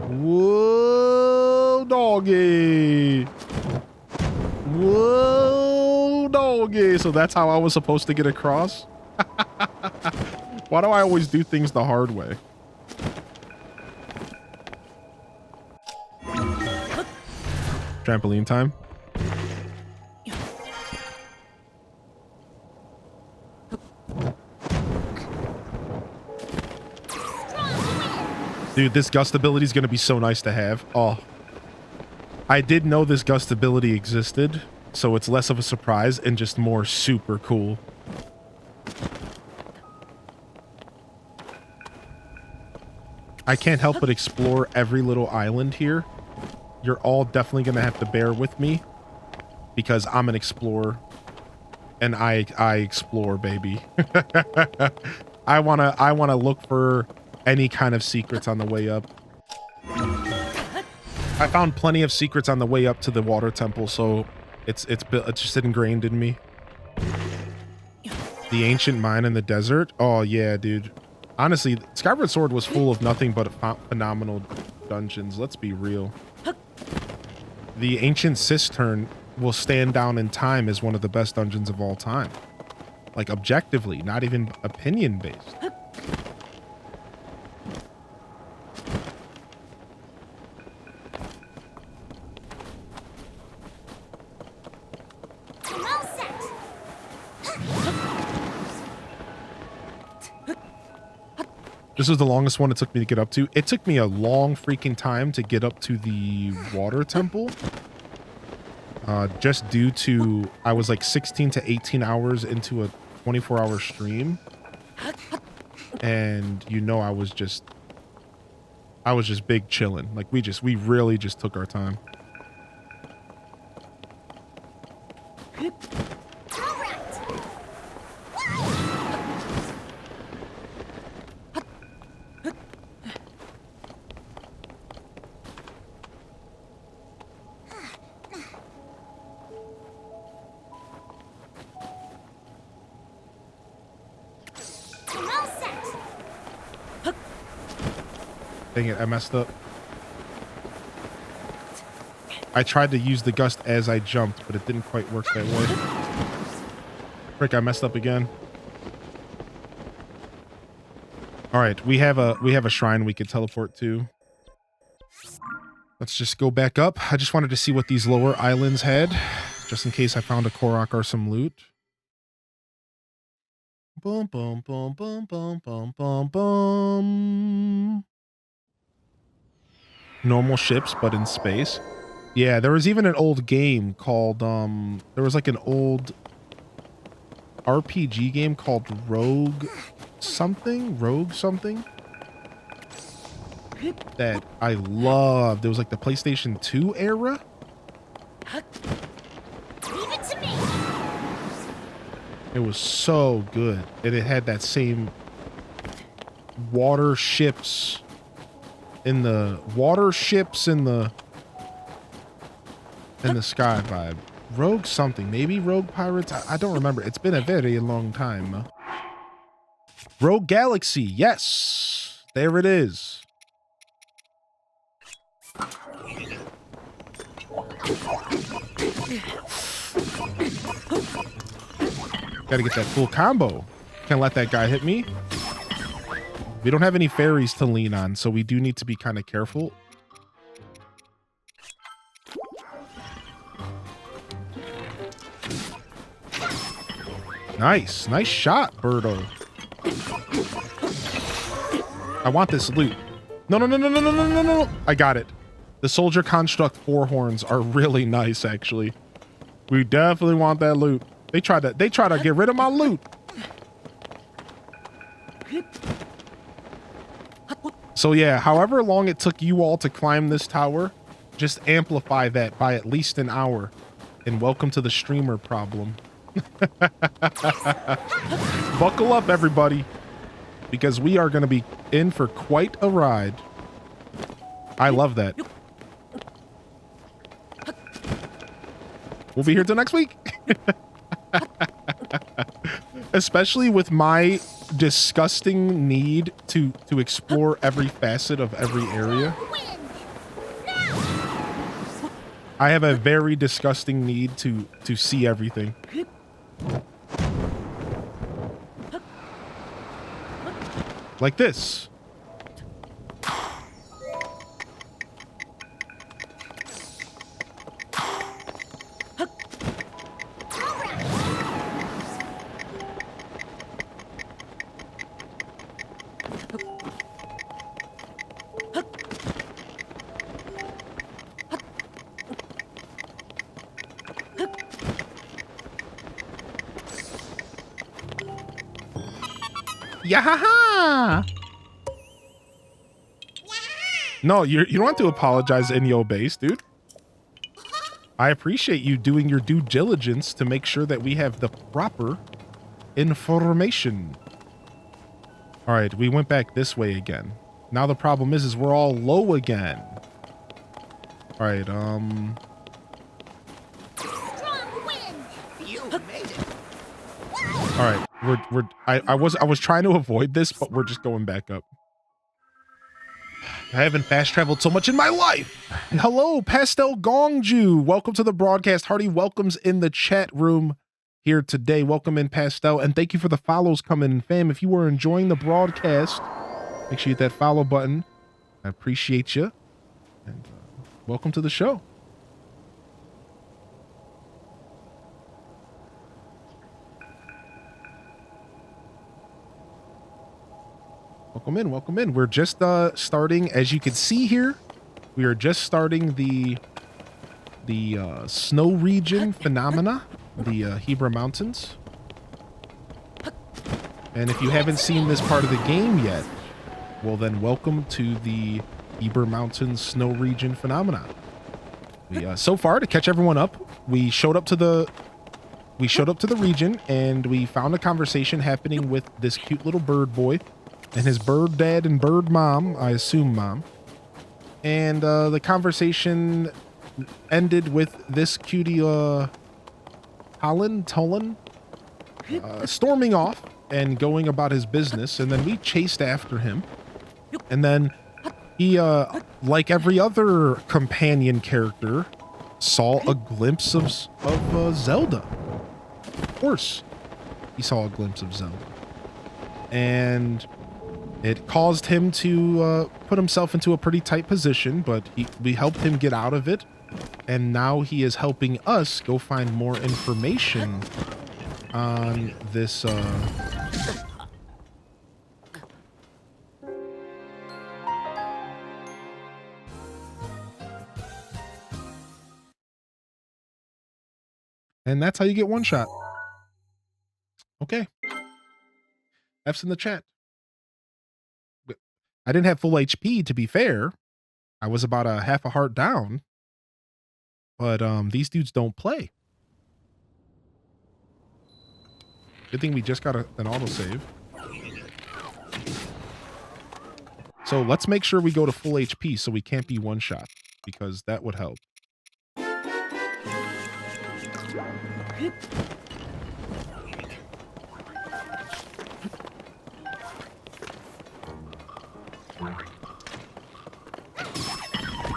Whoa, doggy. Whoa, doggy. So that's how I was supposed to get across? Why do I always do things the hard way? Trampoline time. Dude, this gust ability is going to be so nice to have. Oh, I did know this gust ability existed, so it's less of a surprise and just more super cool. I can't help but explore every little island here. You're all definitely going to have to bear with me because I'm an explorer and I explore, baby. I want to look for any kind of secrets on the way up. I found plenty of secrets on the way up to the water temple, so it's just ingrained in me. The ancient mine in the desert. Oh yeah, dude. Honestly, Skyward Sword was full of nothing but phenomenal dungeons. Let's be real. The ancient cistern will stand down in time as one of the best dungeons of all time. Like objectively, not even opinion based. This was the longest one it took me to get up to. It took me a long freaking time to get up to the water temple. Just due to, I was like 16 to 18 hours into a 24-hour stream. And you know, I was just big chilling. Like we really just took our time. Dang it, I messed up. I tried to use the gust as I jumped, but it didn't quite work that way. Frick, I messed up again. All right, we have a shrine we could teleport to. Let's just go back up. I just wanted to see what these lower islands had, just in case I found a Korok or some loot. Boom, boom, boom, boom, boom, boom, boom, boom. Normal ships, but in space. Yeah, there was even an old game called, there was like an old RPG game called Rogue something that I loved. It was like the PlayStation 2 era. Leave it to me. It was so good. And it had that same water ships in the sky vibe. Rogue something, maybe Rogue Pirates. I don't remember. It's been a very long time. Rogue Galaxy. Yes, there it is. Gotta get that full combo. Can't let that guy hit me. We don't have any fairies to lean on, so we do need to be kind of careful. Nice. Nice shot, Birdo. I want this loot. No, no, no, no, no, no, no, no, no. I got it. The soldier construct 4 horns are really nice, actually. We definitely want that loot. They try to get rid of my loot. So yeah, however long it took you all to climb this tower, just amplify that by at least an hour. And welcome to the streamer problem. Buckle up, everybody, because we are going to be in for quite a ride. I love that. We'll be here till next week. Especially with my disgusting need to explore every facet of every area. I have a very disgusting need to see everything. Like this. Yahaha! No, you don't have to apologize in your base, dude. I appreciate you doing your due diligence to make sure that we have the proper information. All right, we went back this way again. Now the problem is we're all low again. All right, Strong wind. You made it. all right, I was trying to avoid this, but we're just going back up. I haven't fast traveled so much in my life. Hello, Pastel Gongju. Welcome to the broadcast. Hearty welcomes in the chat room here today. Welcome in, Pastel, and thank you for the follows coming in, fam. If you were enjoying the broadcast, make sure you hit that follow button. I appreciate you, and welcome to the show. Welcome in, welcome in. We're just starting, as you can see here, we are just starting the snow region phenomena, the Hebra Mountains. And if you haven't seen this part of the game yet, well then welcome to the Hebra Mountains snow region phenomena. We, so far, to catch everyone up, we showed up to the region and we found a conversation happening with this cute little bird boy and his bird dad and bird mom, I assume mom. And the conversation ended with this cutie, Tolan, storming off and going about his business. And then we chased after him. And then He, like every other companion character, saw a glimpse of Zelda. Of course, he saw a glimpse of Zelda. And it caused him to put himself into a pretty tight position, but we helped him get out of it. And now he is helping us go find more information on this, and that's how you get one shot. Okay. F's in the chat. I didn't have full HP, to be fair. I was about a half a heart down. But these dudes don't play. Good thing we just got an autosave. So let's make sure we go to full HP so we can't be one shot, because that would help.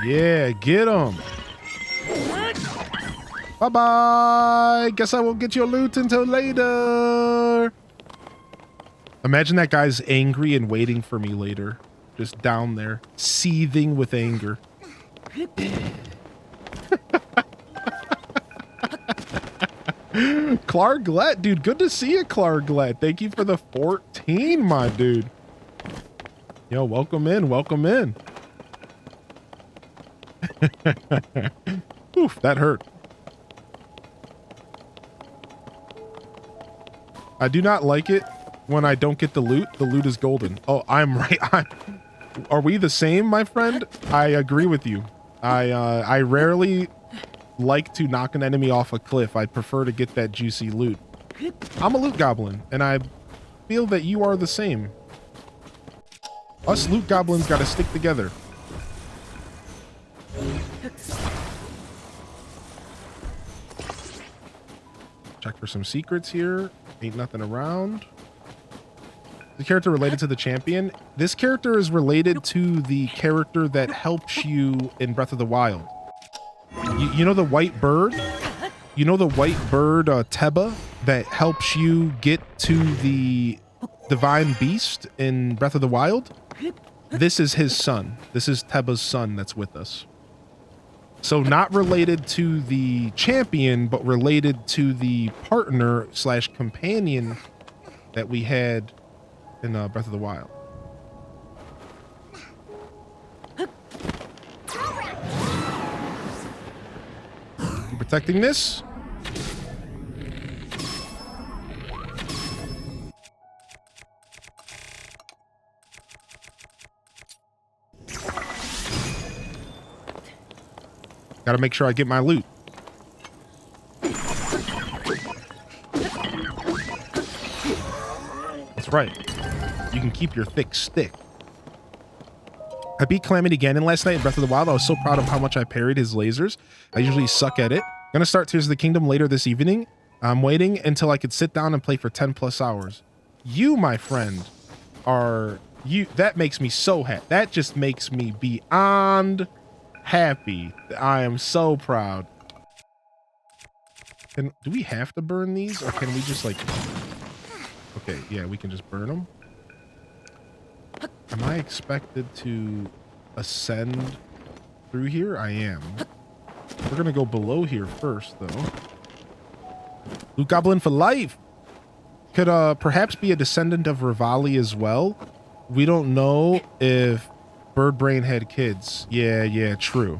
Yeah, get him. Bye-bye. Guess I won't get your loot until later. Imagine that guy's angry and waiting for me later. Just down there, seething with anger. Clarglet, dude. Good to see you, Clarglet. Thank you for the 14, my dude. Yo, welcome in. Welcome in. Oof, that hurt. I do not like it when I don't get the loot. The loot is golden. Oh, I'm right. Are we the same, my friend? I agree with you. I rarely like to knock an enemy off a cliff. I prefer to get that juicy loot. I'm a loot goblin, and I feel that you are the same. Us loot goblins gotta stick together. Check for some secrets here. Ain't nothing around. The character related to the champion. This character is related to the character that helps you in Breath of the Wild. You know the white bird? You know the white bird, Teba, that helps you get to the divine beast in Breath of the Wild? This is his son. This is Teba's son that's with us. So not related to the champion, but related to the partner / companion that we had in Breath of the Wild. You protecting this? Gotta make sure I get my loot. That's right. You can keep your thick stick. I beat Calamity Ganon last night in Breath of the Wild. I was so proud of how much I parried his lasers. I usually suck at it. Gonna start Tears of the Kingdom later this evening. I'm waiting until I could sit down and play for 10 plus hours. You, my friend, are... you. That makes me so happy. That just makes me beyond... happy. I am so proud. Do we have to burn these, or can we just like... okay, yeah, we can just burn them. Am I expected to ascend through here? I am. We're gonna go below here first, though. Loot Goblin for life! Could perhaps be a descendant of Rivali as well. We don't know if Bird Brain had kids. Yeah, true.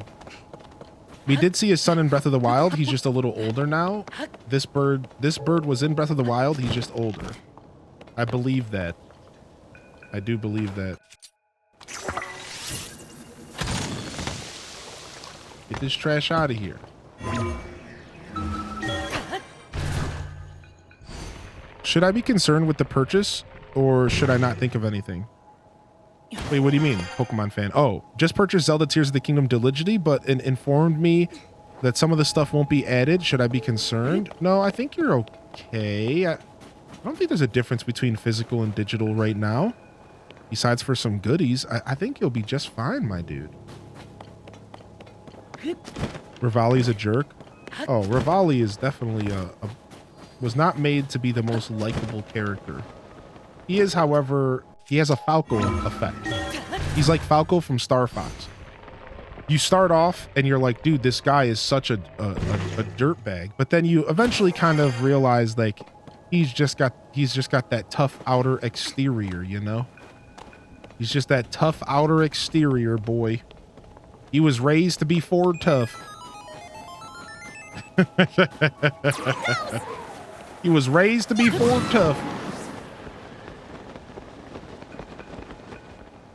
We did see his son in Breath of the Wild. He's just a little older now. This bird was in Breath of the Wild. He's just older. I believe that. I do believe that. Get this trash out of here. Should I be concerned with the purchase, or should I not think of anything? Wait, what do you mean, Pokemon fan? Oh, just purchased Zelda Tears of the Kingdom digitally, but informed me that some of the stuff won't be added. Should I be concerned? No, I think you're okay. I don't think there's a difference between physical and digital right now. besides for some goodies, I think you'll be just fine, my dude. Rivali's a jerk. Oh, Rivali is definitely was not made to be the most likable character. He is, however, he has a Falco effect. He's like Falco from Star Fox. You start off and you're like, dude, this guy is such a dirtbag. But then you eventually kind of realize like he's just got that tough outer exterior, you know? He's just that tough outer exterior, boy. He was raised to be Ford tough. He was raised to be Ford tough.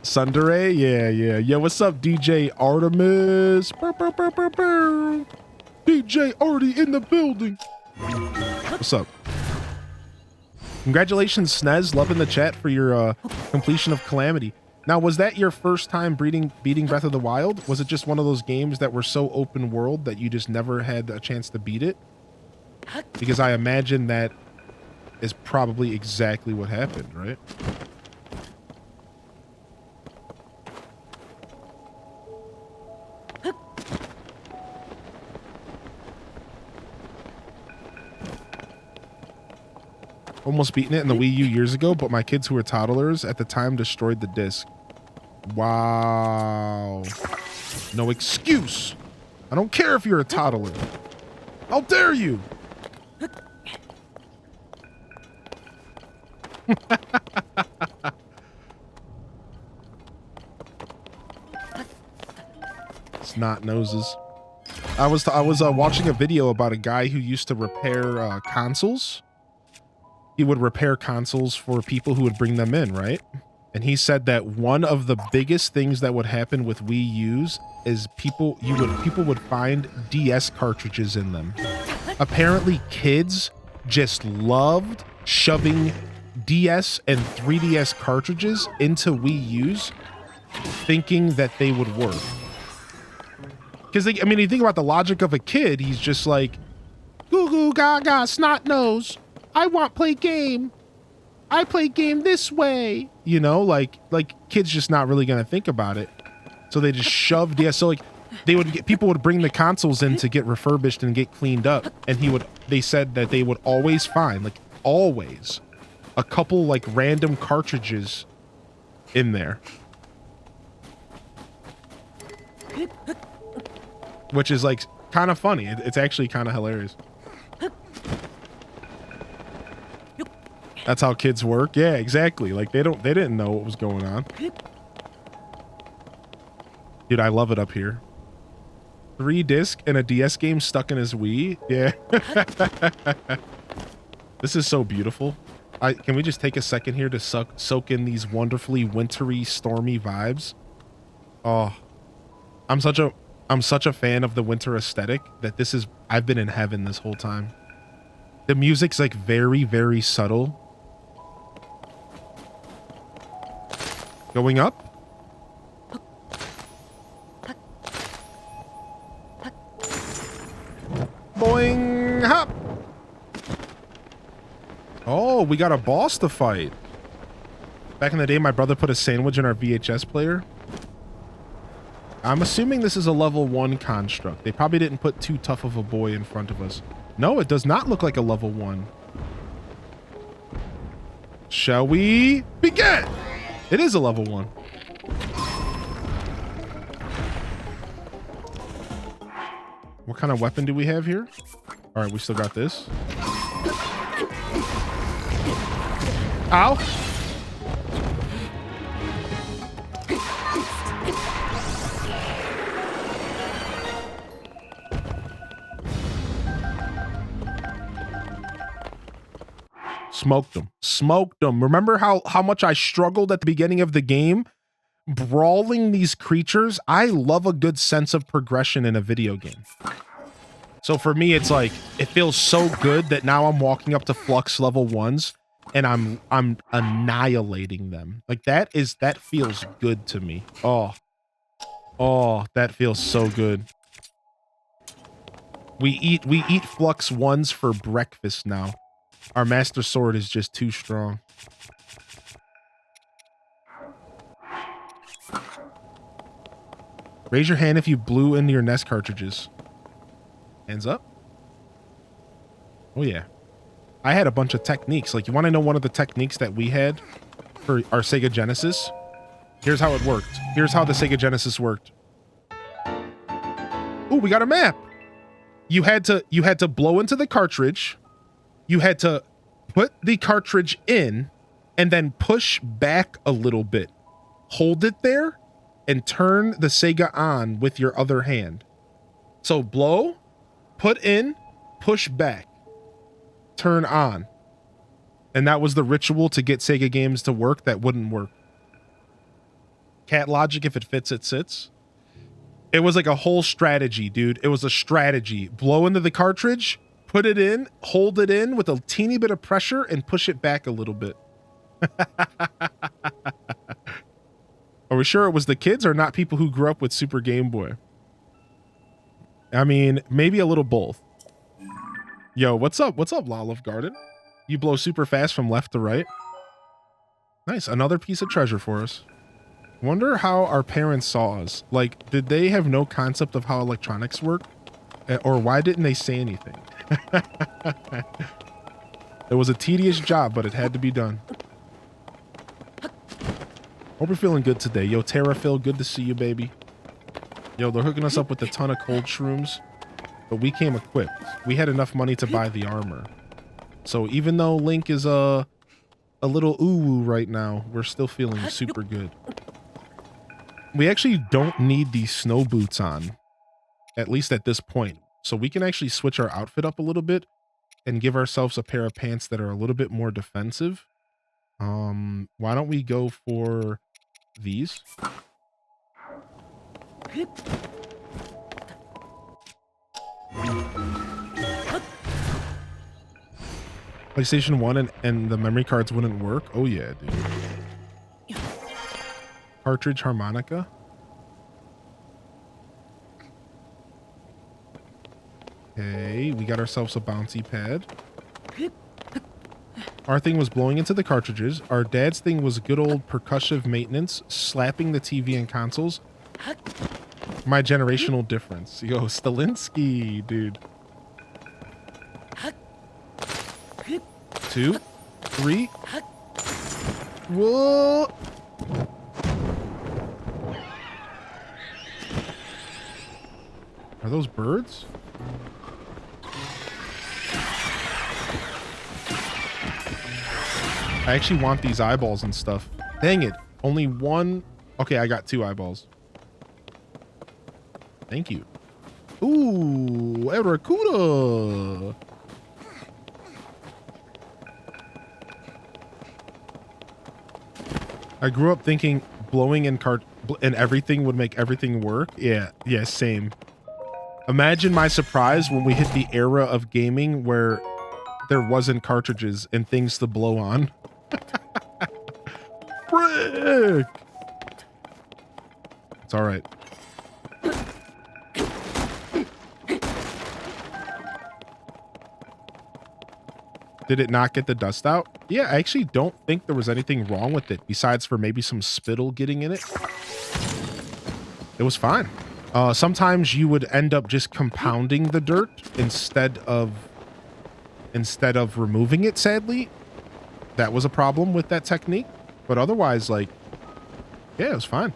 Sundere? Yeah. Yo, what's up, DJ Artemis? Burr, burr, burr, burr, burr. DJ Artie in the building. What's up? Congratulations, Snez. Love in the chat for your completion of Calamity. Now, was that your first time beating Breath of the Wild? Was it just one of those games that were so open world that you just never had a chance to beat it? Because I imagine that is probably exactly what happened, right? Almost beaten it in the Wii U years ago, but my kids who were toddlers at the time destroyed the disc. Wow. No excuse. I don't care if you're a toddler. How dare you? Snot noses. I was watching a video about a guy who used to repair consoles. He would repair consoles for people who would bring them in, right? And he said that one of the biggest things that would happen with Wii U's is people would find DS cartridges in them. Apparently kids just loved shoving DS and 3DS cartridges into Wii U's thinking that they would work. Because I mean, you think about the logic of a kid, he's just like, goo goo gaga, snot nose. I want play game. I play game this way. You know, like kids just not really gonna think about it. So they just shoved, yeah. So like people would bring the consoles in to get refurbished and get cleaned up. And they said that they would always find, like always, a couple like random cartridges in there. Which is like kind of funny. It's actually kind of hilarious. That's how kids work. Yeah, exactly. Like they didn't know what was going on. Dude, I love it up here. 3 disc and a DS game stuck in his Wii. Yeah. This is so beautiful. Can we just take a second here to soak in these wonderfully wintry, stormy vibes? Oh, I'm such a fan of the winter aesthetic that I've been in heaven this whole time. The music's like very, very subtle. Going up. Boing, hop. Oh, we got a boss to fight. Back in the day, my brother put a sandwich in our VHS player. I'm assuming this is a level 1 construct. They probably didn't put too tough of a boy in front of us. No, it does not look like a level 1. Shall we begin? It is a level 1. What kind of weapon do we have here? All right, we still got this. Ow. Smoked them. Smoked them. Remember how much I struggled at the beginning of the game? Brawling these creatures. I love a good sense of progression in a video game. So for me, it's like, it feels so good that now I'm walking up to Flux level 1s and I'm annihilating them. Like that feels good to me. Oh, that feels so good. We eat Flux 1s for breakfast now. Our Master Sword is just too strong. Raise your hand if you blew into your NES cartridges. Hands up. Oh, yeah. I had a bunch of techniques. Like, you want to know one of the techniques that we had for our Sega Genesis? Here's how it worked. Here's how the Sega Genesis worked. Oh, we got a map. You had to blow into the cartridge. You had to put the cartridge in and then push back a little bit. Hold it there and turn the Sega on with your other hand. So blow, put in, push back, turn on. And that was the ritual to get Sega games to work that wouldn't work. Cat logic, if it fits, it sits. It was like a whole strategy, dude. It was a strategy. Blow into the cartridge, put it in, hold it in with a teeny bit of pressure, and push it back a little bit. Are we sure it was the kids or not people who grew up with Super Game Boy? I mean, maybe a little both. Yo, what's up? What's up, Lolive Garden? You blow super fast from left to right. Nice. Another piece of treasure for us. Wonder how our parents saw us. Like, did they have no concept of how electronics work? Or why didn't they say anything? It was a tedious job, but it had to be done. Hope you're feeling good today. Yo, Tara Phil, good to see you, baby. Yo, they're hooking us up with a ton of cold shrooms, but we came equipped. We had enough money to buy the armor. So even though Link is a little ooh-woo right now, we're still feeling super good. We actually don't need these snow boots on, at least at this point. So we can actually switch our outfit up a little bit and give ourselves a pair of pants that are a little bit more defensive. Why don't we go for these? PlayStation 1 and the memory cards wouldn't work? Oh yeah, dude. Cartridge harmonica. Okay, we got ourselves a bouncy pad. Our thing was blowing into the cartridges. Our dad's thing was good old percussive maintenance, slapping the TV and consoles. My generational difference. Yo, Stalinsky, dude. 2, 3. Whoa! Are those birds? I actually want these eyeballs and stuff. Dang it. Only one. Okay, I got 2 eyeballs. Thank you. Ooh, Eracuda. I grew up thinking blowing in and everything would make everything work. Yeah, same. Imagine my surprise when we hit the era of gaming where there wasn't cartridges and things to blow on. Frick! It's all right. Did it not get the dust out? Yeah, I actually don't think there was anything wrong with it besides for maybe some spittle getting in it. It was fine. Sometimes you would end up just compounding the dirt instead of removing it, sadly. That was a problem with that technique. But otherwise, like, yeah, it was fine.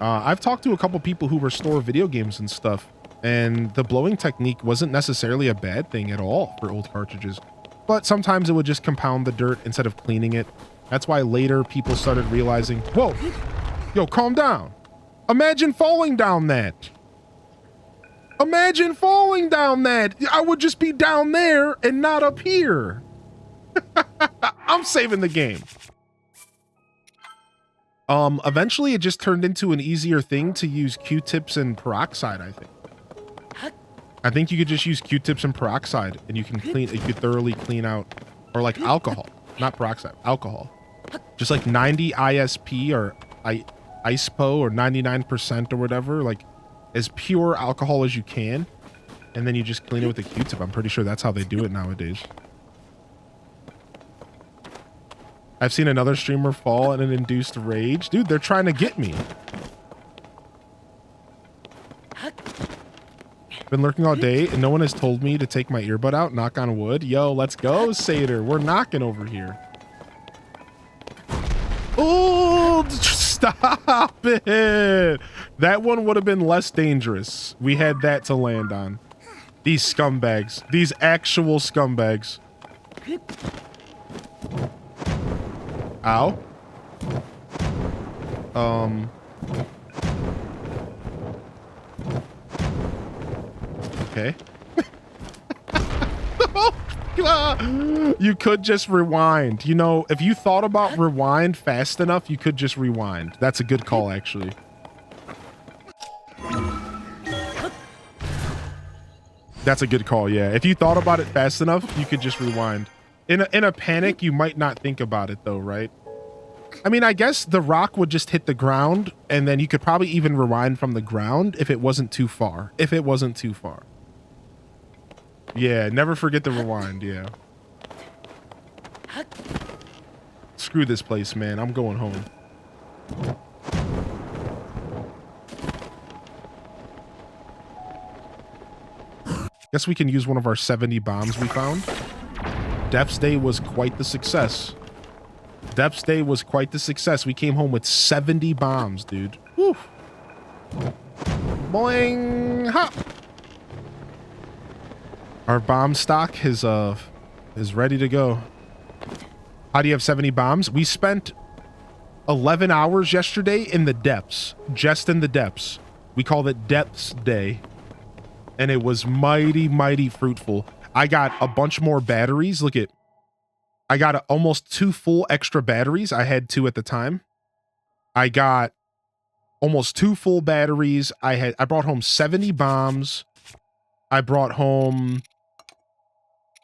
I've talked to a couple people who restore video games and stuff, and the blowing technique wasn't necessarily a bad thing at all for old cartridges. But sometimes it would just compound the dirt instead of cleaning it. That's why later people started realizing, whoa, yo, calm down. Imagine falling down that. Imagine falling down that. I would just be down there and not up here. I'm saving the game. Eventually it just turned into an easier thing to use Q-tips and peroxide, I think. I think you could just use Q-tips and peroxide and you could thoroughly clean out, or like alcohol, not peroxide, alcohol. Just like 90 ISP or ISPO or 99% or whatever, like as pure alcohol as you can. And then you just clean it with a Q-tip. I'm pretty sure that's how they do it nowadays. I've seen another streamer fall in an induced rage. Dude, they're trying to get me. Been lurking all day and no one has told me to take my earbud out. Knock on wood. Yo, let's go, Satyr. We're knocking over here. Oh, stop it. That one would have been less dangerous. We had that to land on. These scumbags. These actual scumbags. Ow. Okay. You could just rewind. You know, if you thought about rewind fast enough, you could just rewind. That's a good call, actually. That's a good call, yeah. If you thought about it fast enough, you could just rewind. In a panic, you might not think about it, though, right? I mean, I guess the rock would just hit the ground, and then you could probably even rewind from the ground if it wasn't too far. If it wasn't too far. Yeah, never forget the rewind, yeah. Screw this place, man. I'm going home. Guess we can use one of our 70 bombs we found. Depth's Day was quite the success. Depth's Day was quite the success. We came home with 70 bombs, dude. Woo. Boing! Ha! Our bomb stock is ready to go. How do you have 70 bombs? We spent 11 hours yesterday in the depths. Just in the depths. We called it Depth's Day. And it was mighty, mighty fruitful. I got a bunch more batteries. Look at, I got almost 2 full extra batteries. I had 2 at the time. I got almost 2 full batteries. I brought home 70 bombs. I brought home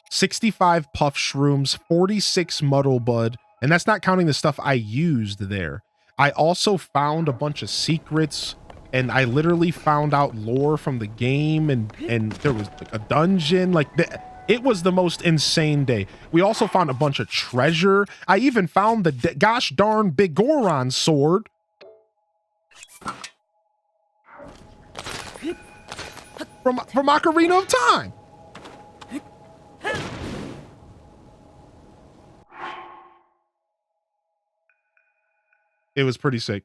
65 puff shrooms, 46 muddle bud, and that's not counting the stuff I used there. I also found a bunch of secrets, and I literally found out lore from the game, and there was like a dungeon. Like, it was the most insane day. We also found a bunch of treasure. I even found the gosh darn Big Goron sword. From Ocarina of Time. It was pretty sick.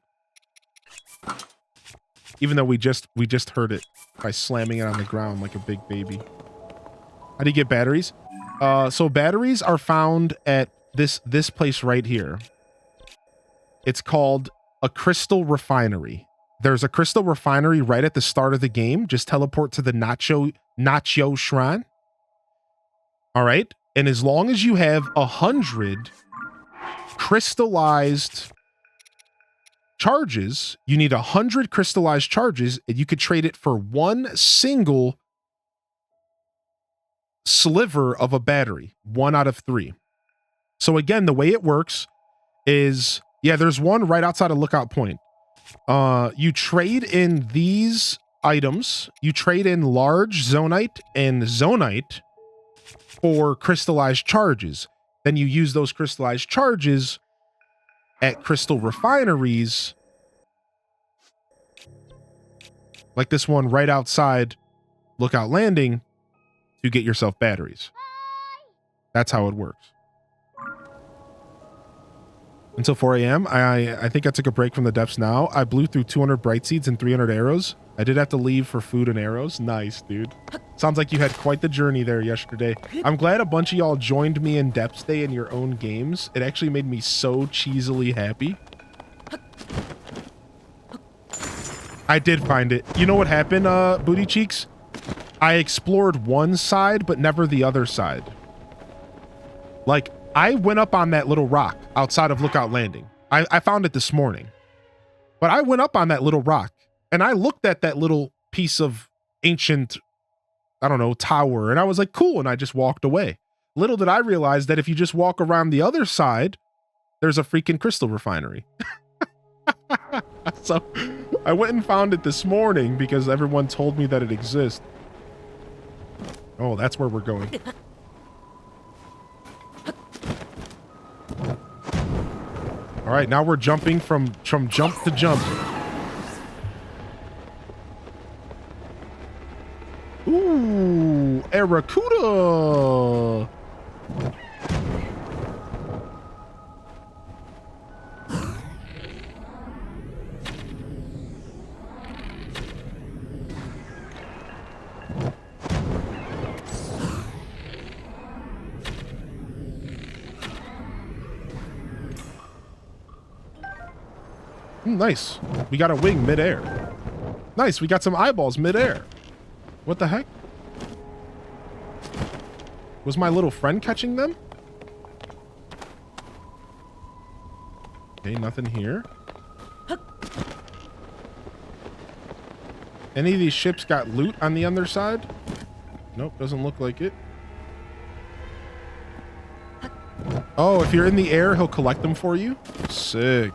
Even though we just heard it by slamming it on the ground like a big baby. How do you get batteries? So batteries are found at this place right here. It's called a crystal refinery. There's a crystal refinery right at the start of the game. Just teleport to the Nacho Shrine. All right. And as long as you have 100 crystallized charges, you need 100 crystallized charges, and you could trade it for 1 single sliver of a battery. 1 out of 3. So again, the way it works is, yeah, there's one right outside of Lookout Point. You trade in these items. You trade in large zonite and zonite for crystallized charges. Then you use those crystallized charges at crystal refineries, like this one right outside Lookout Landing, to get yourself batteries. That's how it works. Until 4 a.m. I think I took a break from the depths now. I blew through 200 bright seeds and 300 arrows. I did have to leave for food and arrows. Nice, dude. Sounds like you had quite the journey there yesterday. I'm glad a bunch of y'all joined me in Depth's Day in your own games. It actually made me so cheesily happy. I did find it. You know what happened, Booty Cheeks? I explored one side, but never the other side. Like, I went up on that little rock outside of Lookout Landing. I found it this morning. But I went up on that little rock, and I looked at that little piece of ancient, I don't know, tower, and I was like, cool, and I just walked away. Little did I realize that if you just walk around the other side, there's a freaking crystal refinery. So I went and found it this morning because everyone told me that it exists. Oh, that's where we're going. All right, now we're jumping from jump to jump. Ooh, Aracuda. Nice. We got a wing midair. Nice. We got some eyeballs midair. What the heck? Was my little friend catching them? Okay, nothing here. Any of these ships got loot on the underside? Nope, doesn't look like it. Oh, if you're in the air, he'll collect them for you? Sick.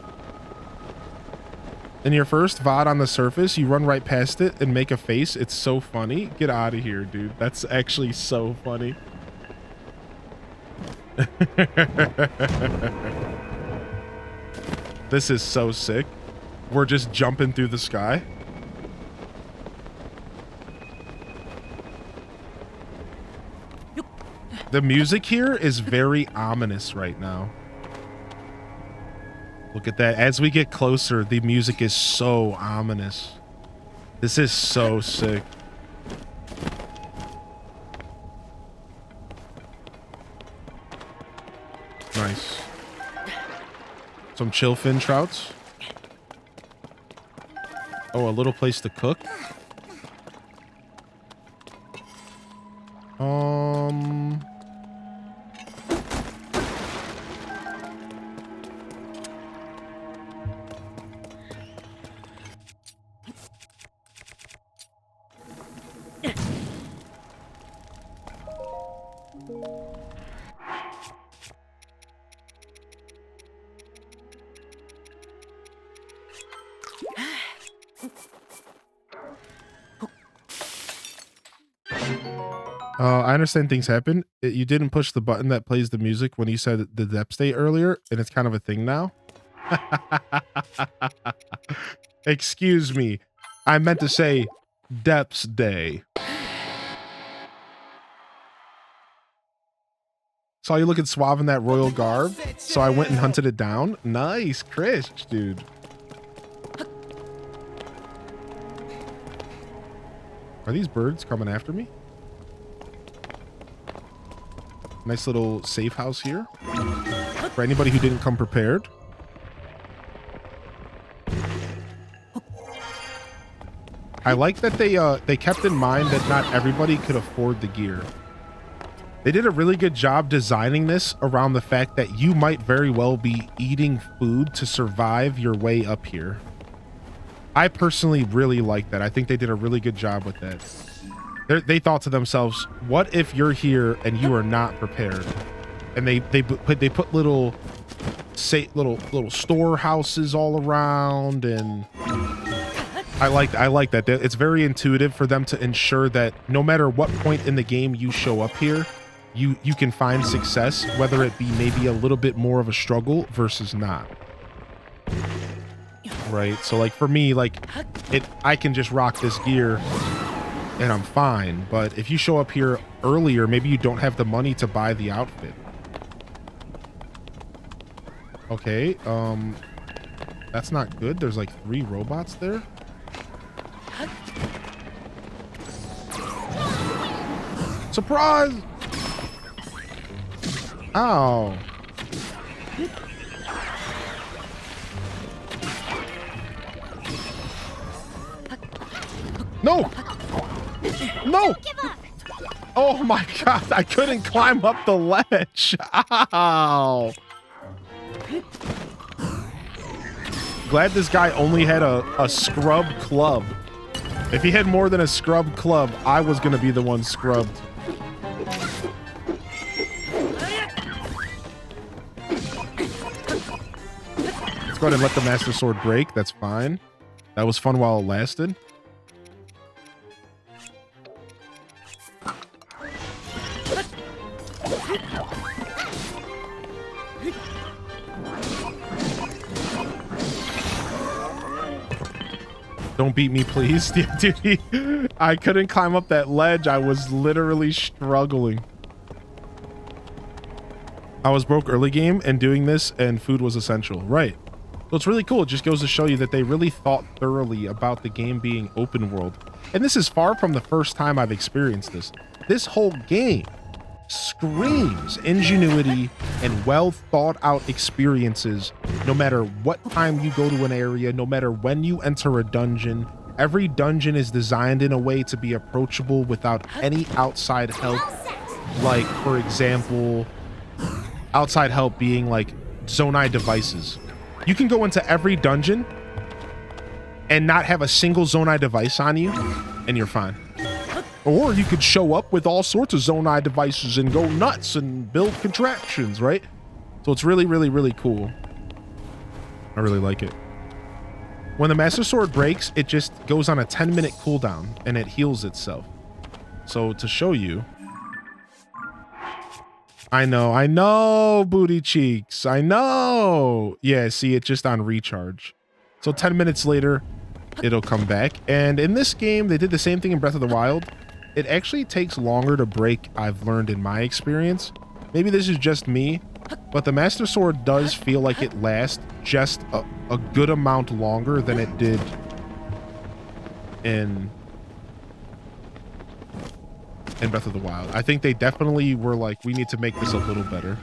In your first VOD on the surface, you run right past it and make a face. It's so funny. Get out of here, dude. That's actually so funny. This is so sick. We're just jumping through the sky. The music here is very ominous right now. Look at that. As we get closer, the music is so ominous. This is so sick. Nice. Some chill fin trouts. Oh, a little place to cook. I understand things happen. You didn't push the button that plays the music when you said the depth state earlier, and it's kind of a thing now. Excuse me. I meant to say depths day. Saw you looking suave in that royal garb, so I went and hunted it down. Nice, Chris, dude. Are these birds coming after me? Nice little safe house here for anybody who didn't come prepared. I like that they kept in mind that not everybody could afford the gear. They did a really good job designing this around the fact that you might very well be eating food to survive your way up here. I personally really like that. I think they did a really good job with that. They thought to themselves, what if you're here and you are not prepared? And they put little storehouses all around, and I like that. It's very intuitive for them to ensure that no matter what point in the game you show up here, you can find success, whether it be maybe a little bit more of a struggle versus not. Right? So like for me, like I can just rock this gear and I'm fine. But if you show up here earlier, maybe you don't have the money to buy the outfit. Okay, that's not good. There's like 3 robots there. Surprise! Ow. No! No! Oh my god, I couldn't climb up the ledge. Ow. Glad this guy only had a scrub club. If he had more than a scrub club, I was gonna be the one scrubbed. Let's go ahead and let the Master Sword break. That's fine. That was fun while it lasted. Don't beat me, please. Yeah, dude, I couldn't climb up that ledge. I was literally struggling. I was broke early game and doing this and food was essential. Right. So it's really cool. It just goes to show you that they really thought thoroughly about the game being open world. And this is far from the first time I've experienced this. This whole game screams ingenuity and well thought out experiences. No matter what time you go to an area, no matter when you enter a dungeon, every dungeon is designed in a way to be approachable without any outside help. Like, for example, outside help being like Zonai devices. You can go into every dungeon and not have a single Zonai device on you and you're fine. Or you could show up with all sorts of Zonai devices and go nuts and build contraptions, right? So it's really, really, really cool. I really like it. When the Master Sword breaks, it just goes on a 10-minute cooldown and it heals itself. So to show you, I know, booty cheeks. I know. Yeah, see, it's just on recharge. So 10 minutes later, it'll come back. And in this game, they did the same thing in Breath of the Wild. It actually takes longer to break, I've learned in my experience. Maybe this is just me, but the Master Sword does feel like it lasts just a good amount longer than it did in Breath of the Wild. I think they definitely were like, we need to make this a little better.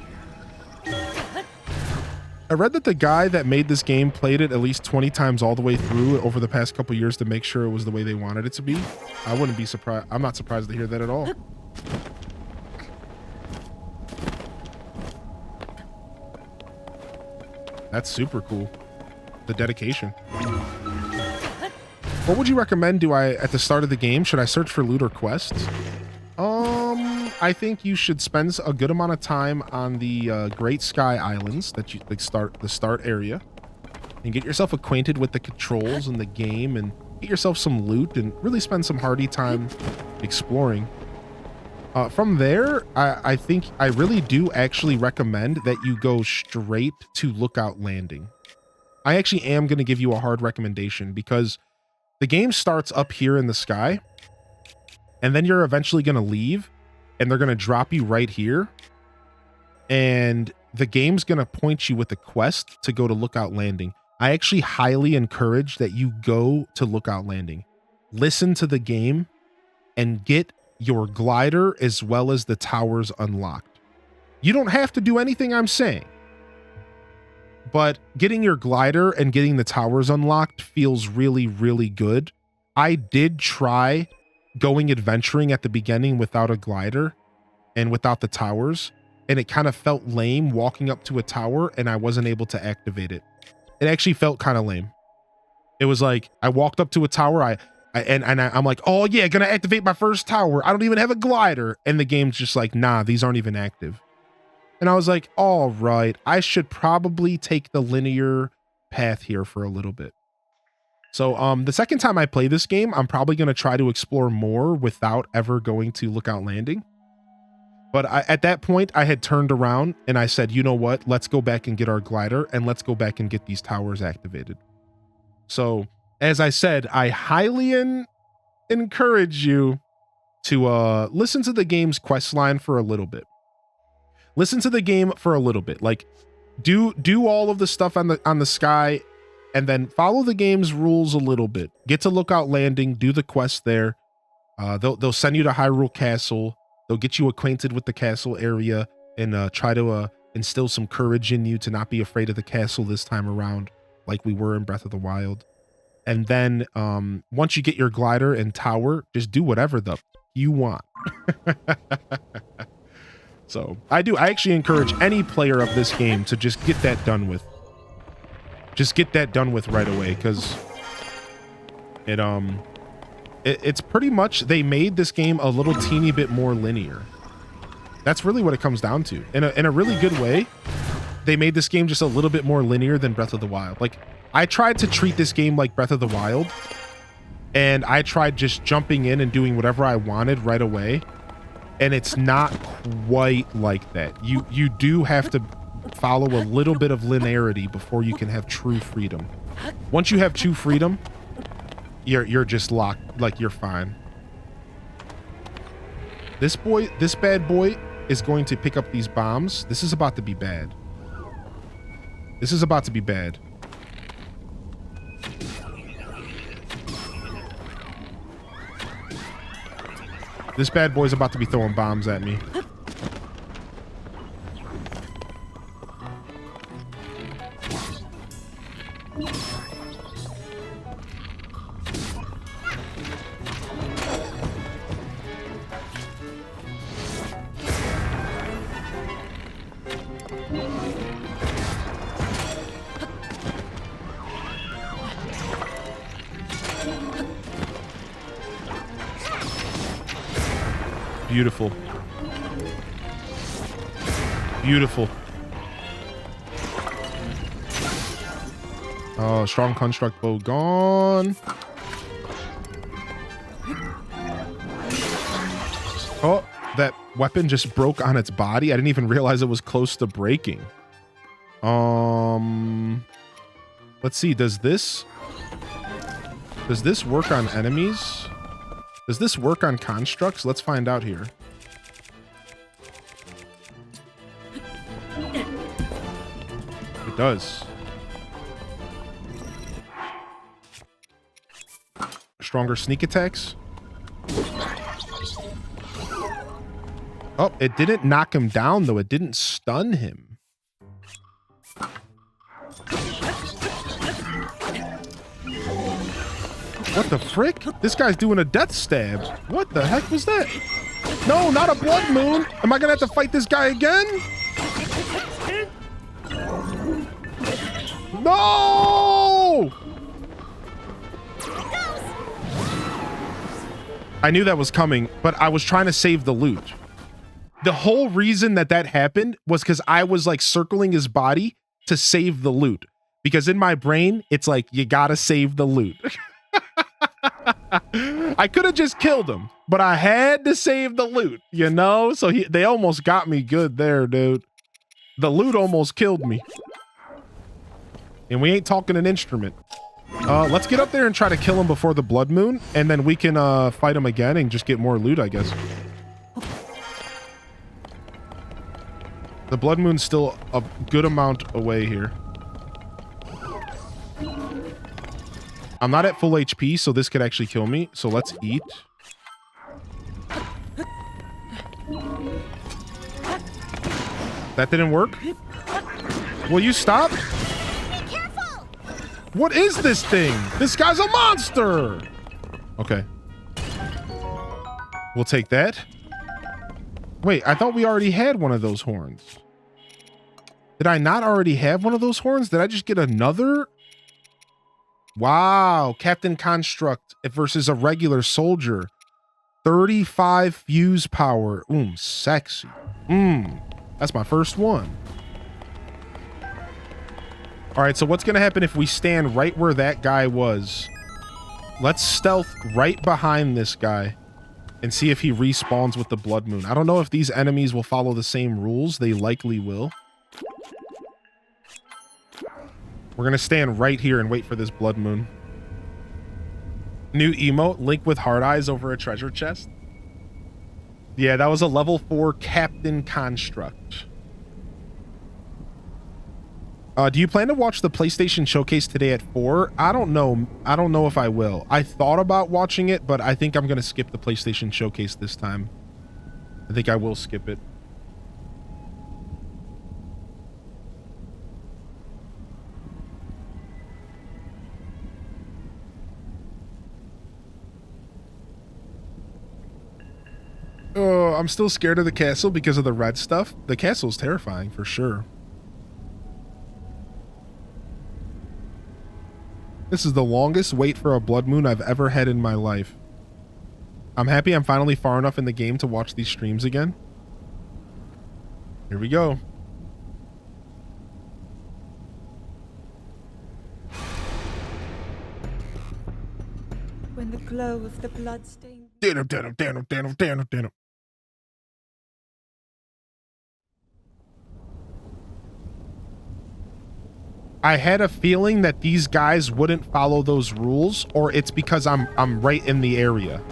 I read that the guy that made this game played it at least 20 times all the way through over the past couple years to make sure it was the way they wanted it to be. I wouldn't be surprised. I'm not surprised to hear that at all. That's super cool. The dedication. What would you recommend at the start of the game? Should I search for loot or quests? I think you should spend a good amount of time on the Great Sky Islands that you like the start area, and get yourself acquainted with the controls in the game and get yourself some loot and really spend some hearty time exploring. From there, I think I really do actually recommend that you go straight to Lookout Landing. I actually am going to give you a hard recommendation because the game starts up here in the sky and then you're eventually going to leave and they're going to drop you right here. And the game's going to point you with a quest to go to Lookout Landing. I actually highly encourage that you go to Lookout Landing, listen to the game, and get your glider as well as the towers unlocked. You don't have to do anything I'm saying, but getting your glider and getting the towers unlocked feels really, really good. I did try going adventuring at the beginning without a glider and without the towers, and it kind of felt lame walking up to a tower and I wasn't able to activate it. It actually felt kind of lame. It was like I walked up to a tower, I'm like, oh yeah, gonna activate my first tower. I don't even have a glider, and the game's just like, nah, these aren't even active. And I was like, all right, I should probably take the linear path here for a little bit. So the second time I play this game, I'm probably going to try to explore more without ever going to Lookout Landing. But at that point, I had turned around and I said, you know what? Let's go back and get our glider and let's go back and get these towers activated. So as I said, I highly encourage you to listen to the game's quest line for a little bit. Listen to the game for a little bit. Like do all of the stuff on the sky, and then follow the game's rules a little bit. Get to Lookout Landing, do the quest there. They'll send you to Hyrule Castle. They'll get you acquainted with the castle area and try to instill some courage in you to not be afraid of the castle this time around, like we were in Breath of the Wild. And then once you get your glider and tower, just do whatever the you want. So I actually encourage any player of this game to just get that done with. Just get that done with right away, because it's pretty much, they made this game a little teeny bit more linear. That's really what it comes down to. In a really good way, they made this game just a little bit more linear than Breath of the Wild. Like, I tried to treat this game like Breath of the Wild, and I tried just jumping in and doing whatever I wanted right away, and it's not quite like that. You do have to follow a little bit of linearity before you can have true freedom. Once you have true freedom, you're just locked. Like, you're fine. This bad boy is going to pick up these bombs. This is about to be bad. This is about to be bad. This bad boy's about to be throwing bombs at me. Beautiful. Beautiful. Oh, strong construct bow gone. Oh, that weapon just broke on its body. I didn't even realize it was close to breaking. Let's see. Does this work on enemies? Does this work on constructs? Let's find out here. It does. Stronger sneak attacks. Oh, it didn't knock him down, though. It didn't stun him. What the frick? This guy's doing a death stab. What the heck was that? No, not a blood moon. Am I gonna have to fight this guy again? No! I knew that was coming, but I was trying to save the loot. The whole reason that happened was because I was like circling his body to save the loot. Because in my brain, it's like, you gotta save the loot. I could have just killed him, but I had to save the loot, you know? So they almost got me good there, dude. The loot almost killed me. And we ain't talking an instrument. Let's get up there and try to kill him before the blood moon, and then we can fight him again and just get more loot, I guess. The blood moon's still a good amount away here. I'm not at full HP, so this could actually kill me. So let's eat. That didn't work. Will you stop? Be careful! What is this thing? This guy's a monster. Okay. We'll take that. Wait, I thought we already had one of those horns. Did I not already have one of those horns? Did I just get another? Wow, Captain Construct versus a regular soldier. 35 fuse power. Sexy. That's my first one. All right, so what's going to happen if we stand right where that guy was? Let's stealth right behind this guy and see if he respawns with the blood moon. I don't know if these enemies will follow the same rules. They likely will. We're going to stand right here and wait for this blood moon. New emote, Link with hard eyes over a treasure chest. Yeah, that was a level 4 Captain Construct. Do you plan to watch the PlayStation Showcase today at 4? I don't know. I don't know if I will. I thought about watching it, but I think I'm going to skip the PlayStation Showcase this time. I think I will skip it. Oh, I'm still scared of the castle because of the red stuff. The castle's terrifying for sure. This is the longest wait for a blood moon I've ever had in my life. I'm happy I'm finally far enough in the game to watch these streams again. Here we go. When the glow of the bloodstained... Damn. I had a feeling that these guys wouldn't follow those rules, or it's because I'm right in the area.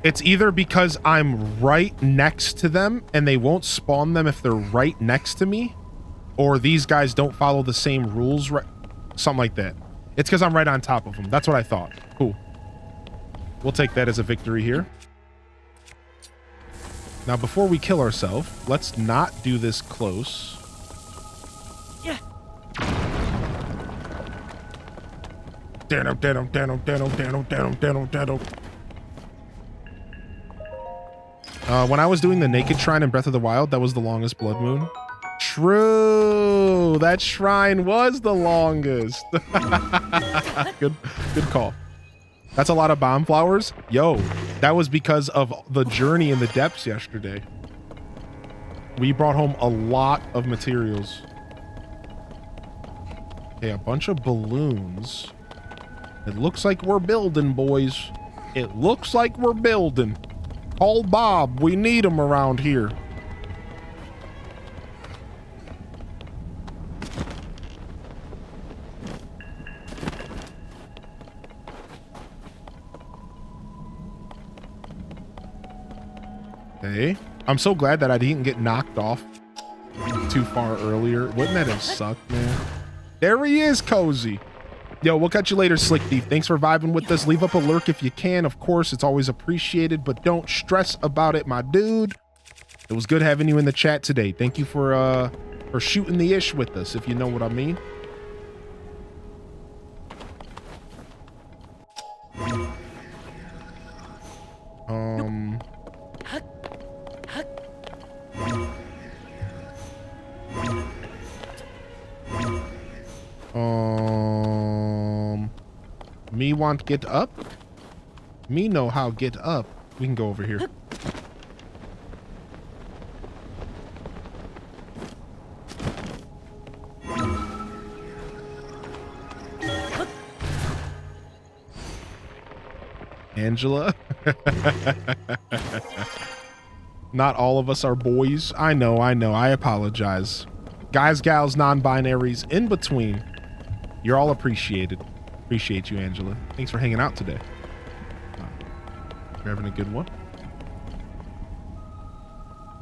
It's either because I'm right next to them and they won't spawn them if they're right next to me, or these guys don't follow the same rules, right? Something like that. It's because I'm right on top of them. That's what I thought. Cool. We'll take that as a victory here. Now, before we kill ourselves, let's not do this close. Yeah. When I was doing the Naked Shrine in Breath of the Wild, that was the longest blood moon. True. That shrine was the longest. Good call. That's a lot of bomb flowers. Yo, that was because of the journey in the depths yesterday. We brought home a lot of materials. Okay, a bunch of balloons. It looks like we're building, boys. It looks like we're building. Call Bob. We need him around here. Okay. I'm so glad that I didn't get knocked off too far earlier. Wouldn't that have sucked, man? There he is, Cozy. Yo, we'll catch you later, Slick Thief. Thanks for vibing with us. Leave up a lurk if you can. Of course, it's always appreciated, but don't stress about it, my dude. It was good having you in the chat today. Thank you for shooting the ish with us, if you know what I mean. Me want get up? Me know how get up. We can go over here. Angela? Not all of us are boys. I know. I apologize. Guys, gals, non-binaries, in between. You're all appreciated. Appreciate you, Angela. Thanks for hanging out today. You're having a good one.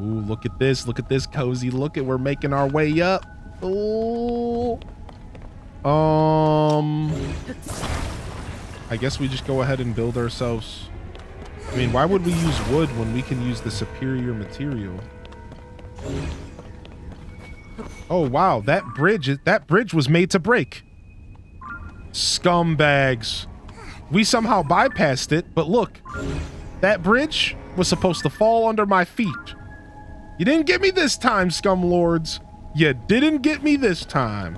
Ooh, look at this. Look at this, Cozy. Look at, we're making our way up. Ooh. I guess we just go ahead and build ourselves. I mean, why would we use wood when we can use the superior material? Oh, wow. That bridge was made to break. Scumbags. We somehow bypassed it, but look, that bridge was supposed to fall under my feet. You didn't get me this time, scum lords. You didn't get me this time.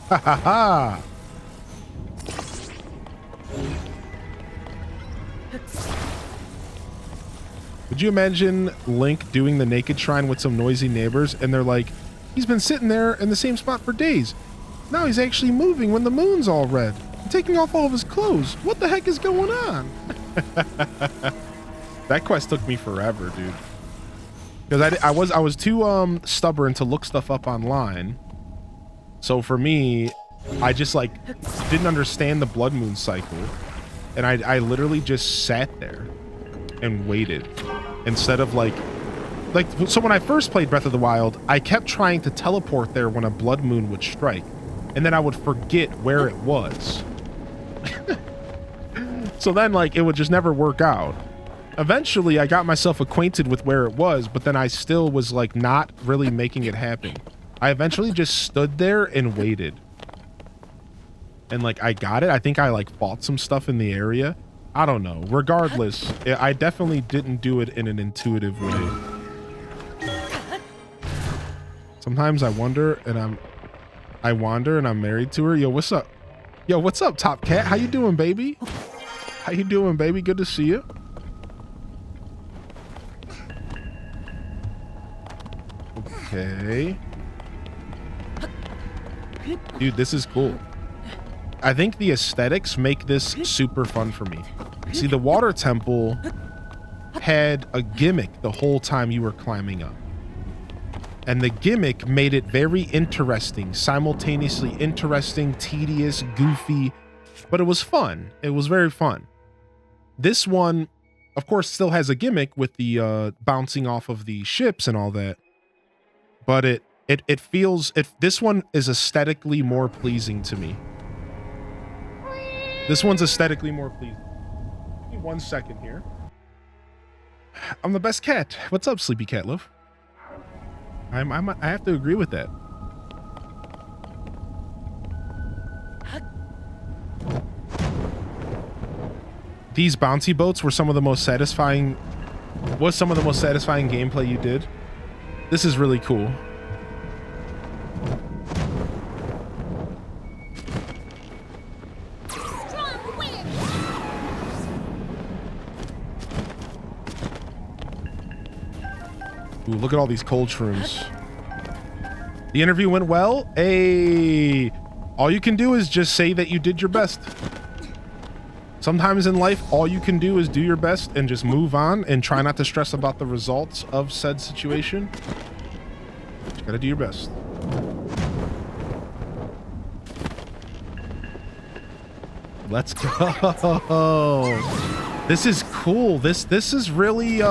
Ha ha ha. Would you imagine Link doing the Naked Shrine with some noisy neighbors and they're like, he's been sitting there in the same spot for days. Now he's actually moving when the moon's all red. And taking off all of his clothes. What the heck is going on? That quest took me forever, dude. Because I was too stubborn to look stuff up online. So for me, I just like didn't understand the blood moon cycle. And I literally just sat there and waited. Instead of like so when I first played Breath of the Wild, I kept trying to teleport there when a blood moon would strike, and then I would forget where it was. So then like it would just never work out. Eventually I got myself acquainted with where it was, but then I still was like not really making it happen. I eventually just stood there and waited. And like I got it. I think I like fought some stuff in the area. I don't know. Regardless, I definitely didn't do it in an intuitive way. Sometimes I wander and I'm married to her. Yo, what's up? Yo, what's up, Top Cat? How you doing, baby? How you doing, baby? Good to see you. Okay. Dude, this is cool. I think the aesthetics make this super fun for me. See, the water temple had a gimmick the whole time you were climbing up. And the gimmick made it very interesting, simultaneously interesting, tedious, goofy, but it was fun. It was very fun. This one, of course, still has a gimmick with the bouncing off of the ships and all that. But it feels, this one is aesthetically more pleasing to me. This one's aesthetically more pleasing. Give me 1 second here. I'm the best cat. What's up, Sleepy Cat Love? I have to agree with that. These bouncy boats were some of the most satisfying gameplay you did. This is really cool. Ooh, look at all these cold shrooms. The interview went well. Hey, all you can do is just say that you did your best. Sometimes in life, all you can do is do your best and just move on and try not to stress about the results of said situation. You gotta do your best. Let's go. This is cool. This is really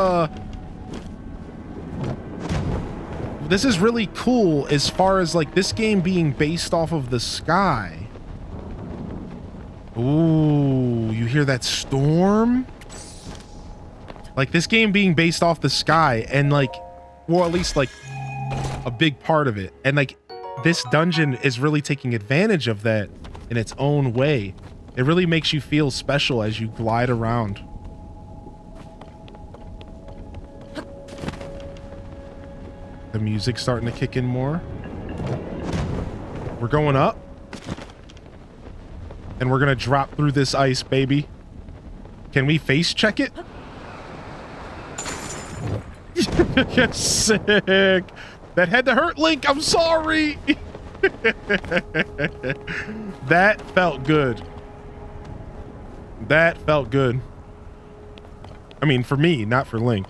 this is really cool as far as like this game being based off of the sky. Ooh, you hear that storm? Like this game being based off the sky and like, or at least like a big part of it. And like this dungeon is really taking advantage of that in its own way. It really makes you feel special as you glide around. The music's starting to kick in more. We're going up. And we're gonna drop through this ice, baby. Can we face check it? Sick. That had to hurt, Link. I'm sorry. That felt good. That felt good. I mean, for me, not for Link.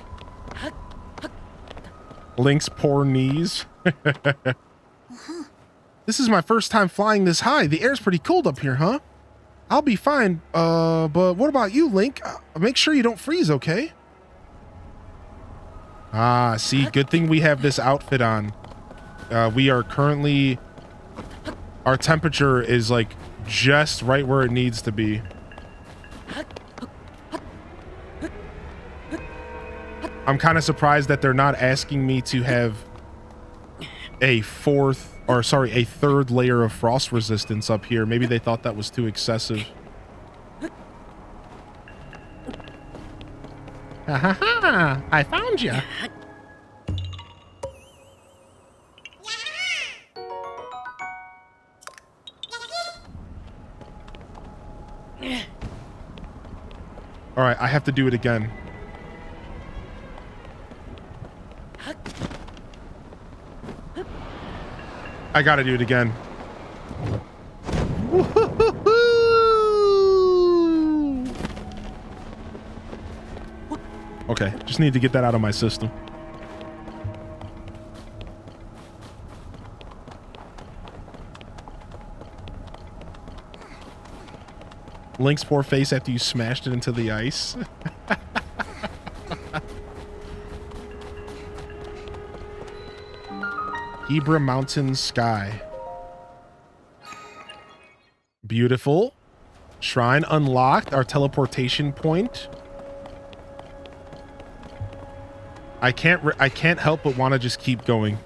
Link's poor knees. This is my first time flying this high. The air's pretty cold up here, huh? I'll be fine. But what about you, Link? Make sure you don't freeze, okay? Ah, see, good thing we have this outfit on. We are currently... Our temperature is, like, just right where it needs to be. I'm kind of surprised that they're not asking me to have a third layer of frost resistance up here. Maybe they thought that was too excessive. Ha ha ha! I found you. All right, I have to do it again. I gotta do it again. Okay, just need to get that out of my system. Link's poor face after you smashed it into the ice. Hebra Mountain Sky. Beautiful. Shrine unlocked. Our teleportation point. I can't help but want to just keep going.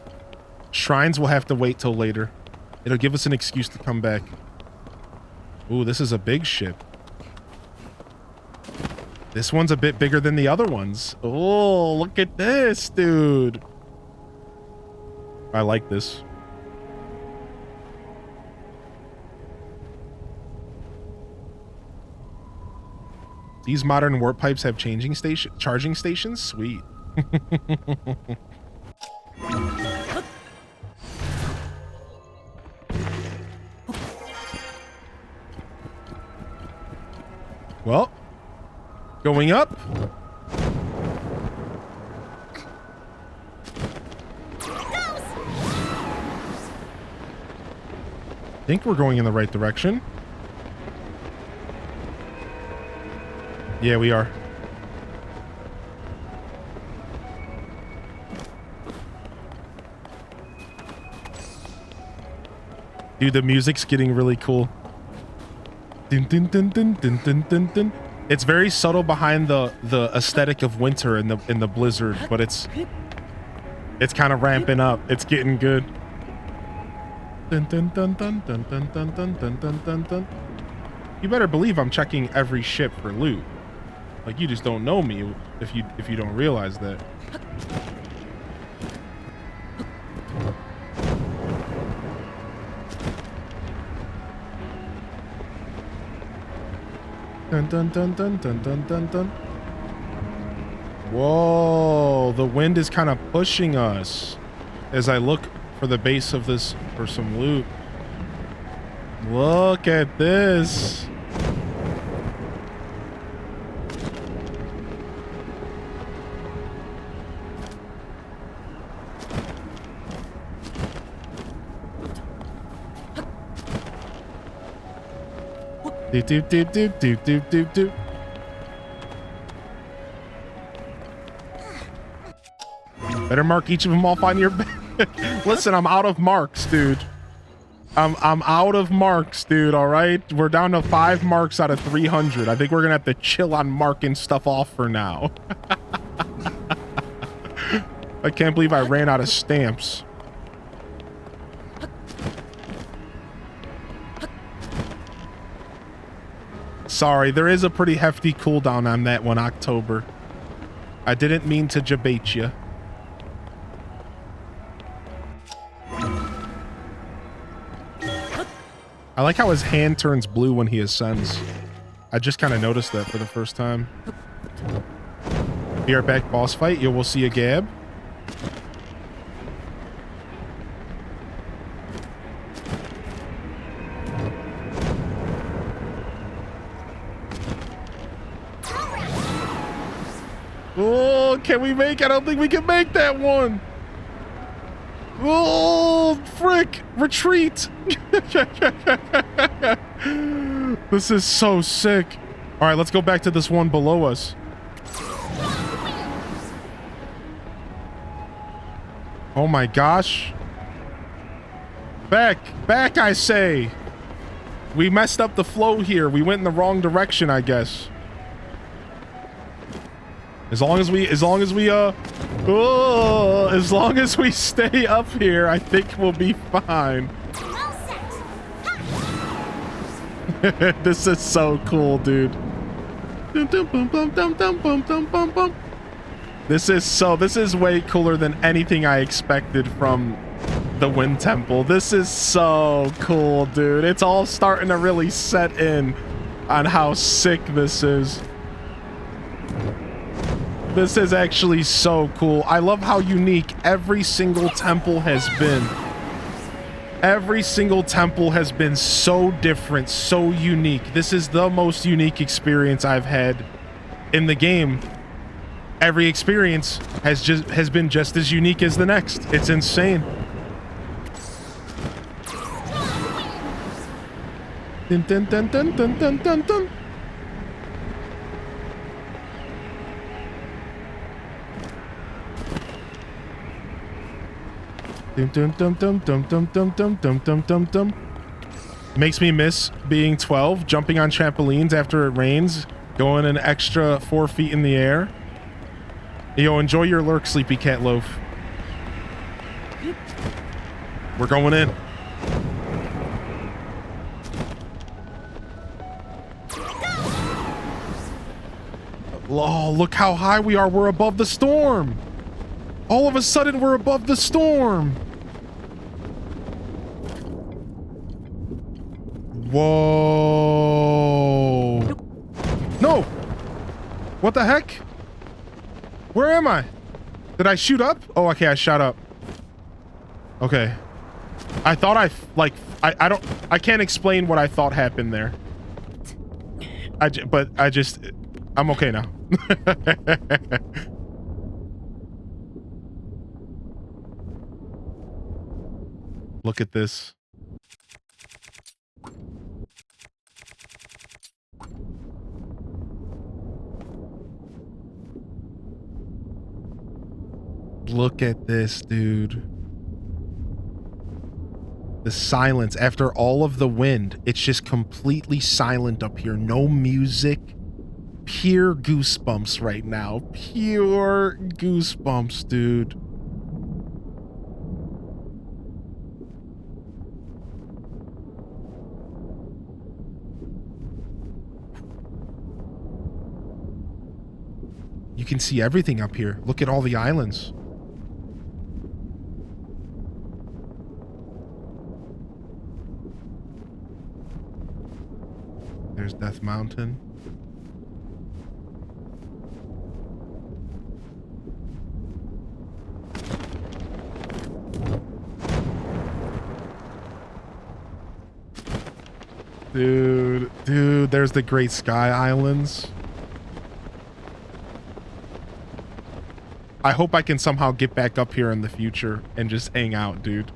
Shrines will have to wait till later. It'll give us an excuse to come back. Ooh, this is a big ship. This one's a bit bigger than the other ones. Oh, look at this, dude. I like this. These modern warp pipes have charging stations? Sweet. Well, going up. Go, think we're going in the right direction. Yeah, we are. Dude, the music's getting really cool. Dun, dun, dun, dun, dun, dun, dun, dun. It's very subtle behind the aesthetic of winter in the blizzard, but it's kind of ramping up. It's getting good. Dun, dun, dun, dun, dun, dun, dun, dun, dun, dun, dun, dun. You better believe I'm checking every ship for loot. Like, you just don't know me if you don't realize that. Dun, dun, dun, dun, dun, dun, dun, dun. Whoa, the wind is kind of pushing us as I look for the base of this for some loot. Look at this. Doop, doop, doop, doop, doop, doop, doop, doop. Better mark each of them off on your bed. Listen, I'm out of marks, dude. I'm out of marks, dude, all right? We're down to 5 marks out of 300. I think we're gonna have to chill on marking stuff off for now. I can't believe I ran out of stamps. Sorry, there is a pretty hefty cooldown on that one, October. I didn't mean to jabate you. I like how his hand turns blue when he ascends. I just kind of noticed that for the first time. Be right back, boss fight. You will see a Gab. Oh, can we make? I don't think we can make that one. Oh, frick! Retreat! This is so sick. All right, let's go back to this one below us. Oh my gosh. Back, I say. We messed up the flow here. We went in the wrong direction, I guess. As long as we stay up here, I think we'll be fine. This is so cool, dude. This is way cooler than anything I expected from the Wind Temple. This is so cool, dude. It's all starting to really set in on how sick this is. This is actually so cool. I love how unique every single temple has been. Every single temple has been so different, so unique. This is the most unique experience I've had in the game. Every experience has been just as unique as the next. It's insane. Dun, dun, dun, dun, dun, dun, dun, dun. Dum dum dum dum dum dum dum dum dum dum dum dum. Makes me miss being 12, jumping on trampolines after it rains, going an extra 4 feet in the air. Yo, enjoy your lurk, Sleepy Cat Loaf. We're going in. Oh, look how high we are. We're above the storm. All of a sudden, we're above the storm. Whoa. No. What the heck? Where am I? Did I shoot up? Oh, okay, I shot up. Okay. I thought I can't explain what I thought happened there. I'm okay now. Look at this. Look at this, dude. The silence after all of the wind. It's just completely silent up here. No music. Pure goosebumps right now. Pure goosebumps, dude. You can see everything up here. Look at all the islands. There's Death Mountain. Dude, there's the Great Sky Islands. I hope I can somehow get back up here in the future and just hang out, dude.